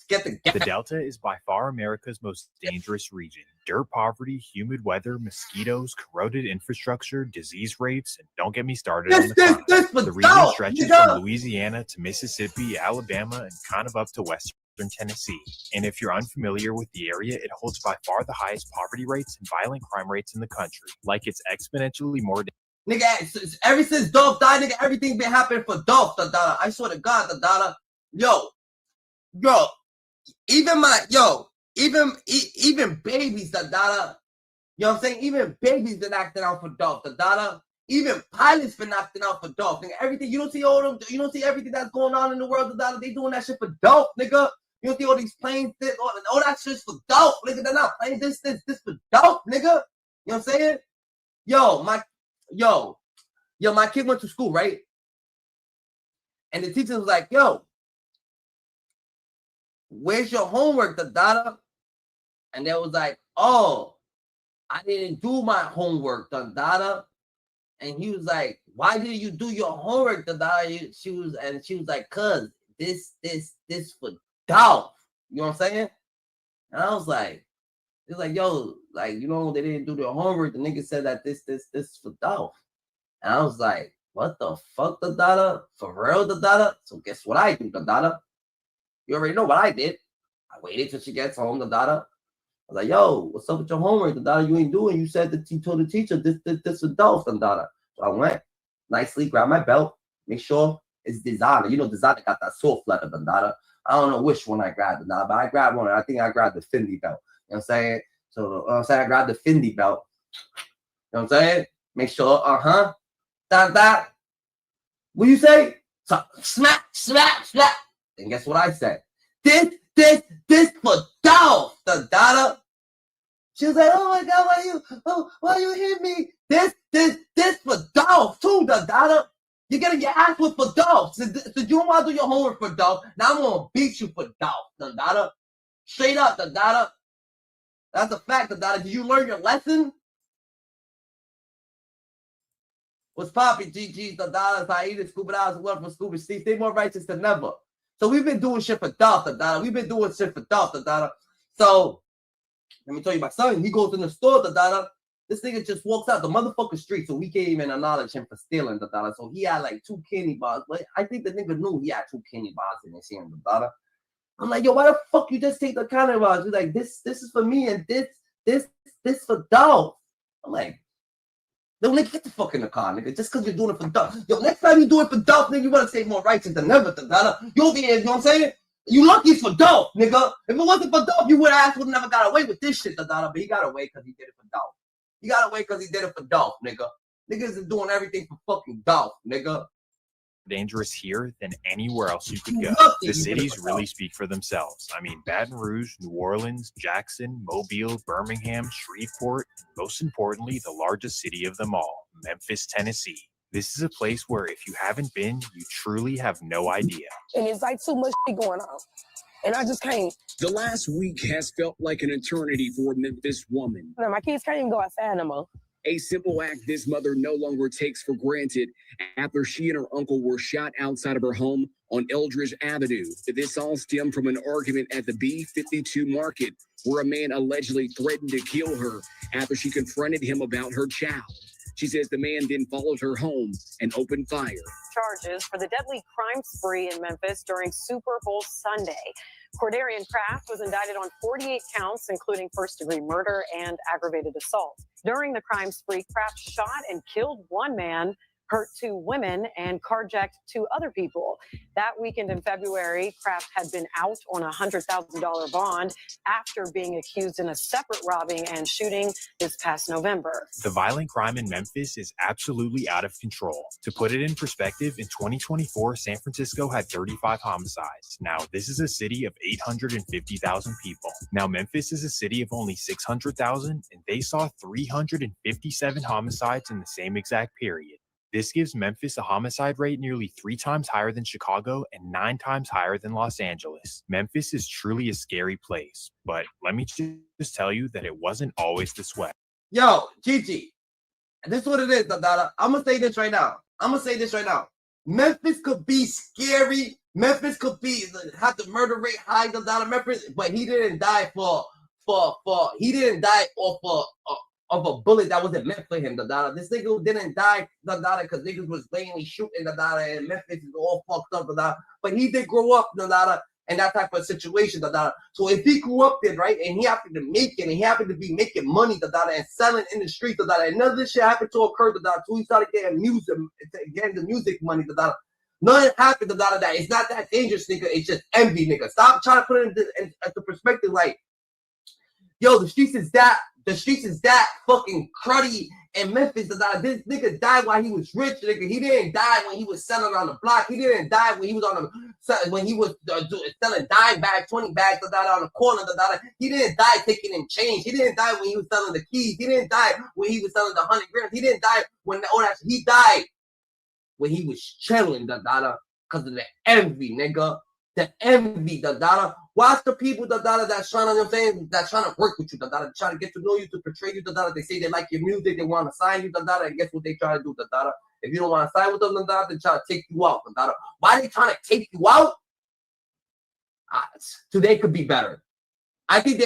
get the Delta is by far America's most dangerous region. Dirt poverty, humid weather, mosquitoes, corroded infrastructure, disease rates, and don't get me started on the crime. The region stretches from Louisiana to Mississippi, Alabama, and kind of up to Western Tennessee. And if you're unfamiliar with the area, it holds by far the highest poverty rates and violent crime rates in the country. Like it's exponentially more. Nigga, ever since Dolph died, nigga, everything been happening for Dolph, Dada. I swear to God, Dada. Yo, even babies, Dada. You know what I'm saying? Even babies been acting out for Dolph, Dada. Even pilots been acting out for Dolph, nigga. Everything you don't see everything that's going on in the world, Dada. They doing that shit for Dolph, nigga. You don't see all these planes, all that shit's for Dolph, nigga. They're not playing this for Dolph, nigga. You know what I'm saying? My kid went to school, right? And the teacher was like, yo, where's your homework, Dada? And they was like, oh, I didn't do my homework, Dada. And he was like, why didn't you do your homework, Dada? She was like, cuz this for Dolph. You know what I'm saying? And I was like, it's like, yo, like, you know, they didn't do their homework. The nigga said that this for Dolph. And I was like, what the fuck, Dada? For real, Dada? So guess what I do, Dada? You already know what I did. I waited till she gets home, Dada. I was like, yo, what's up with your homework, Dada? You ain't doing. You said that you told the teacher this for Dolph, Dada. So I went, nicely grabbed my belt, make sure it's designer. You know, designer got that soft leather, Dada. I don't know which one I grabbed, Dada, but I grabbed one. I think I grabbed the Fendi belt. You know what I'm saying? So I grabbed the Fendi belt. You know what I'm saying? Make sure, that. What you say? So, smack. And guess what I said? This for Dolph, Dada. She was like, oh my God, why you hit me? This for Dolph too, Dada. You're getting your ass whipped for Dolph. So you don't want to do your homework for Dolph. Now I'm going to beat you for Dolph, Dada. Straight up, Dada. That's a fact, Dada. Did you learn your lesson? What's poppin', GG's, Dada, Saeed, Scuba Dollars, one from Scuba Steve. Stay more righteous than never. So we've been doing shit for Dolph, Dada. We've been doing shit for Dolph, Dada. So let me tell you, my son, he goes in the store, Dada. This nigga just walks out the motherfucking street, so we can't even acknowledge him for stealing, Dada. So he had like 2 candy bars, but I think the nigga knew he had 2 candy bars in his hand, Dada. I'm like, yo, why the fuck you just take the candy bars? He's like, this is for me, and this for Dolph. I'm like, no, nigga, get the fuck in the car, nigga. Just because you're doing it for Dolph. Yo, next time you do it for Dolph, nigga, you better stay more righteous than ever, Dada. You'll be here, you know what I'm saying? You lucky it's for Dolph, nigga. If it wasn't for Dolph, you would have never got away with this shit, Dada. But he got away because he did it for Dolph. He got away because he did it for Dolph, nigga. Niggas is doing everything for fucking Dolph, nigga. Dangerous here than anywhere else you could go. The cities really speak for themselves. I mean, Baton Rouge, New Orleans, Jackson, Mobile, Birmingham, Shreveport, and most importantly, the largest city of them all, Memphis, Tennessee. This is a place where if you haven't been, you truly have no idea. And it's like too much shit going on. And I just can't. The last week has felt like an eternity for a Memphis woman. My kids can't even go outside no more. A simple act this mother no longer takes for granted after she and her uncle were shot outside of her home on Eldridge Avenue. This all stemmed from an argument at the B52 market where a man allegedly threatened to kill her after she confronted him about her child. She says the man then followed her home and opened fire. Charges for the deadly crime spree in Memphis during Super Bowl Sunday. Cordarian Kraft was indicted on 48 counts, including first-degree murder and aggravated assault. During the crime spree, Kraft shot and killed one man, hurt 2 women, and carjacked 2 other people. That weekend in February, Kraft had been out on a $100,000 bond after being accused in a separate robbing and shooting this past November. The violent crime in Memphis is absolutely out of control. To put it in perspective, in 2024, San Francisco had 35 homicides. Now, this is a city of 850,000 people. Now, Memphis is a city of only 600,000, and they saw 357 homicides in the same exact period. This gives Memphis a homicide rate nearly 3 times higher than Chicago and 9 times higher than Los Angeles. Memphis is truly a scary place, but let me just tell you that it wasn't always this way. Yo, Gigi, this is what it is, Dada. I'm going to say this right now. Memphis could be scary. Memphis could be have the murder rate high, Dada. Memphis, but he didn't die he didn't die off of a bullet that wasn't meant for him, Dada. This nigga didn't die, Dada, because niggas was blatantly shooting, Dada, and Memphis is all fucked up, Dada. But he did grow up, Dada, in that type of situation, Dada. So if he grew up there, right, and he happened to make it, and he happened to be making money, Dada, and selling in the streets, Dada, and none of this shit happened to occur, Dada, so he started getting the music money, Dada. Nothing happened, Dada, that it's not that dangerous, nigga. It's just envy, nigga. Stop trying to put it into perspective, like, yo, the streets is that fucking cruddy in Memphis. This nigga died while he was rich, nigga. He didn't die when he was selling on the block. He didn't die when he was selling dime bags, 20 bags on the corner. He didn't die taking in change. He didn't die when he was selling the keys. He didn't die when he was selling the 100 grams. He didn't die when all that. He died when he was chilling, because of the envy, nigga. The envy, Dada. Watch the people, Dada, that's trying to, you know what I'm saying, that's trying to work with you, Dada, trying to get to know you, to portray you, Dada. They say they like your music, they want to sign you, Dada, and guess what they try to do, Dada? If you don't want to sign with them, Dada, they try to take you out, Dada. Why are they trying to take you out? Today could be better. I think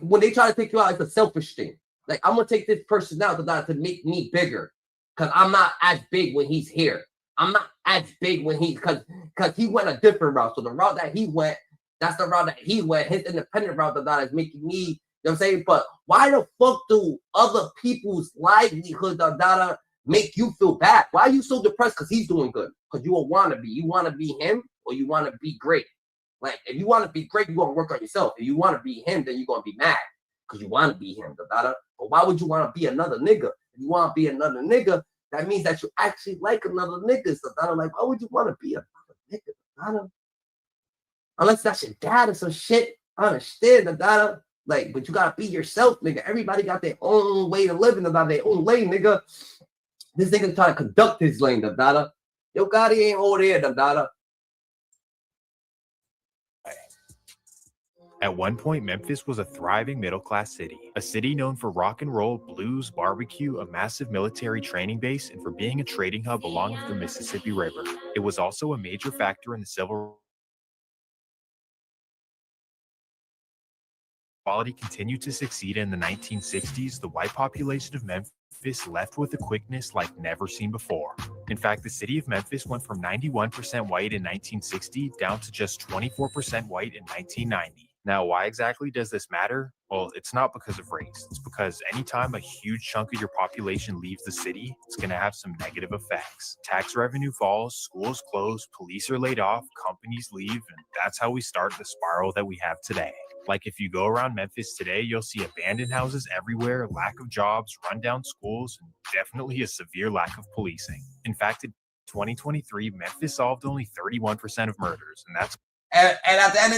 when they try to take you out, it's a selfish thing. Like, I'm going to take this person out, Dada, to make me bigger, because I'm not as big when he's here. I'm not as big when because he went a different route. So the route that he went, that's the route that he went. His independent route that is making me, you know what I'm saying? But why the fuck do other people's livelihood that make you feel bad? Why are you so depressed? Because he's doing good. Because you a wannabe. You want to be him or you want to be great. Like, if you want to be great, you're going to work on yourself. If you want to be him, then you're going to be mad because you want to be him. But why would you want to be another nigga? If you want to be another nigga, that means that you actually like another nigga. So like, why would you want to be another nigga? Unless that's your dad or some shit. I understand that. Like, but you gotta be yourself, nigga. Everybody got their own way to live in their own lane, nigga. This nigga trying to conduct his lane, Dada. Yo Gotti ain't over there, Dada. At one point, Memphis was a thriving middle-class city, a city known for rock and roll, blues, barbecue, a massive military training base, and for being a trading hub along the Mississippi River. It was also a major factor in the civil equality continued to succeed in the 1960s. The white population of Memphis left with a quickness like never seen before. In fact, the city of Memphis went from 91% white in 1960 down to just 24% white in 1990. Now, why exactly does this matter? Well, it's not because of race. It's because anytime a huge chunk of your population leaves the city, it's going to have some negative effects. Tax revenue falls, schools close, police are laid off, companies leave, and that's how we start the spiral that we have today. Like, if you go around Memphis today, you'll see abandoned houses everywhere, lack of jobs, rundown schools, and definitely a severe lack of policing. In fact, in 2023, Memphis solved only 31% of murders, and that's... And at the end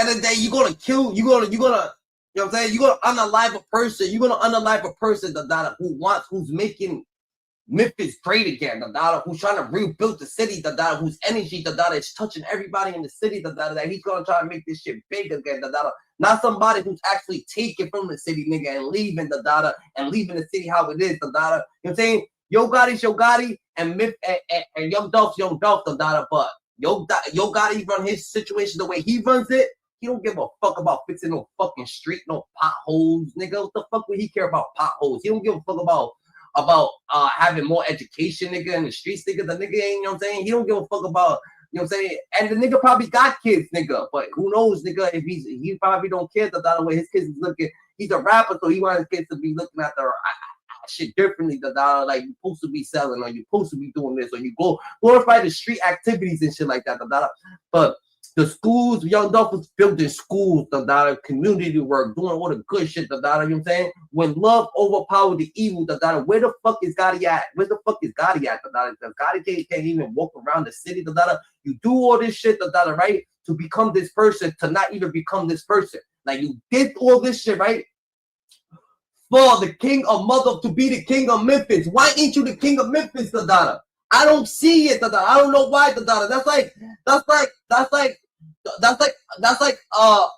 of the day, you're gonna kill, you know what I'm saying? You're gonna unalive a person. You're gonna unalive a person, who's making Memphis great again, who's trying to rebuild the city, whose energy, is touching everybody in the city, that he's gonna try to make this shit big again, not somebody who's actually taking from the city, nigga, and leaving and leaving the city how it is, You know what I'm saying? Yo Gotti, and Young Dolph's Young Dolph, but Yo Gotti run his situation the way he runs it. He don't give a fuck about fixing no fucking street, no potholes, nigga. What the fuck would he care about potholes? He don't give a fuck about having more education, nigga, in the streets, nigga. The nigga ain't, you know what I'm saying? He don't give a fuck about, you know what I'm saying? And the nigga probably got kids, nigga. But who knows, nigga, if he probably don't care the way his kids is looking. He's a rapper, so he wants his kids to be looking at the shit differently. Like you're supposed to be selling, or you're supposed to be doing this, or you go glorify the street activities and shit like that. But the schools, Young Dolph was building schools, community work, doing all the good shit, you know what I'm saying? When love overpowered the evil, where the fuck is Gotti at? Where the fuck is Gotti at? Gotti can't even walk around the city, you do all this shit, right? To become this person, to not even become this person. Like you did all this shit, right? For the king of mother to be the king of Memphis. Why ain't you the king of Memphis, I don't see it, I don't know why, That's like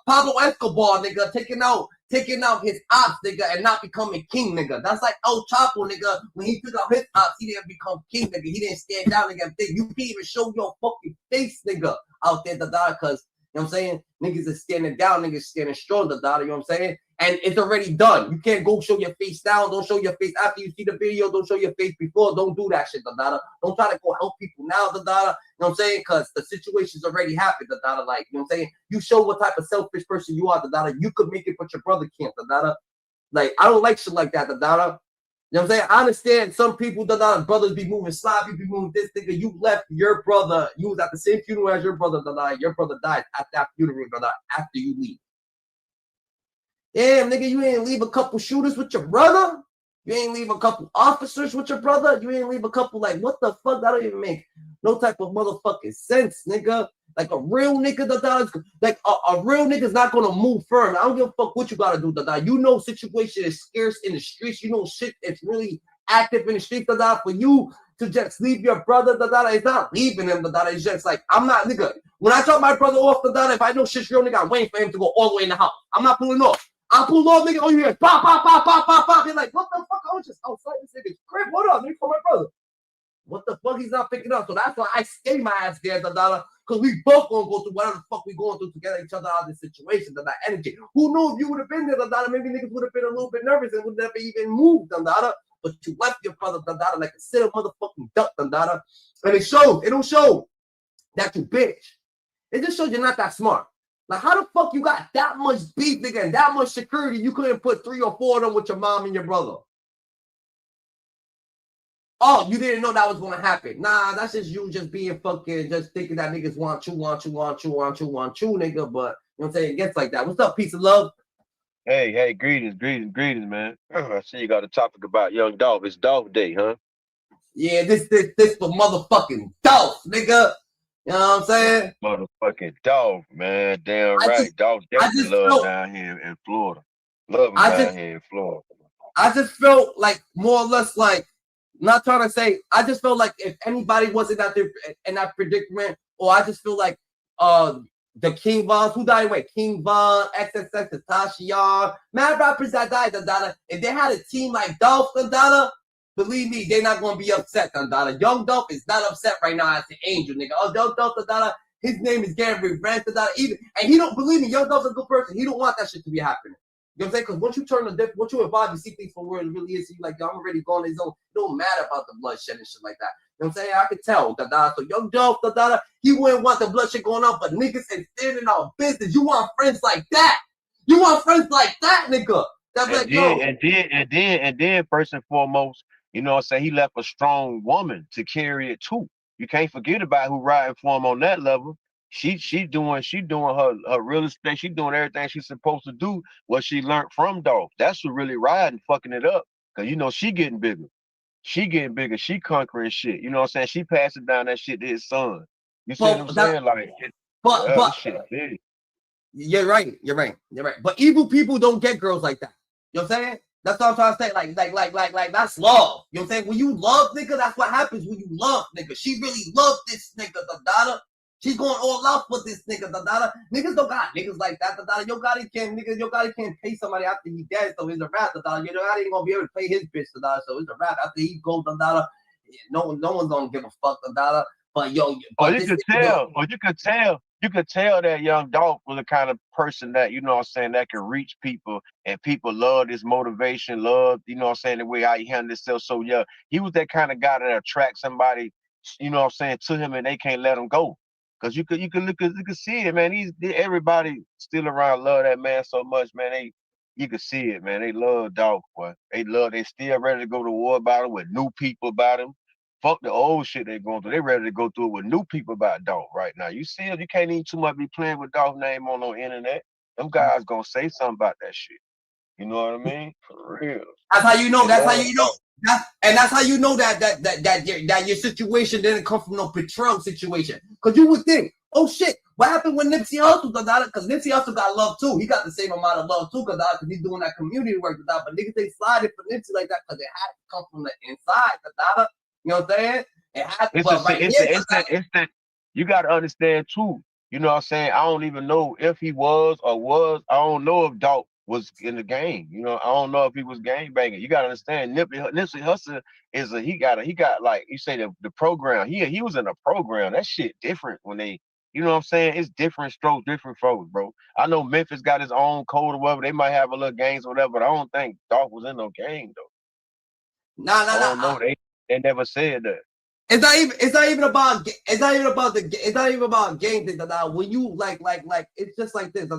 Pablo Escobar, nigga, taking out his ops, nigga, and not becoming king, nigga. That's like El Chapo, nigga, when he took out his ops, he didn't become king, nigga. He didn't stand down, nigga. You can't even show your fucking face, nigga, out there, because, you know what I'm saying? Niggas is standing down, niggas standing strong, you know what I'm saying? And it's already done. You can't go show your face down. Don't show your face after you see the video. Don't show your face before. Don't do that shit, Don't try to go help people now, You know what I'm saying? Because the situation's already happened, Like, you know what I'm saying? You show what type of selfish person you are, You could make it, but your brother can't, Like, I don't like shit like that, You know what I'm saying? I understand some people, brothers be moving sloppy, be moving this, nigga. You left your brother. You was at the same funeral as your brother, Your brother died at that funeral, after you leave. Damn, nigga, you ain't leave a couple shooters with your brother? You ain't leave a couple officers with your brother? You ain't leave a couple, like, what the fuck? That don't even make no type of motherfucking sense, nigga. Like, a real nigga, like, a real nigga's not gonna move firm. I don't give a fuck what you gotta do, You know situation is scarce in the streets. You know shit is really active in the streets, For you to just leave your brother, it's not leaving him, It's just like, I'm not, nigga. When I drop my brother off, if I know shit's real, nigga, I'm waiting for him to go all the way in the house. I'm not pulling off. I pull off, nigga. Oh, you hear pop, pop, pop, pop, pop, pop. You're like, what the fuck? I was just outside this nigga's crib. What up? Let me call my brother. What the fuck? He's not picking up. So that's why I stay my ass there, because we both gonna go through whatever the fuck we going through to get each other out of this situation, that energy. Who knew if you would have been there, maybe niggas would have been a little bit nervous and would never even moved, But you left your brother, like a silly motherfucking duck, And it shows. It don't show that you bitch. It just shows you're not that smart. Like, how the fuck you got that much beef, nigga, and that much security, you couldn't put 3 or 4 of them with your mom and your brother? Oh, you didn't know that was gonna happen. Nah, that's just you just being fucking, just thinking that niggas want you, nigga. But, you know what I'm saying? It gets like that. What's up, peace of love? Hey, greetings, man. I see you got a topic about Young Dolph. It's Dolph Day, huh? Yeah, this for motherfucking Dolph, nigga. You know what I'm saying? Motherfucking Dolph, man. Damn right. Dolph definitely love down here in Florida. Love him down here in Florida. I just felt like, more or less, like, not trying to say, I just felt like if anybody wasn't out there in that predicament, or I just feel like the King Von, who died away? King Von, XXX, Tasha, mad rappers that died, if they had a team like Dolph, believe me, they're not gonna be upset, Young Dolph is not upset right now as the angel, nigga. Oh, Young Dolph, his name is Gary Brand, even, and he don't believe me. Young Dolph's a good person. He don't want that shit to be happening. You know what I'm saying? Because once you evolve, you see things for where it really is. You're like, yo, I'm already going his own. It don't matter about the bloodshed and shit like that. You know what I'm saying? I could tell, So Young Dolph, he wouldn't want the bloodshed going on, but niggas ain't standing our business. You want friends like that? You want friends like that, nigga? That's like, yo. And then, first and foremost, you know what I'm saying? He left a strong woman to carry it too. You can't forget about who riding for him on that level. She doing her real estate. She doing everything she's supposed to do. What she learned from Dolph. That's who really riding, fucking it up. Cause you know she getting bigger. She getting bigger. She conquering shit. You know what I'm saying? She passing down that shit to his son. You see what I'm saying? Like, but shit big. You're right. But evil people don't get girls like that. You know what I'm saying? That's what I'm trying to say. Like that's love. You know what I'm saying? When you love, nigga, that's what happens when you love, nigga. She really loved this nigga, the She's going all out for this nigga, Niggas don't got niggas like that, Yo Gotti can't pay somebody after he dead, so it's a rap, Yo Gotti ain't gonna be able to pay his bitch, so it's a rap. After he goes, no one's gonna give a fuck, But yo, you could tell you could tell that Young Dolph was the kind of person that, you know what I'm saying, that can reach people and people love his motivation, love, you know what I'm saying, the way how he handled himself. So yeah, he was that kind of guy that attract somebody, you know what I'm saying, to him and they can't let him go. Cause you could see it, man. Everybody still around love that man so much, man. You could see it, man. They love Dolph, boy. They still ready to go to war about him with new people about him. Fuck the old shit they going through. They ready to go through it with new people about Dolph right now. You see it, you can't even too much be playing with Dolph's name on no internet. Them guys gonna say something about that shit. You know what I mean? For real. That's how you know. That's how you know. That's how you know that your situation didn't come from no betrayal situation. Cause you would think, oh shit, what happened when Nipsey Hussle? Cause Nipsey Hussle got love too. He got the same amount of love too, cause he's doing that community work. But niggas they slided for Nipsey like that cause it had to come from the inside. You know what I'm saying? It's that you gotta understand too. You know what I'm saying? I don't even know if he was. I don't know if Dolph was in the game. You know, I don't know if he was gang banging. You gotta understand, Nipsey Hussle he got like you say the program. He was in a program. That shit different when they, you know what I'm saying? It's different strokes, different folks, bro. I know Memphis got his own code or whatever. They might have a little gangs or whatever, but I don't think Dolph was in no gang though. No. They never said that. It's not even about gang thing. When you like it's just like this.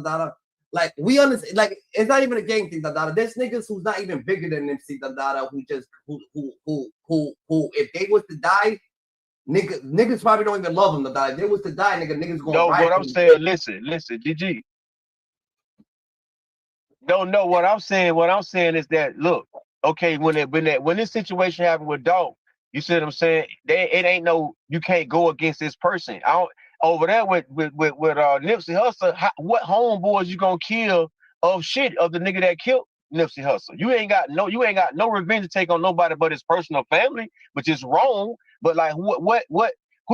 Like we understand, like it's not even a gang thing. There's niggas who's not even bigger than MC. Who if they was to die, niggas probably don't even love them. If they was to die, niggas gonna. No, what I'm saying, listen, GG. Don't know what I'm saying. What I'm saying is that look, okay, when this situation happened with Dolph, you see what I'm saying? It ain't no, you can't go against this person. Over there with Nipsey Hussle, what homeboys you gonna kill of the nigga that killed Nipsey Hussle? You ain't got no revenge to take on nobody but his personal family, which is wrong. But like who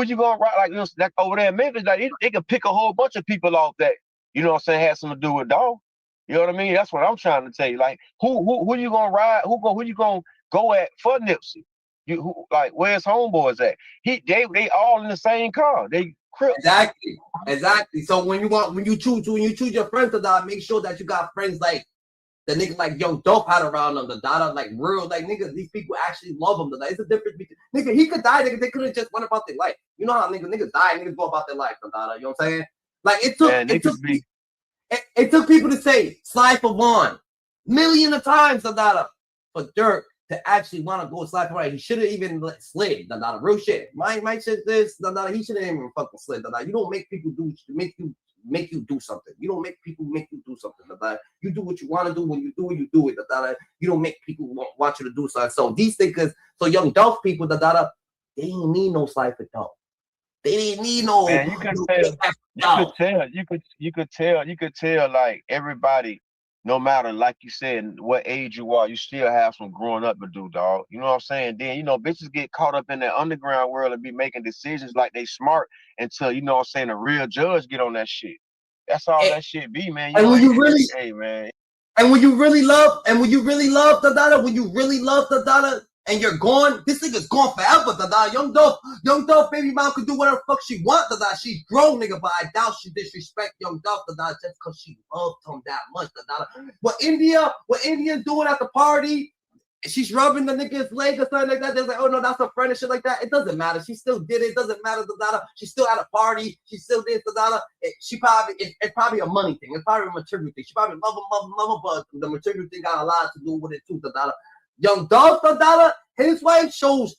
you gonna write like over there in Memphis? Like they could pick a whole bunch of people off that, you know what I'm saying, had something to do with Dolph. You know what I mean? That's what I'm trying to tell you. Like who you gonna ride? Who you gonna go at for Nipsey? Like where's homeboys at? They all in the same car. They crip. Exactly. So when you choose your friends to die, make sure that you got friends like the nigga like Young Dolph had around them. The data like real like niggas. These people actually love him. It's a difference between nigga. He could die. Nigga, they couldn't just went about their life. You know how niggas die. Niggas go about their life. The data. You know what I'm saying? Like it took people to say slide for one million of times the data for Dirk to actually want to go slide for right. He should have even slid the data. Real shit. My shit this the data. He shouldn't even fucking slid the data. You don't make people make you do something. You don't make people make you do something. The data. You do what you want to do. When you do it. The data. You don't make people want you to do something. So these thinkers, so Young Dolph people, the data, they didn't need no slide for Dolph. They didn't need no. Man, you could tell like everybody, no matter like you said what age you are, you still have some growing up to do, dog. You know what I'm saying? Then bitches get caught up in that underground world and be making decisions like they smart until you know what I'm saying a real judge get on that shit. That's all that shit be, man. And when you really, hey man, and when you really love the data, and you're gone, this nigga's gone forever, da. Young Dolph, baby mom could do whatever the fuck she want, da. She's grown, nigga, but I doubt she disrespect Young Dolph, da, just cause she loved him that much, da. What India's doing at the party, she's rubbing the nigga's leg or something like that. They're like, oh no, that's a friend and shit like that. It doesn't matter. She still did it. It doesn't matter, da. She's still at a party. She still did, da. It's probably a money thing. It's probably a material thing. She probably love him, but the material thing got a lot to do with it too, da. Young Dolph, his wife shows,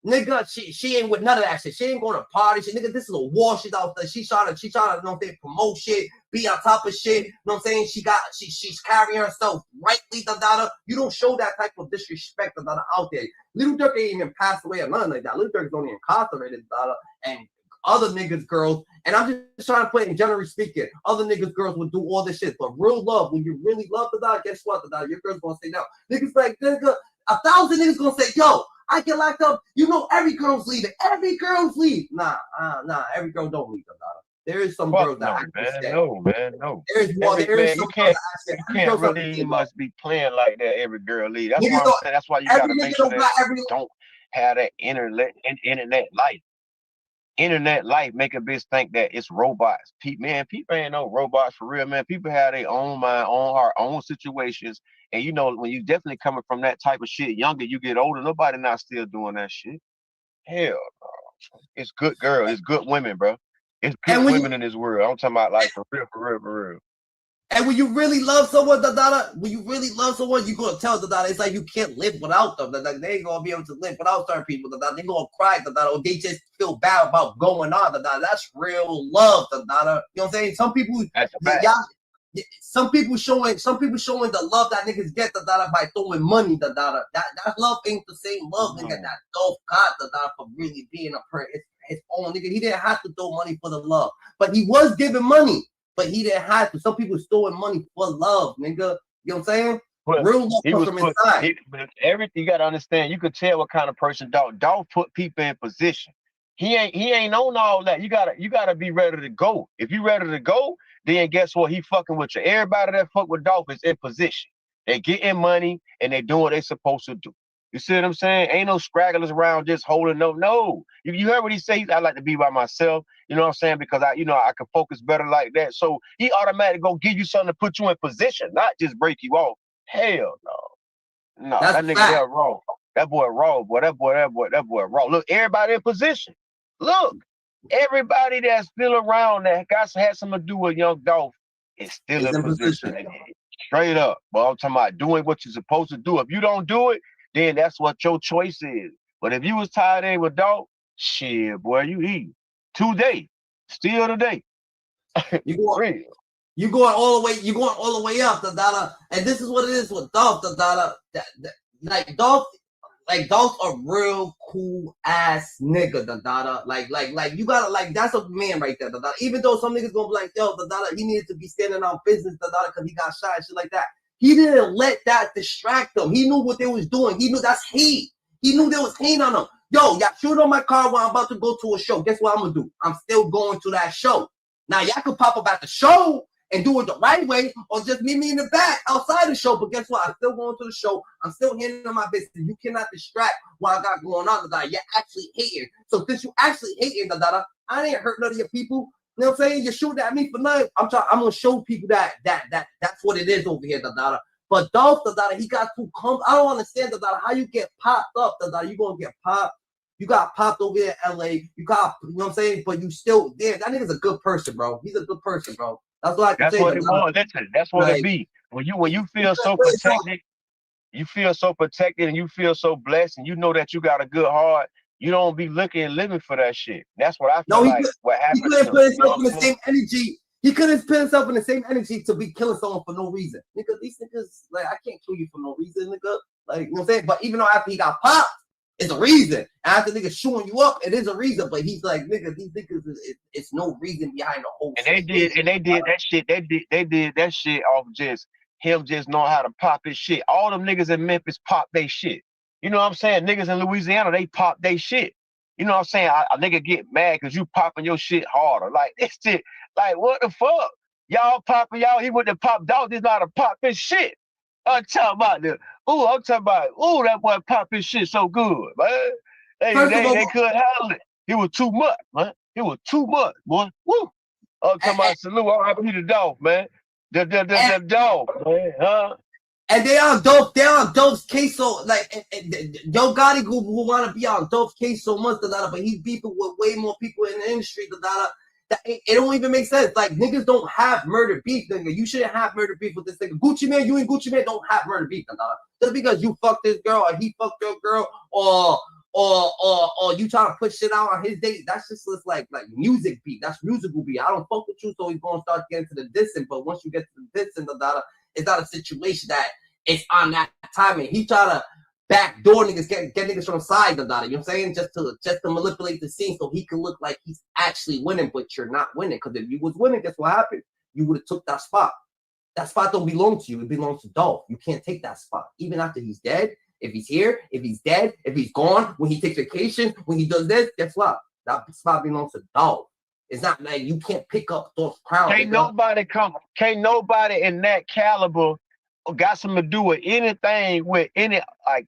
nigga, she ain't with none of that shit. She ain't going to party shit. Nigga, this is a war shit out there. She trying to, you know what I'm saying, promote shit, be on top of shit. You know what I'm saying? She's carrying herself rightly, da. You don't show that type of disrespect, da, out there. Little Dirk ain't even passed away or nothing like that. Little Dirk is only incarcerated, da, and other niggas, girls, and I'm just trying to put it in generally speaking, other niggas, girls will do all this shit. But real love, when you really love the dog, guess what? The dog, your girl's gonna say no. Niggas like, nigga, 1,000 niggas gonna say, yo, I get locked up. You know, every girl's leaving. Every girl's leave. Nah, every girl don't leave the dog. There is some girls that no. There's more. You can't really, you must be playing like that. Every girl leave. That's why I'm saying. That's why you gotta make sure that don't have that internet life. internet life make a bitch think that it's robots. People ain't no robots for real, man. People have their own mind, own heart, own situations. And you know, when you definitely coming from that type of shit, younger you get older, nobody not still doing that shit. Hell no. It's good girls, it's good women, bro. It's good women in this world. I'm talking about like for real. And when you really love someone, when you really love someone, you're gonna tell it's like you can't live without them. Like they ain't gonna be able to live without certain people. They gonna cry, or they just feel bad about going on. That's real love. You know what I'm saying? Some people, some people showing the love that niggas get by throwing money. That love ain't the same love, nigga. That Dolph got for really being a person. His own nigga. He didn't have to throw money for the love, but he was giving money. But he didn't have to. Some people throwing money for love, nigga. You know what I'm saying? But real love comes from inside. Everything you gotta understand. You could tell what kind of person Dolph put people in position. He ain't on all that. You gotta be ready to go. If you ready to go, then guess what? He fucking with you. Everybody that fuck with Dolph is in position. They getting money and they doing what they supposed to do. You see what I'm saying? Ain't no scragglers around just holding no. You heard what he said? I like to be by myself. You know what I'm saying? Because I can focus better like that. So he automatically go give you something to put you in position, not just break you off. Hell no. No, that nigga there wrong. That boy wrong, boy. That boy wrong. Look, everybody in position. Look, everybody that's still around that had something to do with young Dolph is still in position. Straight up. But I'm talking about doing what you're supposed to do. If you don't do it, then that's what your choice is. But if you was tied in with Dolph, shit, boy, you eat. Today. Still today. You going all the way up, and this is what it is with Dolph, like Dolph's a real cool ass nigga, like you gotta that's a man right there, even though some niggas gonna be like, yo, he needed to be standing on business, because he got shot and shit like that. He didn't let that distract him. He knew what they was doing. He knew that's hate. He knew there was hate on him. Yo, y'all shoot on my car while I'm about to go to a show. Guess what I'm gonna do? I'm still going to that show. Now y'all can pop up at the show and do it the right way, or just meet me in the back outside the show. But guess what? I'm still going to the show. I'm still handling my business. You cannot distract what I got going on. You're actually hating. So since you actually hating, I didn't hurt none of your people. You know what I'm saying? You're shooting at me for nothing. I'm gonna show people that that's what it is over here, But Dolph, he got too comfortable. I don't understand, how you get popped up, you gonna get popped. You got popped over here in LA. You know what I'm saying? But you still there. That nigga's a good person, bro. He's a good person, bro. That's what I can say. That's what it was. Listen, that's what it be. When you feel so protected, and you feel so blessed, and you know that you got a good heart. You don't be looking and living for that shit. That's what I feel what happened. He couldn't put himself in the same energy. He couldn't put himself in the same energy to be killing someone for no reason. Nigga, these niggas, I can't kill you for no reason, nigga. You know what I'm saying? But even though after he got popped, it's a reason. After niggas shooing you up, it is a reason. But he's like, nigga, these niggas, it's no reason behind the whole shit. And they did that shit. They did that shit off just him just knowing how to pop his shit. All them niggas in Memphis pop they shit. You know what I'm saying? Niggas in Louisiana, they pop they shit. You know what I'm saying? A nigga get mad because you popping your shit harder. Like, this shit, like, what the fuck? Y'all popping, he went to pop dog. This not a pop his shit. I'm talking about that boy pop his shit so good, man. They couldn't handle it. He was too much, man. He was too much, boy. Woo. I'm talking about salute. I'm happy to the dog, man. The dog, man, huh? And they on Dolph's case so Yo Gotti who want to be on Dolph's case so much, but he's beefing with way more people in the industry, that it don't even make sense. Like, niggas don't have murder beef, nigga. You shouldn't have murder beef with this nigga. Gucci Man, you and Gucci Man don't have murder beef, just because you fucked this girl or he fucked your girl or you trying to put shit out on his date. That's just like music beef. That's musical beef. I don't fuck with you, so he's gonna start getting to the dissing. But once you get to the dissing, it's not a situation that it's on that timing. He try to backdoor niggas, get niggas from the side, you know what I'm saying? Just to manipulate the scene so he can look like he's actually winning, but you're not winning. Because if you was winning, guess what happened? You would have took that spot. That spot don't belong to you. It belongs to Dolph. You can't take that spot. Even after he's dead, if he's here, if he's dead, if he's gone, when he takes vacation, when he does this, guess what? That spot belongs to Dolph. It's not like you can't pick up Dolph's crown. Can't nobody in that caliber got something to do with anything, with any like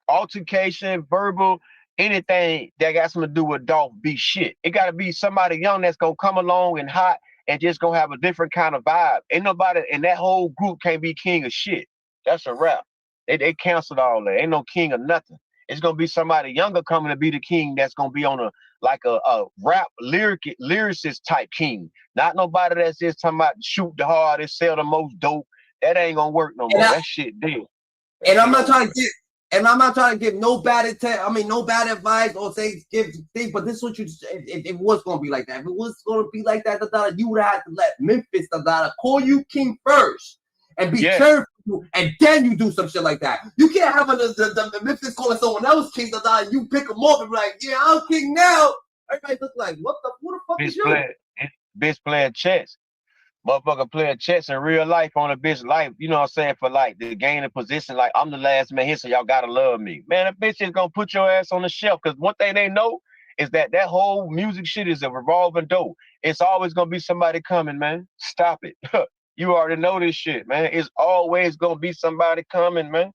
altercation, verbal. anything that got something to do with Dolph be shit. It got to be somebody young that's gonna come along and hot and just gonna have a different kind of vibe. Ain't nobody in that whole group can't be king of shit. That's a wrap. They canceled all that. Ain't no king of nothing. It's gonna be somebody younger coming to be the king that's gonna be on a rap lyricist type king. Not nobody that's just talking about shoot the hardest, sell the most dope. That ain't gonna work no more. That shit dead. And I'm not trying to give no bad no bad advice or say give things, but this is what you if it was gonna be like that. If it was gonna be like that, you would have to let Memphis call you king first and be careful, and then you do some shit like that. You can't have the Memphis calling someone else king, and you pick them up and be like, yeah, I'm king now. Everybody look like, who the fuck is you? Bitch playing chess. Motherfucker playing chess in real life on a bitch life, you know what I'm saying, for like the gain of position, like I'm the last man here, so y'all gotta love me. Man, a bitch is gonna put your ass on the shelf, because one thing they know is that whole music shit is a revolving door. It's always gonna be somebody coming, man. Stop it. You already know this shit, man. It's always gonna be somebody coming, man.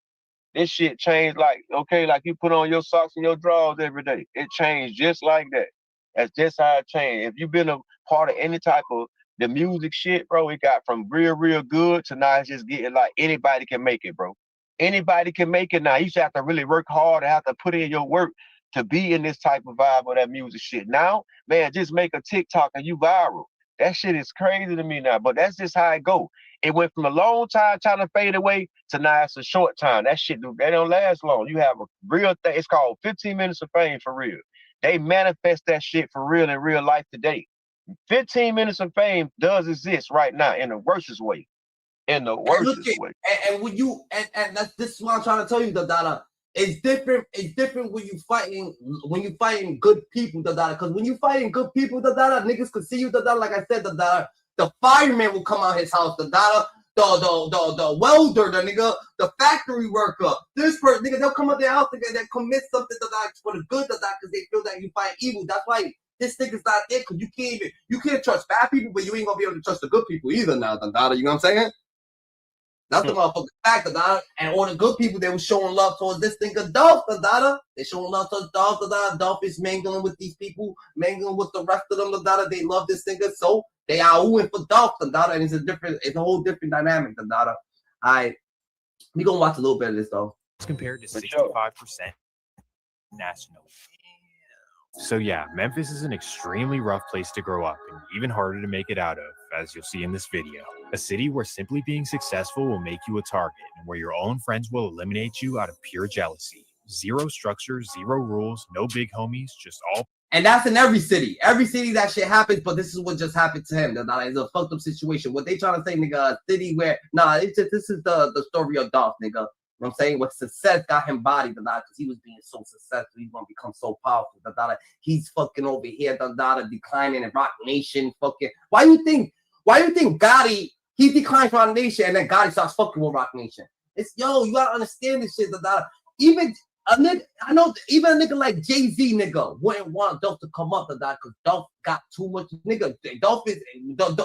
This shit changed like you put on your socks and your drawers every day. It changed just like that. That's just how it changed. If you've been a part of any type of the music shit, bro, it got from real good to now it's just getting like anybody can make it, bro. Anybody can make it now. You just have to really work hard and have to put in your work to be in this type of vibe of that music shit. Now, man, just make a TikTok and you viral. That shit is crazy to me now, but that's just how it go. It went from a long time trying to fade away to now it's a short time. That shit, that don't last long. You have a real thing. It's called 15 minutes of fame for real. They manifest that shit for real in real life today. 15 minutes of fame does exist right now in the worstest way. In the worstest way. And when you this is what I'm trying to tell you, Dada. It's different. It's different when you fighting good people, Dada. Because when you fighting good people, Dada, niggas can see you, Dada. Like I said, Dada, the fireman will come out his house, Dada. The welder, the nigga, the factory worker, this person, nigga, they'll come out their house, nigga, they commit something, Dada, for the good, Dada, because they feel that you fight evil. That's why this nigga's not it, because you can't trust bad people, but you ain't gonna be able to trust the good people either now, Dada. You know what I'm saying? That's the motherfucking fact, Dada. And all the good people, they were showing love towards this nigga Dolph, Dada. They showing love towards Dolph, Dada. Dolph is mingling with these people, mingling with the rest of them, Dada. They love this nigga, so they are oohing for Dolph, Dada. And it's a whole different dynamic, Dada. We gonna watch a little bit of this though. It's compared to 65% nationally. So yeah, Memphis is an extremely rough place to grow up and even harder to make it out of, as you'll see in this video. A city where simply being successful will make you a target and where your own friends will eliminate you out of pure jealousy. Zero structure, zero rules, no big homies, just all. And that's in every city. Every city that shit happens, but this is what just happened to him. It's a fucked up situation. What they trying to say, nigga, a city where, this is the story of Dolph, nigga. You know what I'm saying? What success got him bodied, because he was being so successful, he's gonna become so powerful. He's fucking over here, declining in Rock Nation, fucking. Why you think Gotti, he declined from Rock Nation and then Gotti starts fucking with Rock Nation? It's you gotta understand this shit, Even a nigga, I know even a nigga like Jay-Z, nigga, wouldn't want Dolph to come up, because Dolph got too much, nigga. Dolph is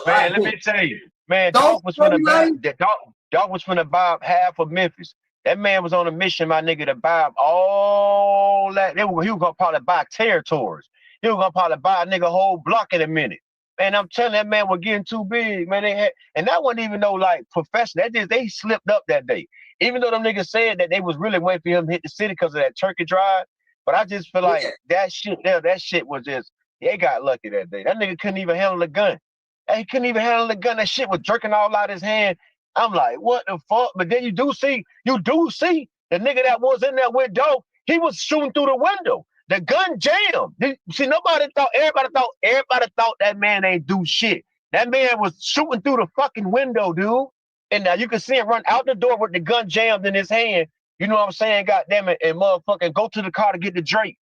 man, let me tell you, man, Dolph was finna buy half of Memphis. That man was on a mission, my nigga, to buy all that. He was gonna probably buy territories. He was gonna probably buy a nigga whole block in a minute. Man, I'm telling that man was getting too big, man. And that wasn't even no like professional. They slipped up that day. Even though them niggas said that they was really waiting for him to hit the city because of that turkey drive. But I just feel like that shit was just, they got lucky that day. That nigga couldn't even handle the gun. He couldn't even handle the gun. That shit was jerking all out his hand. I'm like, what the fuck? But then you do see the nigga that was in there with Dolph, he was shooting through the window. The gun jammed. Everybody thought that man ain't do shit. That man was shooting through the fucking window, dude. And now you can see him run out the door with the gun jammed in his hand. You know what I'm saying? God damn it. And motherfucking go to the car to get the Drake.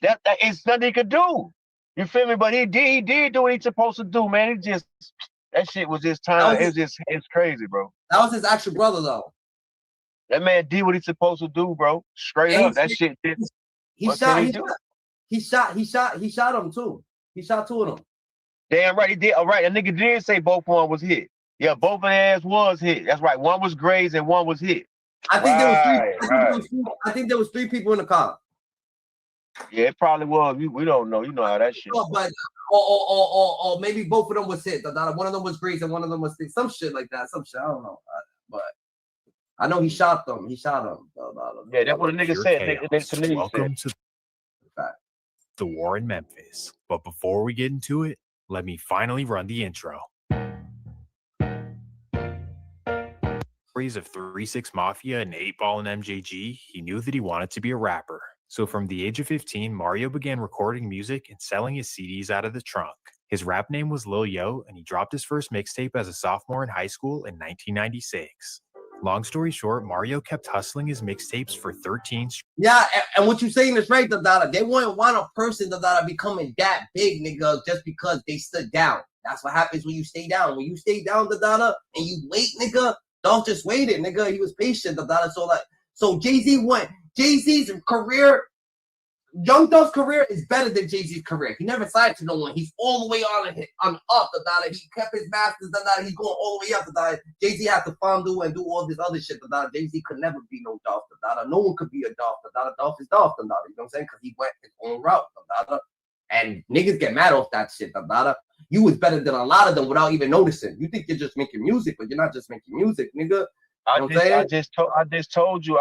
That is nothing he could do. You feel me? But he did do what he's supposed to do, man. That shit was his time. It's crazy, bro. That was his actual brother, though. That man did what he's supposed to do, bro. Straight up. That shit did. He shot him too. He shot two of them. Damn right, he did. All right, a nigga did say both of them was hit. Yeah, both of their ass was hit. That's right. One was grazed and one was hit. I think there was three people in the car. Yeah, it probably was. We don't know. You know how that shit. No, but or maybe both of them was hit. One of them was Breeze and one of them was some shit like that. Some shit. I don't know. But I know he shot them. He shot them. Yeah, that's what the nigga said. Welcome to the war in Memphis. But before we get into it, let me finally run the intro. Stories of 3 6 Mafia and 8 Ball and MJG, he knew that he wanted to be a rapper. So from the age of 15, Mario began recording music and selling his CDs out of the trunk. His rap name was Lil Yo, and he dropped his first mixtape as a sophomore in high school in 1996. Long story short, Mario kept hustling his mixtapes for 13 Yeah, and what you're saying is right, Dada. They wouldn't want a person, Dada, becoming that big, nigga, just because they stood down. That's what happens when you stay down. When you stay down, Dada, and you wait, nigga, Dolph just waited, nigga. He was patient, Dada. So Jay-Z went. Jay-Z's career, Young Dolph's career is better than Jay-Z's career. He never signed to no one. He's all the way on up, Dada. He kept his masters, Dada. He's going all the way up, Dada. Jay-Z had to fondue and do all this other shit, Dada. Jay-Z could never be no Dolph, Dada. No one could be a Dolph, Dada. Dolph is Dolph, Dada. You know what I'm saying? Because he went his own route, Dada. And niggas get mad off that shit, Dada. You was better than a lot of them without even noticing. You think you're just making music, but you're not just making music, nigga. I just told you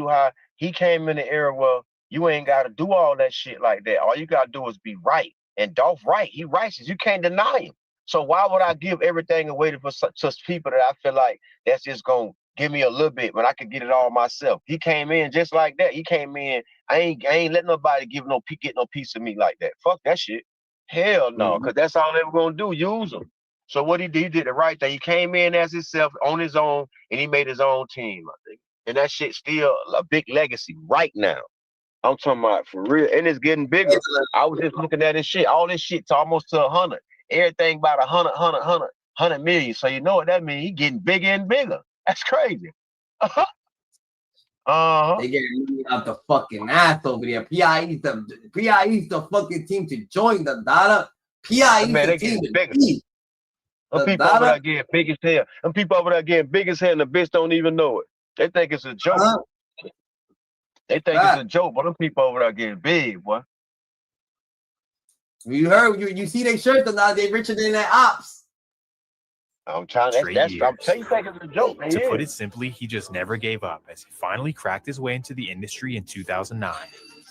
how he came in the era where you ain't got to do all that shit like that. All you got to do is be right. And Dolph right. He righteous. You can't deny him. So why would I give everything away for such people that I feel like that's just going to give me a little bit, but I could get it all myself? He came in just like that. He came in. I ain't letting nobody get no piece of me like that. Fuck that shit. Hell no, because that's all they were going to do, use him. So what he did the right thing. He came in as himself on his own, and he made his own team, I think. And that shit's still a big legacy right now. I'm talking about for real. And it's getting bigger. I was just looking at this shit. All this shit to almost to 100. Everything about 100 million. So you know what that means? He getting bigger and bigger. That's crazy. They getting me out the fucking ass over there. PIE's the fucking team to join the Dada. PIE's the team to beat. Them people over there getting big as hell. Them people over there getting big as hell, and the bitch don't even know it. They think it's a joke. They think it's a joke, but them people over there getting big, boy. You heard? You see they shirts now? They richer than their ops. I'm trying. I'm saying it's a joke. To put it simply, he just never gave up as he finally cracked his way into the industry in 2009.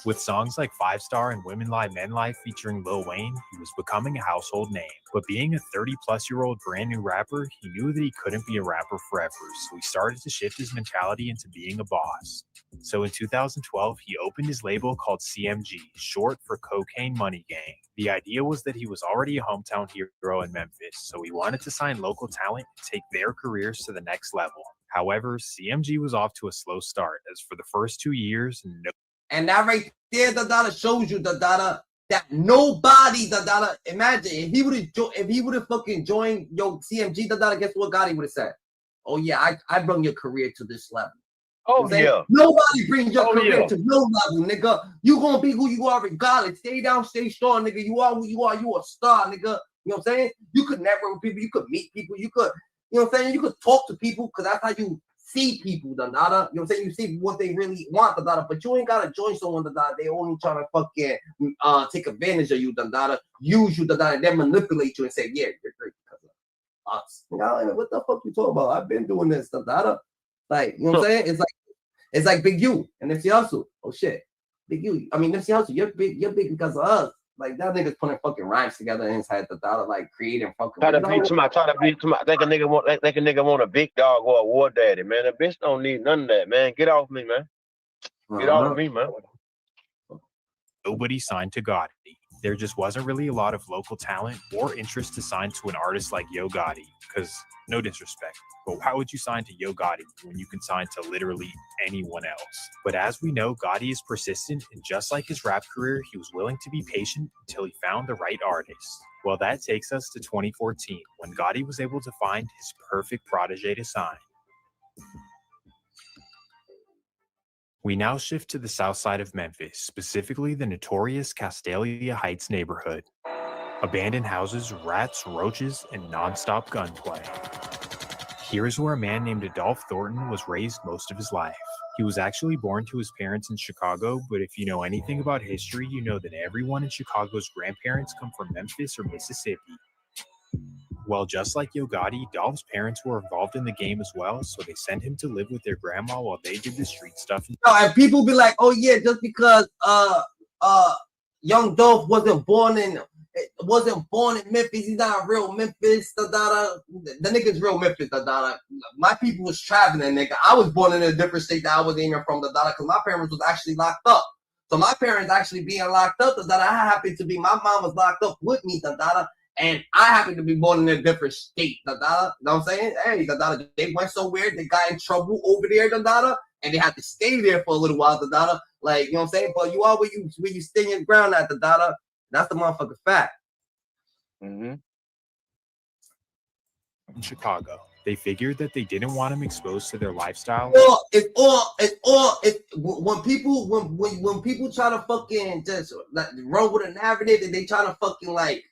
With songs like 5 Star and Women Lie, Men Lie featuring Lil Wayne, he was becoming a household name. But being a 30-plus-year-old brand new rapper, he knew that he couldn't be a rapper forever, so he started to shift his mentality into being a boss. So in 2012, he opened his label called CMG, short for Cocaine Money Gang. The idea was that he was already a hometown hero in Memphis, so he wanted to sign local talent and take their careers to the next level. However, CMG was off to a slow start, as for the first 2 years, And that right there, Dada, shows you, Dada, that nobody, Dada, imagine if he would have fucking joined CMG, Dada, guess what Gotti would have said? Oh yeah, I bring your career to this level. Oh yeah. Nobody brings your career to no level, nigga. You gonna be who you are regardless. Stay down, stay strong, nigga. You are who you are. You a star, nigga. You know what I'm saying? You could network with people. You could meet people. You could, you know what I'm saying? You could talk to people because that's how you see people, Dada. You know what I'm saying? You see what they really want, Dada. But you ain't gotta join someone, Dada. They only trying to fucking take advantage of you, Dada. Use you, Dada, and then manipulate you and say, yeah, you're great because of us. You know, what the fuck you talking about? I've been doing this, Dada. Like, you know what I'm saying? It's like Big U and Nipsey Hussle. Oh shit, Big U. I mean Nipsey Hussle, you're big because of us. Like that nigga's putting fucking rhymes together in his head, Dada, like creating fucking. Try to beat to my. Think a nigga want a big dog or a war daddy, man. A bitch don't need none of that, man. Get off me, man. Get off me, man. Nobody signed to Gotti. There just wasn't really a lot of local talent or interest to sign to an artist like Yo Gotti, because no disrespect, but why would you sign to Yo Gotti when you can sign to literally anyone else? But as we know, Gotti is persistent, and just like his rap career, he was willing to be patient until he found the right artist. Well, that takes us to 2014, when Gotti was able to find his perfect protege to sign. We now shift to the south side of Memphis, specifically the notorious Castalia Heights neighborhood. Abandoned houses, rats, roaches, and non-stop gunplay. Here's where a man named Adolph Thornton was raised most of his life. He was actually born to his parents in Chicago, but if you know anything about history, you know that everyone in Chicago's grandparents come from Memphis or Mississippi. Well, just like Yo Gotti, Dolph's parents were involved in the game as well, so they sent him to live with their grandma while they did the street stuff. And people be like, oh yeah, just because young Dolph wasn't born in Memphis, he's not real Memphis, the nigga's real Memphis, My people was traveling, nigga. I was born in a different state that I wasn't even from, because my parents was actually locked up. So my parents actually being locked up, I happened to be, my mom was locked up with me, and I happened to be born in a different state, You know what I'm saying? Hey, they went so weird, they got in trouble over there, and they had to stay there for a little while, Like, you know what I'm saying? But you are where you stand your ground at, That's the motherfucking fact. In Chicago, they figured that they didn't want him exposed to their lifestyle. When people try to fucking just like run with a narrative and they try to fucking like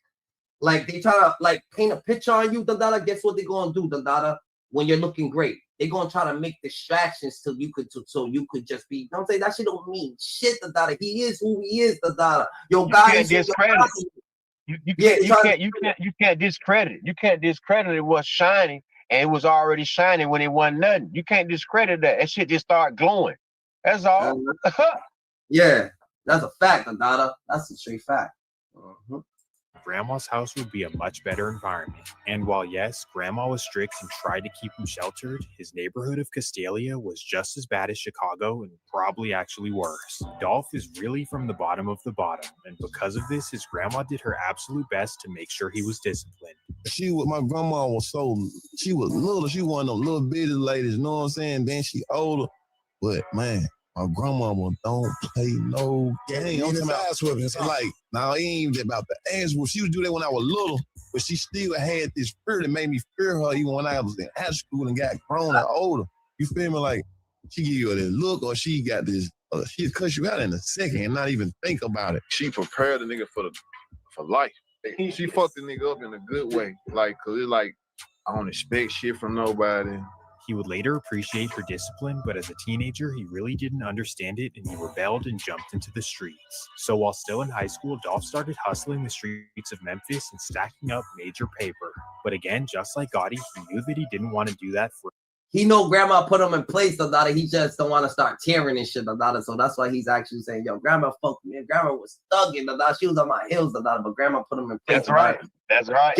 they try to like paint a picture on you, guess what they're gonna do, when you're looking great? They're gonna try to make distractions so you could just be, you know what I'm saying? That shit don't mean shit, He is who he is, Yo, guys, You can't discredit. You can't discredit it was shining, and it was already shining when it wasn't nothing. You can't discredit that. That shit just start glowing. That's all. Yeah, that's a fact, That's a straight fact. Grandma's house would be a much better environment. And while yes, Grandma was strict and tried to keep him sheltered, his neighborhood of Castalia was just as bad as Chicago and probably actually worse. Dolph is really from the bottom of the bottom, and because of this, his grandma did her absolute best to make sure he was disciplined. My grandma was she was little, she one of them little bitty ladies, you know what I'm saying? Then she older, but man, my grandmama don't play no game. I'm talking about, like, now it ain't even about the ass whooping. She would do that when I was little, but she still had this fear that made me fear her even when I was in high school and got grown and older. You feel me? Like, she give you this look, or she got this, she'd cuss you out in a second and not even think about it. She prepared the nigga for life. She fucked the nigga up in a good way. Like, cause it's like, I don't expect shit from nobody. He would later appreciate her discipline, but as a teenager, he really didn't understand it, and he rebelled and jumped into the streets. So while still in high school, Dolph started hustling the streets of Memphis and stacking up major paper. But again, just like Gotti, he knew that he didn't want to do that for. He know grandma put him in place, he just don't want to start tearing and shit, so that's why he's actually saying, yo, grandma fucked me. Grandma was thugging, she was on my heels, but grandma put him in place. That's right. That's right.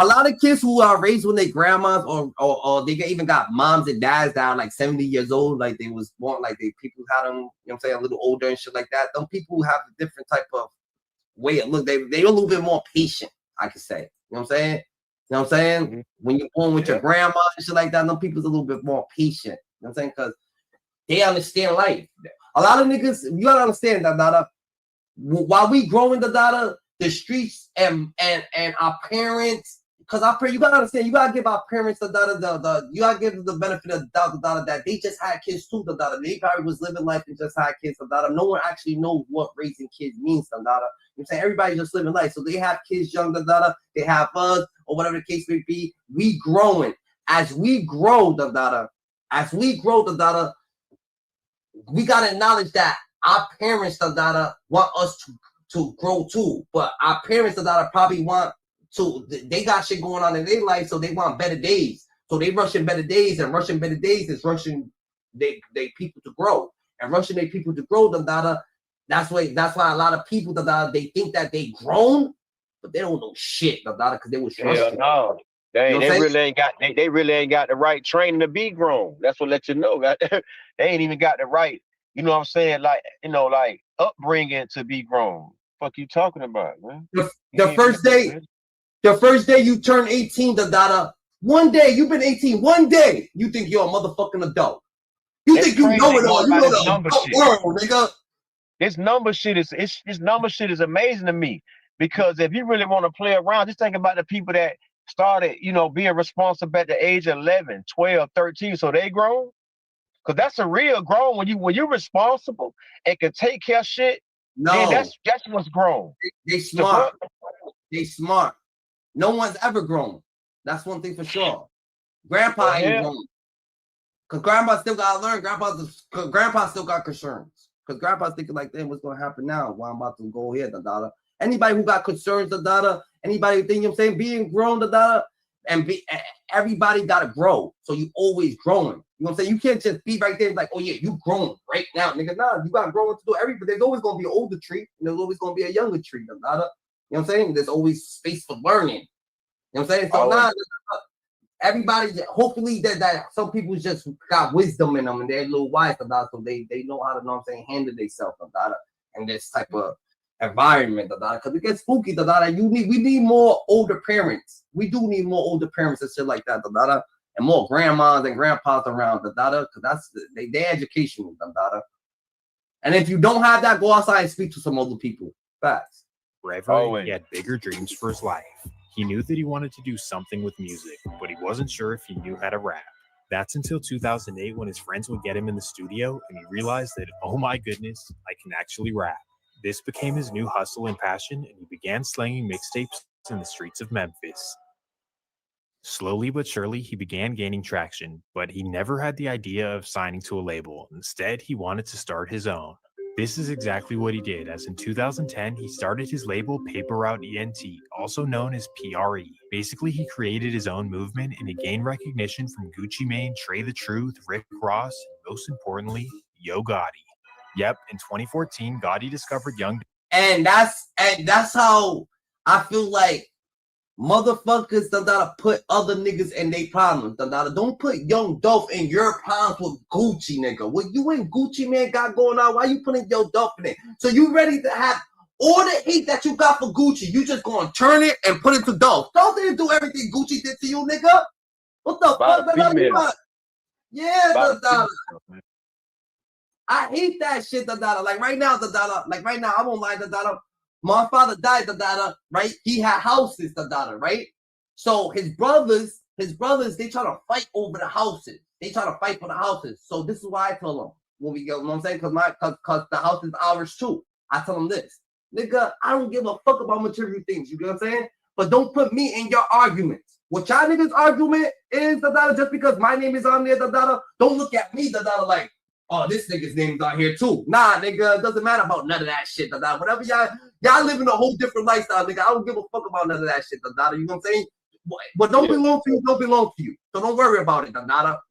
A lot of kids who are raised when they grandmas or they even got moms and dads that are like 70 years old, like they was born, like people had them, you know what I'm saying, a little older and shit like that. Them people who have a different type of way of look, they're a little bit more patient, I could say. You know what I'm saying? You know what I'm saying? Mm-hmm. When you're born with your grandma and shit like that, them people's a little bit more patient. You know what I'm saying? Because they understand life. A lot of niggas, you gotta understand that while we growing the streets and our parents, because you gotta understand, you gotta give our parents you gotta give the benefit of the doubt that they just had kids too. They probably was living life and just had kids. No one actually knows what raising kids means. You know what I'm saying? Everybody just living life. So they have kids young, they have us, or whatever the case may be. We growing. As we grow, we gotta acknowledge that our parents want us to grow too. But our parents probably want to, they got shit going on in their life, so they want better days. So they rushing better days, and rushing better days is rushing they people to grow. And rushing their people to grow, that's why a lot of people they think that they grown, but they don't know shit, because they was rushing. No. They really ain't got the right training to be grown. That's what let you know. They ain't even got the right, you know what I'm saying, like, like upbringing to be grown. Fuck you talking about, man? The first day you turn 18, one day you've been 18. One day you think you're a motherfucking adult. You think you know it all. You know the adult world, nigga. This number shit is amazing to me, because if you really want to play around, just think about the people that started, being responsible at the age of 11, 12, 13, so they grown. Because that's a real grown when you're responsible and can take care of shit. No, that's what's grown. They smart. They smart. No one's ever grown. That's one thing for sure. Grandpa ain't grown. Cause grandpa still gotta learn. Grandpa still got concerns. Cause grandpa's thinking like, damn, what's gonna happen now? Well, I'm about to go here, the daughter. Anybody who got concerns, the daughter. Anybody think, you know what I'm saying, being grown, the daughter, and everybody gotta grow. So you always growing. You know what I'm saying? You can't just be right there like, oh yeah, you grown right now, nigga. Nah, you gotta grow to do everything. There's always gonna be an older tree, and there's always gonna be a younger tree, the daughter. You know what I'm saying? There's always space for learning. You know what I'm saying? So everybody, hopefully that some people just got wisdom in them and they're a little wise about, so they know how to, know what I'm saying, handle themselves about in this type of environment, because it gets spooky. We need more older parents. We do need more older parents and shit like that, and more grandmas and grandpas around, because that's their education, and if you don't have that, go outside and speak to some older people. Facts. Forever, he had bigger dreams for his life. He knew that he wanted to do something with music, but he wasn't sure if he knew how to rap. That's until 2008 when his friends would get him in the studio and he realized that, oh my goodness, I can actually rap. This became his new hustle and passion, and he began slanging mixtapes in the streets of Memphis. Slowly but surely, he began gaining traction, but he never had the idea of signing to a label. Instead, he wanted to start his own. This is exactly what he did, as in 2010, he started his label Paper Route ENT, also known as PRE. Basically, he created his own movement and he gained recognition from Gucci Mane, Trey the Truth, Rick Ross, and most importantly, Yo Gotti. Yep, in 2014, Gotti discovered Young. And that's how I feel like motherfuckers gotta put other niggas in their problems. Don't put Young Dolph in your problems with Gucci, nigga. What you and Gucci Man got going on? Why you putting Young Dolph in it? So you ready to have all the hate that you got for Gucci? You just gonna turn it and put it to Dolph. Dolph didn't do everything Gucci did to you, nigga. What the fuck? Yeah, I hate that shit, Like right now, I won't lie, my father died, right? He had houses, right? So his brothers, they try to fight over the houses. They try to fight for the houses. So this is why I tell them when we go, you know what I'm saying? Cause the house is ours too. I tell them this, nigga, I don't give a fuck about material things. You get what I'm saying? But don't put me in your arguments. What y'all niggas argument is, just because my name is on there, don't look at me, like, oh, this nigga's name's on here too. Nah, nigga, it doesn't matter about none of that shit, Whatever y'all live in a whole different lifestyle, nigga. I don't give a fuck about none of that shit, You know what I'm saying? What don't belong to you, don't belong to you. So don't worry about it,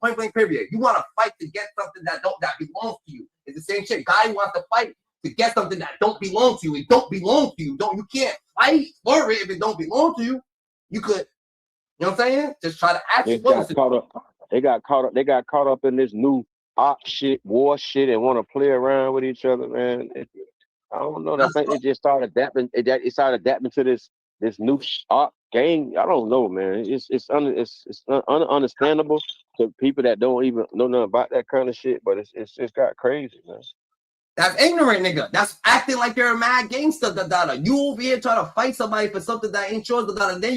Point blank, period. You want to fight to get something that belongs to you. It's the same shit. Guy wants to fight to get something that don't belong to you. It don't belong to you. You can't fight for it if it don't belong to you. You could, you know what I'm saying? Just try to act. They got caught up in this new op shit, war shit, and want to play around with each other, man. I don't know. I think they just started adapting. It started adapting to this new op gang. I don't know, man. It's ununderstandable to people that don't even know nothing about that kind of shit. But it's got crazy, man. That's ignorant, nigga. That's acting like you're a mad gangster, You over here trying to fight somebody for something that ain't yours, Then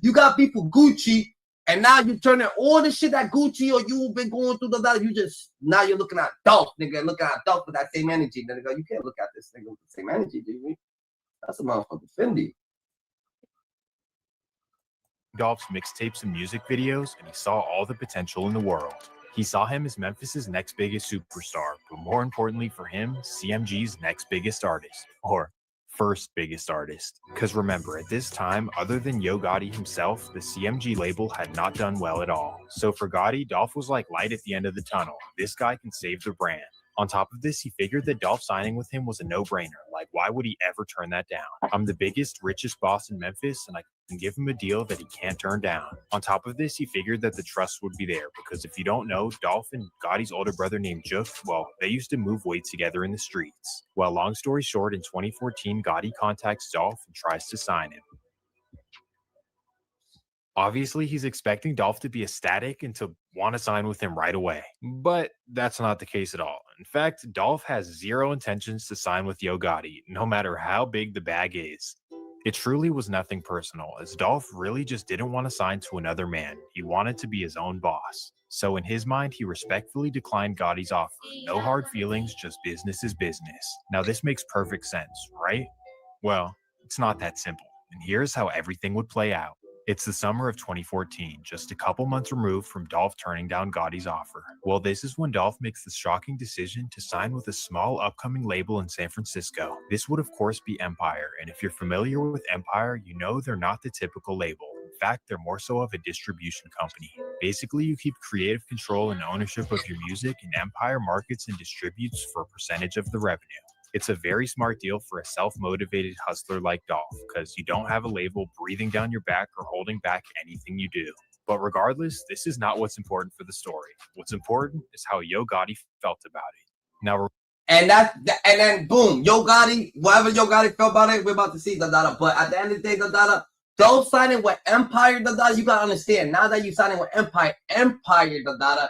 you got people Gucci. And now you turning all the shit that Gucci or you've been going through, now you're looking at Dolph, nigga, looking at Dolph with that same energy, nigga. You can't look at this nigga with the same energy, dude. That's a motherfucking Fendi. Dolph's mixtapes and music videos, and he saw all the potential in the world. He saw him as Memphis's next biggest superstar, but more importantly for him, CMG's next biggest artist, or first biggest artist. Because remember, at this time, other than Yo Gotti himself, the CMG label had not done well at all. So for Gotti, Dolph was like light at the end of the tunnel. This guy can save the brand. On top of this, he figured that Dolph signing with him was a no-brainer. Like, why would he ever turn that down? I'm the biggest, richest boss in Memphis, and I can give him a deal that he can't turn down. On top of this, he figured that the trust would be there, because if you don't know, Dolph and Gotti's older brother named Jook, well, they used to move weight together in the streets. Well, long story short, in 2014, Gotti contacts Dolph and tries to sign him. Obviously, he's expecting Dolph to be ecstatic and to want to sign with him right away. But that's not the case at all. In fact, Dolph has zero intentions to sign with Yo Gotti, no matter how big the bag is. It truly was nothing personal, as Dolph really just didn't want to sign to another man. He wanted to be his own boss. So in his mind, he respectfully declined Gotti's offer. No hard feelings, just business is business. Now this makes perfect sense, right? Well, it's not that simple. And here's how everything would play out. It's the summer of 2014, just a couple months removed from Dolph turning down Gotti's offer. Well, this is when Dolph makes the shocking decision to sign with a small upcoming label in San Francisco. This would of course be Empire, and if you're familiar with Empire, you know they're not the typical label. In fact, they're more so of a distribution company. Basically, you keep creative control and ownership of your music, and Empire markets and distributes for a percentage of the revenue. It's a very smart deal for a self-motivated hustler like Dolph, because you don't have a label breathing down your back or holding back anything you do. But regardless, this is not what's important for the story. What's important is how Yo Gotti felt about it. Now, and then boom, Yo Gotti, whatever Yo Gotti felt about it, we're about to see the data. But at the end of the day, the data, don't sign it with Empire, the data. You gotta understand, now that you signing with Empire, the data,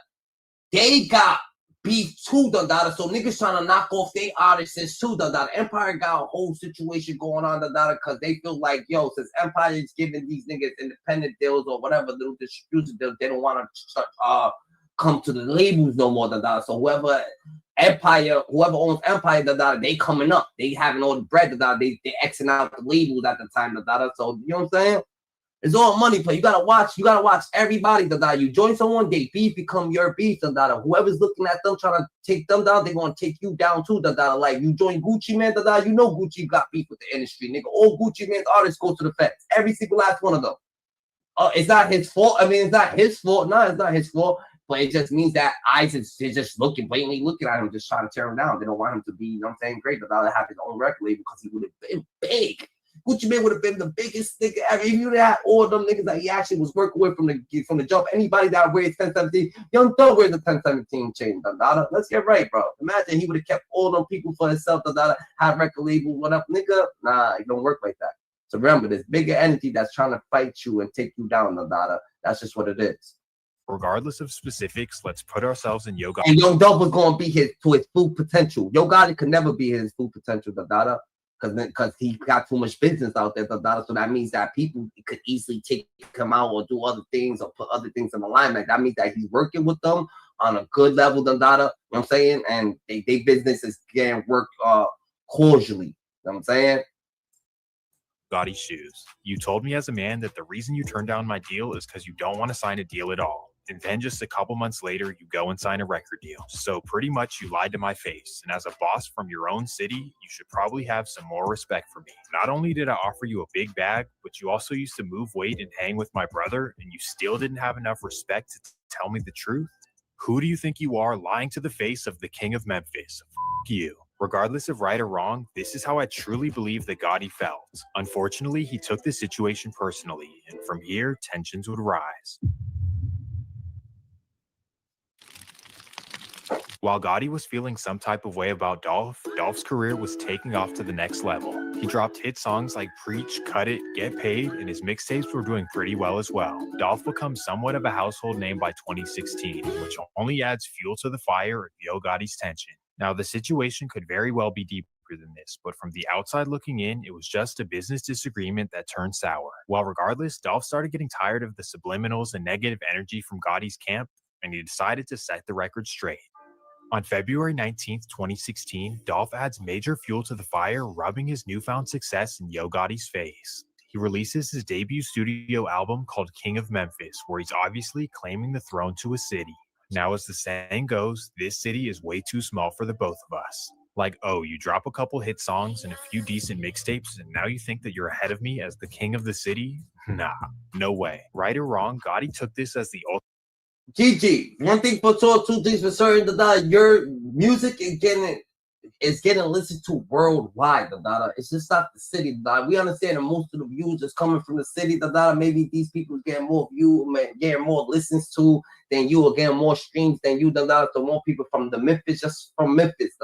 they got beef too, the data. So niggas trying to knock off their artists too, the data. Empire got a whole situation going on, the data, because they feel like, yo, since Empire is giving these niggas independent deals or whatever little distribution deals, they don't want to come to the labels no more, the data. So whoever owns Empire, the data, they coming up, they having all the bread, the data. They Xing out the labels at the time, the data. So you know what I'm saying? It's all money play. You gotta watch everybody, the data. You join someone, they beef become your beef, the data. Whoever's looking at them trying to take them down, they gonna take you down too, the data. Like you join Gucci Man, the data, you know Gucci got beef with the industry, nigga. All Gucci Man's artists go to the feds, every single last one of them. It's not his fault. I mean, it's not his fault. No, it's not his fault. But it just means that eyes is just blatantly looking at him, just trying to tear him down. They don't want him to be, you know what I'm saying, great, but to have his own record label because he would have been big. Gucci Mane would have been the biggest nigga ever. If you had all them niggas that he actually was working with from the jump, anybody that wears 1017, Young Thug wears the 1017 chain, Dada. Let's get right, bro. Imagine he would have kept all them people for himself, Dada, have record label, what up, nigga? Nah, it don't work like that. So remember, there's bigger entity that's trying to fight you and take you down, Dada. That's just what it is. Regardless of specifics, let's put ourselves in Yo Gotti. And Young Dolph was going to be his full potential. Yo Gotti could never be his full potential, Dada. Because he got too much business out there, so that means that people could easily take him out or do other things or put other things in the limelight. That means that he's working with them on a good level, you know what I'm saying? And they business is getting worked cordially, you know what I'm saying? Gotti's shoes. You told me as a man that the reason you turned down my deal is because you don't want to sign a deal at all. And then just a couple months later, you go and sign a record deal. So pretty much you lied to my face. And as a boss from your own city, you should probably have some more respect for me. Not only did I offer you a big bag, but you also used to move weight and hang with my brother, and you still didn't have enough respect to tell me the truth? Who do you think you are, lying to the face of the king of Memphis? F you. Regardless of right or wrong, this is how I truly believe that Gotti felt. Unfortunately, he took the situation personally, and from here, tensions would rise. While Gotti was feeling some type of way about Dolph's career was taking off to the next level. He dropped hit songs like Preach, Cut It, Get Paid, and his mixtapes were doing pretty well as well. Dolph becomes somewhat of a household name by 2016, which only adds fuel to the fire of Yo Gotti's tension. Now, the situation could very well be deeper than this, but from the outside looking in, it was just a business disagreement that turned sour. Well, regardless, Dolph started getting tired of the subliminals and negative energy from Gotti's camp, and he decided to set the record straight. On February 19th, 2016, Dolph adds major fuel to the fire, rubbing his newfound success in Yo Gotti's face. He releases his debut studio album called King of Memphis, where he's obviously claiming the throne to a city. Now, as the saying goes, this city is way too small for the both of us. Like, oh, you drop a couple hit songs and a few decent mixtapes, and now you think that you're ahead of me as the king of the city? Nah, no way. Right or wrong, Gotti took this as the ultimate. GG. One thing for sure, two things for certain, that your music is getting listened to worldwide, It's just not the city, We understand that most of the views is coming from the city, Maybe these people getting more views, getting more listens to than you, or getting more streams than you, So more people from the Memphis, just from Memphis,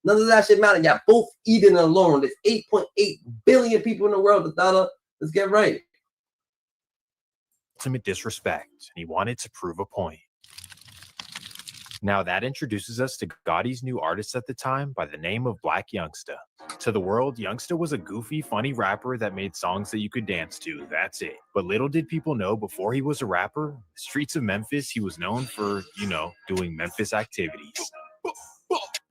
None of that shit matter. Y'all both eating alone. There's 8.8 billion people in the world, Let's get right. Ultimate disrespect, and he wanted to prove a point. Now that introduces us to Gotti's new artist at the time by the name of Black Youngsta. To the world, Youngsta was a goofy, funny rapper that made songs that you could dance to, that's it. But little did people know, before he was a rapper, the streets of Memphis, he was known for, doing Memphis activities.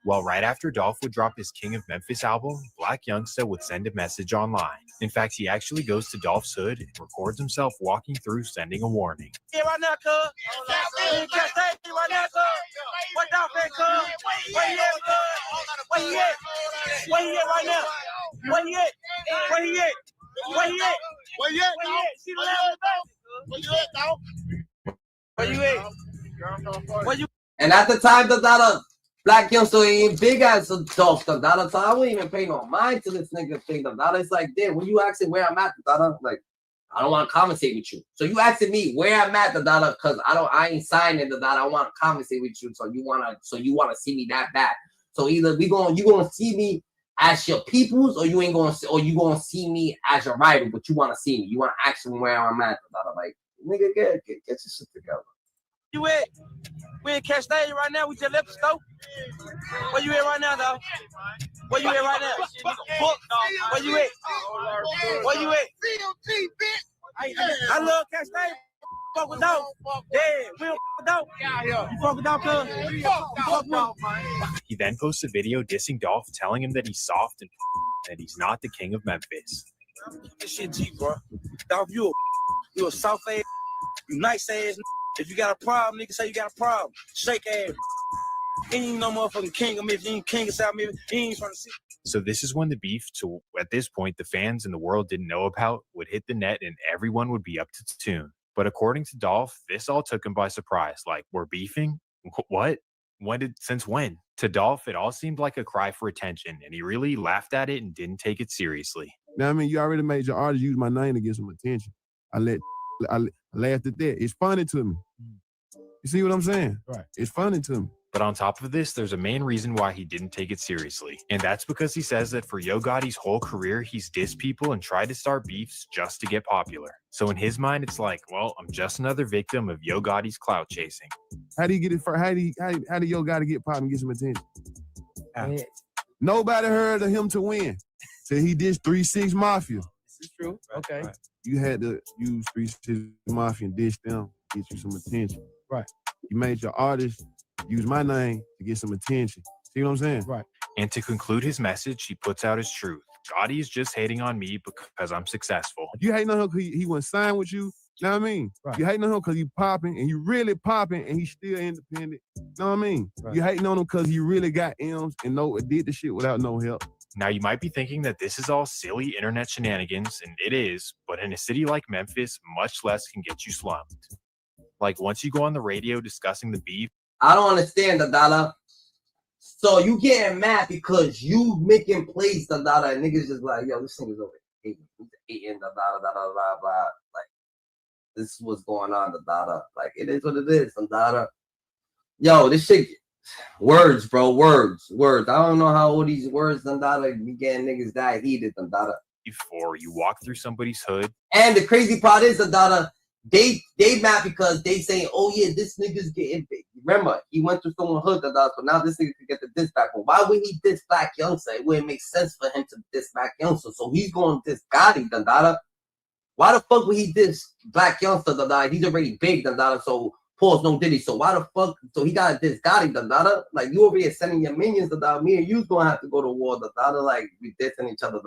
Well, right after Dolph would drop his King of Memphis album, Black Youngsta would send a message online. In fact, he actually goes to Dolph's hood and records himself walking through, sending a warning. Yeah, right now, cuz. Right now, cuz. What Dolph at, cuz? Where he at, cuz? Where he at? Where he at right now? Where he at? Where he at? Where he at? Where you at, dog? See the level, dog? Where you at, dog? Where you at? Where you? And at the time, the Black Youngsta ain't big as a Dolph, so I wouldn't even pay no mind to this nigga thing. It's like, damn, when you asking where I'm at, like, I don't want to conversate with you. So you asking me where I'm at, because I ain't signing I want to conversate with you. So you wanna see me that bad. So either you gonna see me as your peoples, or you gonna see me as your rival, but you wanna see me. You wanna ask me where I'm at, like, nigga, get your shit together. You at? We in Cash Stadium right now. We just left the store. Where you at right now, dog? Where you at right now? Where you at? Where you at? I love Cash Stadium. Fuck with dog. Yeah, we don't fuck with dog. You fuck with dog, cuz? Fuck dog, man. He then posts a video dissing Dolph, telling him that he's soft and that he's not the king of Memphis. This shit G, bro. Dog, you a soft ass, you nice ass. If you got a problem, nigga, say you got a problem. Shake ass. He ain't no motherfucking king of me. If you ain't king of South Memphis, he ain't trying to see. So this is when the beef, at this point, the fans and the world didn't know about, would hit the net and everyone would be up to tune. But according to Dolph, this all took him by surprise. Like, we're beefing? What? Since when? To Dolph, it all seeed like a cry for attention, and he really laughed at it and didn't take it seriously. Now, I mean, you already made your artist use my name to get some attention. I laughed at that. It's funny to me. You see what I'm saying? Right. It's funny to me. But on top of this, there's a main reason why he didn't take it seriously. And that's because he says that for Yo Gotti's whole career, he's dissed people and tried to start beefs just to get popular. So in his mind, it's like, well, I'm just another victim of Yo Gotti's clout chasing. How do you get it for? How do Yo Gotti get pop and get some attention? Nobody heard of him to win. So he dissed 3-6 Mafia. This is true. Okay. Right. You had to use 3-6 Mafia and dish them, get you some attention. Right. You made your artist use my name to get some attention. See what I'm saying? Right. And to conclude his message, he puts out his truth. Gotti is just hating on me because I'm successful. You hating on him because he wouldn't sign with you? Know what I mean? Right. You hating on him because he popping and you really popping and he's still independent. Know what I mean? Right. You hating on him because he really got M's and did the shit without no help. Now, you might be thinking that this is all silly internet shenanigans, and it is, but in a city like Memphis, much less can get you slumped. Like, once you go on the radio discussing the beef. I don't understand, So you getting mad because you making plays, and niggas just like, yo, this nigga's over here eating, like, this is what's going on, like, it is what it is, Yo, this shit, words, bro, words. I don't know how all these words, be getting niggas that heated, Before you walk through somebody's hood. And the crazy part is, they mad because they say, oh yeah, this nigga's getting big. Remember, he went through someone's hood, so now this nigga could get the diss back. But why would he diss Black Youngsta? It wouldn't make sense for him to diss Black Youngsta. So he's going to diss Gotti, Why the fuck would he diss Black Youngsta, He's already big, So pause, no diddy. So why the fuck? So he got diss Gotti, Like, you over here sending your minions, Me and you's gonna have to go to war, Like, we dissing each other,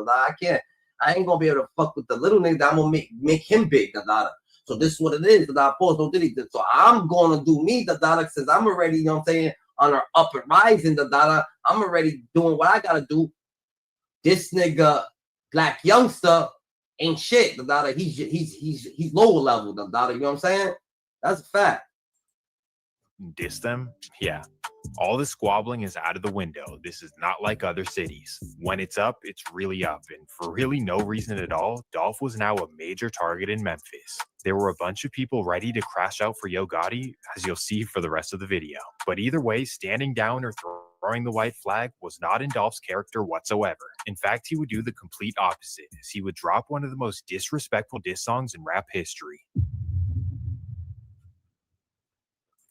I ain't gonna be able to fuck with the little nigga. I'm gonna make him big, So this is what it is, pause, no diddy. So I'm gonna do me, since I'm already, you know what I'm saying, on our up and rising, I'm already doing what I gotta do. This nigga, Black Youngsta, ain't shit, he's lower level, you know what I'm saying? That's a fact. Diss them? Yeah. All the squabbling is out of the window. This is not like other cities. When it's up, it's really up. And for really no reason at all, Dolph was now a major target in Memphis. There were a bunch of people ready to crash out for Yo Gotti, as you'll see for the rest of the video. But either way, standing down or throwing the white flag was not in Dolph's character whatsoever. In fact, he would do the complete opposite, as he would drop one of the most disrespectful diss songs in rap history.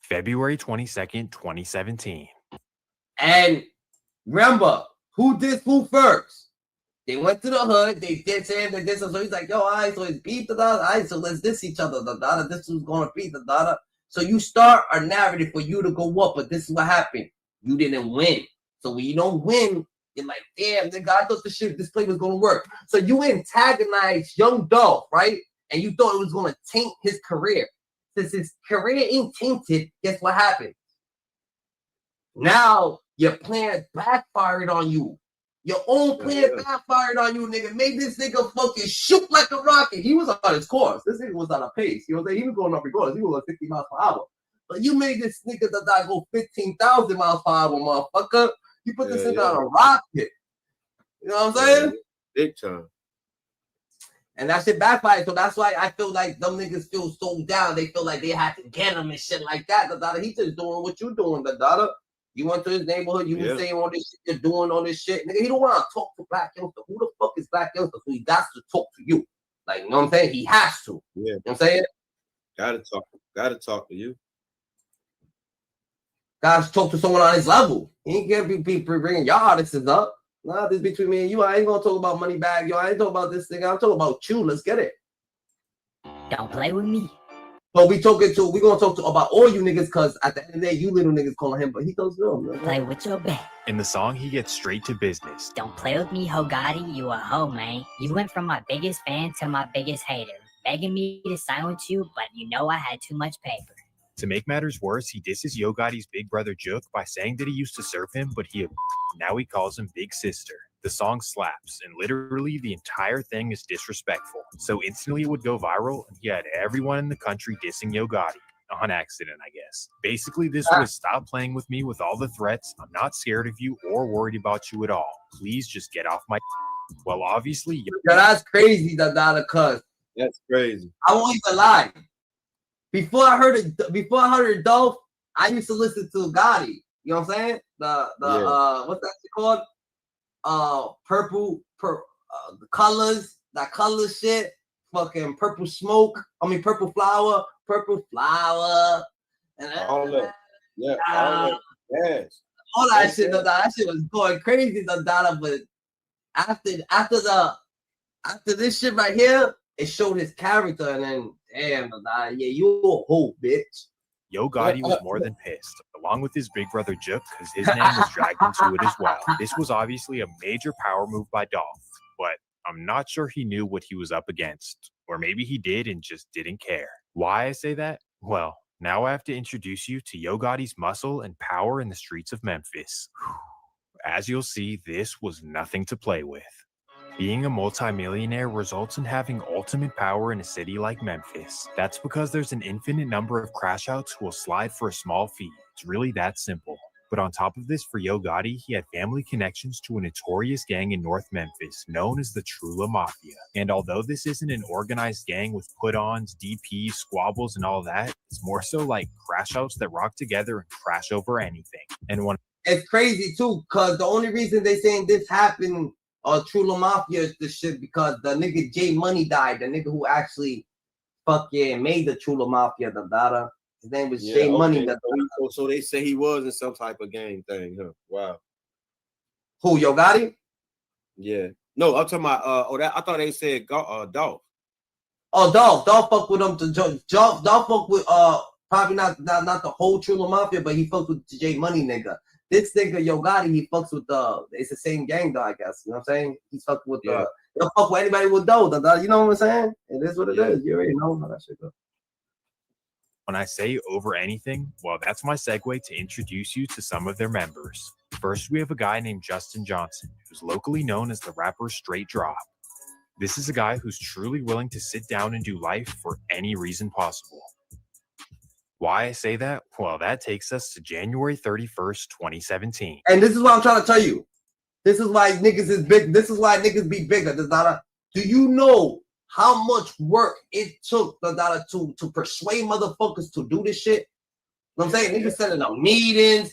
February 22nd, 2017. And remember, who did who first? They went to the hood, they did him, they did so he's like, yo, all right, so it's beat all right, so let's diss each other, this was gonna beat So you start a narrative for you to go up, but this is what happened. You didn't win. So when you don't win, You're like, damn, nigga, I thought this play was gonna work. So you antagonized Young Dolph, right? And you thought it was gonna taint his career. Since his career ain't tainted, guess what happened? Now your plan backfired on you. Your own plan backfired on you, nigga. Made this nigga fucking shoot like a rocket. He was on his course. This nigga was on a pace. You know what I'm saying? He was going up regardless. He was going 50 miles per hour. But you made this nigga that go 15,000 miles per hour, motherfucker. You put this nigga on a rocket. You know what I'm saying? Big time. And that shit backfired. So that's why I feel like them niggas feel so down. They feel like they had to get him and shit like that. He just doing what you doing, the. You went to his neighborhood, you been saying all this shit, you're doing all this shit. Nigga, he don't want to talk to Black Youngsta. Who the fuck is Black Youngsta? So he got to talk to you. Like, you know what I'm saying? He has to. Yeah. You know what I'm saying? Gotta talk to you. Gotta talk to someone on his level. He ain't gonna be bringing y'all artists up. Nah, this between me and you. I ain't gonna talk about money bag, yo. I ain't talking about this thing. I'm talking about you. Let's get it. Don't play with me. But we gonna talk about all you niggas, cause at the end of the day, you little niggas calling him, but he goes no. Play with your bet. In the song, he gets straight to business. Don't play with me, Yo Gotti. You a hoe, man. You went from my biggest fan to my biggest hater, begging me to sign with you, but you know I had too much paper. To make matters worse, he disses Yo Gotti's big brother Jook by saying that he used to serve him, but now he calls him Big Sister. The song slaps, and literally the entire thing is disrespectful. So instantly it would go viral, and he had everyone in the country dissing Yo Gotti. On accident, I guess. Basically, this was stop playing with me with all the threats. I'm not scared of you or worried about you at all. Please just get off my... Well, obviously... That's crazy, the cuz. That's crazy. I won't even lie. Before I heard Dolph, I used to listen to Gotti. You know what I'm saying? What's that shit called? Purple colors, that color shit, fucking purple smoke. I mean purple flower, and all that, all that, yes, all that shit. That shit was going crazy, but after this shit right here, it showed his character, and then damn, you a hoe, bitch. Yo Gotti was more than pissed, along with his big brother Jook, because his name was dragged into it as well. This was obviously a major power move by Dolph, but I'm not sure he knew what he was up against. Or maybe he did and just didn't care. Why I say that? Well, now I have to introduce you to Yo Gotti's muscle and power in the streets of Memphis. As you'll see, this was nothing to play with. Being a multimillionaire results in having ultimate power in a city like Memphis. That's because there's an infinite number of crash outs who will slide for a small fee. It's really that simple. But on top of this, for Yo Gotti, he had family connections to a notorious gang in North Memphis known as the Trula Mafia. And although this isn't an organized gang with put-ons, DPs, squabbles, and all that, it's more so like crash outs that rock together and crash over anything. And when it's crazy too, because the only reason they saying this happened Trula Mafia is the shit because the nigga J Money died, the nigga who actually fucking made the Trula Mafia, the data. His name was J Money. So they say he was in some type of gang thing, huh? Wow. Who, Yo Gotti? Yeah. No, I'm talking about I thought they said Dolph. Oh, Dolph fuck with him to Dolph fuck with probably not the whole Trula Mafia, but he fucks with the J Money nigga. This nigga Yo Gotti, he fucks with it's the same gang though, I guess. You know what I'm saying? He's fucking with he'll fuck with anybody with dough. You know what I'm saying? It is what it is. You already know how that shit goes. When I say over anything, well, that's my segue to introduce you to some of their members. First, we have a guy named Justin Johnson, who's locally known as the rapper Straight Drop. This is a guy who's truly willing to sit down and do life for any reason possible. Why I say that? Well, that takes us to January 31st, 2017. And this is what I'm trying to tell you. This is why niggas is big. This is why niggas be bigger. Do you know how much work it took to persuade motherfuckers to do this shit? You know what I'm saying? Niggas setting up meetings,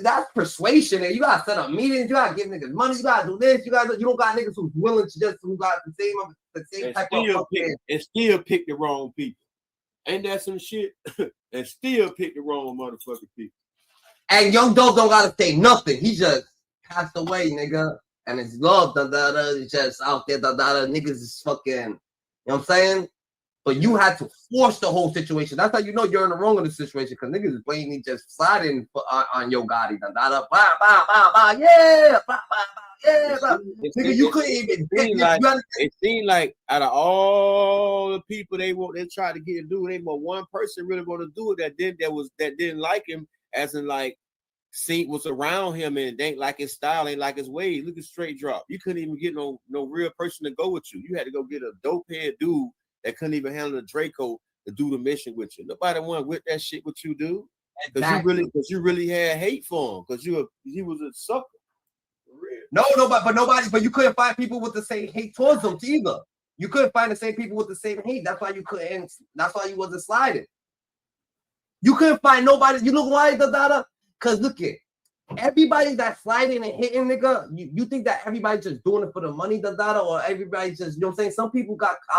that's persuasion. And you gotta set up meetings, you gotta give niggas money, you gotta do this, you don't got niggas who's willing to who got the same type of and still pick the wrong people. Ain't that some shit? And still pick the wrong motherfucking people. And Young Dolph don't gotta say nothing. He just passed away, nigga. And his love, is just out there, niggas is fucking, you know what I'm saying? But you had to force the whole situation. That's how you know you're in the wrong in the situation, because niggas is blatantly just sliding on Yo Gotti. Yeah, nigga, you couldn't even. It seemed like out of all the people they tried to get to do, they were one person really want to do it that didn't like him, as in like was around him and ain't like his style, ain't like his ways. Look at Straight Drop. You couldn't even get no real person to go with you. You had to go get a dope head dude that couldn't even handle the Draco to do the mission with you. Nobody wanted with that shit with you, dude. Because you really had hate for him, because he was a sucker. But you couldn't find people with the same hate towards them either. You couldn't find the same people with the same hate. That's why you couldn't. That's why you wasn't sliding. You couldn't find nobody. You know why, Dada? Because look at everybody that's sliding and hitting, nigga. You think that everybody's just doing it for the money, Dada, or everybody just, you know what I'm saying? A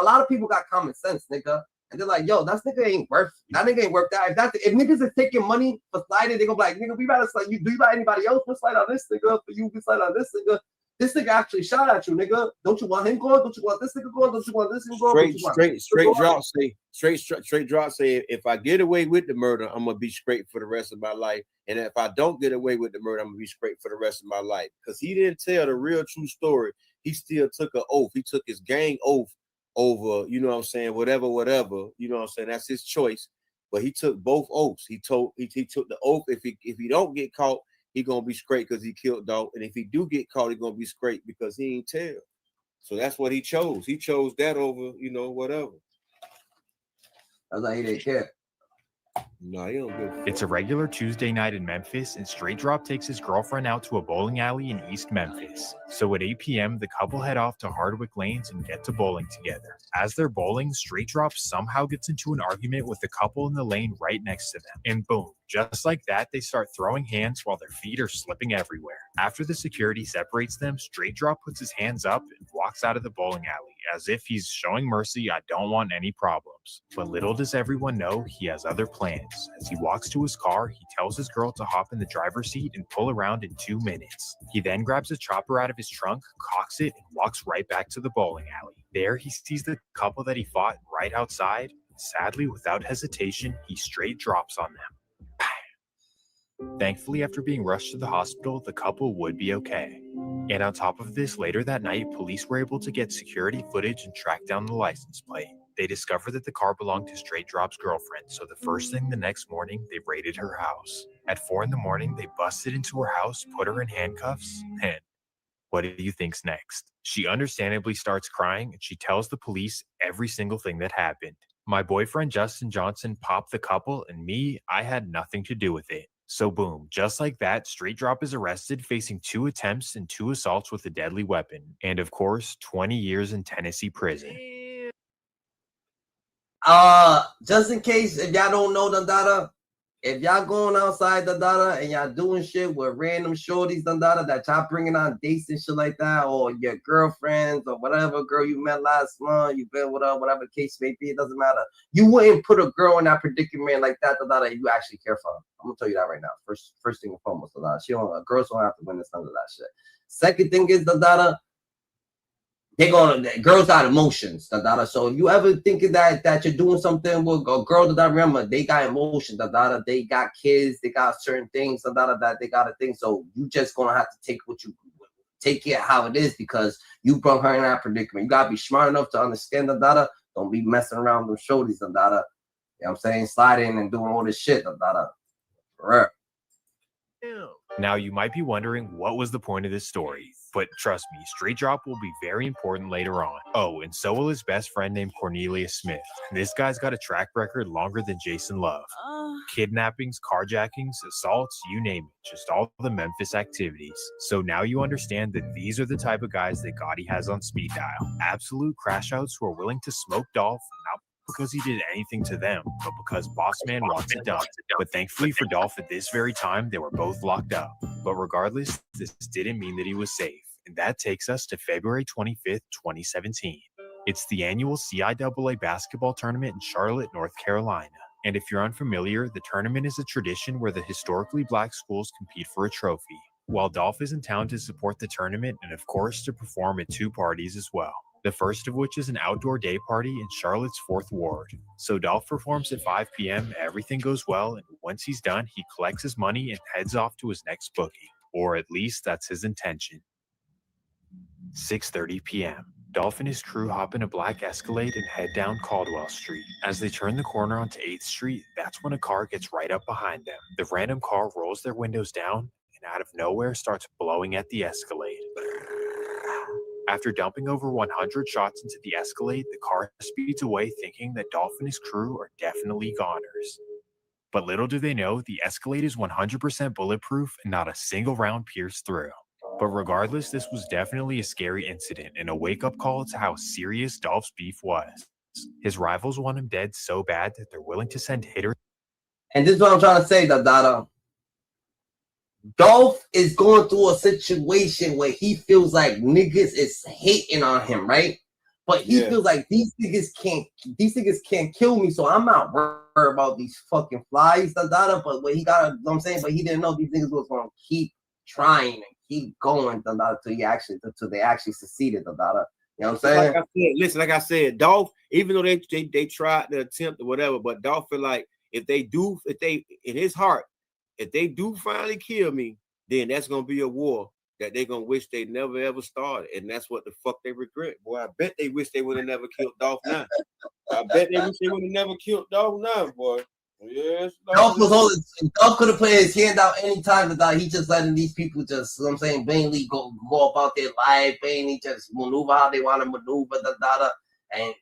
lot of people got common sense, nigga. And they're like, yo, that nigga ain't worth that. If niggas is taking money for sliding, they gonna be like, nigga, we gotta slide. Do you got anybody else? We'll slide on this nigga. For you, we slide on this nigga. This nigga actually shot at you, nigga. Don't you want him going? Don't you want this nigga going? Don't you want this nigga going? Straight Drop say, if I get away with the murder, I'm gonna be straight for the rest of my life. And if I don't get away with the murder, I'm gonna be straight for the rest of my life. Because he didn't tell the real true story. He still took an oath. He took his gang oath over, you know what I'm saying, whatever, you know what I'm saying, that's his choice. But he took both oaths. He took the oath, if he don't get caught, he gonna be straight because he killed dog. And if he do get caught, he gonna be straight because he ain't tell. So that's what he chose. He chose that over, you know, whatever. That's like he didn't care. No, he don't give a fuck. It's a regular Tuesday night in Memphis, and Straight Drop takes his girlfriend out to a bowling alley in East Memphis. So at 8 p.m., the couple head off to Hardwick Lanes and get to bowling together. As they're bowling, Straight Drop somehow gets into an argument with the couple in the lane right next to them. And boom, just like that, they start throwing hands while their feet are slipping everywhere. After the security separates them, Straight Drop puts his hands up and walks out of the bowling alley, as if he's showing mercy. I don't want any problems. But little does everyone know, he has other plans. As he walks to his car, he tells his girl to hop in the driver's seat and pull around in 2 minutes. He then grabs a chopper out of his trunk, cocks it, and walks right back to the bowling alley. There, he sees the couple that he fought right outside. Sadly, without hesitation, he straight drops on them. Thankfully, after being rushed to the hospital, the couple would be okay. And on top of this, later that night, police were able to get security footage and track down the license plate. They discovered that the car belonged to Straight Drop's girlfriend, so the first thing the next morning, they raided her house. At 4 a.m, they busted into her house, put her in handcuffs, and what do you think's next? She understandably starts crying, and she tells the police every single thing that happened. My boyfriend Justin Johnson popped the couple, and me, I had nothing to do with it. So boom, just like that, Straight Drop is arrested, facing 2 attempts and 2 assaults with a deadly weapon. And of course, 20 years in Tennessee prison. Just in case, if y'all don't know the data, if y'all going outside the data and y'all doing shit with random shorties the data that y'all bringing on dates and shit like that, or your girlfriends or whatever girl you met last month, you've been with her, whatever the case may be, it doesn't matter. You wouldn't put a girl in that predicament like that the data if you actually care for her. I'm gonna tell you that right now. First thing and foremost, the data. Girls don't have to win this under that shit. Second thing is the data. Girls got emotions, so if you ever thinking that you're doing something with a girl, remember, they got emotions, they got kids, they got certain things, that they got a thing, so you just gonna have to take it how it is, because you brought her in that predicament. You gotta be smart enough to understand the data. Don't be messing around with shorties, you know what I'm saying, sliding and doing all this shit, for real. Now, you might be wondering, what was the point of this story? But trust me, Straight Drop will be very important later on. Oh, and so will his best friend named Cornelius Smith. This guy's got a track record longer than Jason Love. Kidnappings, carjackings, assaults, you name it. Just all the Memphis activities. So now you understand that these are the type of guys that Gotti has on speed dial. Absolute crash outs who are willing to smoke Dolph, not because he did anything to them, but because Boss Man wants it done. But thankfully for Dolph, at this very time, they were both locked up. But regardless, this didn't mean that he was safe. And that takes us to February 25th, 2017. It's the annual CIAA basketball tournament in Charlotte, North Carolina. And if you're unfamiliar, the tournament is a tradition where the historically black schools compete for a trophy. While Dolph is in town to support the tournament and of course to perform at 2 parties as well. the first of which is an outdoor day party in Charlotte's 4th Ward. So Dolph performs at 5 p.m., everything goes well, and once he's done, he collects his money and heads off to his next booking. Or at least that's his intention. 6:30 p.m. Dolph and his crew hop in a black Escalade and head down Caldwell Street. As they turn the corner onto 8th Street, that's when a car gets right up behind them. The random car rolls their windows down and out of nowhere starts blowing at the Escalade. After dumping over 100 shots into the Escalade, the car speeds away thinking that Dolph and his crew are definitely goners. But little do they know, the Escalade is 100% bulletproof and not a single round pierced through. But regardless, this was definitely a scary incident and a wake-up call to how serious Dolph's beef was. His rivals want him dead so bad that they're willing to send hitters. And this is what I'm trying to say, Dada. Dolph is going through a situation where he feels like niggas is hating on him, right? But he feels like these niggas can't kill me, so I'm not worried about these fucking flies, Dada. But what he got, you know what I'm saying, but he didn't know these niggas was gonna keep trying and keep going, Dada, till they actually succeeded, Dada. You know what I'm saying? Like I said, Dolph, even though they tried to attempt or whatever, but Dolph feel like if they in his heart, if they do finally kill me, then that's gonna be a war that they're gonna wish they never ever started, and that's what the fuck they regret. Boy, I bet they wish they would have never killed Dolph now. I bet they wish they would have never killed Dolph now, boy. Yes, Dolph could have put his hand out anytime without he just letting these people just, you know what I'm saying, vainly go about their life, vainly just maneuver how they want to maneuver, and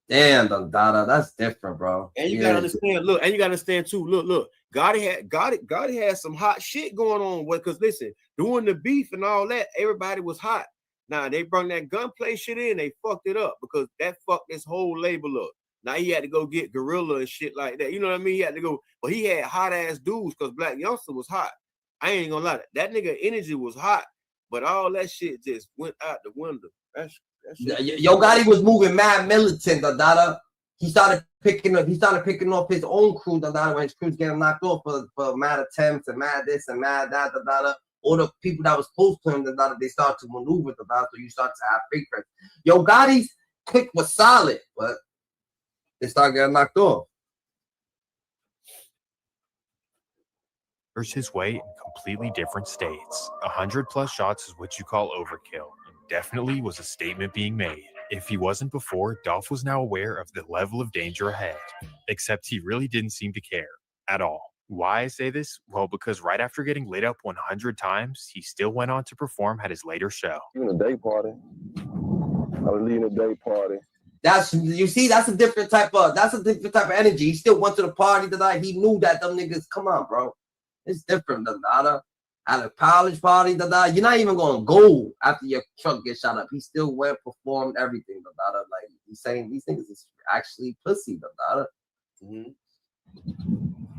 damn, Dada, that's different, bro. And you gotta understand, too. Look, Gotti had some hot shit going on. Because listen, doing the beef and all that, everybody was hot. Now they brought that gunplay shit in, they fucked it up because that fucked this whole label up. Now he had to go get Gorilla and shit like that. You know what I mean? He had to go, but he had hot ass dudes because Black Youngsta was hot. I ain't gonna lie, that nigga energy was hot, but all that shit just went out the window. Yo Gotti was moving mad militant, Dada. He started picking off his own crew, Dada, when his crew's getting knocked off for mad attempts and mad this and mad that, Dada. All the people that was close to him, Dada, they start to maneuver, Dada, so you start to have fake friends. Yo Gotti's pick was solid, but they start getting knocked off. His way in completely different states. 100+ shots is what you call overkill, and definitely was a statement being made. If he wasn't before, Dolph was now aware of the level of danger ahead, except he really didn't seem to care at all. Why I say this? Well, because right after getting lit up 100 times, he still went on to perform at his later show. Even a day party. I was leading a day party. That's a different type of energy. He still went to the party tonight. He knew that them niggas, come on, bro. It's different, Dada. At a college party, Dada, you're not even gonna go after your truck gets shot up. He still went, performed everything, Dada. Like he's saying these niggas is actually pussy, Dada. He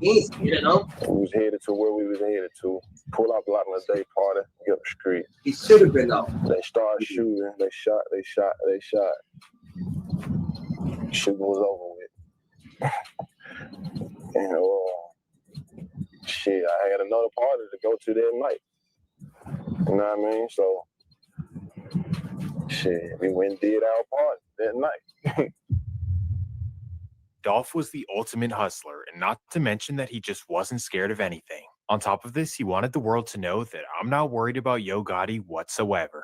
ain't scared, you know. We was headed to where we was headed to. Pull up on a day party, get up the street. He should have been out. They started shooting. They shot. Shooting was over with. And shit, I had another party to go to that night. You know what I mean? So shit, we went and did our party that night. Dolph was the ultimate hustler, and not to mention that he just wasn't scared of anything. On top of this, he wanted the world to know that I'm not worried about Yo Gotti whatsoever.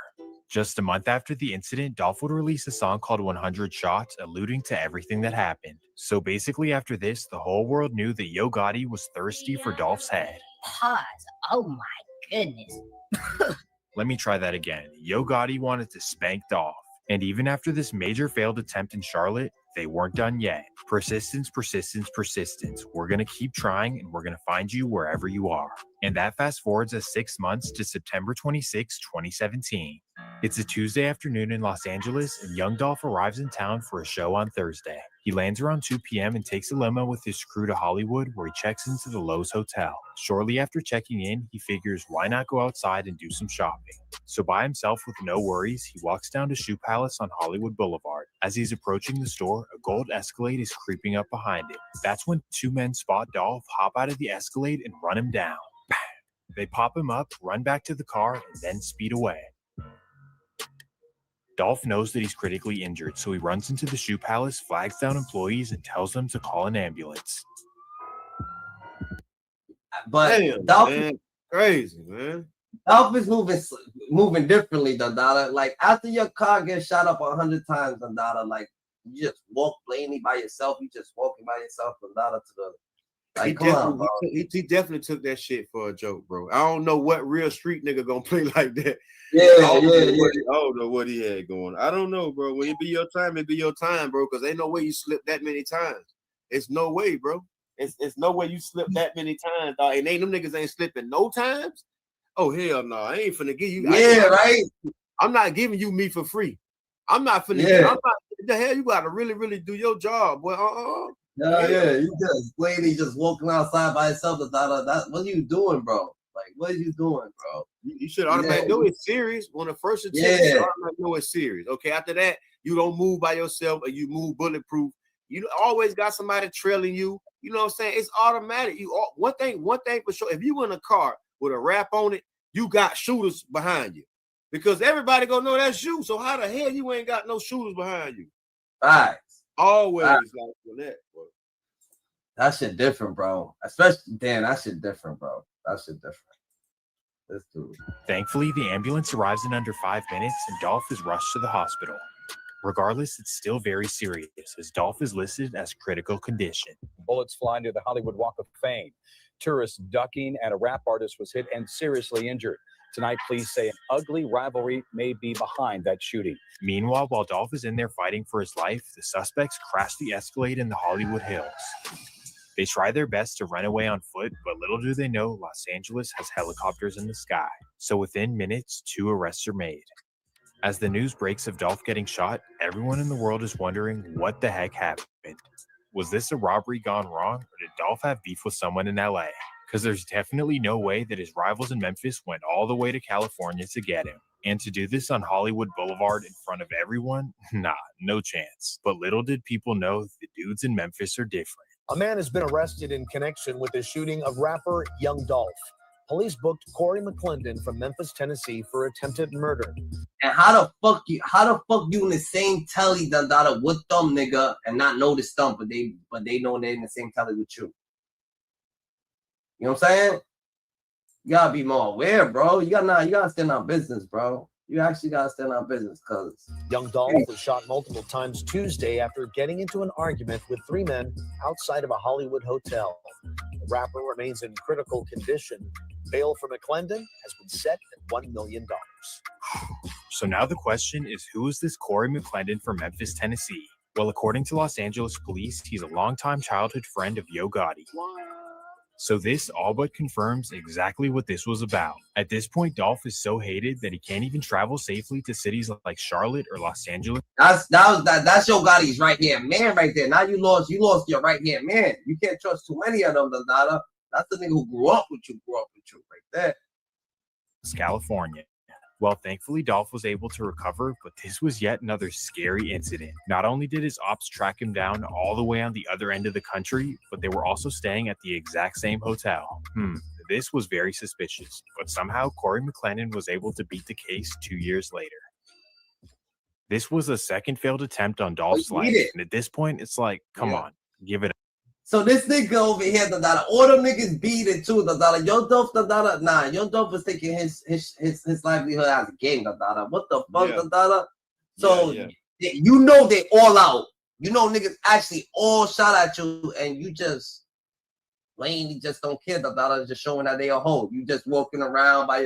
Just a month after the incident, Dolph would release a song called 100 Shots, alluding to everything that happened. So basically after this, the whole world knew that Yo Gotti was thirsty for Dolph's head. Pause. Oh my goodness. Let me try that again. Yo Gotti wanted to spank Dolph. And even after this major failed attempt in Charlotte, they weren't done yet. Persistence, persistence, persistence. We're going to keep trying, and we're going to find you wherever you are. And that fast forwards us 6 months to September 26, 2017. It's a Tuesday afternoon in Los Angeles, and young Dolph arrives in town for a show on Thursday. He lands around 2 p.m. and takes a limo with his crew to Hollywood, where he checks into the Lowe's Hotel. Shortly after checking in, he figures why not go outside and do some shopping. So by himself with no worries, he walks down to Shoe Palace on Hollywood Boulevard. As he's approaching the store, a gold Escalade is creeping up behind him. That's when 2 men spot Dolph, hop out of the Escalade, and run him down. They pop him up, run back to the car, and then speed away. Dolph knows that he's critically injured, so he runs into the shoe palace, flags down employees, and tells them to call an ambulance. But Damn, Dolph, man. Crazy, man. Dolph is moving differently, Dada. Like after your car gets shot up 100 times, Dada, like you just walk plainly by yourself. You just walking by yourself, Dada, to the. Like, come on, bro. He definitely took that shit for a joke, bro. I don't know what real street nigga gonna play like that. I don't know what he had going. I don't know, bro. When it be your time, it be your time, bro. Because ain't no way you slip that many times. It's no way, bro. It's no way you slip that many times, dog. And them niggas ain't slipping no times. Oh hell no, I ain't finna give you. Right. I'm not giving you me for free. I'm not finna. The hell, you gotta really, really do your job, boy. You just lady just walking outside by yourself. What are you doing, bro? Like, what are you doing, bro? You should automatically know it's serious. When the first attempt, you should automatically know it's serious. Okay, after that, you don't move by yourself or you move bulletproof. You always got somebody trailing you. You know what I'm saying? It's automatic. One thing for sure. If you in a car with a rap on it, you got shooters behind you. Because everybody gonna know that's you. So how the hell you ain't got no shooters behind you? Right. Always like that, bro. That shit different, bro. Especially that shit different, bro. That shit different. This dude. Thankfully, the ambulance arrives in under 5 minutes and Dolph is rushed to the hospital. Regardless, it's still very serious as Dolph is listed as critical condition. Bullets fly near the Hollywood Walk of Fame. Tourists ducking and a rap artist was hit and seriously injured. Tonight, police say an ugly rivalry may be behind that shooting. Meanwhile, while Dolph is in there fighting for his life, the suspects crash the Escalade in the Hollywood Hills. They try their best to run away on foot, but little do they know Los Angeles has helicopters in the sky. So within minutes, 2 arrests are made. As the news breaks of Dolph getting shot, everyone in the world is wondering what the heck happened. Was this a robbery gone wrong, or did Dolph have beef with someone in LA? Because there's definitely no way that his rivals in Memphis went all the way to California to get him. And to do this on Hollywood Boulevard in front of everyone? Nah, no chance. But little did people know the dudes in Memphis are different. A man has been arrested in connection with the shooting of rapper Young Dolph. Police booked Corey McClendon from Memphis, Tennessee for attempted murder. And how the fuck you in the same telly Dada with them, nigga, and not know this stump, but they know they're in the same telly with you. You know what I'm saying? You gotta be more aware, bro. You gotta stand on business, bro. You actually gotta stand on business, cause Young Dolph was shot multiple times Tuesday after getting into an argument with 3 men outside of a Hollywood hotel. The rapper remains in critical condition. Bail for McClendon has been set at $1 million. So now the question is, who is this Corey McClendon from Memphis, Tennessee? Well, according to Los Angeles police, he's a longtime childhood friend of Yo Gotti. So this all but confirms exactly what this was about. At this point, Dolph is so hated that he can't even travel safely to cities like Charlotte or Los Angeles. That's Yo Gotti's right hand man right there. Now you lost your right hand man. You can't trust too many of them, Dada. That's the nigga who grew up with you right there. California. Well, thankfully, Dolph was able to recover, but this was yet another scary incident. Not only did his ops track him down all the way on the other end of the country, but they were also staying at the exact same hotel. This was very suspicious, but somehow Corey McClendon was able to beat the case 2 years later. This was a second failed attempt on Dolph's life, and at this point, it's like, come on, give it up. So this nigga over here, Dada, all them niggas beat it too, Dada. Yo Dolph, Dada, nah, Yo Dolph was taking his livelihood as a game, Dada. What the fuck, Dada? So you know they all out. You know niggas actually all shot at you, and you just plainly just don't care, Dada. Just showing that they a hoe. You just walking around by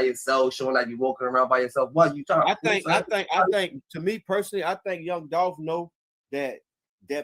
yourself, showing that you walking around by yourself. What you trying? I think to me personally, I think Young Dolph know that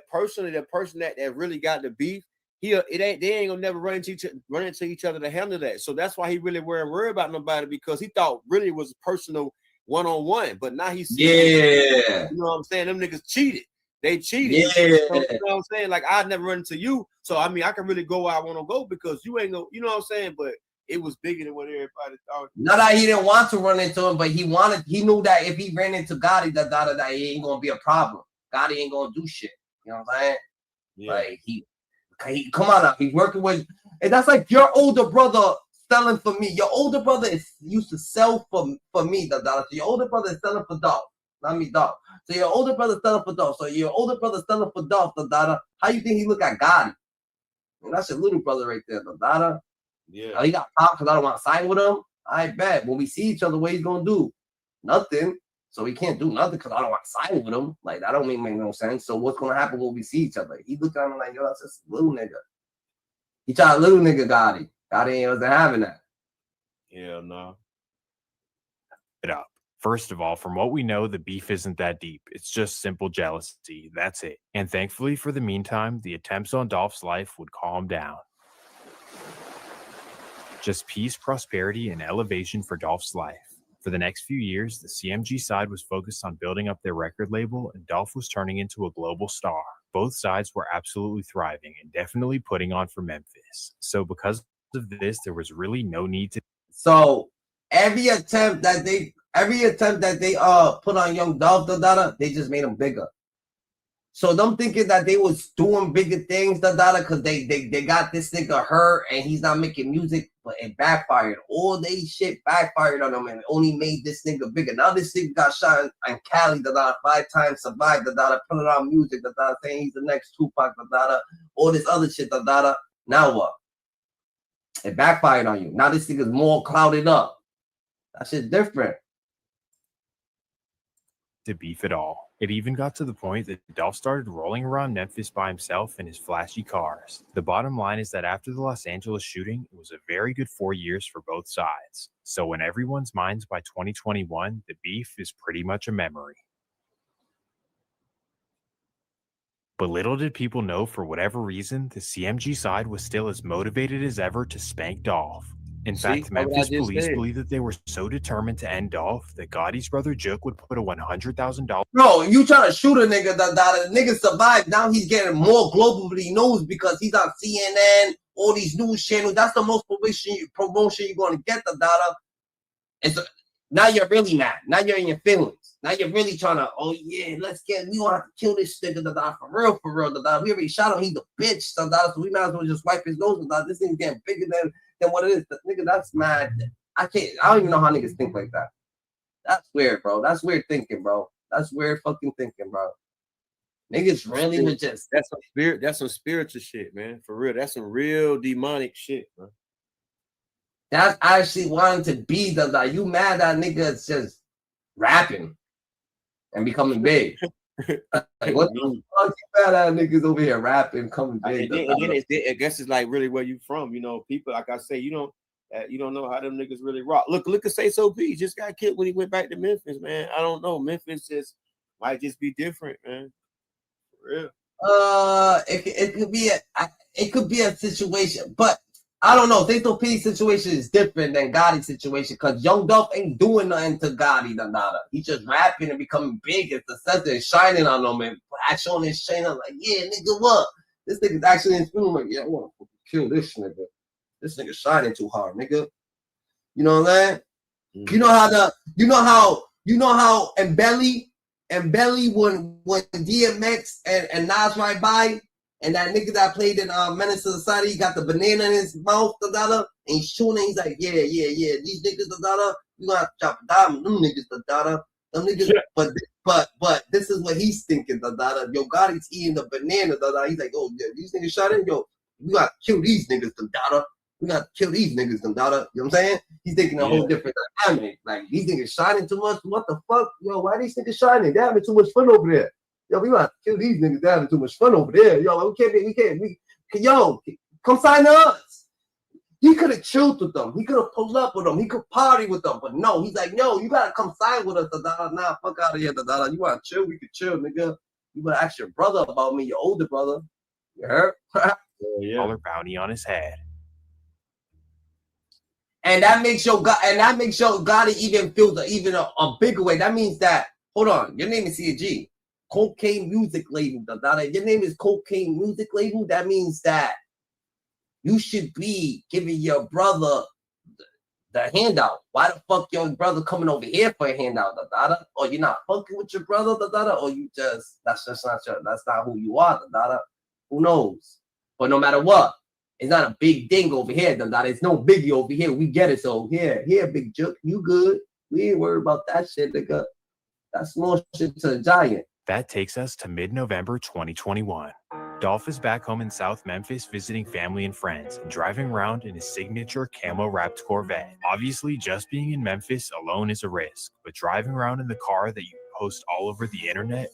person that really got the beef, they ain't gonna never run into each other to handle that. So that's why he really weren't worried about nobody, because he thought really it was personal one-on-one. But now he's you know what I'm saying? Them niggas cheated. They cheated. So, you know what I'm saying? Like, I'd never run into you. So I mean, I can really go where I want to go because you ain't gonna, you know what I'm saying? But it was bigger than what everybody thought. Not that he didn't want to run into him, but he knew that if he ran into Gotti, that he ain't gonna be a problem. Gotti ain't gonna do shit. You know what I'm saying? Yeah. Like he come on now. He's working with, and that's like your older brother selling for me. Your older brother used to sell for me, Dada. So your older brother is selling for Dolph. not me, Dolph. So your older brother selling for Dolph. So your older brother selling for Dolph, Dada. How you think he look at Gotti? And that's your little brother right there, Dada. Yeah. Oh, he got popped because I don't want to sign with him. I bet when we see each other, what he's gonna do? Nothing. So he can't do nothing because I don't want to sign with him. Like that don't make no sense. So what's gonna happen when we see each other? He look at him like, yo, that's just a little nigga. He tried a little nigga Gotti. Gotti wasn't having that. Yeah, no. It up. First of all, from what we know, the beef isn't that deep. It's just simple jealousy. That's it. And thankfully, for the meantime, the attempts on Dolph's life would calm down. Just peace, prosperity, and elevation for Dolph's life. For the next few years, the CMG side was focused on building up their record label, and Dolph was turning into a global star. Both sides were absolutely thriving and definitely putting on for Memphis. So because of this, there was really no need to. So every attempt that they put on Young Dolph, they just made him bigger. So them thinking that they was doing bigger things, because they got this nigga hurt and he's not making music, but it backfired. All they shit backfired on him and only made this nigga bigger. Now this nigga got shot in Cali, 5 times, survived, put it on music, saying he's the next Tupac, all this other shit, Now what? It backfired on you. Now this nigga's more clouded up. That shit's different. To beef at all. It even got to the point that Dolph started rolling around Memphis by himself in his flashy cars. The bottom line is that after the Los Angeles shooting, it was a very good 4 years for both sides. So in everyone's minds by 2021, the beef is pretty much a memory. But little did people know, for whatever reason, the CMG side was still as motivated as ever to spank Dolph. In fact, Memphis police believe that they were so determined to end Dolph that Gotti's brother Jook would put a $100,000. Bro, you trying to shoot a nigga, the nigga survived. Now he's getting more globally news because he's on CNN, all these news channels. That's the most promotion you're going to get, now you're really mad. Now you're in your feelings. Now you're really trying to, oh yeah, we gonna have to kill this nigga, for real, We already shot him, he's a bitch, so we might as well just wipe his nose, This thing's getting bigger than what it is. Nigga, that's mad. I don't even know how niggas think like that. That's weird, bro. That's weird thinking, bro. That's weird fucking thinking, bro. Niggas really would just. That's some spiritual shit, man. For real. That's some real demonic shit, bro. That's actually wanting to be you mad that nigga's just rapping and becoming big. Like, what the fuck you mad at niggas over here rapping, coming big? I guess it's like really where you from, people, like I say, you don't know how them niggas really rock. Look at Say So P. Just got killed when he went back to Memphis, man. I don't know. Memphis might just be different, man. For real. It could be a situation, but I don't know. Say So P situation is different than Gotti's situation because Young Dolph ain't doing nothing to Gotti, He's just rapping and becoming big. It's the center and shining on him and showing his chain. I'm like, yeah, nigga, what? This nigga's actually in film. Like, yeah, I want to kill this nigga. This nigga shining too hard, nigga. You know what I'm saying? You know how and Belly when DMX and Nas right by. And that nigga that played in Menace to Society, he got the banana in his mouth, and he's chewing it. He's like, yeah. These niggas, you gonna have to chop a dime with them niggas, Them niggas, but this is what he's thinking, Yo Gotti's eating the banana, He's like, oh, yeah, these niggas shot in, yo, we gotta kill these niggas, We gotta kill these niggas, You know what I'm saying? He's thinking a whole different dynamic. Like, these niggas shining too much. What the fuck? Yo, why these niggas shining? They're having too much fun over there. Yo, we want to kill these niggas. They're having too much fun over there. Yo, come sign us. He could have chilled with them. He could have pulled up with them. He could party with them. But no, he's like, no, you got to come sign with us. Nah, fuck out of here. You want to chill? We could chill, nigga. You want to ask your brother about me, your older brother. You heard? Dollar bounty on his head. And that makes your Gotti even feel even a bigger way. That means that, hold on, your name is CG. Cocaine Music Label. Your name is Cocaine Music Label. That means that you should be giving your brother the handout. Why the fuck your brother coming over here for a handout? Or you're not fucking with your brother? Or you just that's not who you are? Who knows? But no matter what, it's not a big thing over here. It's no biggie over here. We get it. So here, Big Jook, you good? We ain't worried about that shit, nigga. That's small shit to a giant. That takes us to mid-November 2021. Dolph is back home in South Memphis visiting family and friends and driving around in his signature camo-wrapped Corvette. Obviously, just being in Memphis alone is a risk, but driving around in the car that you post all over the internet...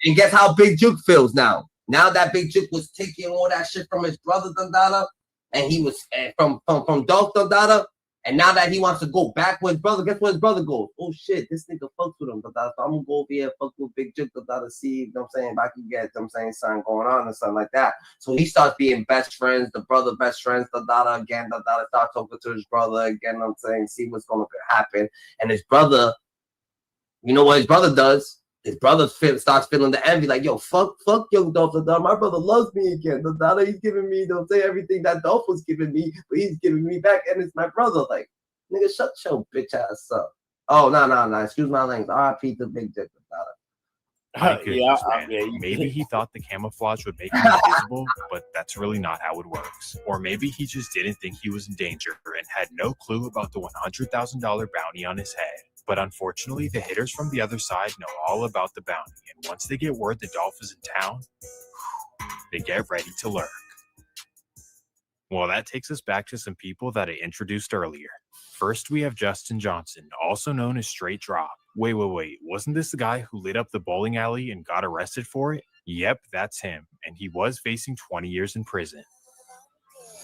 And guess how Big Juke feels now? Now that Big Juke was taking all that shit from his brother Dundada, and he was from Dolph Dundada, and now that he wants to go back with his brother, guess where his brother goes? Oh shit, this nigga fucks with him, Dundada. So I'm gonna go over here and fuck with Big Juke Dundada, see, you know what I'm saying, if I can get, you know what I'm saying, something going on or something like that. So he starts being best friends, the brother best friends, Dundada again, Dundada starts talking to his brother again, you know what I'm saying, see what's gonna happen. And his brother, you know what his brother does? His brother starts feeling the envy, like, yo, fuck young Dolph. My brother loves me again. He's giving me, don't say everything that Dolph was giving me, but he's giving me back, and it's my brother. Like, nigga, shut your bitch ass up. Oh, no. Excuse my language. R.I.P. to Big Dick. My goodness, man. Maybe he thought the camouflage would make him invisible, but that's really not how it works. Or maybe he just didn't think he was in danger and had no clue about the $100,000 bounty on his head. But unfortunately, the hitters from the other side know all about the bounty, and once they get word that Dolph is in town, they get ready to lurk. Well, that takes us back to some people that I introduced earlier. First, we have Justin Johnson, also known as Straight Drop. Wait, wasn't this the guy who lit up the bowling alley and got arrested for it? Yep, that's him, and he was facing 20 years in prison.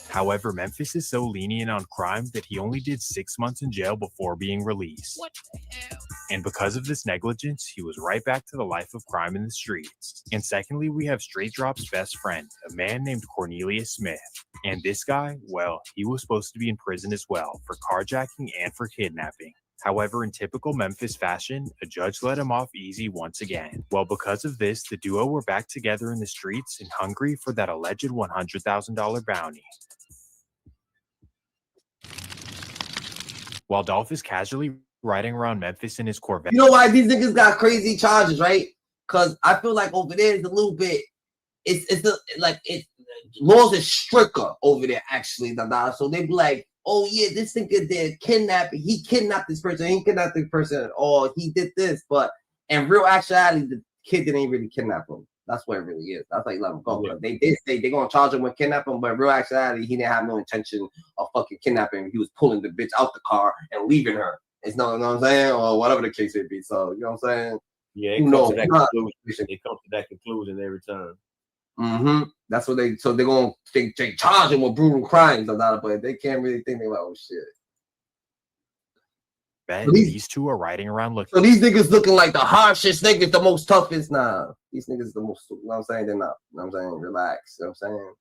However, Memphis is so lenient on crime that he only did 6 months in jail before being released. What the hell? And because of this negligence, he was right back to the life of crime in the streets. And secondly, we have Straight Drop's best friend, a man named Cornelius Smith. And this guy, well, he was supposed to be in prison as well for carjacking and for kidnapping. However, in typical Memphis fashion, a judge let him off easy once again. Well, because of this, the duo were back together in the streets and hungry for that alleged $100,000 bounty. While Dolph is casually riding around Memphis in his Corvette. You know why these niggas got crazy charges, right? Because I feel like over there is a little bit, laws is stricter over there, actually. So they be like, oh yeah, this nigga did kidnapping. He kidnapped this person. He kidnapped this person. Or he did this. But in real actuality, the kid didn't really kidnap him. That's what it really is. That's why you let him go. Yeah. They did say they're going to charge him with kidnapping, but in real actuality, he didn't have no intention of fucking kidnapping. He was pulling the bitch out the car and leaving her. It's not, you know what I'm saying? Or whatever the case may be. So, you know what I'm saying? Yeah, it comes to that conclusion every time. Mm-hmm. That's what they charge him with brutal crimes, but they can't really think about, oh shit. These two are riding around looking. So these niggas looking like the harshest niggas, the most toughest. Nah, these niggas the most, you know what I'm saying? They're not, you know what I'm saying? Relax, you know what I'm saying?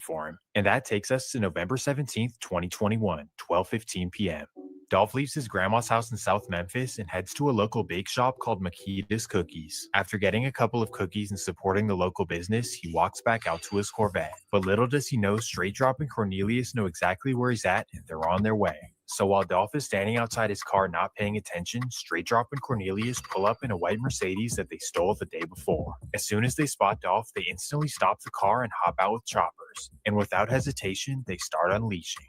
For him. And that takes us to November 17th, 2021, 12:15 p.m. Dolph leaves his grandma's house in South Memphis and heads to a local bake shop called Makita's Cookies. After getting a couple of cookies and supporting the local business, he walks back out to his Corvette. But little does he know, Straight Drop and Cornelius know exactly where he's at and they're on their way. So while Dolph is standing outside his car not paying attention, Straight Drop and Cornelius pull up in a white Mercedes that they stole the day before. As soon as they spot Dolph, they instantly stop the car and hop out with choppers. And without hesitation, they start unleashing.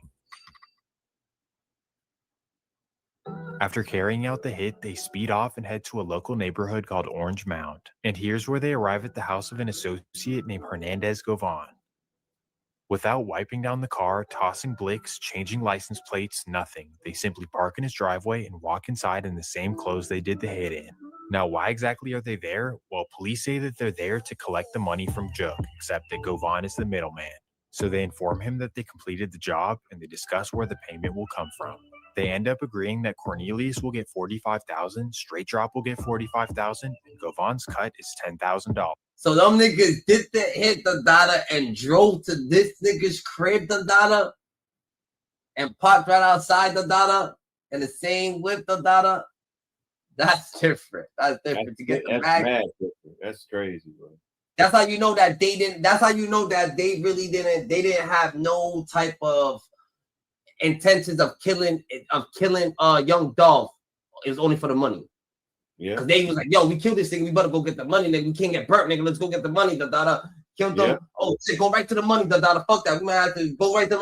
After carrying out the hit, they speed off and head to a local neighborhood called Orange Mound. And here's where they arrive at the house of an associate named Hernandez Govan. Without wiping down the car, tossing blicks, changing license plates, nothing. They simply park in his driveway and walk inside in the same clothes they did the hit in. Now, why exactly are they there? Well, police say that they're there to collect the money from Jug, except that Govan is the middleman. So they inform him that they completed the job and they discuss where the payment will come from. They end up agreeing that Cornelius will get $45,000, Straight Drop will get $45,000, and Govan's cut is $10,000. So them niggas did the hit the data and drove to this nigga's crib the data and parked right outside the data in the same whip the data. That's different. That's different to get the bag. That's crazy, bro. That's how you know that they didn't. That's how you know that they really didn't. They didn't have no type of intentions of killing young Dolph. It was only for the money. Yeah. Because they was like, yo, we killed this thing. We better go get the money, nigga. We can't get burnt, nigga. Let's go get the money. Killed them. Oh, shit, go right to the money. Fuck that. We might have to go right to the money.